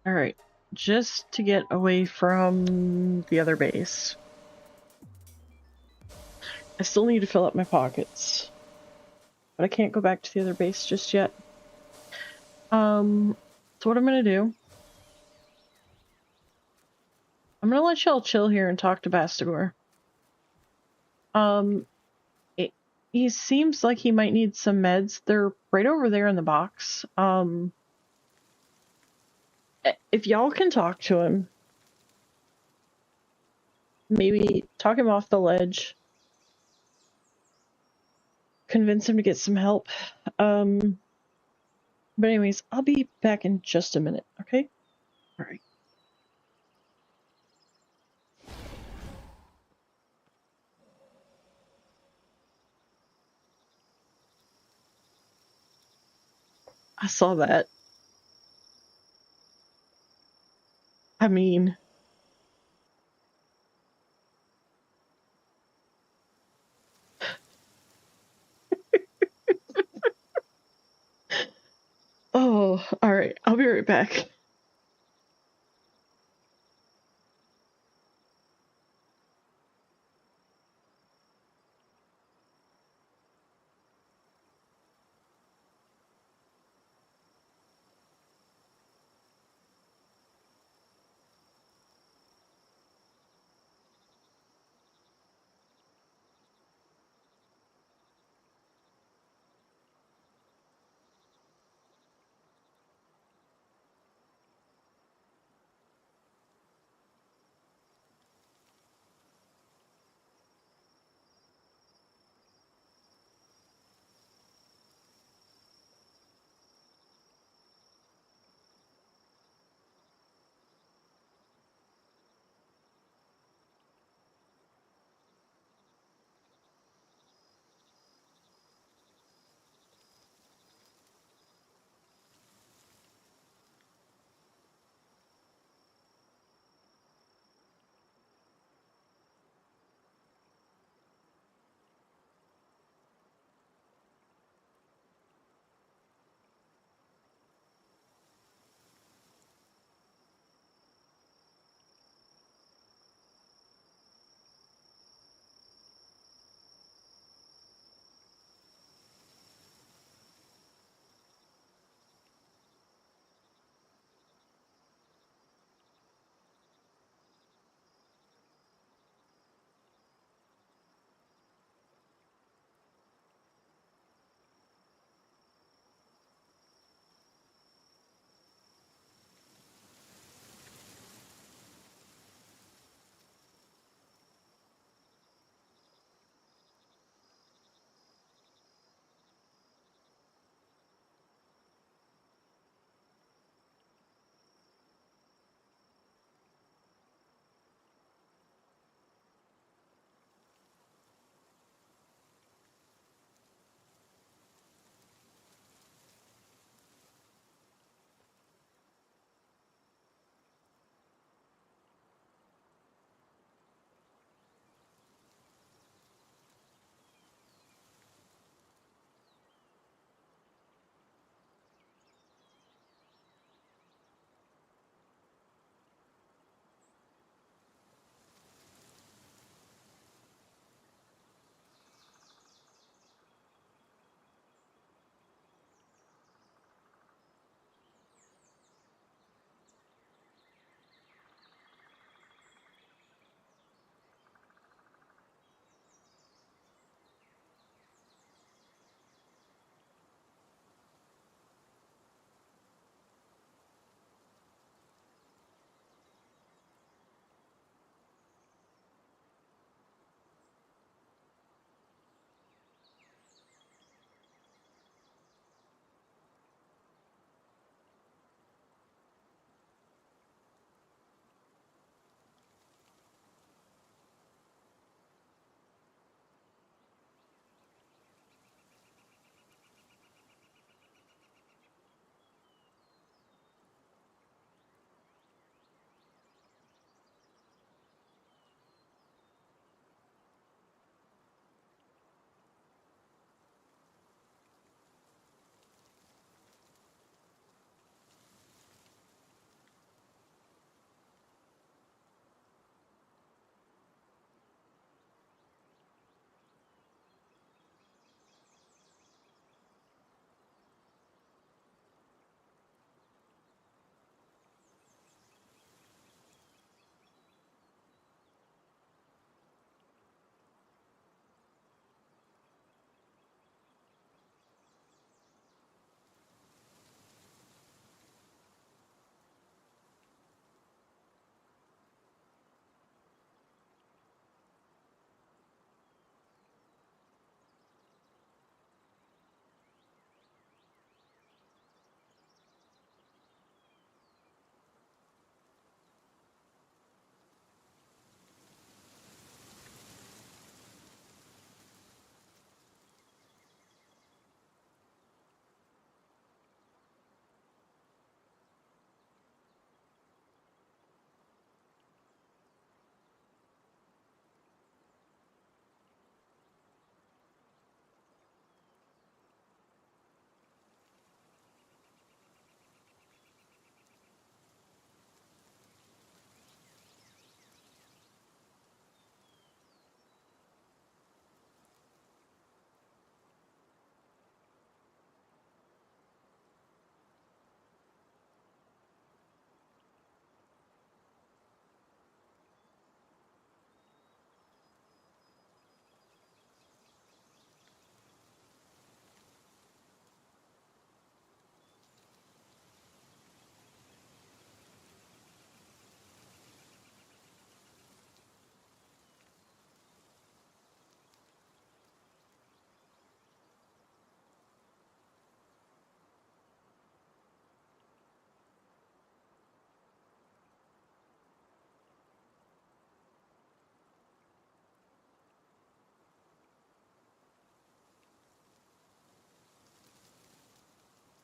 Alright, just to get away from the other base. I still need to fill up my pockets. But I can't go back to the other base just yet. So what I'm gonna do... I'm gonna let y'all chill here and talk to Bastigor. He seems like he might need some meds. They're right over there in the box. If y'all can talk to him, maybe talk him off the ledge, convince him to get some help. But anyways, I'll be back in just a minute, okay? Alright. I saw that. I mean, oh, all right. I'll be right back.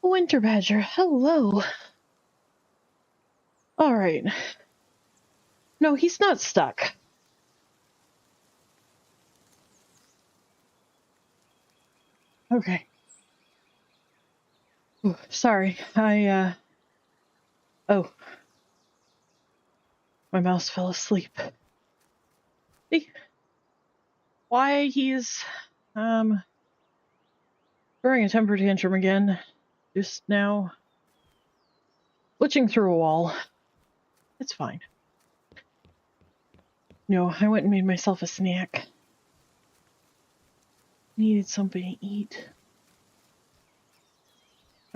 Winter Badger, hello. Alright. No, he's not stuck. Okay. Ooh, sorry, oh. My mouse fell asleep. See? Why he's, throwing a temper tantrum again. Just now. Glitching through a wall. It's fine. No, I went and made myself a snack. Needed something to eat.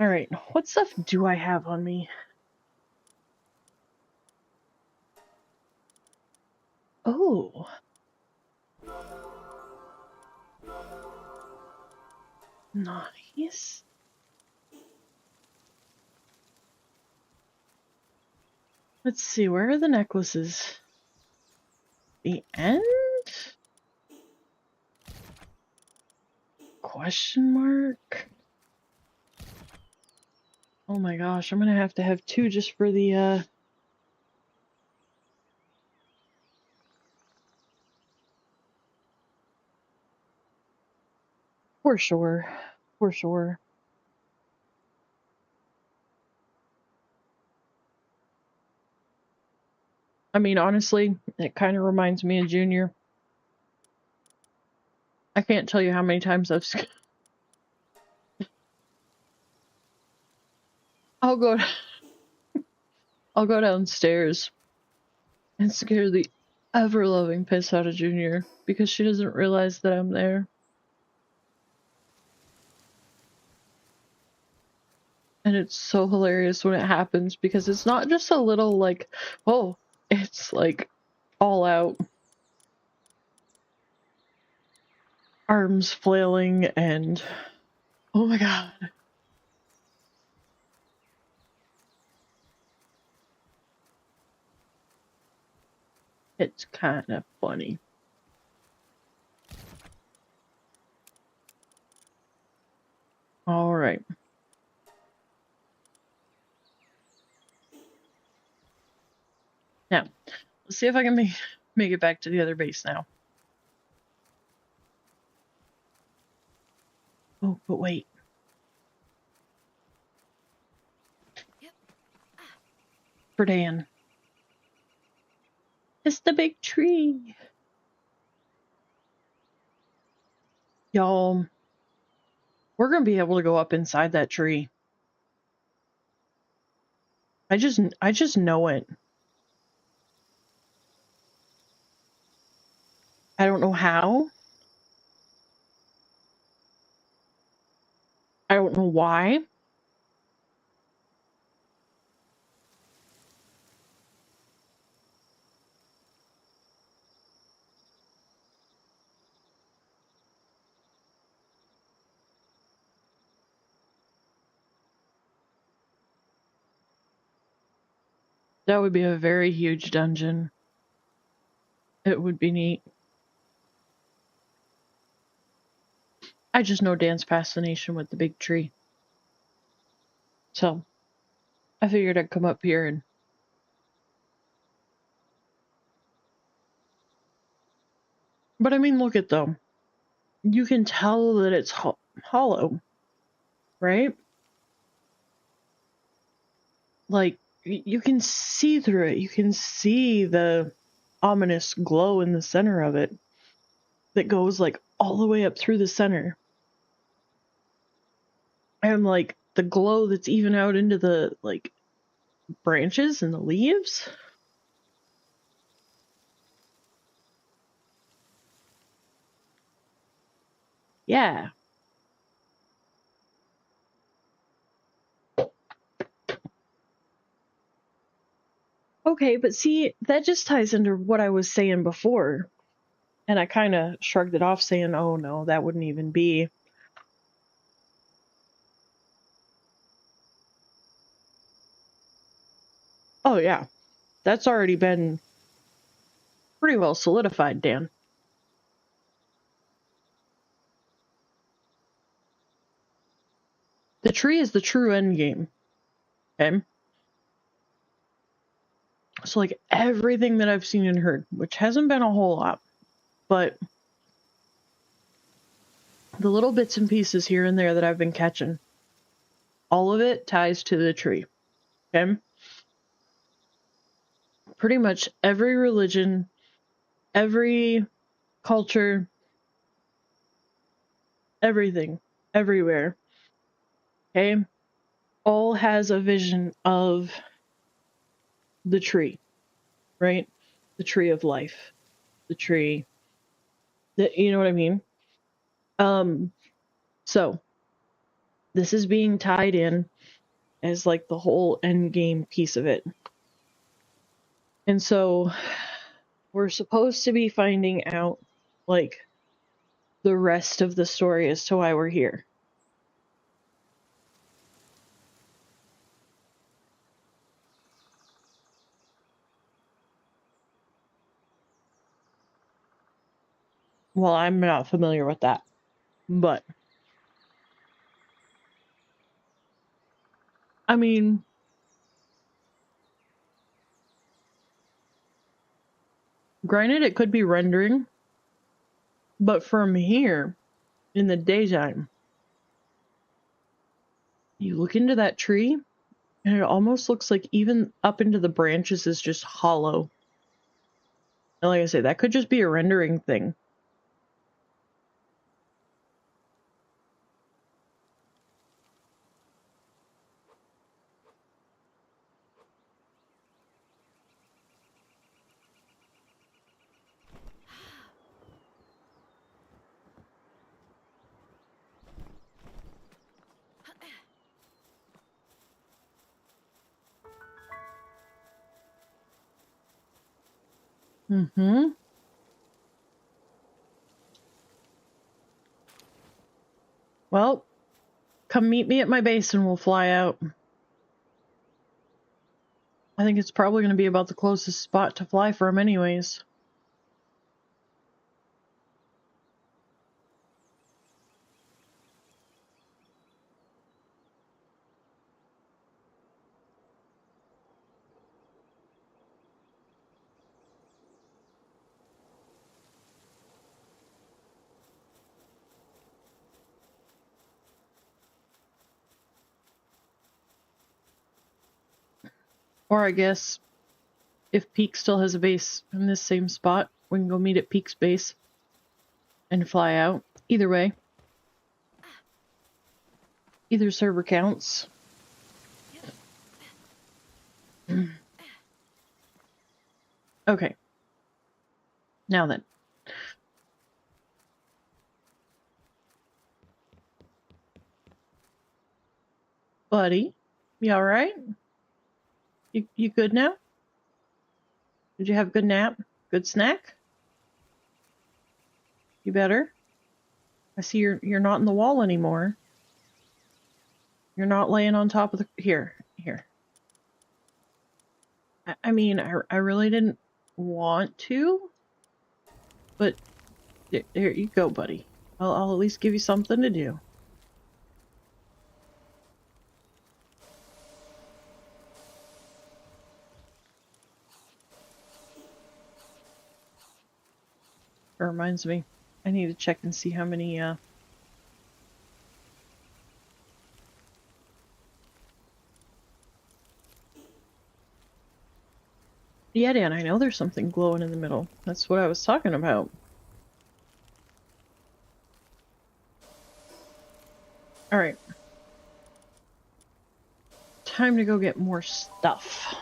Alright, what stuff do I have on me? Oh. Nice. Let's see, where are the necklaces? The end? Question mark? Oh my gosh, I'm gonna have to have two just for the, for sure. For sure. I mean, honestly, it kind of reminds me of Junior. I can't tell you how many times I'll go downstairs and scare the ever-loving piss out of Junior because she doesn't realize that I'm there. And it's so hilarious when it happens because it's not just a little like, oh, it's like all out. Arms flailing and oh my god. It's kind of funny. All right. Now, let's see if I can make it back to the other base now. Oh, but wait. For Dan. It's the big tree. Y'all, we're gonna be able to go up inside that tree. I just know it. I don't know how. I don't know why. That would be a very huge dungeon. It would be neat. I just know Dan's fascination with the big tree. So, I figured I'd come up here and... But I mean, look at them. You can tell that it's hollow, right? Like, you can see through it. You can see the ominous glow in the center of it that goes, like, all the way up through the center. And, like, the glow that's even out into the, like, branches and the leaves. Yeah. Okay, but see, that just ties into what I was saying before. And I kind of shrugged it off saying, oh no, that wouldn't even be. Oh yeah, that's already been pretty well solidified, Dan. The tree is the true end game. Okay? So, like, everything that I've seen and heard, which hasn't been a whole lot, but the little bits and pieces here and there that I've been catching, all of it ties to the tree. Okay? Pretty much every religion, every culture, everything, everywhere, okay, all has a vision of the tree, right? The tree of life, the tree that, you know what I mean? So this is being tied in as like the whole end game piece of it. And so we're supposed to be finding out like the rest of the story as to why we're here. Well, I'm not familiar with that, but I mean, granted, it could be rendering, but from here in the daytime, you look into that tree and it almost looks like even up into the branches is just hollow. And like I say, that could just be a rendering thing. Mm-hmm. Well, come meet me at my base and we'll fly out. I think it's probably going to be about the closest spot to fly from anyways. Or I guess if Peak still has a base in this same spot, we can go meet at Peak's base and fly out. Either way. Either server counts. Okay. Now then. Buddy, you alright? You good now? Did you have a good nap? Good snack? You better? I see you're not in the wall anymore. You're not laying on top of the... Here. I mean, I really didn't want to, but there you go, buddy. I'll at least give you something to do. It reminds me, I need to check and see how many, Yeah, Dan, I know there's something glowing in the middle. That's what I was talking about. Alright. Time to go get more stuff.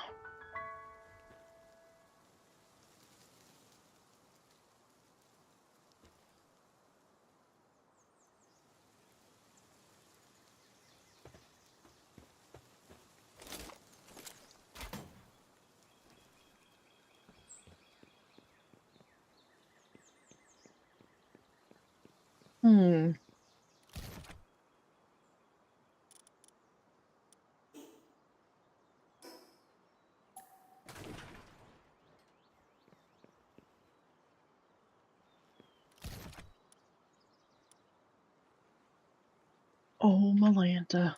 Oh, Malanta.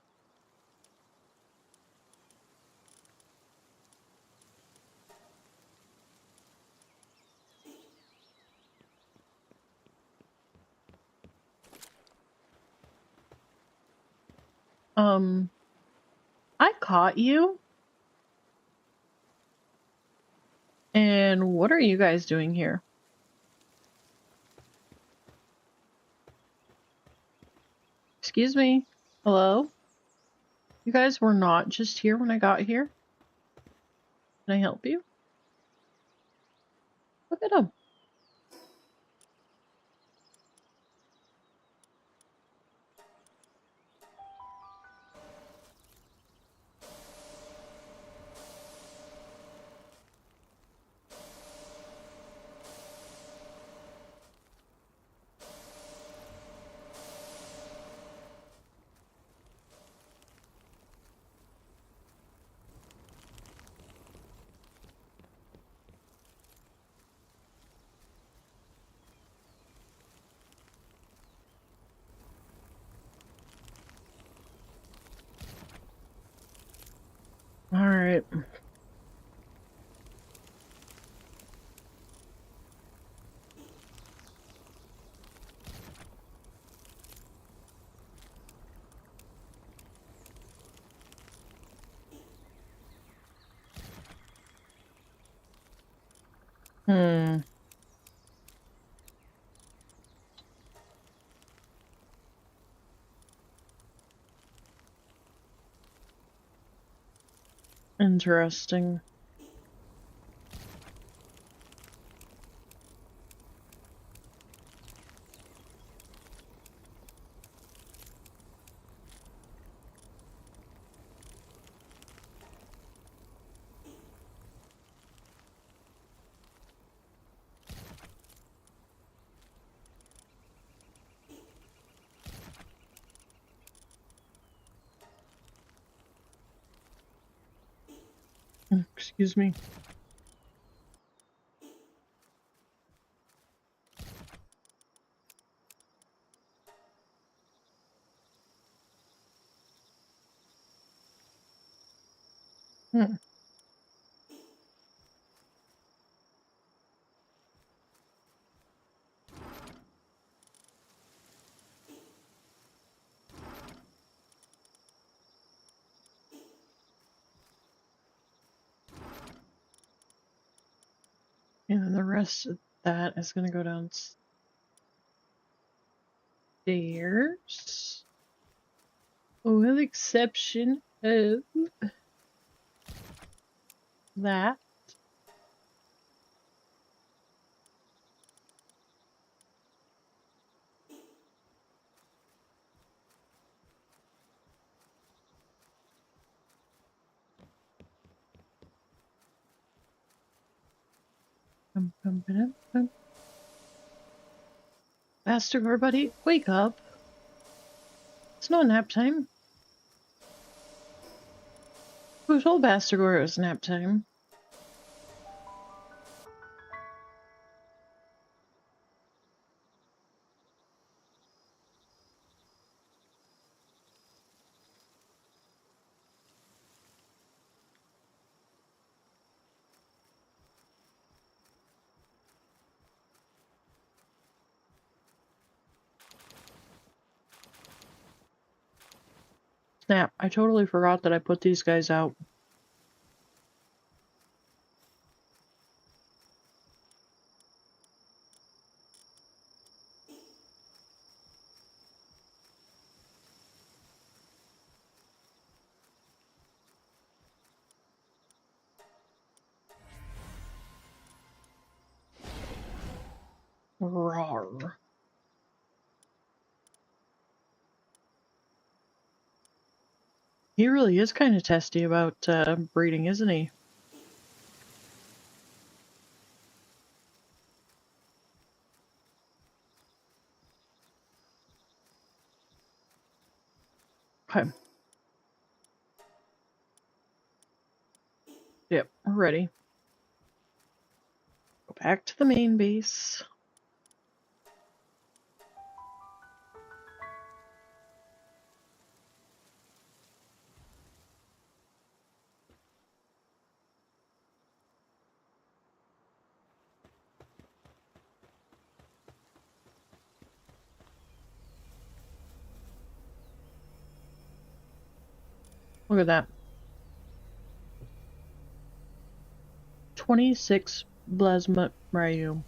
I caught you. And what are you guys doing here? Excuse me. Hello? You guys were not just here when I got here? Can I help you? Look at them. All right. Hmm. Interesting. Excuse me. Hmm. And then the rest of that is going to go downstairs. With the exception of that. Bastard, buddy, wake up. It's not nap time. Who told Bastagor it was nap time? Snap, I totally forgot that I put these guys out. Rawr. He really is kind of testy about breeding, isn't he? Okay. Yep, we're ready. Go back to the main base. Look at that. 26 Blasmarium.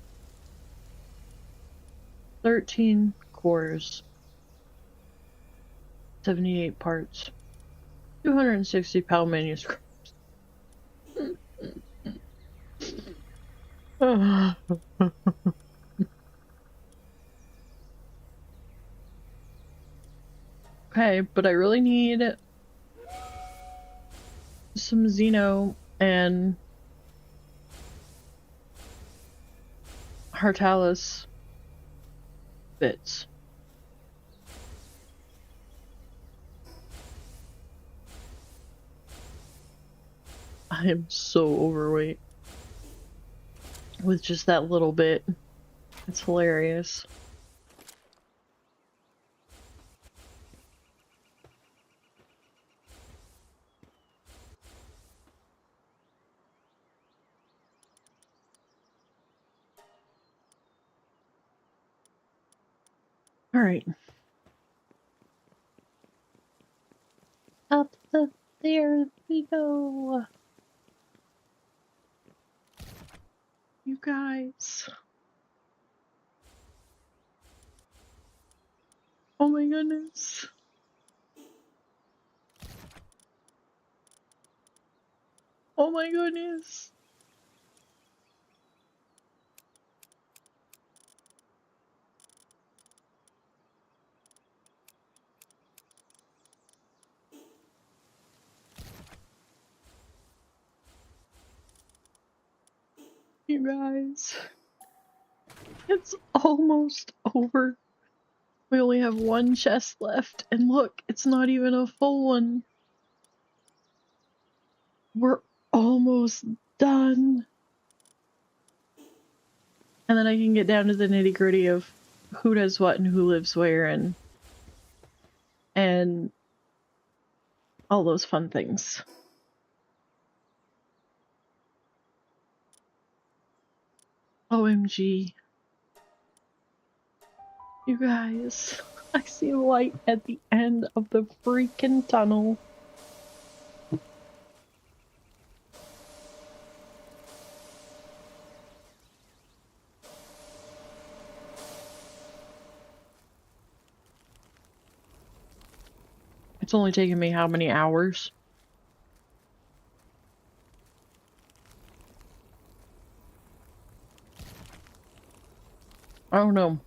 13 cores. 78 parts. 260 PAL manuscripts. Okay, but I really need some Xeno and Hartalis bits. I am so overweight with just that little bit. It's hilarious. All right. Up the stairs we go. You guys. Oh my goodness. Oh my goodness. You guys. It's almost over. We only have one chest left, and look, it's not even a full one. We're almost done. And then I can get down to the nitty-gritty of who does what and who lives where and all those fun things. OMG. You guys, I see a light at the end of the freaking tunnel. It's only taken me how many hours? I don't know.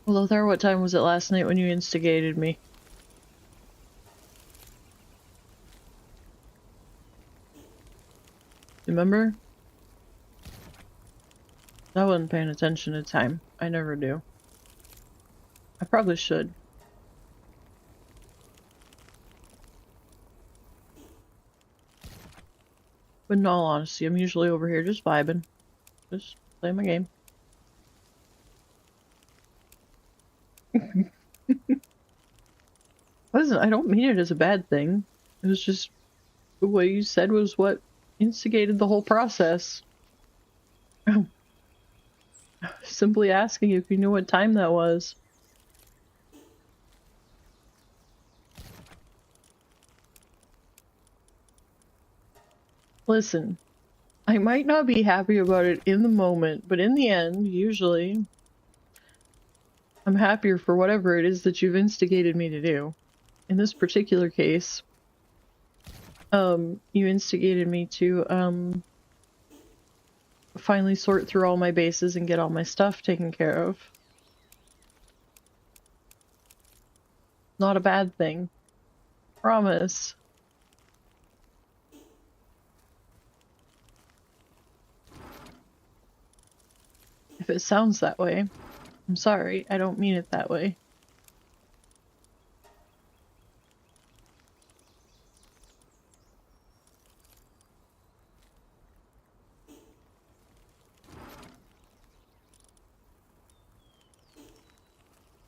Lothar, what time was it last night when you instigated me? Remember? I wasn't paying attention to time. I never do. I probably should. But in all honesty, I'm usually over here just vibing. Just playing my game. Listen, I don't mean it as a bad thing. It was just what you said was what instigated the whole process. Simply asking if you knew what time that was. Listen, I might not be happy about it in the moment, but in the end, usually, I'm happier for whatever it is that you've instigated me to do. In this particular case, you instigated me to, finally sort through all my bases and get all my stuff taken care of. Not a bad thing. Promise. If it sounds that way, I'm sorry, I don't mean it that way.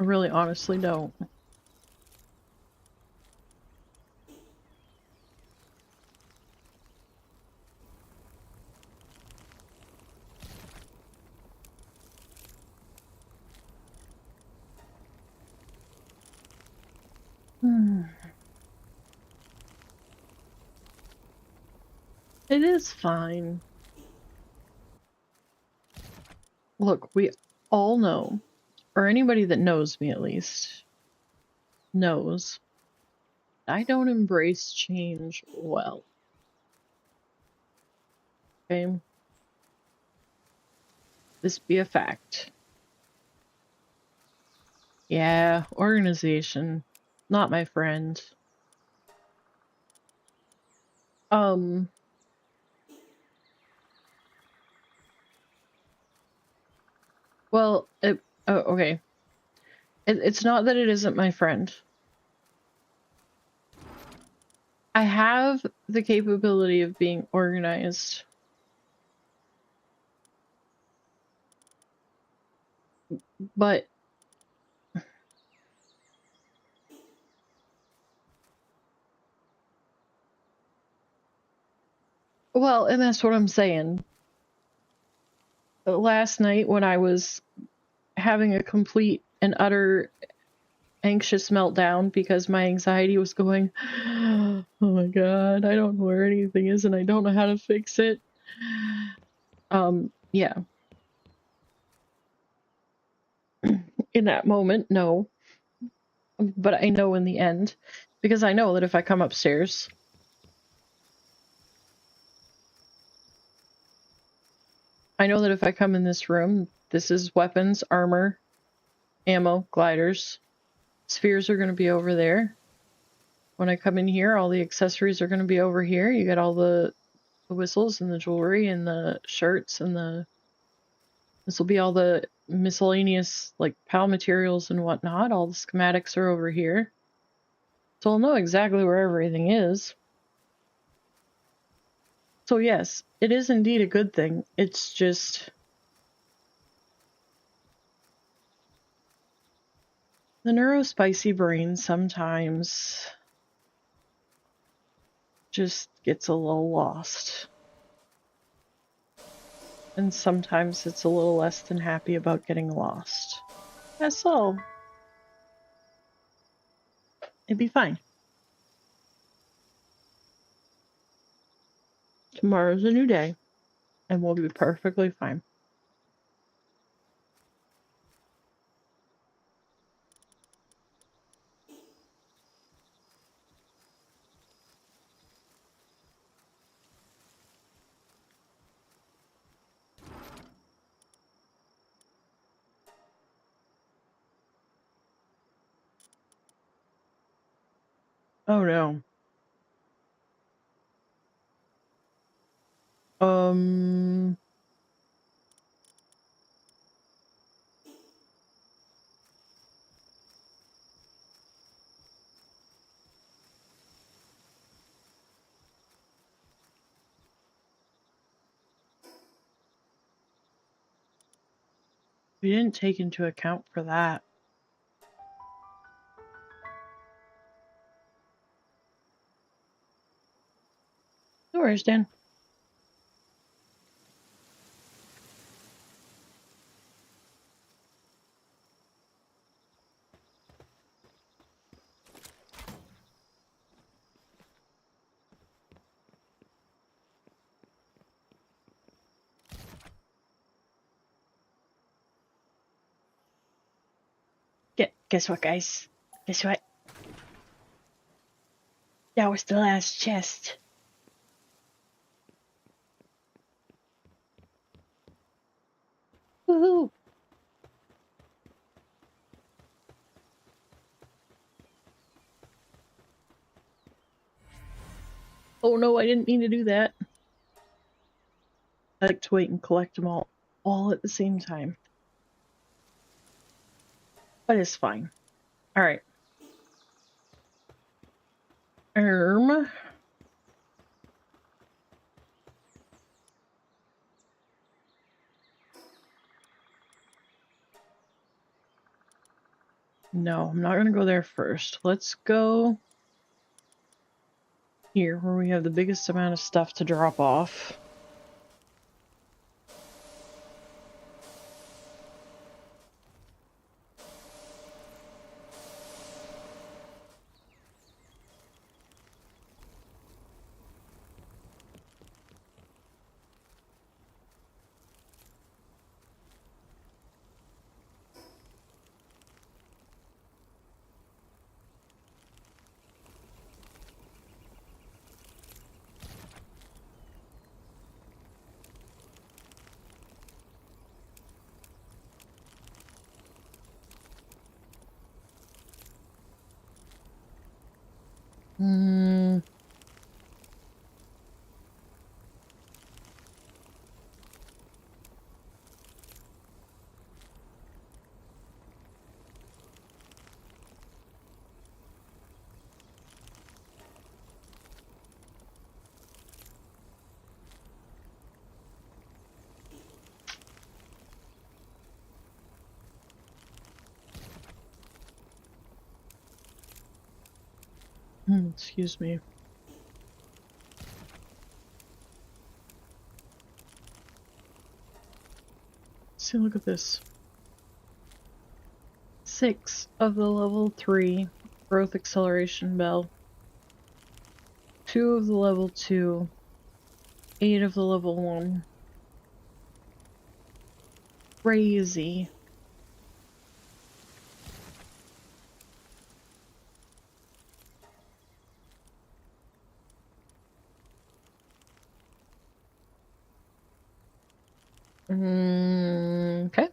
I really honestly don't. It is fine. Look, we all know, or anybody that knows me at least, knows I don't embrace change well. Okay? This be a fact. Yeah, organization. Not my friend. Um, well, okay. It's not that it isn't my friend. I have the capability of being organized. But, well, and that's what I'm saying. Last night when I was having a complete and utter anxious meltdown because my anxiety was going, oh my god, I don't know where anything is and I don't know how to fix it. Yeah. In that moment, no. But I know in the end, because I know that if I come upstairs, I know that if I come in this room, this is weapons, armor, ammo, gliders. Spheres are going to be over there. When I come in here, all the accessories are going to be over here. You got all the whistles and the jewelry and the shirts and this will be all the miscellaneous like PAL materials and whatnot. All the schematics are over here. So I'll know exactly where everything is. So yes, it is indeed a good thing. It's just the neurospicy brain sometimes just gets a little lost. And sometimes it's a little less than happy about getting lost. That's all. It'd be fine. Tomorrow's a new day, and we'll be perfectly fine. Oh no. Um, we didn't take into account for that. No worries, Dan. Guess what, guys? Guess what? That was the last chest. Woohoo! Oh no, I didn't mean to do that. I like to wait and collect them all at the same time. But it's fine. Alright. No, I'm not gonna go there first. Let's go here where we have the biggest amount of stuff to drop off. Mm. Excuse me. See, look at this. 6 of the level 3 growth acceleration bell. 2 of the level 2. 8 of the level 1. Crazy. Okay.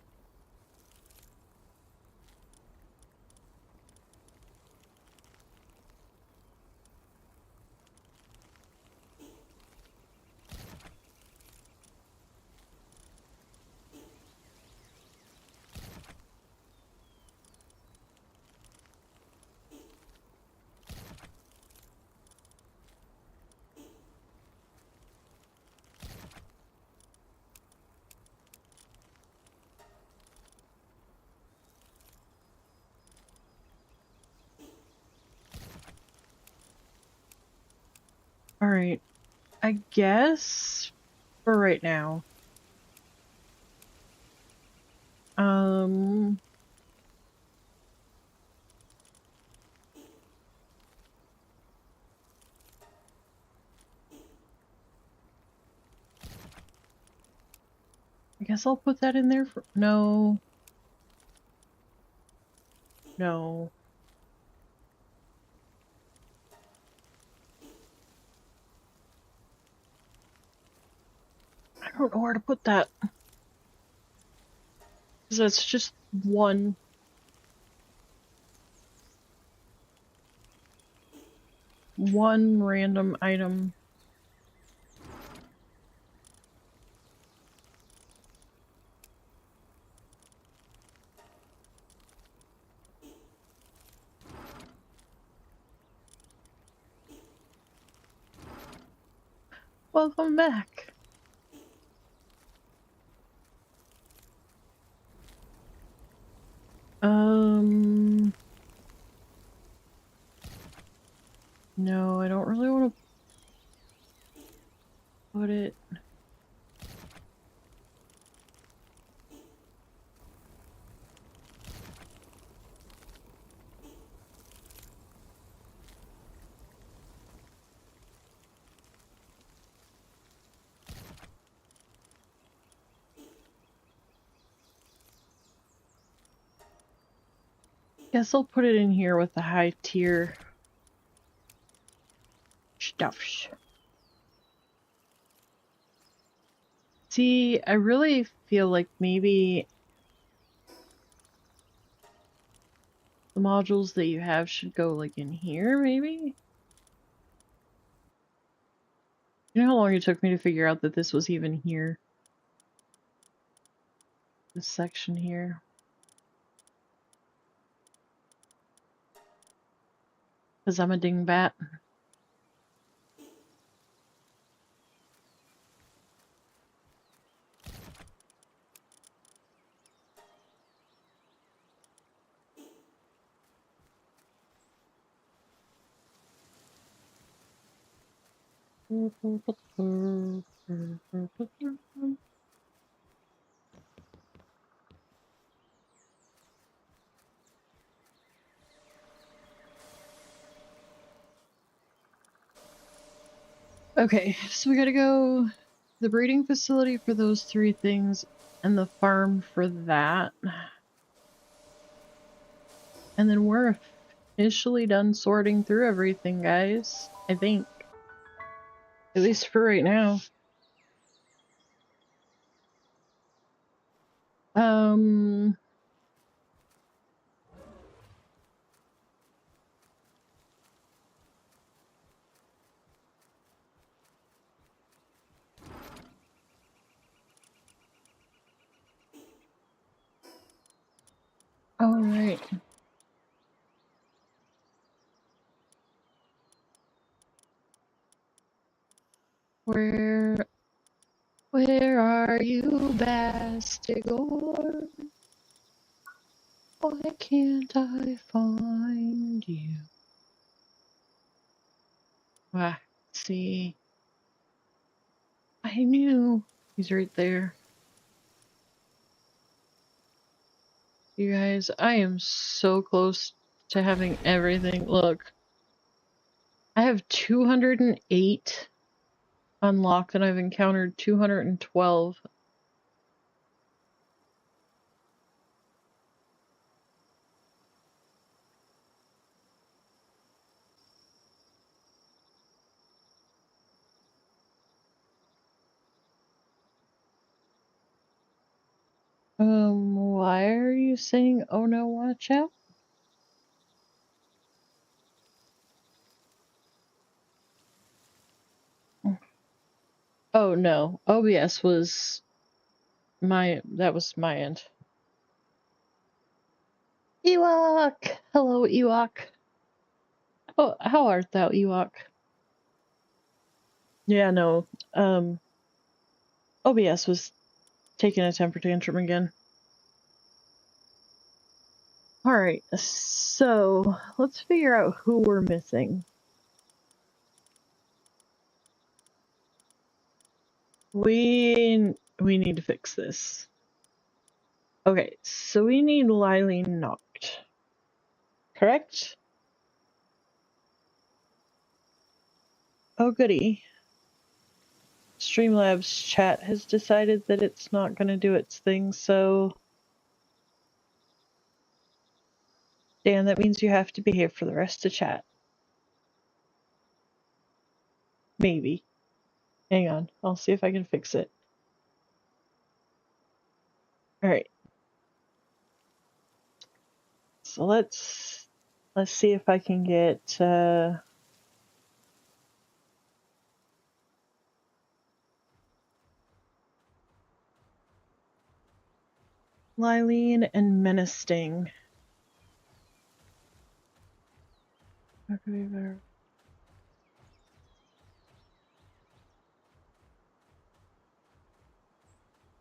Alright. I guess for right now. I guess I'll put that in there for— no. No. I don't know where to put that. Because that's just one random item. Welcome back. No, I don't really want to put it. Guess I'll put it in here with the high tier stuff. See, I really feel like maybe the modules that you have should go like in here, maybe? You know how long it took me to figure out that this was even here? This section here. Because I'm a dingbat. Okay, so we gotta go the breeding facility for those 3 things and the farm for that. And then we're officially done sorting through everything, guys. I think. At least for right now. right. Where are you, Bastigor? Why can't I find you? Ah, see. I knew. He's right there. You guys, I am so close to having everything. Look, I have 208 unlocked and I've encountered 212. Why are you saying, oh no, watch out? Oh no, OBS was that was my end. Ewok! Hello, Ewok. Oh, how art thou, Ewok? Yeah, no, OBS was taking a temper tantrum again. Alright, so let's figure out who we're missing. We need to fix this. Okay, so we need Lily knocked. Correct? Oh goody. Streamlabs chat has decided that it's not going to do its thing, so... Dan, that means you have to be here for the rest of chat. Maybe. Hang on, I'll see if I can fix it. Alright. So let's see if I can get, Lylene and Menacing. How could we better?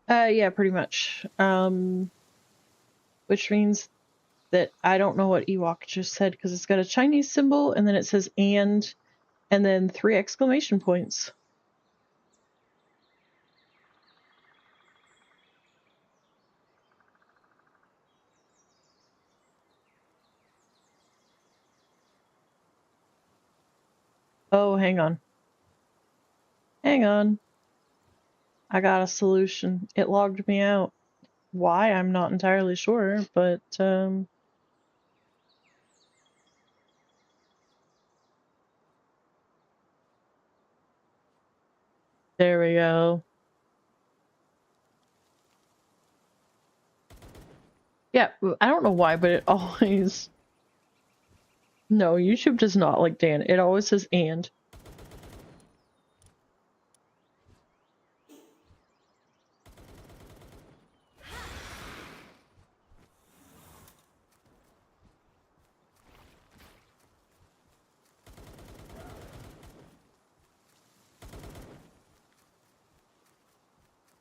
Yeah, pretty much. Which means that I don't know what Ewok just said because it's got a Chinese symbol and then it says and then 3 exclamation points. Oh, hang on. Hang on. I got a solution. It logged me out. Why? I'm not entirely sure, but, there we go. Yeah, I don't know why, but it always... No, YouTube does not like Dan. It always says and.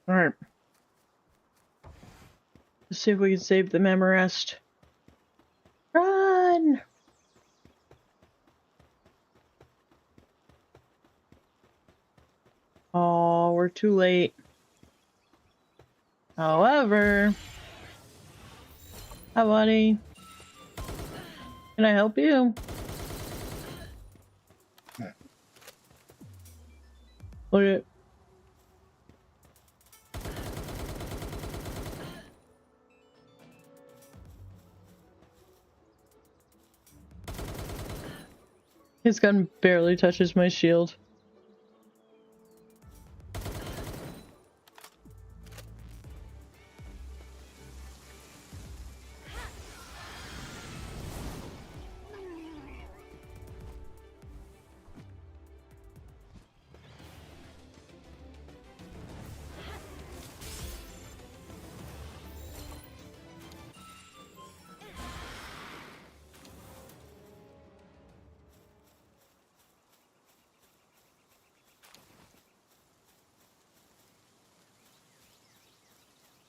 Alright. Let's see if we can save the Memorest. Run! Oh, we're too late. However... Hi, buddy. Can I help you? Look at... His gun barely touches my shield.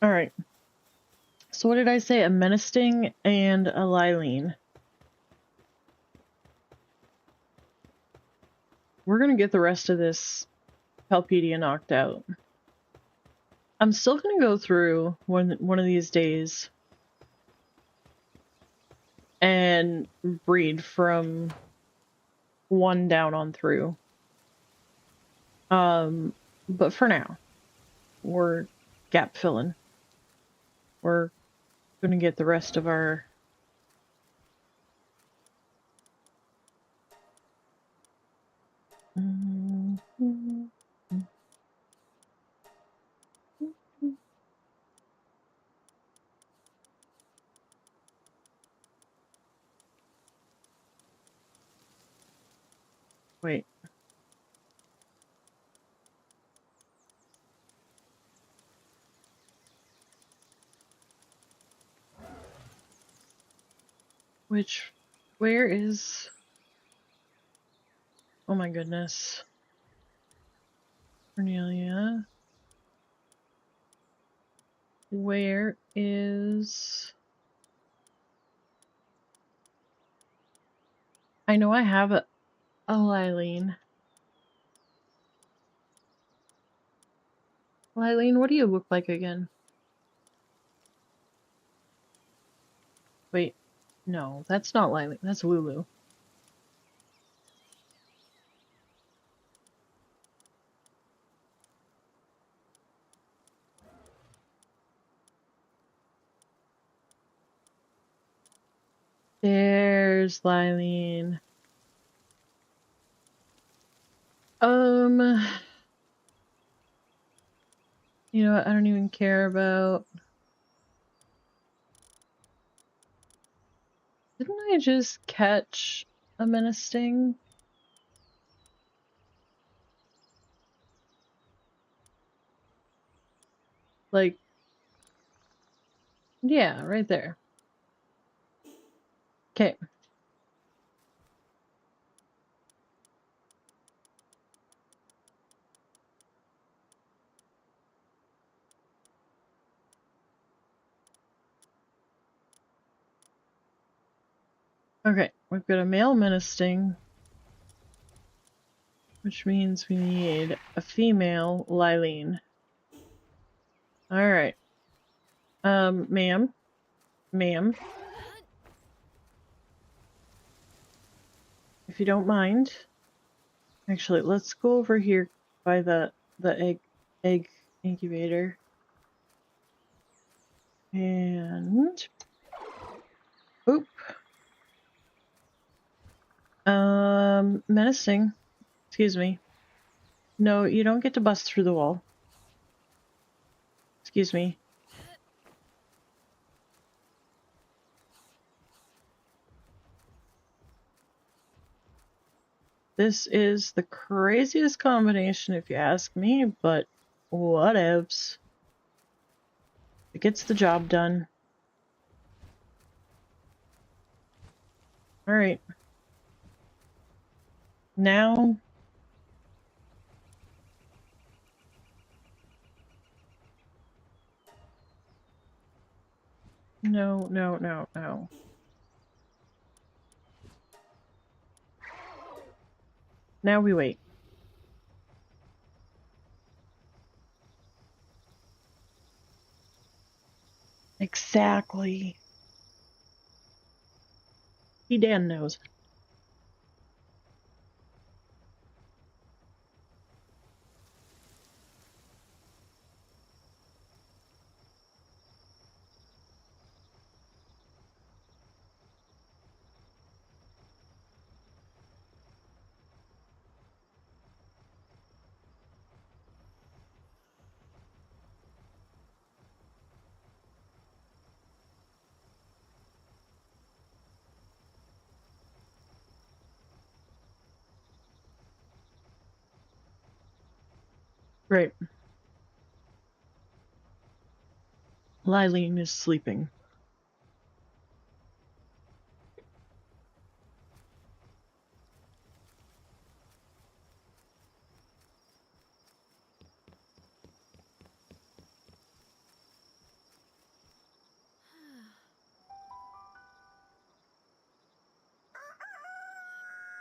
Alright. So what did I say? A menacing and a Lylene. We're gonna get the rest of this Palpedia knocked out. I'm still gonna go through one of these days and breed from 1 down on through. But for now, we're gap filling. We're gonna get the rest of our wait. Where is... Oh my goodness. Cornelia. Where is... I know I have a Lylene. Lylene, what do you look like again? Wait. No, that's not Lylene. That's Lulu. There's Lylene. You know what? I don't even care about... Didn't I just catch a menacing? Like... Yeah, right there. Okay. Okay, we've got a male menacing, which means we need a female Lylene. Alright. Ma'am. Ma'am. If you don't mind. Actually, let's go over here by the egg incubator. And... Oop. Menacing. Excuse me. No, you don't get to bust through the wall. Excuse me. This is the craziest combination if you ask me, but whatevs. It gets the job done. Alright. Now... No, no, no, no. Now we wait. Exactly. He Dan knows. Right. Lylene is sleeping.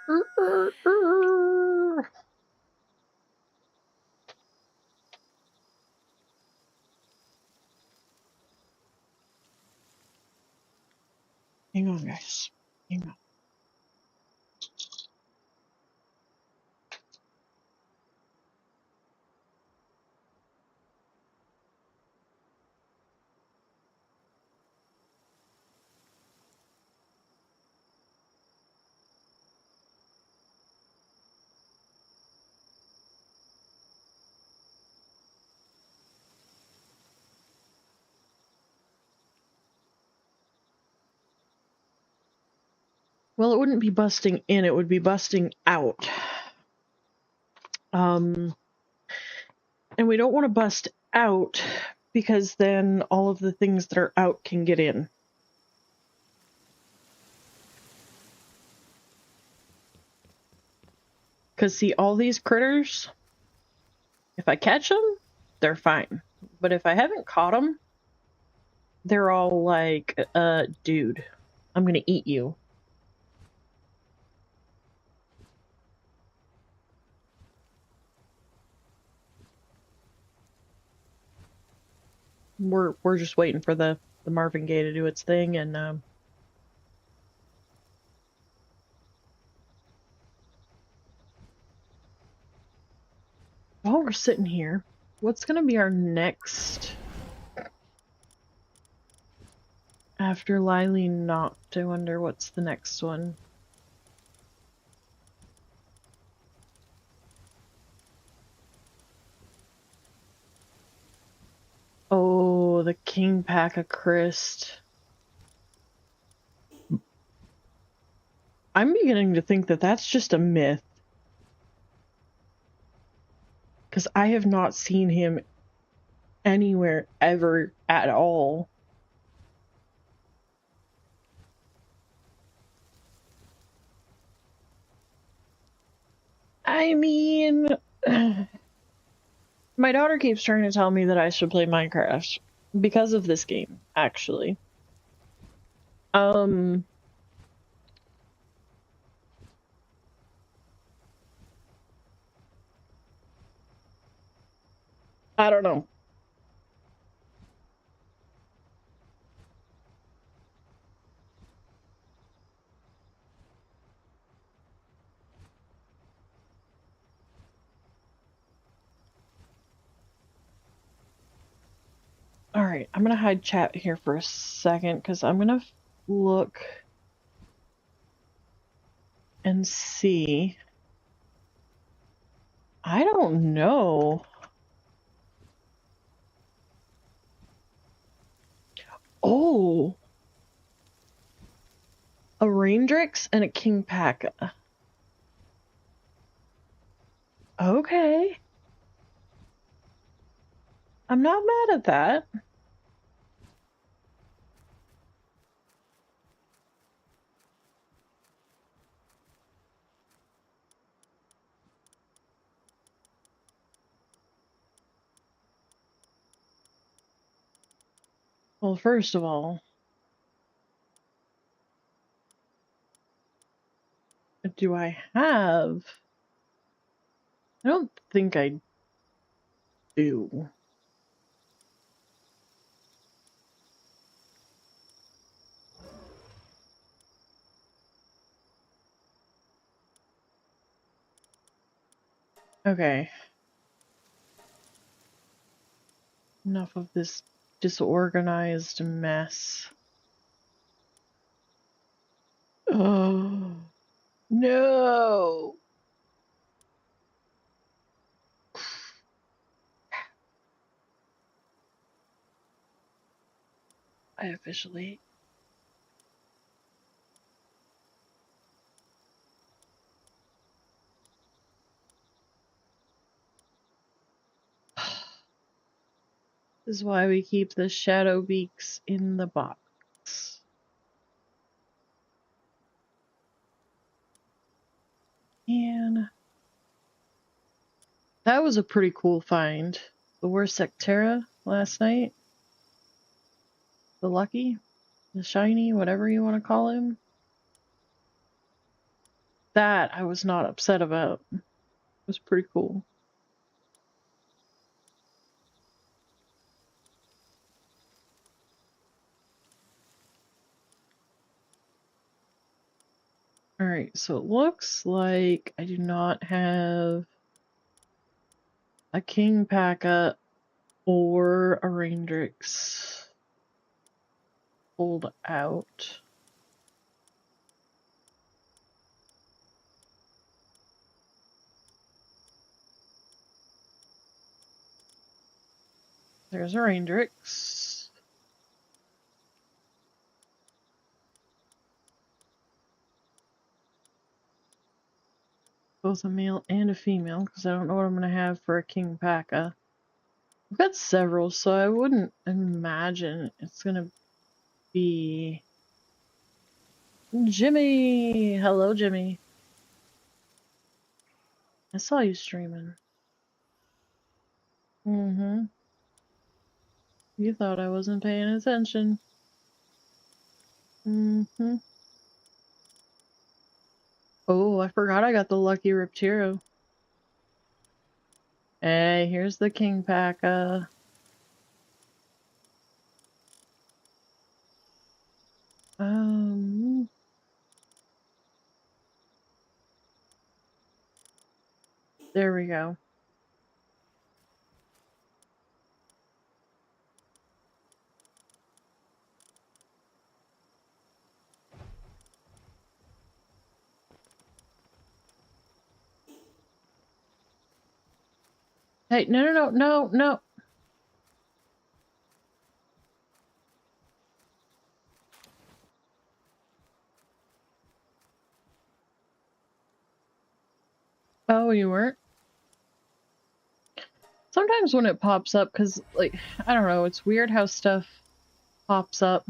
Hang on, guys. Hang on. Well, it wouldn't be busting in, it would be busting out. And we don't want to bust out because then all of the things that are out can get in. Because see, all these critters, if I catch them, they're fine. But if I haven't caught them, they're all like, dude, I'm gonna eat you. We're just waiting for the Marvin Gaye to do its thing, and while we're sitting here, what's gonna be our next after Lily knocked? I wonder what's the next one. Oh, the King Pack of Christ. I'm beginning to think that that's just a myth. Because I have not seen him anywhere ever at all. I mean, my daughter keeps trying to tell me that I should play Minecraft because of this game, actually. I don't know. Alright, I'm gonna hide chat here for a second because I'm gonna look and see. I don't know. Oh! A Raindrix and a King Pack. Okay. I'm not mad at that. Well, first of all, do I have? I don't think I do. Okay. Enough of this disorganized mess. Oh, no! I officially... This is why we keep the shadow beaks in the box. And that was a pretty cool find. The Worsectera last night. The Lucky. The Shiny, whatever you want to call him. That I was not upset about. It was pretty cool. Alright, so it looks like I do not have a King Paka or a Raindrix pulled out. There's a Raindrix. Both a male and a female, because I don't know what I'm going to have for a King Paka. I've got several, so I wouldn't imagine it's going to be... Jimmy! Hello, Jimmy. I saw you streaming. Mm-hmm. You thought I wasn't paying attention. Mm-hmm. Oh, I forgot I got the lucky Reptiro. Hey, here's the King Paka. There we go. Hey, no. Oh, you weren't? Sometimes when it pops up, because, like, I don't know, it's weird how stuff pops up.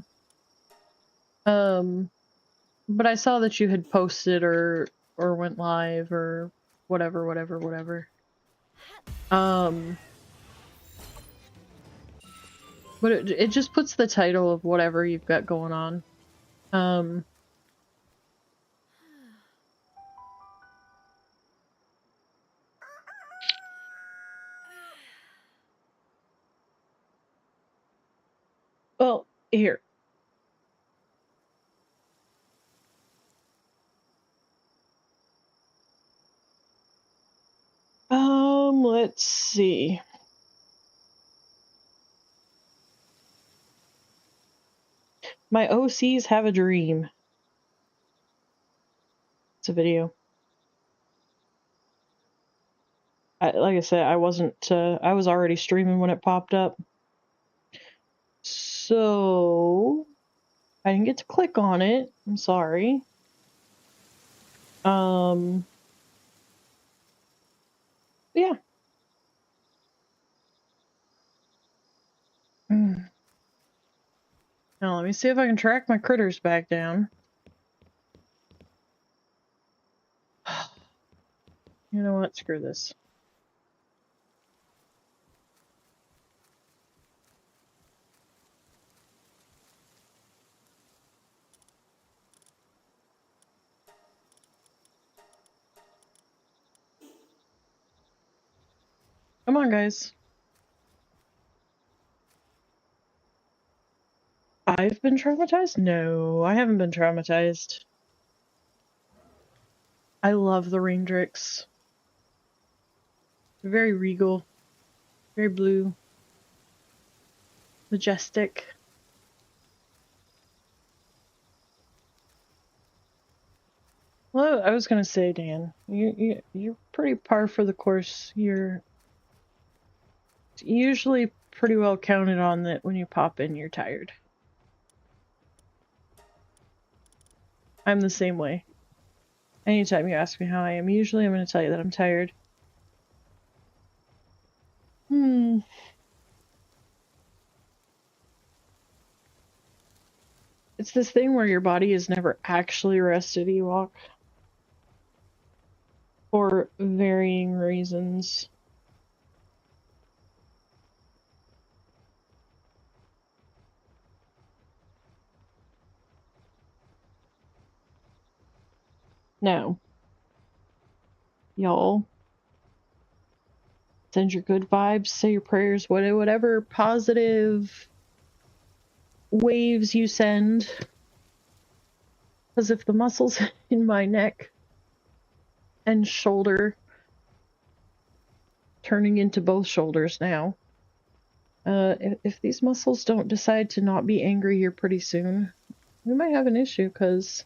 But I saw that you had posted or went live or whatever. But it just puts the title of whatever you've got going on. Well, here. Let's see. My OCs have a dream. It's a video. Like I said, I wasn't, I was already streaming when it popped up. So, I didn't get to click on it. I'm sorry. Yeah. Now, let me see if I can track my critters back down. You know what? Screw this. Come on, guys. I've been traumatized? No, I haven't been traumatized. I love the Raindrix. Very regal. Very blue. Majestic. Well, I was gonna say, Dan, you're pretty par for the course. You're usually pretty well counted on that when you pop in, you're tired. I'm the same way. Anytime you ask me how I am, usually I'm gonna tell you that I'm tired. It's this thing where your body is never actually rested, Ewok. For varying reasons. No. y'all. Send your good vibes, say your prayers, whatever positive waves you send. Because if the muscles in my neck and shoulder, turning into both shoulders now, if these muscles don't decide to not be angry here pretty soon, we might have an issue, because...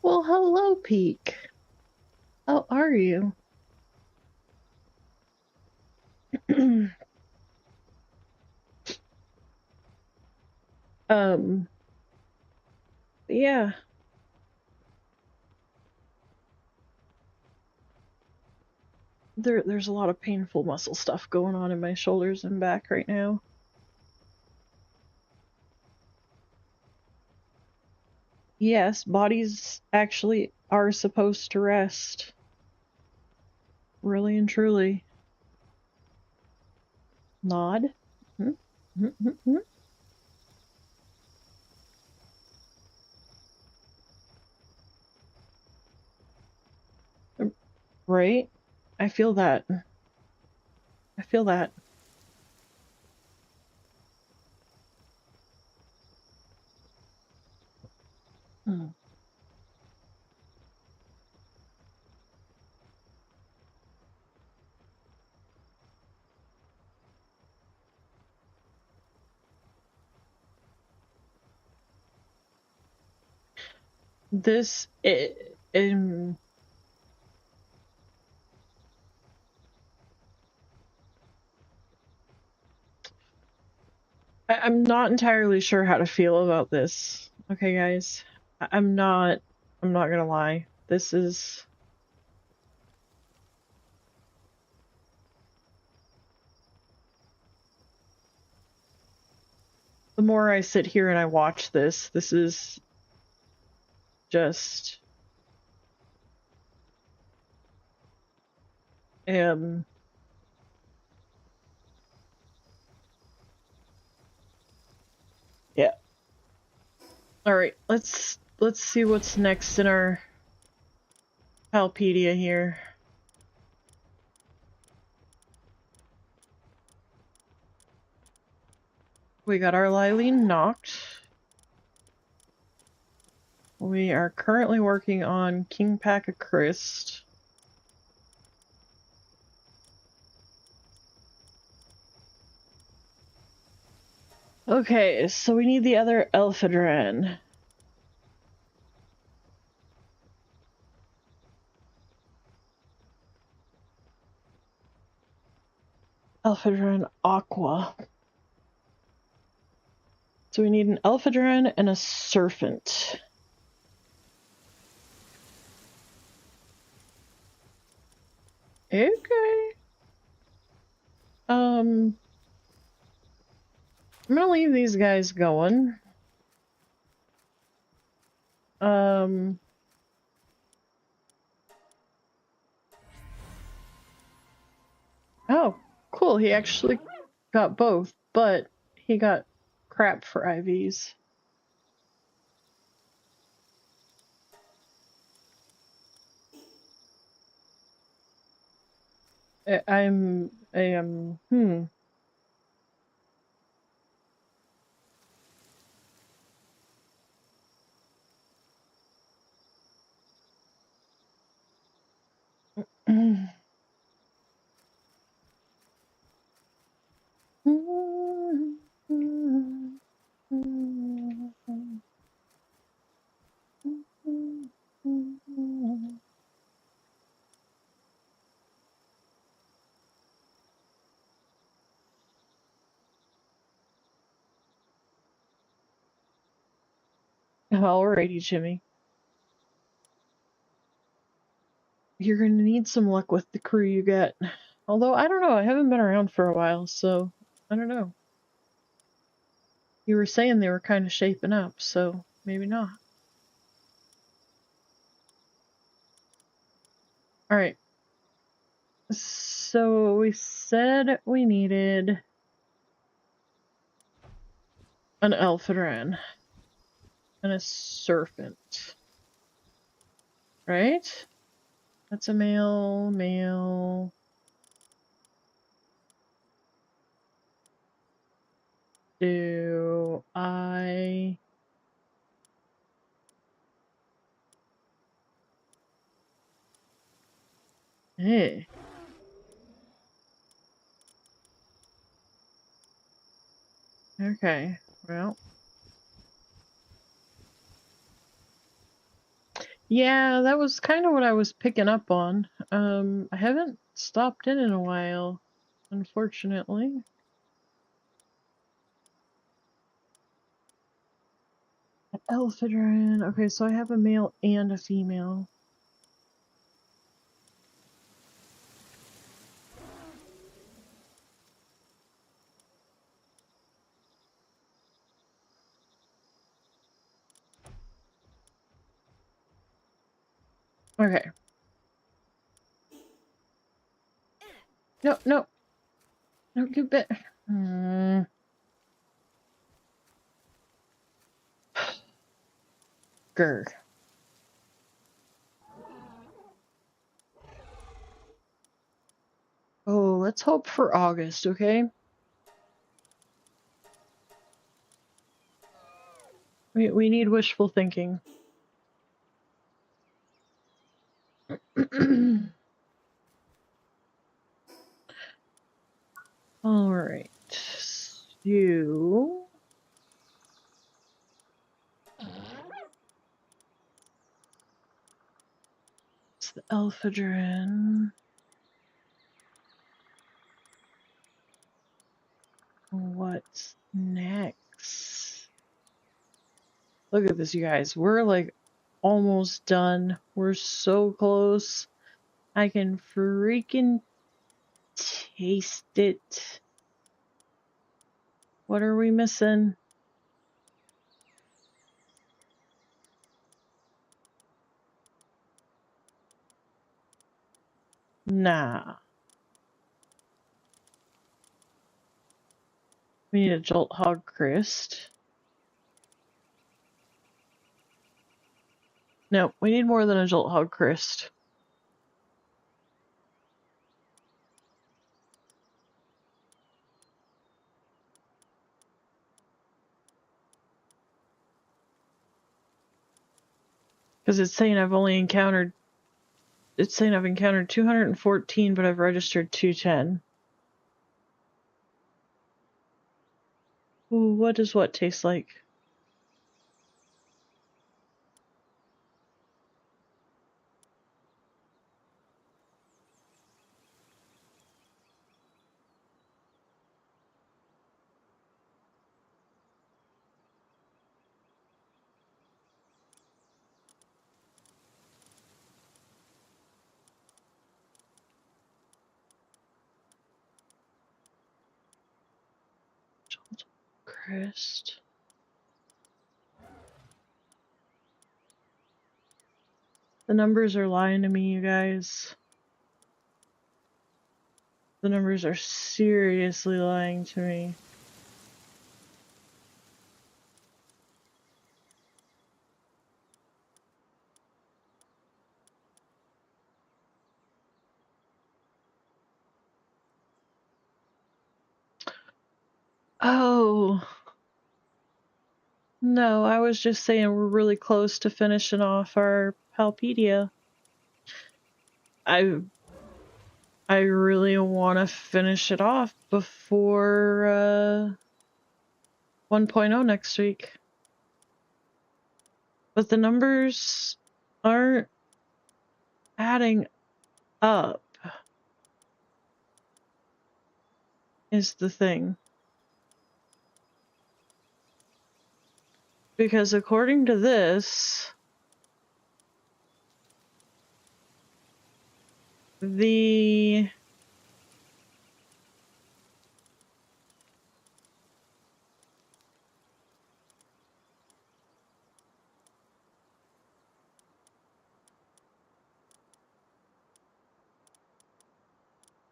Well, hello, Peak. How are you? Yeah. There's a lot of painful muscle stuff going on in my shoulders and back right now. Yes, bodies actually are supposed to rest. Really and truly. Nod. Right? I feel that. I feel that. Mm. This, I'm not entirely sure how to feel about this. Okay, guys. I'm not gonna lie. This is... The more I sit here and I watch this, this is just... Yeah. Alright, let's see what's next in our Palpedia here. We got our Lylene knocked. We are currently working on King Pack of Christ. Okay, so we need the other Elphadran. Elphadran Aqua. So we need an Elphadran and a Serpent. Okay. I'm gonna leave these guys going. Oh, cool. He actually got both, but he got crap for IVs. I am, Alrighty, Jimmy. You're gonna need some luck with the crew you get. Although, I don't know, I haven't been around for a while, so I don't know. You were saying they were kind of shaping up, so maybe not. Alright. So we said we needed an Elphadran and a Serpent. Right? That's a male, male. Do I... Hey. Okay, well. Yeah, that was kind of what I was picking up on. I haven't stopped in a while, unfortunately. Elephant. Okay, so I have a male and a female. Okay. No, no. No, get bit. Grr. Oh, let's hope for August, okay? We need wishful thinking. Alright. You... It's the Alphadrin. What's next? Look at this, you guys. We're like almost done. We're so close. I can freaking taste it. What are we missing? Nah. We need a Jolt Hog Crest. No, we need more than a Jolt Hog Crest. Because it's saying I've encountered 214, but I've registered 210. Ooh, what does what taste like? Jolt Crest. The numbers are lying to me, you guys. The numbers are seriously lying to me. Oh. No, I was just saying we're really close to finishing off our Palpedia. I really want to finish it off before 1.0 next week. But the numbers aren't adding up, is the thing. Because according to this, the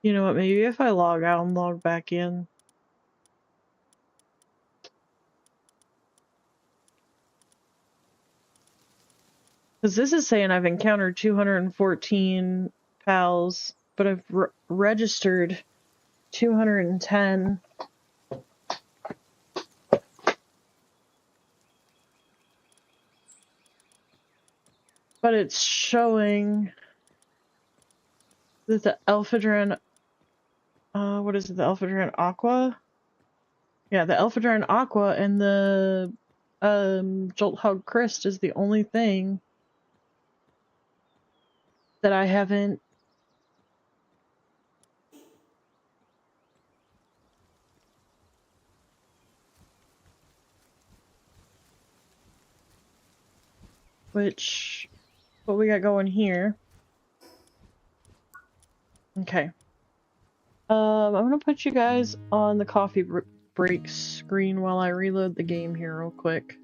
you know what, maybe if I log out and log back in. Because this is saying I've encountered 214 pals, but I've registered 210. But it's showing that the Alphadran, what is it, the Alphadran Aqua? Yeah, the Alphadran Aqua and the Jolt Hog Crest is the only thing that I haven't. Which, what we got going here? Okay. I'm gonna put you guys on the coffee break screen while I reload the game here real quick.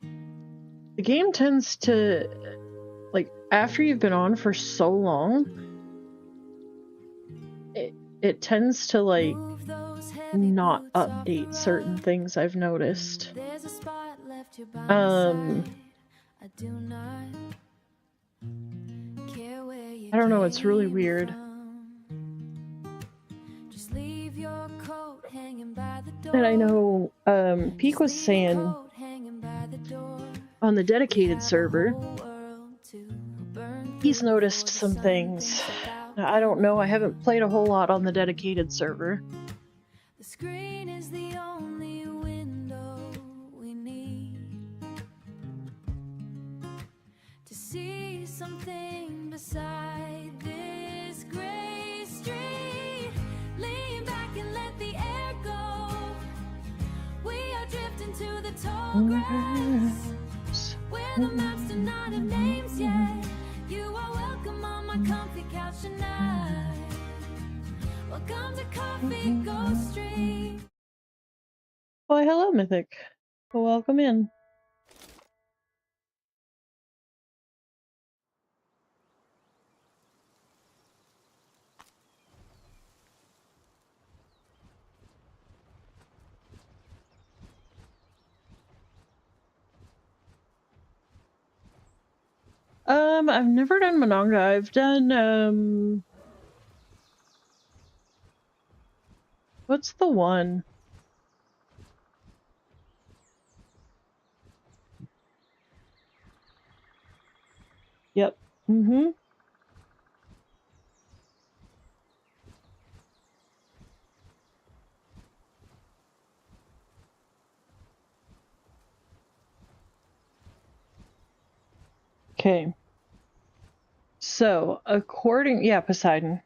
The game tends to, like, after you've been on for so long, it tends to, like, not update certain things I've noticed. I don't know, it's really weird. And I know Peak was saying on the dedicated server, he's noticed some things. Now, I don't know, I haven't played a whole lot on the dedicated server. The screen is the only window we need to see something beside this gray street. Lean back and let the air go. We are drifting to the tall grass where the maps do not have names yet. You are welcome on my comfy couch tonight. Welcome to Coffee Go Street. Why, hello, Mythic. Welcome in. I've never done Mononga. I've done, what's the one? Yep. Mm-hmm. Okay. So, yeah, Poseidon.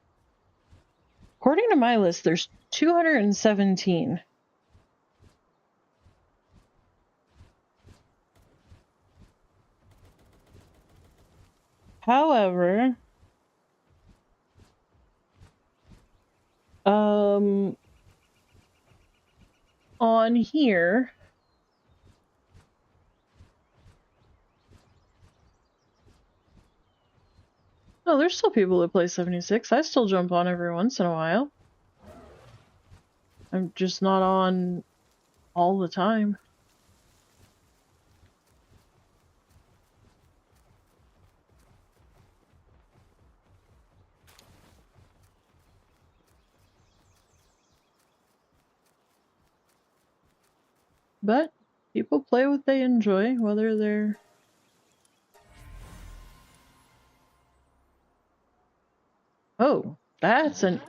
According to my list, there's 217. However, on here, oh, there's still people that play 76. I still jump on every once in a while. I'm just not on all the time. But people play what they enjoy, whether they're... Oh, that's an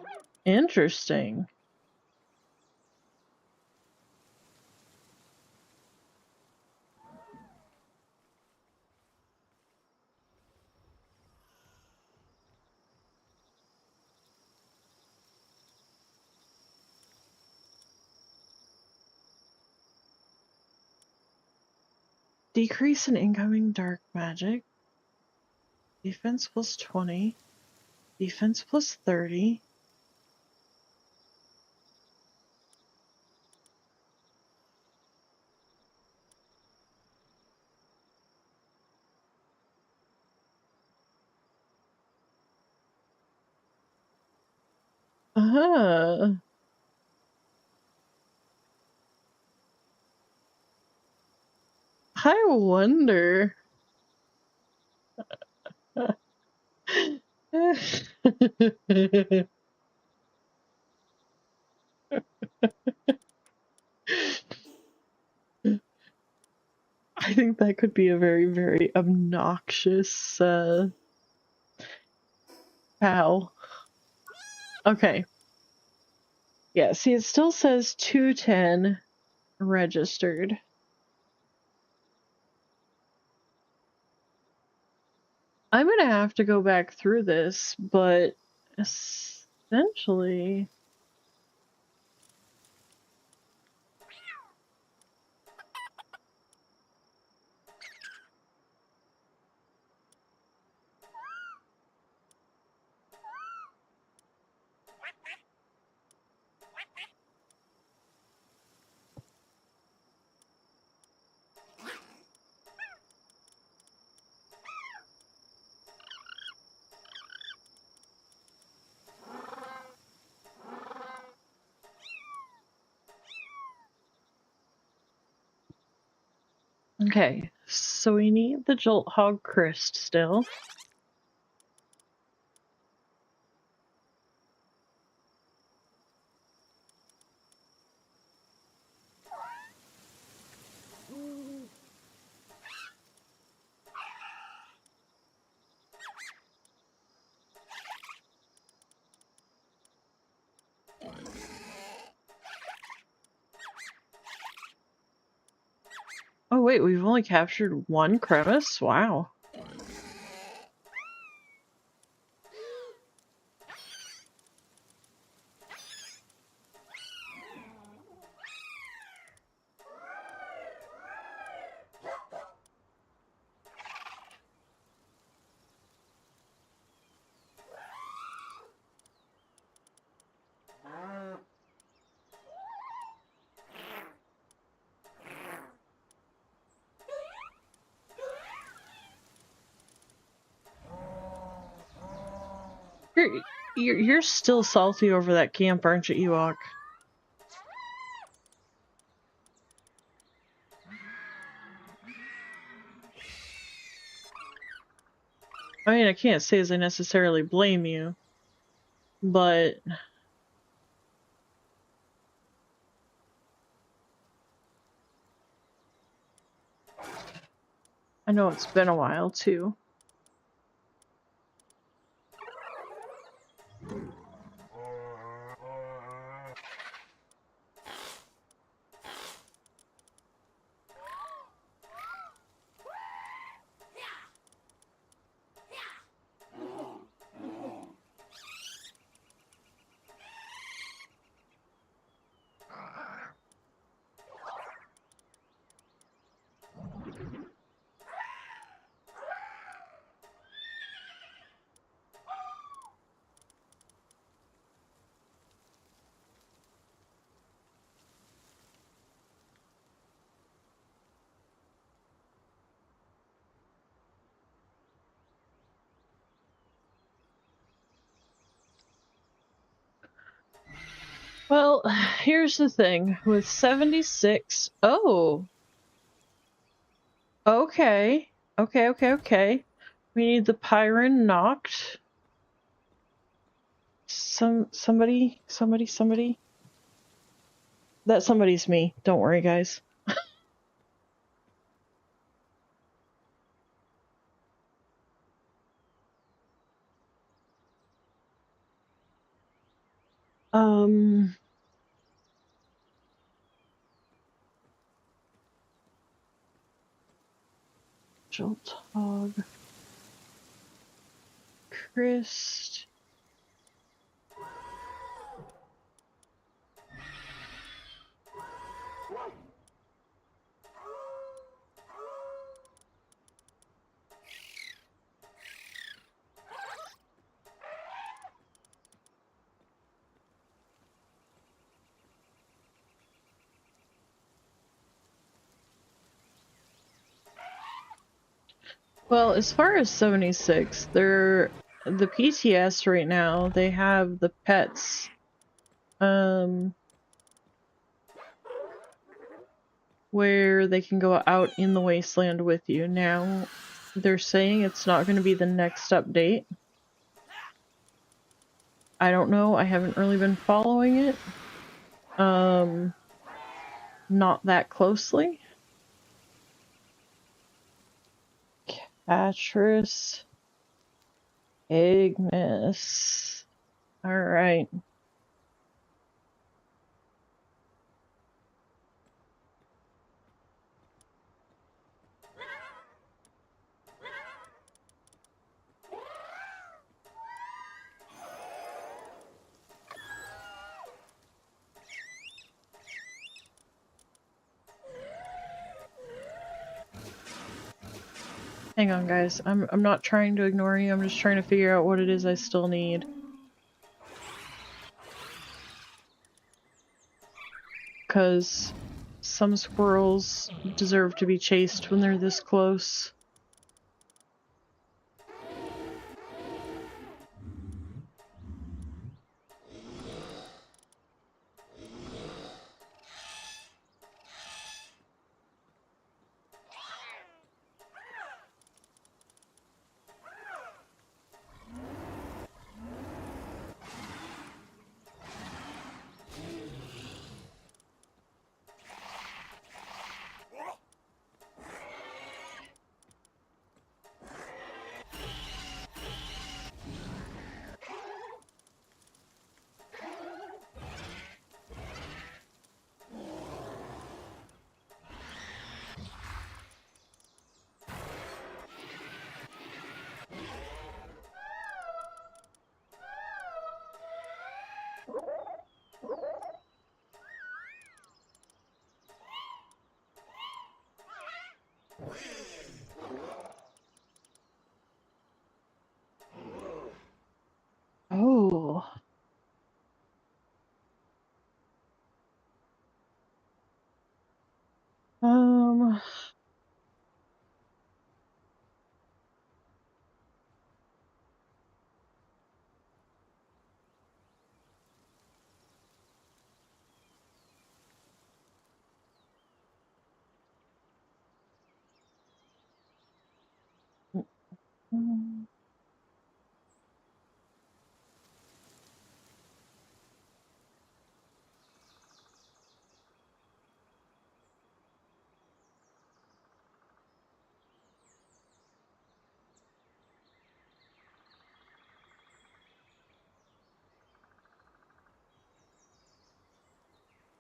interesting. Decrease in incoming dark magic. Defense plus 20. Defense plus 30. Uh-huh. I wonder. I think that could be a very, very obnoxious pal. Okay. Yeah, see, it still says 210 registered. I'm gonna have to go back through this, but essentially... Okay, so we need the Jolt Hog Crest still. Oh wait, we've only captured one crevice? Wow. You're still salty over that camp, aren't you, Ewok? I mean, I can't say as I necessarily blame you, but... I know it's been a while, too. Well, here's the thing. With 76... Oh! Okay. Okay. We need the Pyron knocked. Somebody. That somebody's me. Don't worry, guys. Jolt Hog. Christ. Well, as far as 76, they're the PTS right now, they have the pets. Where they can go out in the wasteland with you. Now, they're saying it's not going to be the next update. I don't know. I haven't really been following it. Not that closely. Actress. Ignis. Alright. Hang on, guys. I'm not trying to ignore you. I'm just trying to figure out what it is I still need. Because some squirrels deserve to be chased when they're this close. Oh. Um...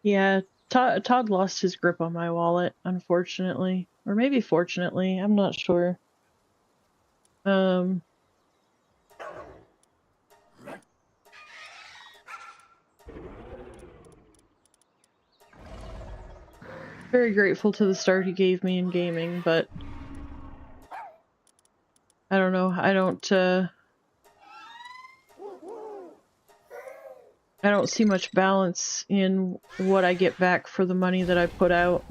Yeah, Todd lost his grip on my wallet, unfortunately. Or maybe fortunately, I'm not sure. Very grateful to the start he gave me in gaming, but I don't know, I don't see much balance in what I get back for the money that I put out.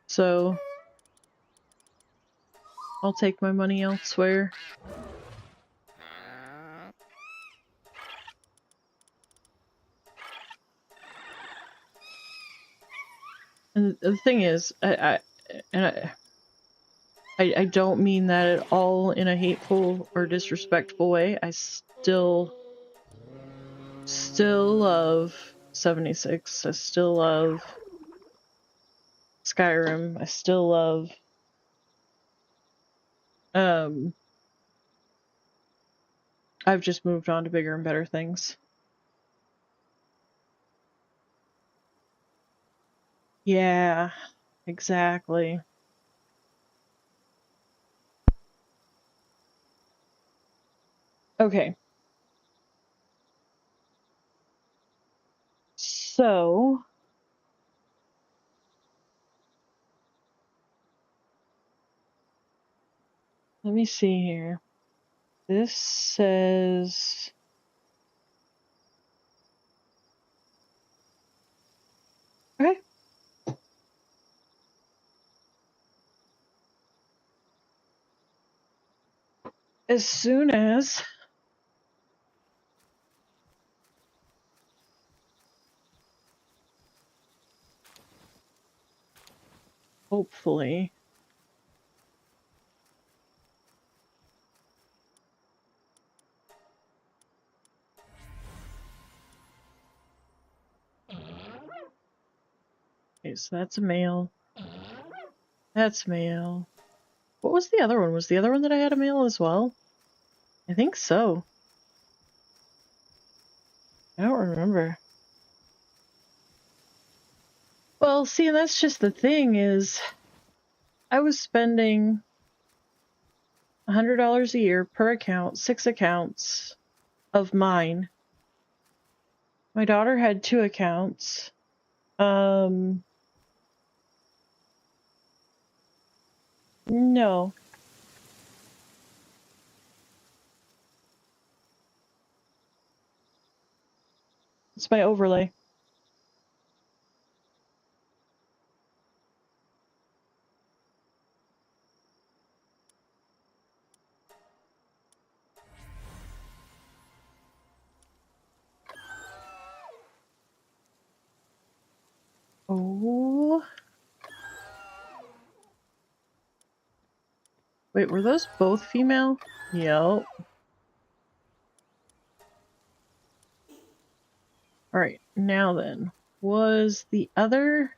So I'll take my money elsewhere. And the thing is, I don't mean that at all in a hateful or disrespectful way. I still love 76. I still love Skyrim. I still love I've just moved on to bigger and better things. Yeah, exactly. Okay. So let me see here. This says okay. As soon as hopefully. Okay, so that's a male. That's male. What was the other one? Was the other one that I had a male as well? I think so. I don't remember. Well, see, and that's just the thing is, I was spending $100 a year per account, 6 accounts of mine. My daughter had 2 accounts. No. It's my overlay. Oh. Wait, were those both female? Yep. Alright, now then. Was the other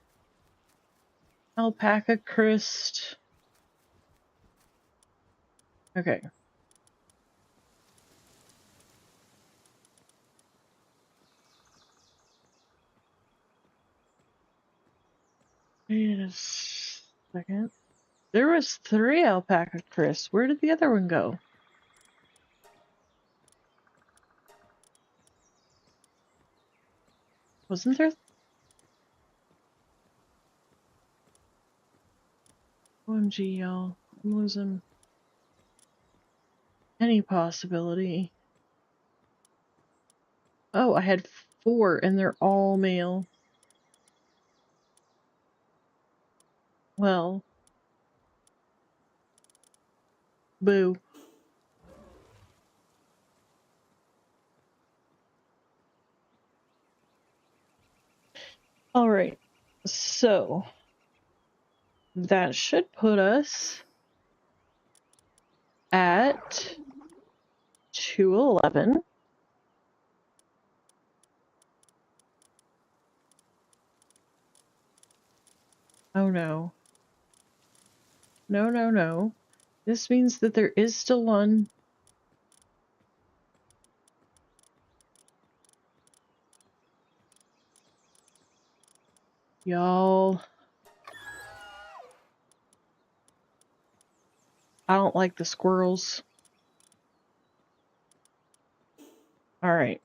alpaca Christ? Okay. Wait a second. There was 3 alpaca Chris. Where did the other one go? Wasn't there? OMG, y'all. I'm losing any possibility. Oh, I had 4 and they're all male. Well. Boo. Alright. So. That should put us at 211. Oh no. No, no, no. This means that there is still one. Y'all. I don't like the squirrels. Alright.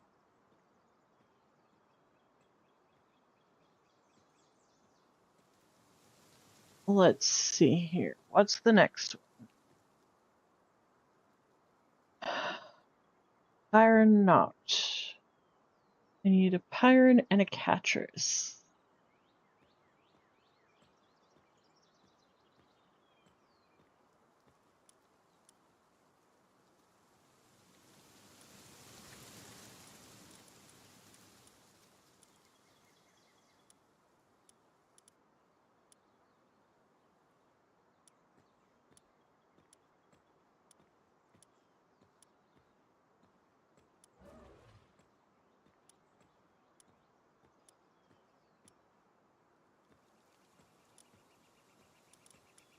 Let's see here. What's the next one? Pyron not. I need a Pyron and a Catris.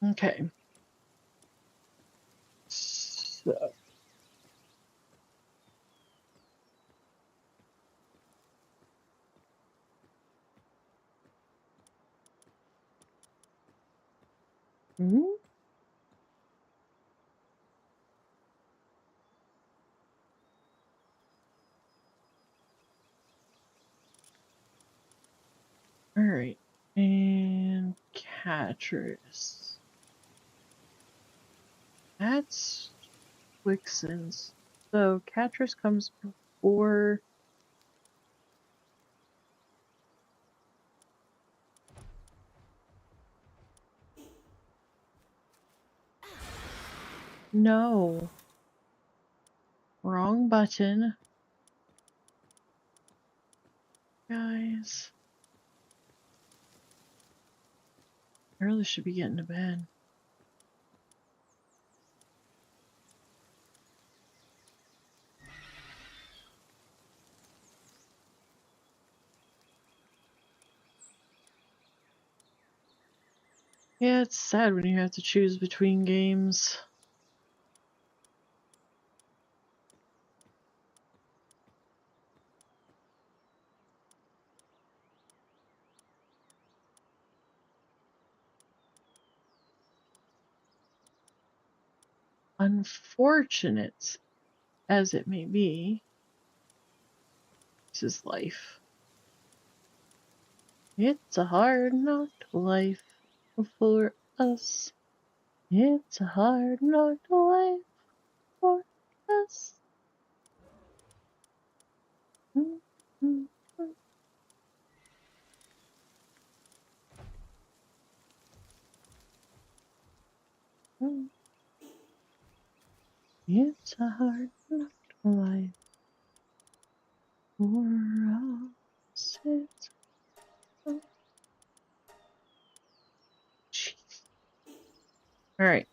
Okay. So. Hmm? Alright. And Catris. That's Wixen's. So Catris comes before. No. Wrong button. Guys. I really should be getting to bed. Yeah, it's sad when you have to choose between games. Unfortunate as it may be, this is life. It's a hard knock life for us. It's a hard knock life for us. Mm, mm, mm, mm. It's a hard knock life for us. It's a... Jeez. All right.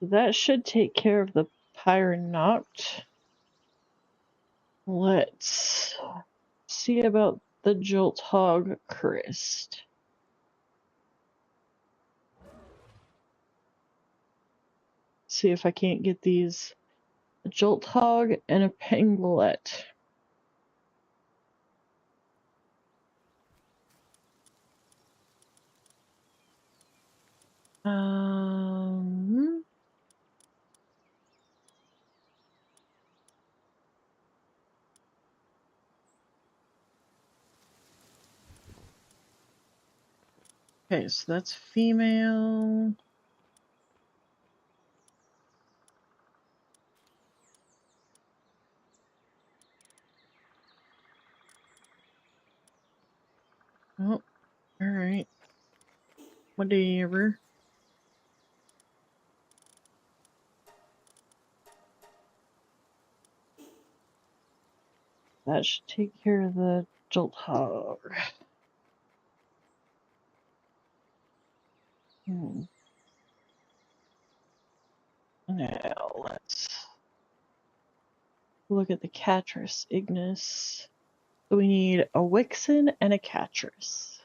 That should take care of the Pyronaut. Let's see about the Jolt Hog Crest. See if I can't get these a Jolt Hog and a Pangolette. Um, okay, so that's female. Oh, alright. Whatever. That should take care of the Jolt Hog. Now let's look at the Catris Ignis. So we need a Wixen and a Catris.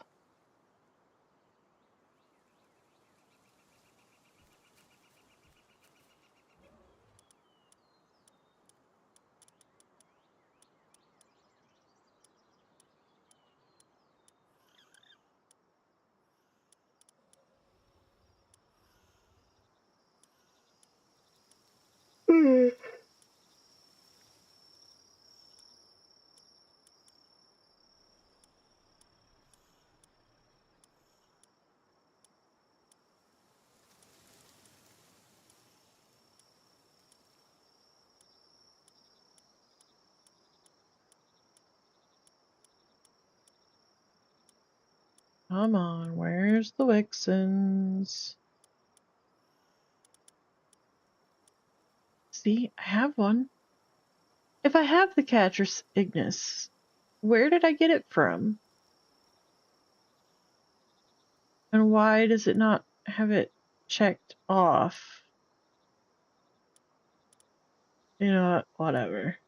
Come on, where's the Wixens? See, I have one. If I have the Catris Ignis, where did I get it from? And why does it not have it checked off? You know what? Whatever.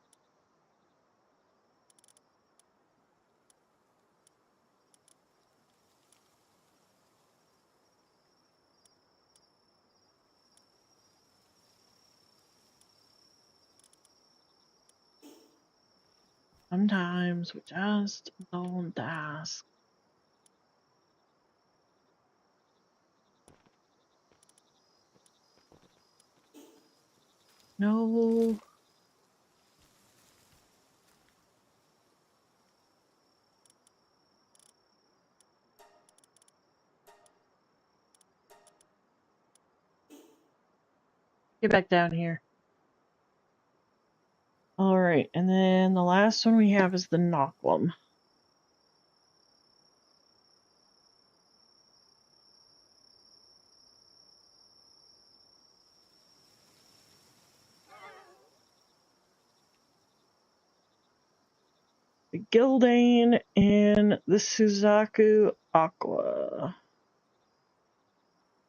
Sometimes we just don't ask. No. Get back down here. Alright, and then the last one we have is the Knocklum. The Gildane and the Suzaku Aqua.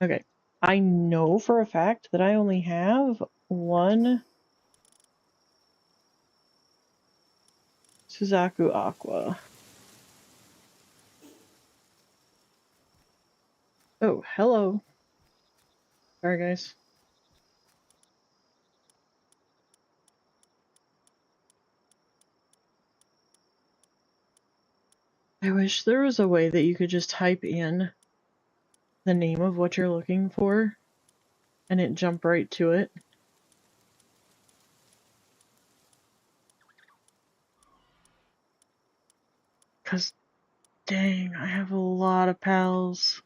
Okay. I know for a fact that I only have one Suzaku Aqua. Oh, hello. Sorry, guys. I wish there was a way that you could just type in the name of what you're looking for and it jump right to it. Because, dang, I have a lot of pals.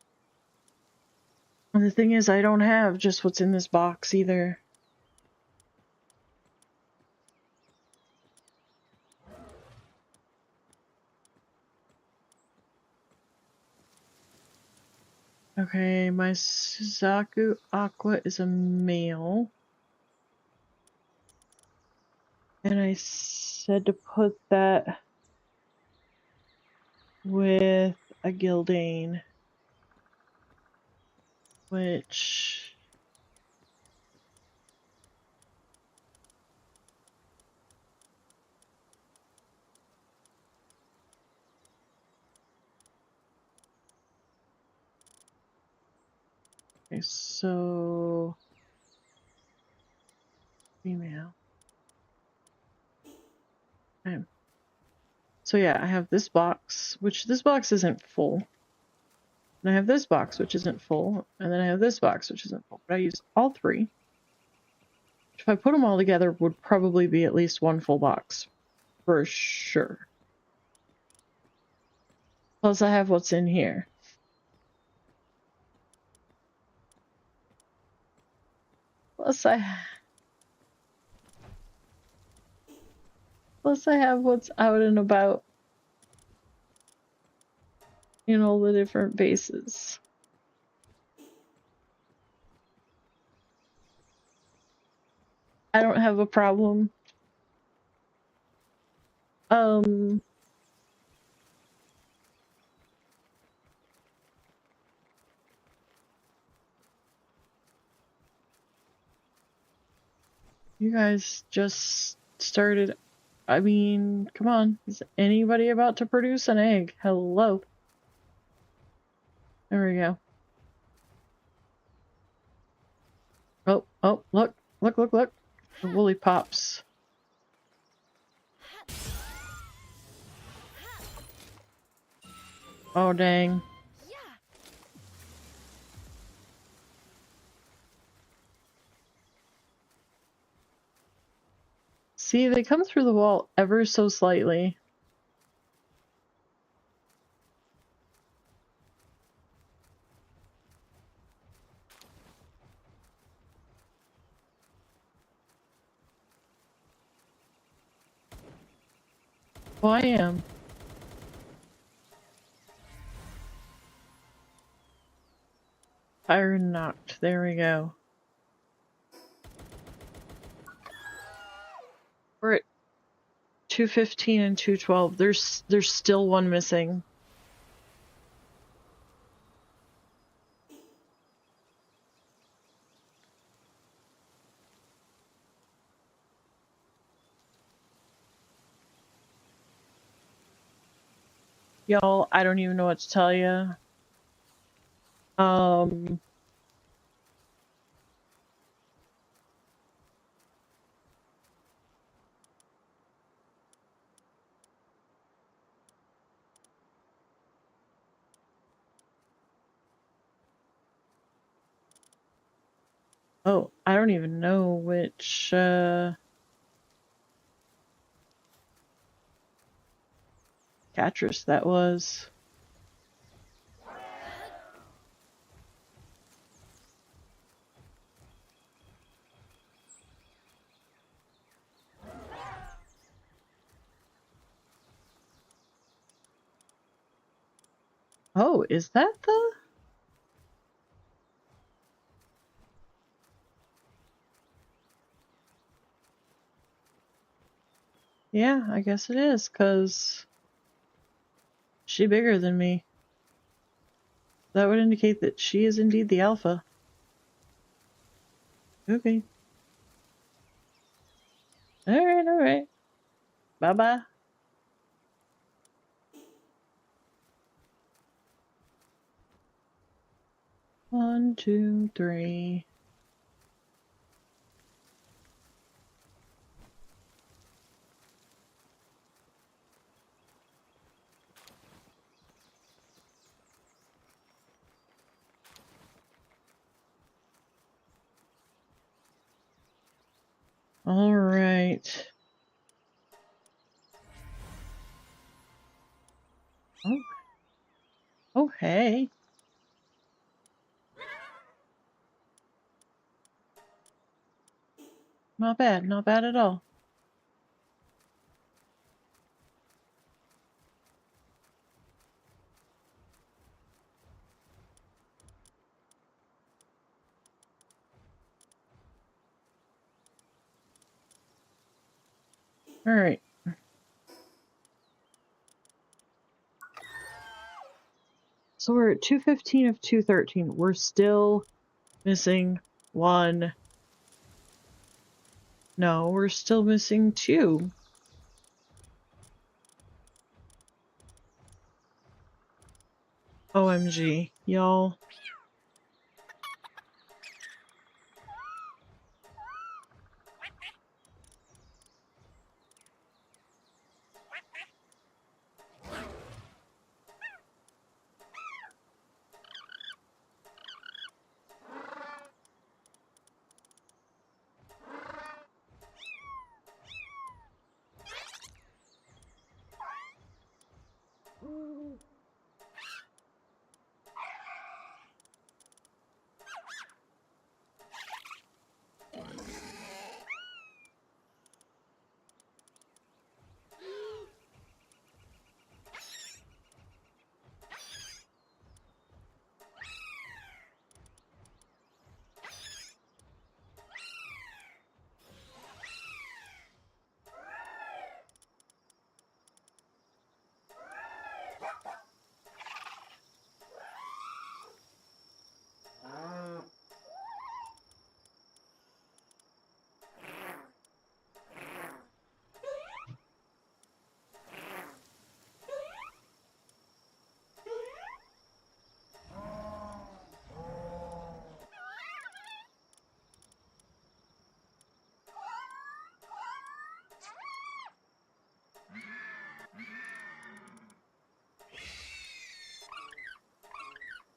And the thing is, I don't have just what's in this box either. Okay, my Suzaku Aqua is a male. And I said to put that with a Gildane. Which... Okay, so... female. Okay. So yeah, I have this box, which this box isn't full. And I have this box, which isn't full. And then I have this box, which isn't full. But I use all three. If I put them all together, would probably be at least one full box. For sure. Plus I have what's in here. Plus I have what's out and about in all the different bases. I don't have a problem. You guys just started. I mean, come on. Is anybody about to produce an egg? Hello. There we go. Oh, oh, look. Look, look, look. The woolly pops. Oh, dang. See, they come through the wall ever so slightly. Oh, I am. Fire knocked. There we go. We're at 215 and 212. There's still one missing. Y'all, I don't even know what to tell you. Oh, I don't even know which, Catress that was. Oh, is that the... Yeah, I guess it is, 'cause she's bigger than me. That would indicate that she is indeed the alpha. Okay. Alright, alright. Bye-bye. One, two, three. Alright. Oh. Oh, hey. Not bad. Not bad at all. Alright. So we're at 215 of 213. We're still missing one. No, we're still missing two. OMG, y'all.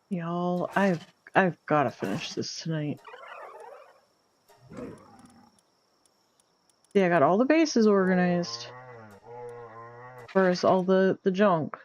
Y'all, I've gotta finish this tonight. Yeah, I got all the bases organized. Where's all the junk?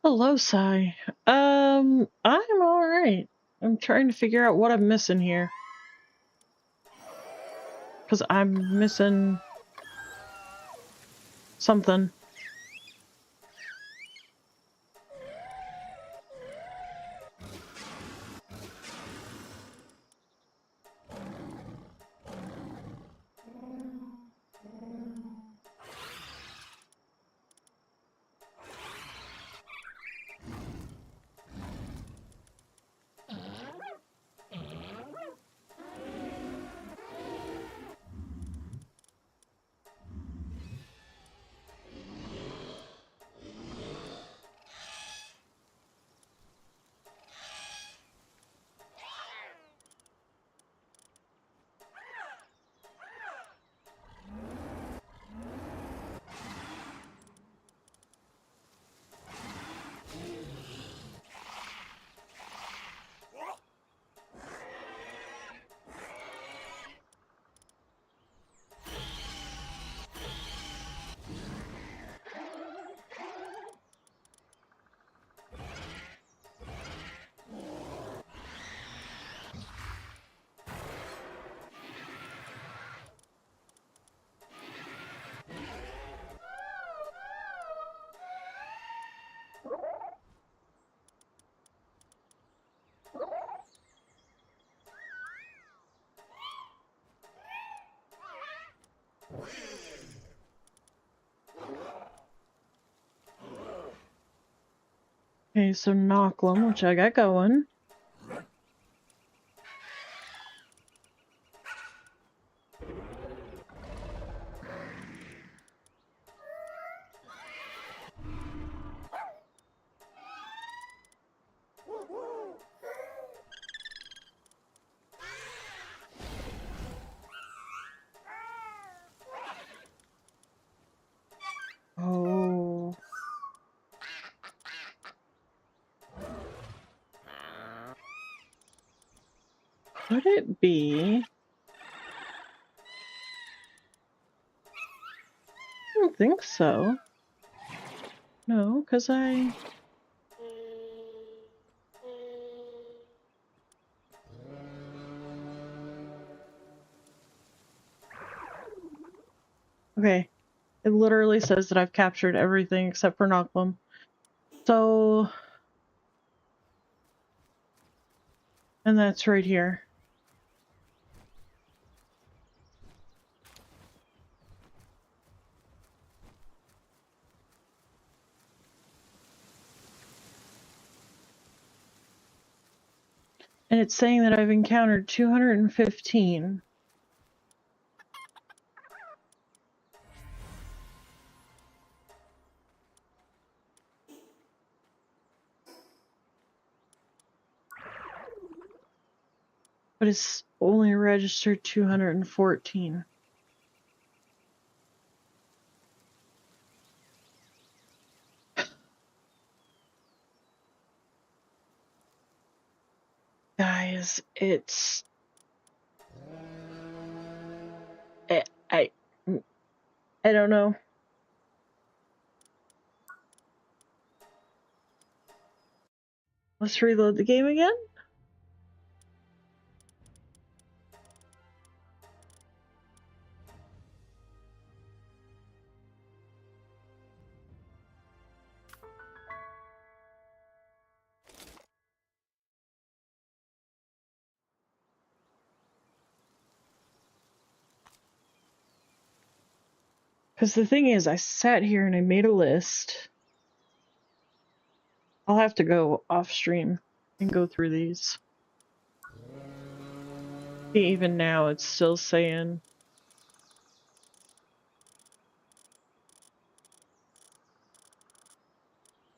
Hello, Sai. I'm alright. I'm trying to figure out what I'm missing here. Because I'm missing something. Okay, so Knocklem, which I got going. Oh. Could it be? I don't think so. No, because I... Okay. It literally says that I've captured everything except for Knocklem. So... And that's right here. And it's saying that I've encountered 215. But it's only registered 214. Guys, it's... I don't know. Let's reload the game again. Because the thing is, I sat here and I made a list. I'll have to go off stream and go through these. See, even now, it's still saying...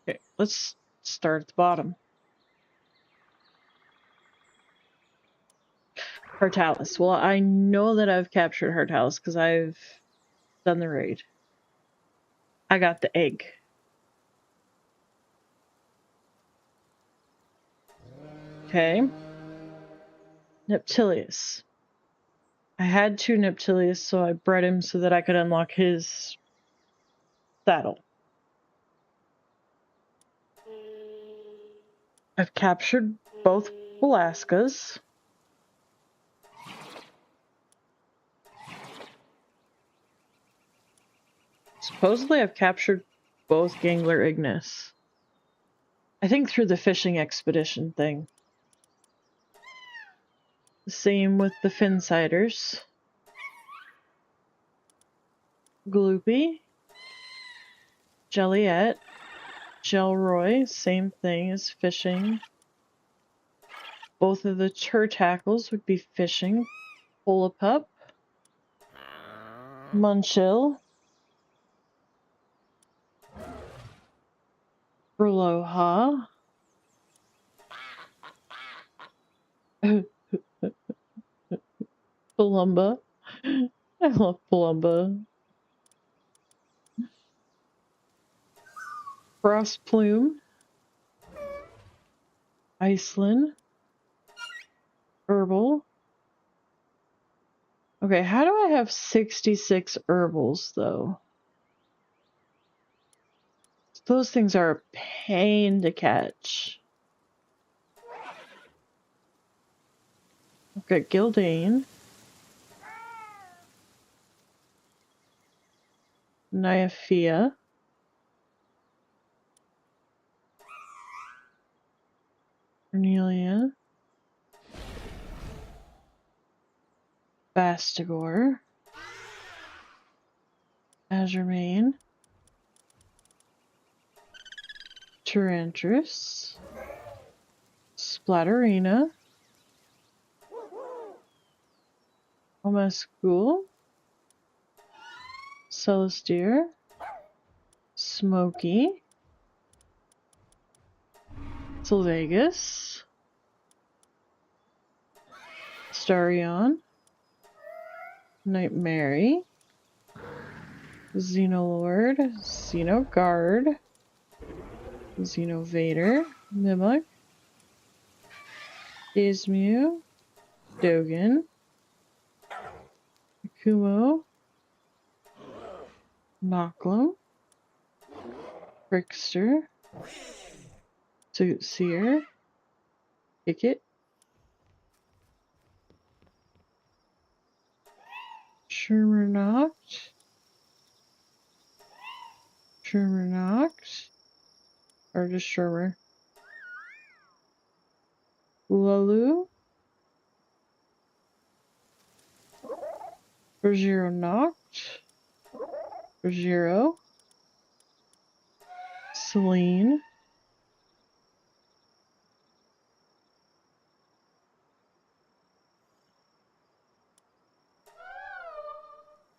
Okay, let's start at the bottom. Hartalis. Well, I know that I've captured Hartalis because I've done the raid. I got the egg. Okay. Neptilius. I had 2 Neptilius, so I bred him so that I could unlock his saddle. I've captured both Velasquez. Supposedly I've captured both Gangler Ignis. I think through the fishing expedition thing. The same with the Finsiders. Gloopy. Jelliet. Gelroy, same thing as fishing. Both of the Turtackles would be fishing. Polapup. Munchill. Berloha. Palumba. I love Palumba. Frostplume. Iceland. Herbal. Okay, how do I have 66 herbals, though? Those things are a pain to catch. Okay, Gildane. Nyafia. Cornelia. Bastigor. Azurmane, Tyrantris, Splatterina, Omascool, Celestia, Smoky, Sylvegus, Starion, Nightmare, Xenolord, Xenoguard, Xenovader, Mimic, Ismew, Dogan, Kumo, Nocklum, Trickster, Soothseer, Picket, Shermernoct, or just Shermer, Lulu, Bergeronoct, Bergero, Celine,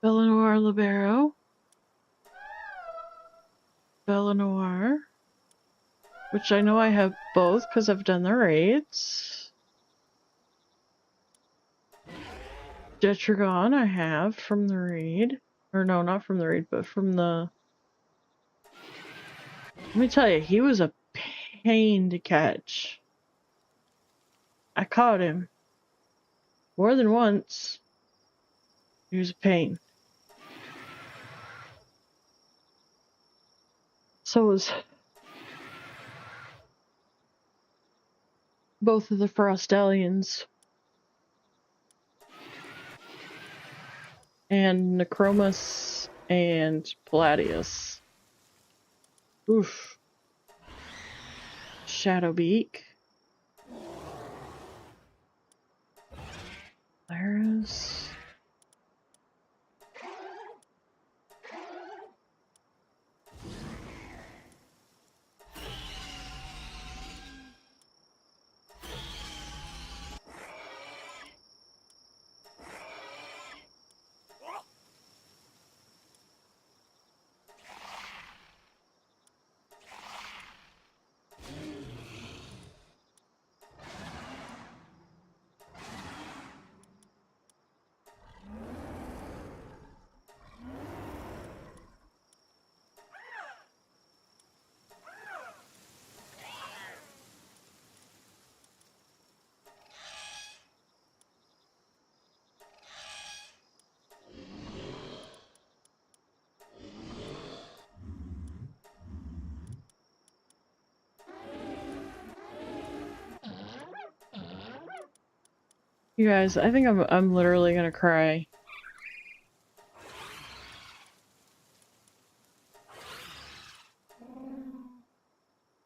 Bellanoir Libero, Bellanoir, which I know I have both because I've done the raids. Detragon I have from the raid. Or no, not from the raid, but from the... Let me tell you, he was a pain to catch. I caught him more than once. He was a pain. So was both of the Frostallions. And Necromus and Palladius. Oof. Shadowbeak. Laris. You guys, I think I'm literally gonna cry.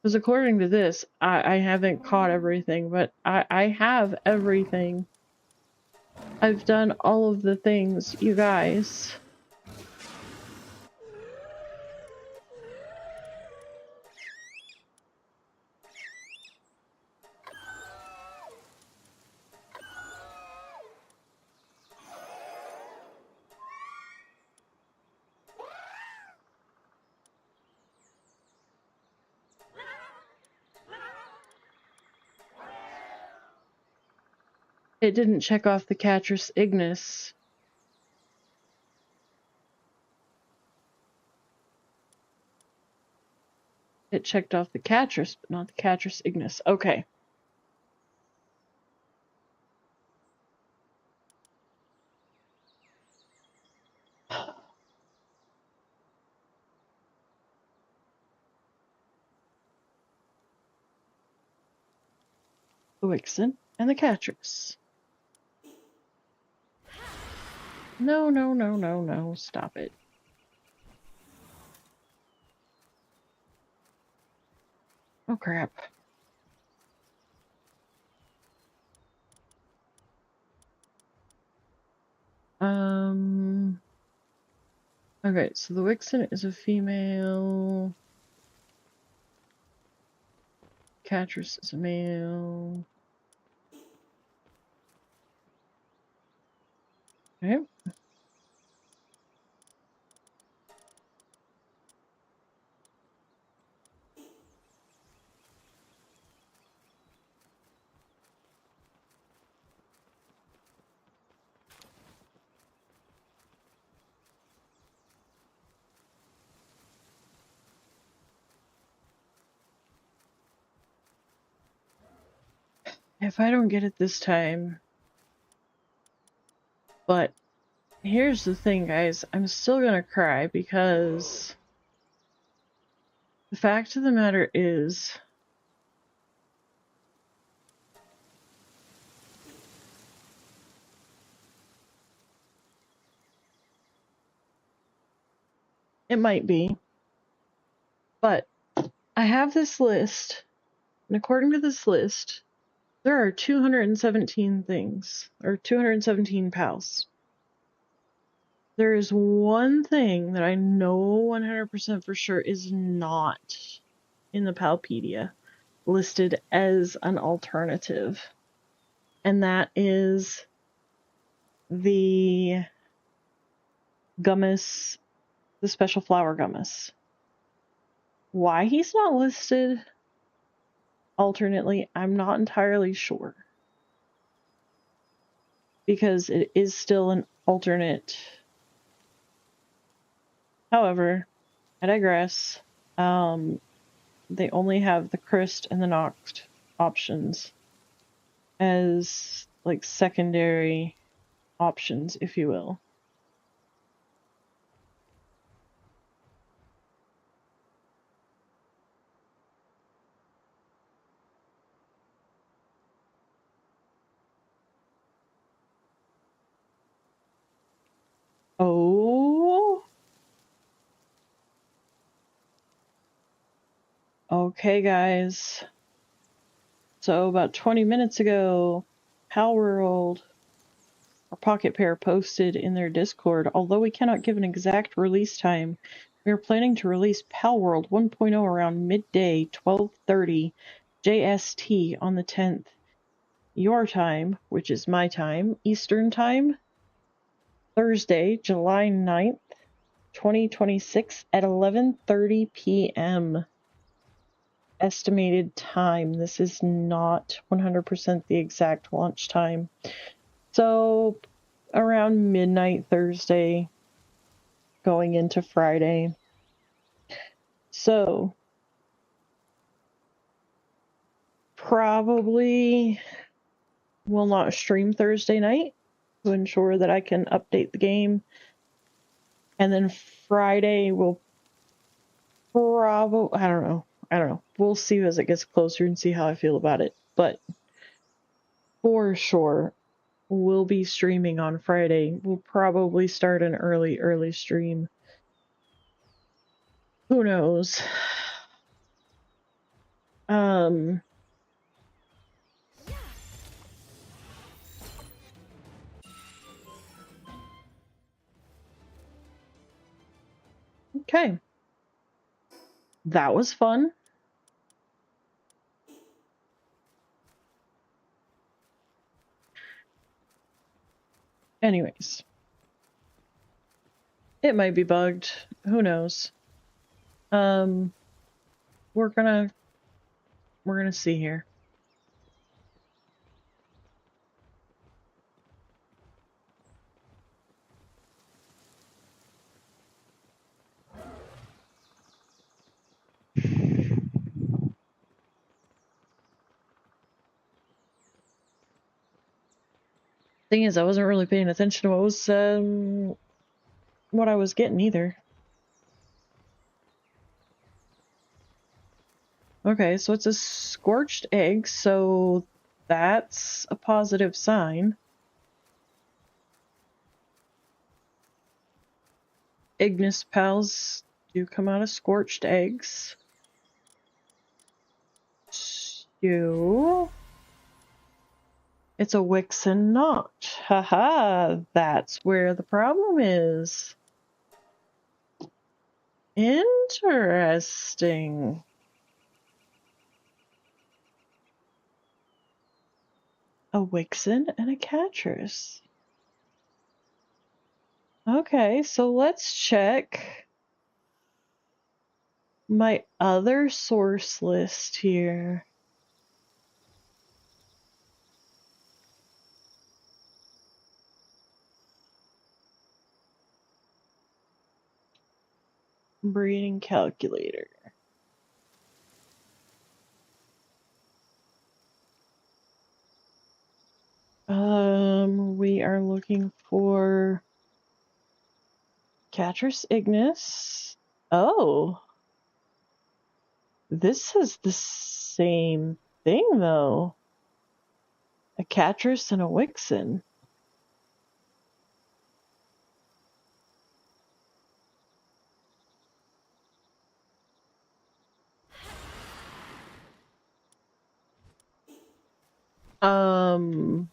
Because according to this, I haven't caught everything, but I have everything. I've done all of the things, you guys. It didn't check off the Catris Ignis. It checked off the Catris, but not the Catris Ignis. Okay. The Wixen and the Catris. No, no, no, no, no. Stop it. Oh, crap. Okay, so the Wixen is a female. Catrice is a male. Okay. If I don't get it this time. But here's the thing, guys. I'm still gonna cry because the fact of the matter is it might be, but I have this list, and according to this list, there are 217 things, or 217 pals. There is one thing that I know 100% for sure is not in the Palpedia listed as an alternative, and that is the gummus, the special flower gummus. Why he's not listed alternately, I'm not entirely sure. Because it is still an alternate. However, I digress. They only have the Christ and the Noct options as like secondary options, if you will. Oh. Okay, guys. So about 20 minutes ago, Palworld, or Pocket Pair, posted in their Discord, although we cannot give an exact release time, we are planning to release Palworld 1.0 around midday, 12:30 JST on the 10th. Your time, which is my time, Eastern Time, Thursday, July 9th, 2026 at 11:30 p.m. Estimated time. This is not 100% the exact launch time. So around midnight Thursday going into Friday. So probably will not stream Thursday night to ensure that I can update the game. And then Friday will probably, I don't know. We'll see as it gets closer and see how I feel about it. But for sure, we'll be streaming on Friday. We'll probably start an early stream. Who knows? Okay. That was fun. Anyways. It might be bugged. Who knows? We're gonna see here. Thing is, I wasn't really paying attention to what I was getting either. Okay, so it's a scorched egg, so that's a positive sign. Ignis pals do come out of scorched eggs. So it's a Wixen Noct. Haha, that's where the problem is. Interesting. A Wixen and a Catress. Okay, so let's check my other source list here. Breeding calculator. We are looking for Catress Ignis. Oh. This is the same thing, though. A Catress and a Wixen. Um...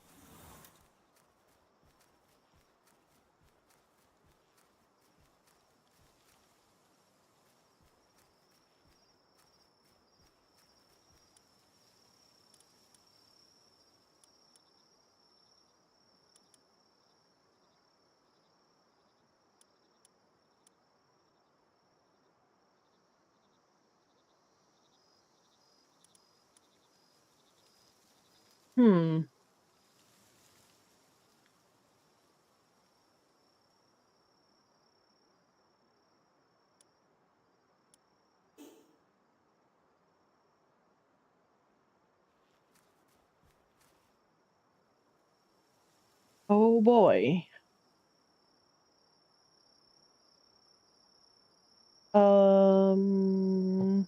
Hmm. Oh boy. Um...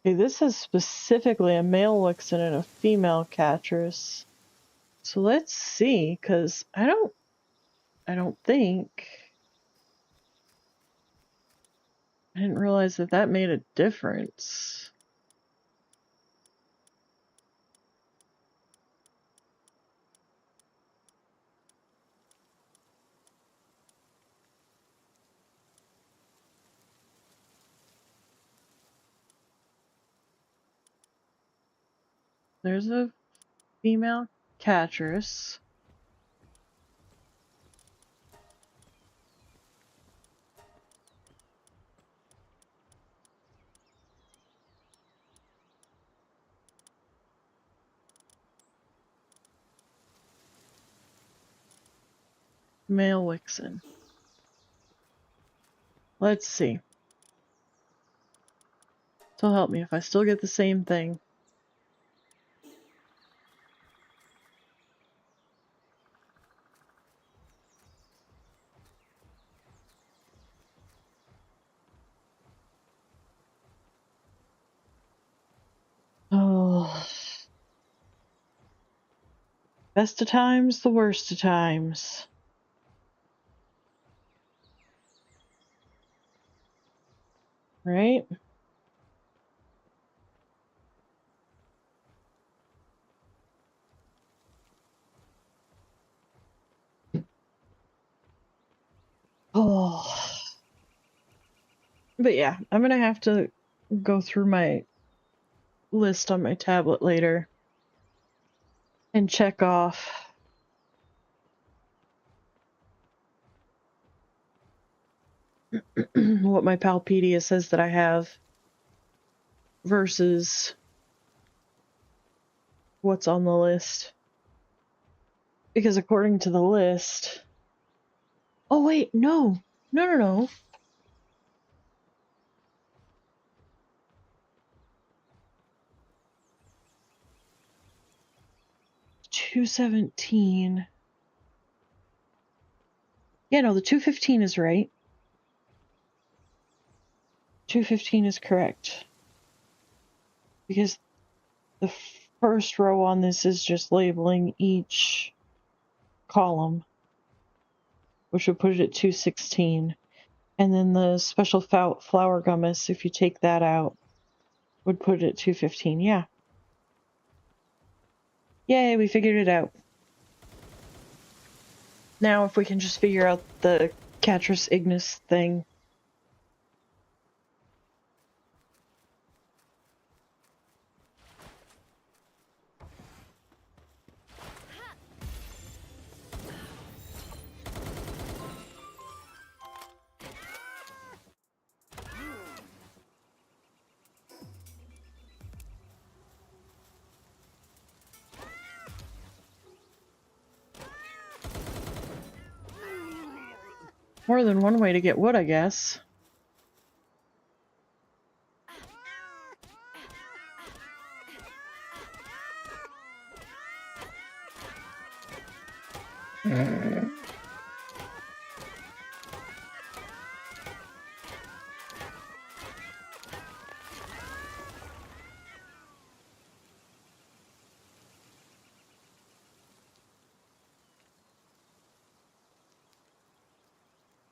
Okay, this is specifically a male Wixen and a female Catress. So let's see, because I don't think... I didn't realize that that made a difference. There's a female Catress. Male Wixen. Let's see. So help me if I still get the same thing. Oh. Best of times, the worst of times. Right? Oh. But yeah, I'm gonna have to go through my list on my tablet later and check off what my Palpedia says that I have versus what's on the list. Because according to the list... Oh wait, no. No. 217. Yeah, no, the 215 is right. 215 is correct. Because the first row on this is just labeling each column, which would put it at 216. And then the special flower gummus, if you take that out, would put it at 215. Yeah. Yay, we figured it out. Now if we can just figure out the Catris Ignis thing. More than one way to get wood, I guess.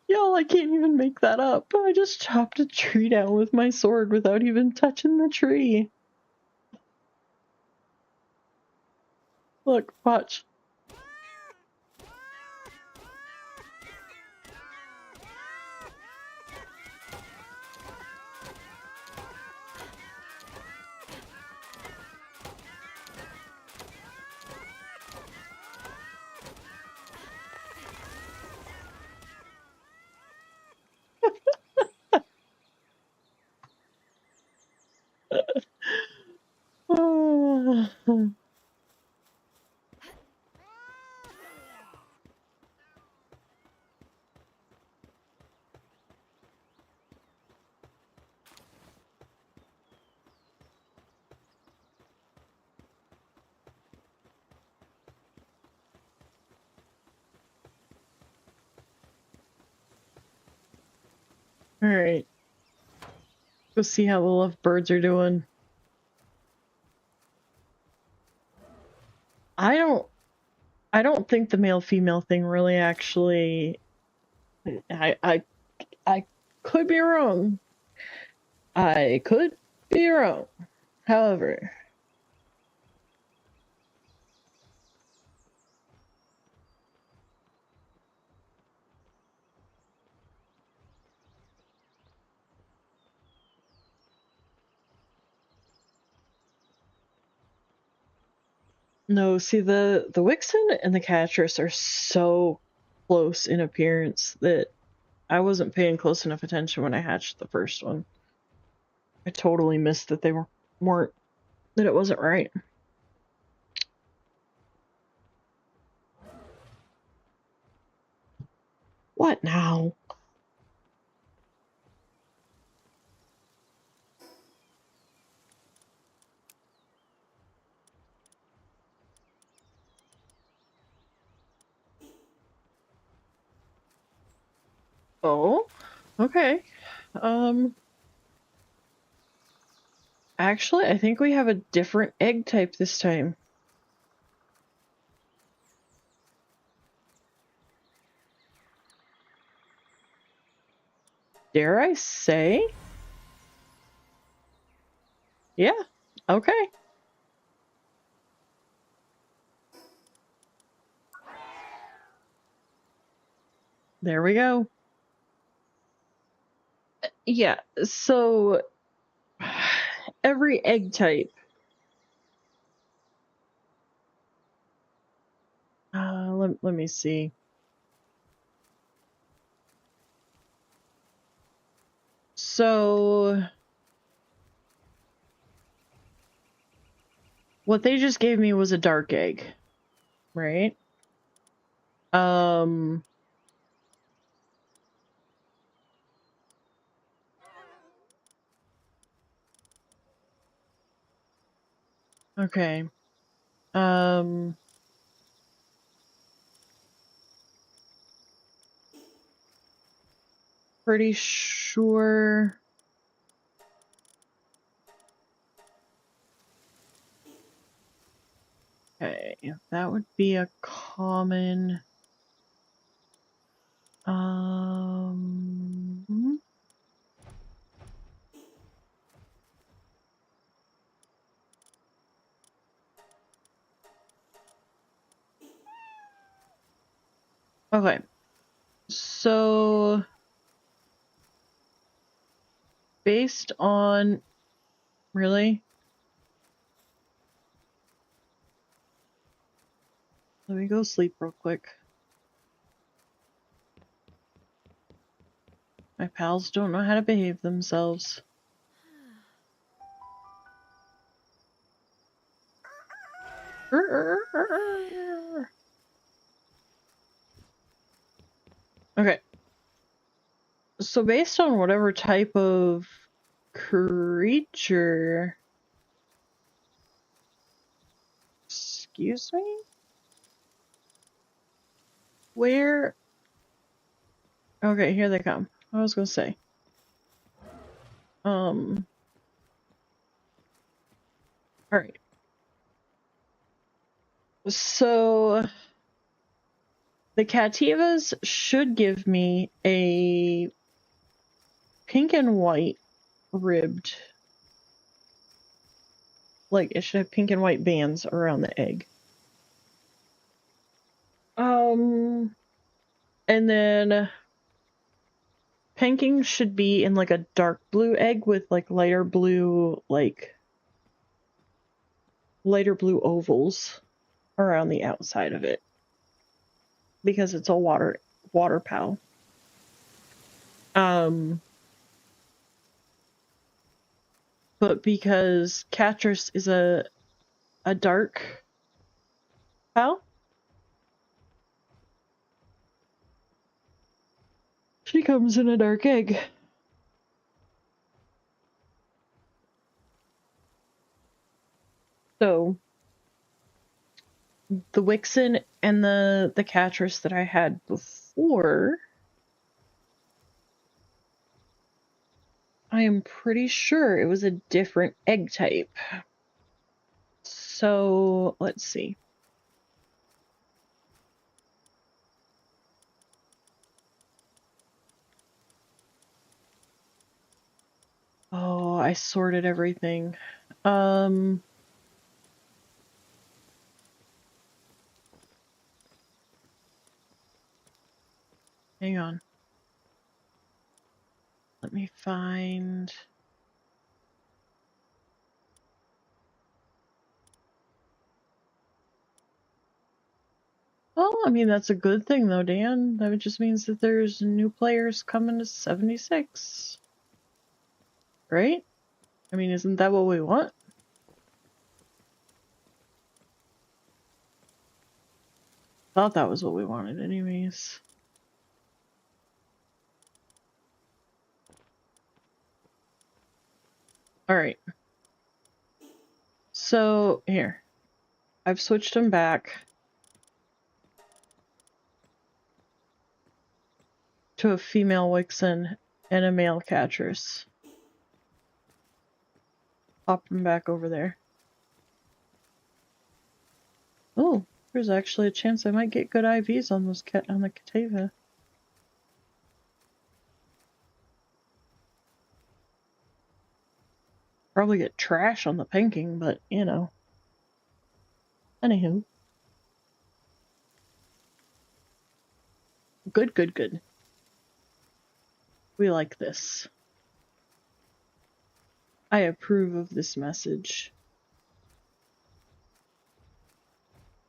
Y'all, I can't even make that up. I just chopped a tree down with my sword without even touching the tree. Look, watch. Alright. Go see how the lovebirds are doing. I don't think the male-female thing really actually... I could be wrong. I could be wrong. However... No, see, the Wixen and the Catris are so close in appearance that I wasn't paying close enough attention when I hatched the first one. I totally missed that they weren't, that it wasn't right. What now? Oh, okay. Actually, I think we have a different egg type this time. Dare I say? Yeah, okay. There we go. Yeah, so every egg type. Let me see. So what they just gave me was a dark egg, right? Okay. Pretty sure. Okay, that would be a common. Um. Okay. So, based on... Really? Let me go sleep real quick. My pals don't know how to behave themselves. Okay. So based on whatever type of creature... Excuse me? Where... Okay, here they come. I was gonna say. Alright. So... The Cativas should give me a pink and white ribbed... Like, it should have pink and white bands around the egg. And then... Panking should be in, like, a dark blue egg with, like, lighter blue ovals around the outside of it. Because it's a water pal. But because Catrus is a dark pal, she comes in a dark egg. So the Wixen and the Catrus that I had before, I am pretty sure it was a different egg type. So let's see. Oh, I sorted everything. Hang on. Let me find... Well, I mean, that's a good thing though, Dan. That just means that there's new players coming to 76. Right? I mean, isn't that what we want? Thought that was what we wanted anyways. Alright. So, here. I've switched them back to a female Wixen and a male Catrus. Pop them back over there. Oh, there's actually a chance I might get good IVs on those on the Catava. Probably get trash on the pinking, but you know. Anywho. Good, good, good. We like this. I approve of this message.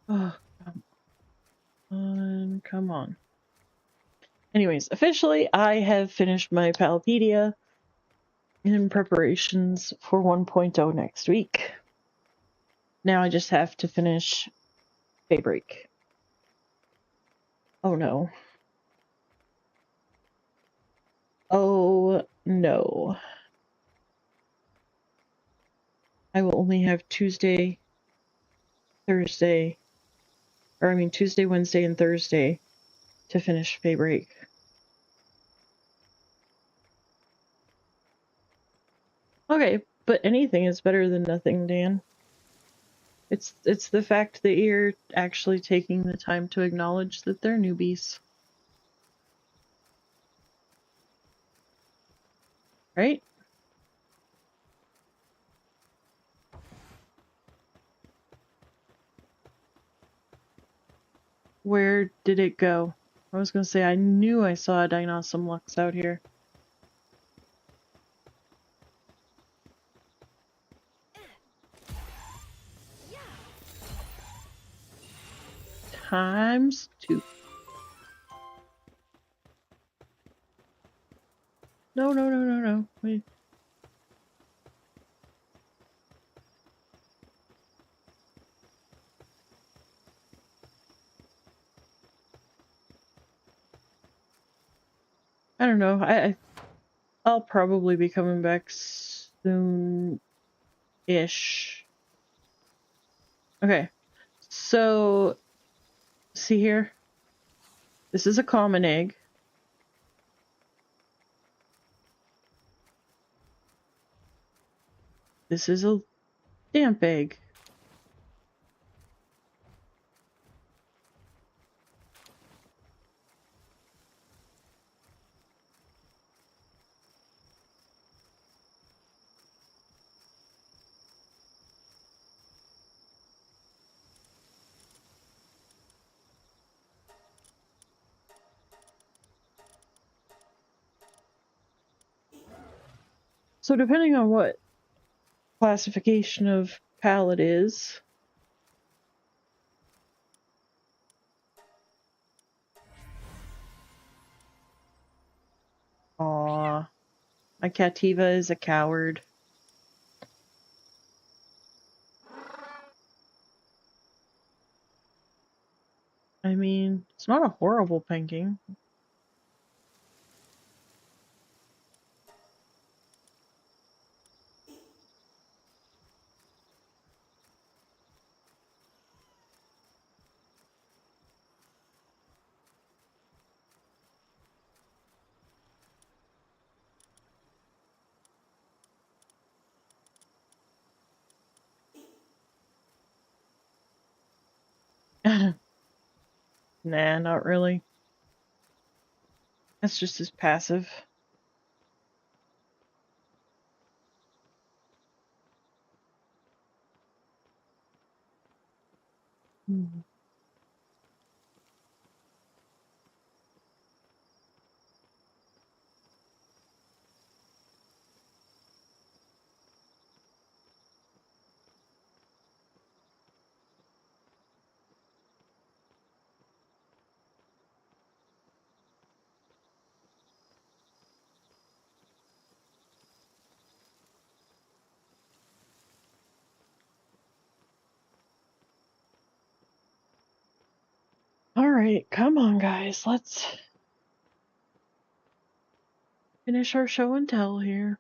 Oh, come on. Anyways, officially, I have finished my Palpedia in preparations for 1.0 next week. Now I just have to finish Daybreak. Oh no. Oh no. I will only have Tuesday, Thursday, or I mean Tuesday, Wednesday, and Thursday to finish Daybreak. Okay, but anything is better than nothing, Dan. It's the fact that you're actually taking the time to acknowledge that they're newbies. Right? Where did it go? I was gonna say, I knew I saw a Dinosaur Lux out here. Times 2. No, no, no, no, no. Wait. I don't know. I'll probably be coming back soon-ish. Okay. So, see here? This is a common egg. This is a damp egg. So depending on what classification of pallet is, aw, my Cativa is a coward. I mean, it's not a horrible painting. Nah, not really. That's just as passive. Hmm. Alright, come on guys, let's finish our show and tell here.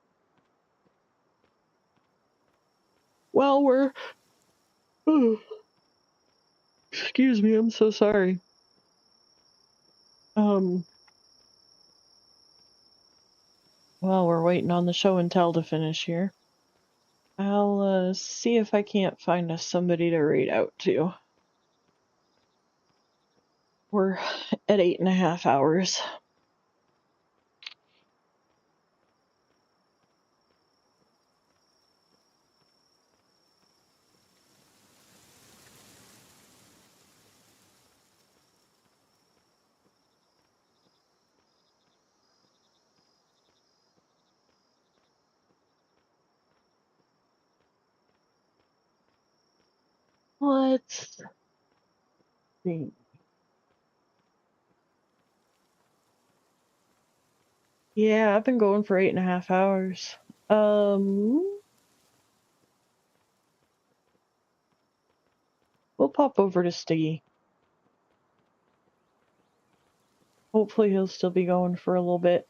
Well, we're... excuse me, I'm so sorry. Well, we're waiting on the show and tell to finish here. I'll, see if I can't find us somebody to raid out to. We're at 8.5 hours. Let's see. Yeah, I've been going for 8.5 hours. We'll pop over to Stiggy. Hopefully he'll still be going for a little bit.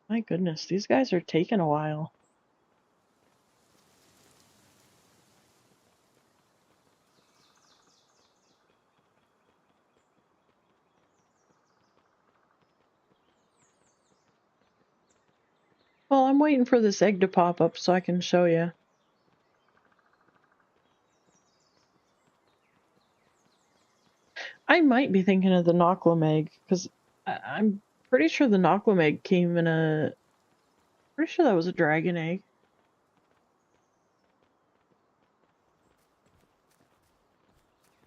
My goodness, these guys are taking a while. Well, I'm waiting for this egg to pop up so I can show you. I might be thinking of the Knocklam egg, because I'm pretty sure the Knocklam egg came in a... Pretty sure that was a dragon egg.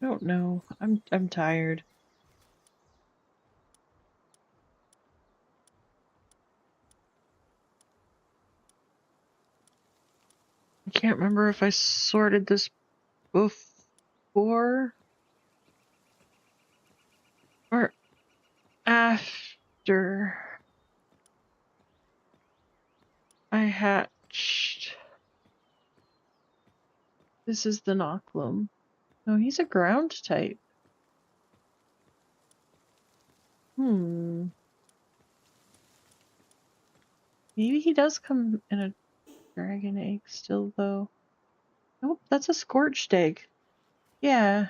I don't know. I'm tired. I can't remember if I sorted this before or after I hatched. This is the Knocklam. No, he's a ground type. Maybe he does come in a dragon egg still, though. Nope, that's a scorched egg. Yeah.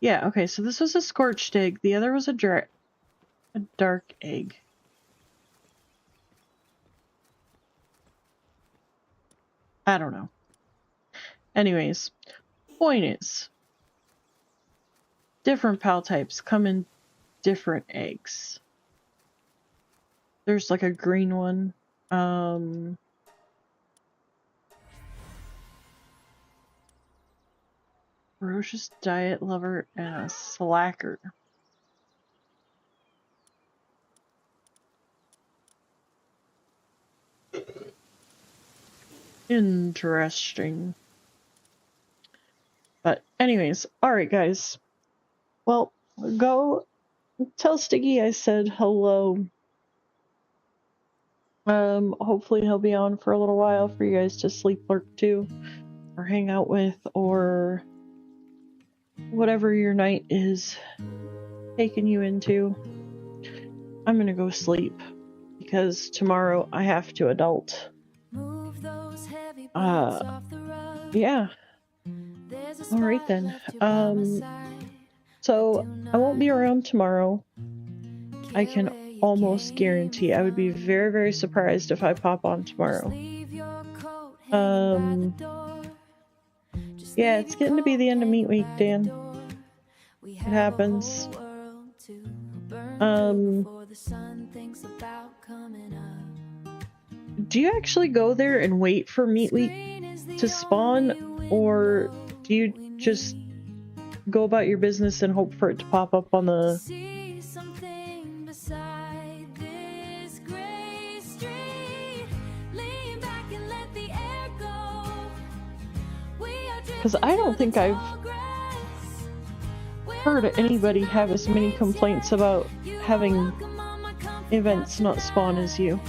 Yeah, okay, so this was a scorched egg. The other was a dark egg. I don't know. Anyways, point is, different pal types come in different eggs. There's like a green one. Ferocious diet lover and a slacker. Interesting. But anyways, alright guys. Well, go tell Stiggy I said hello. Hopefully he'll be on for a little while for you guys to sleep lurk to, or hang out with, or whatever your night is taking you into. I'm gonna go sleep because tomorrow I have to adult. Yeah. Alright then. So I won't be around tomorrow. I can almost guarantee. I would be very, very surprised if I pop on tomorrow. Yeah, it's getting to be the end of meat week, Dan. It happens. Do you actually go there and wait for meat week to spawn, or do you just go about your business and hope for it to pop up on the... Because I don't think I've heard anybody have as many complaints about having events not spawn as you.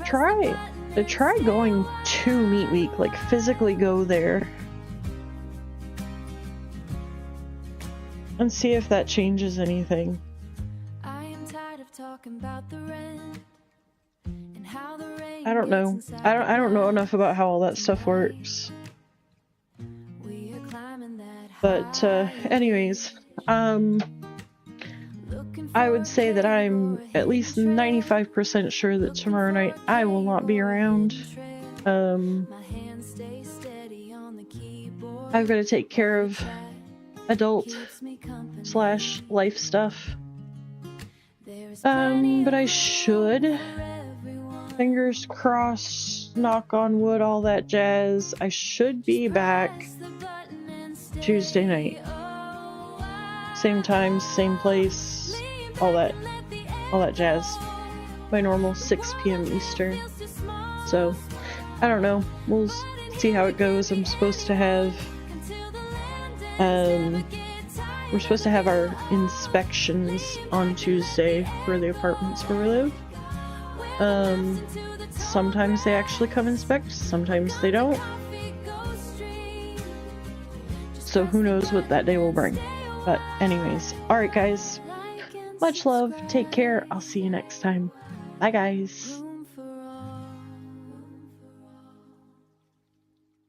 Try going to Meat Week, like physically go there and see if that changes anything. I don't know. I don't know enough about how all that stuff works. But anyways, I would say that I'm at least 95% sure that tomorrow night I will not be around. I've got to take care of adult/life stuff. But I should, fingers crossed, knock on wood, all that jazz, I should be back Tuesday night. Same time, same place, all that jazz. My normal 6 p.m. Eastern. So, I don't know. We'll see how it goes. I'm supposed to have, we're supposed to have our inspections on Tuesday for the apartments where we live. Sometimes they actually come inspect, sometimes they don't. So who knows what that day will bring. But anyways, alright guys. Much love, take care, I'll see you next time. Bye guys.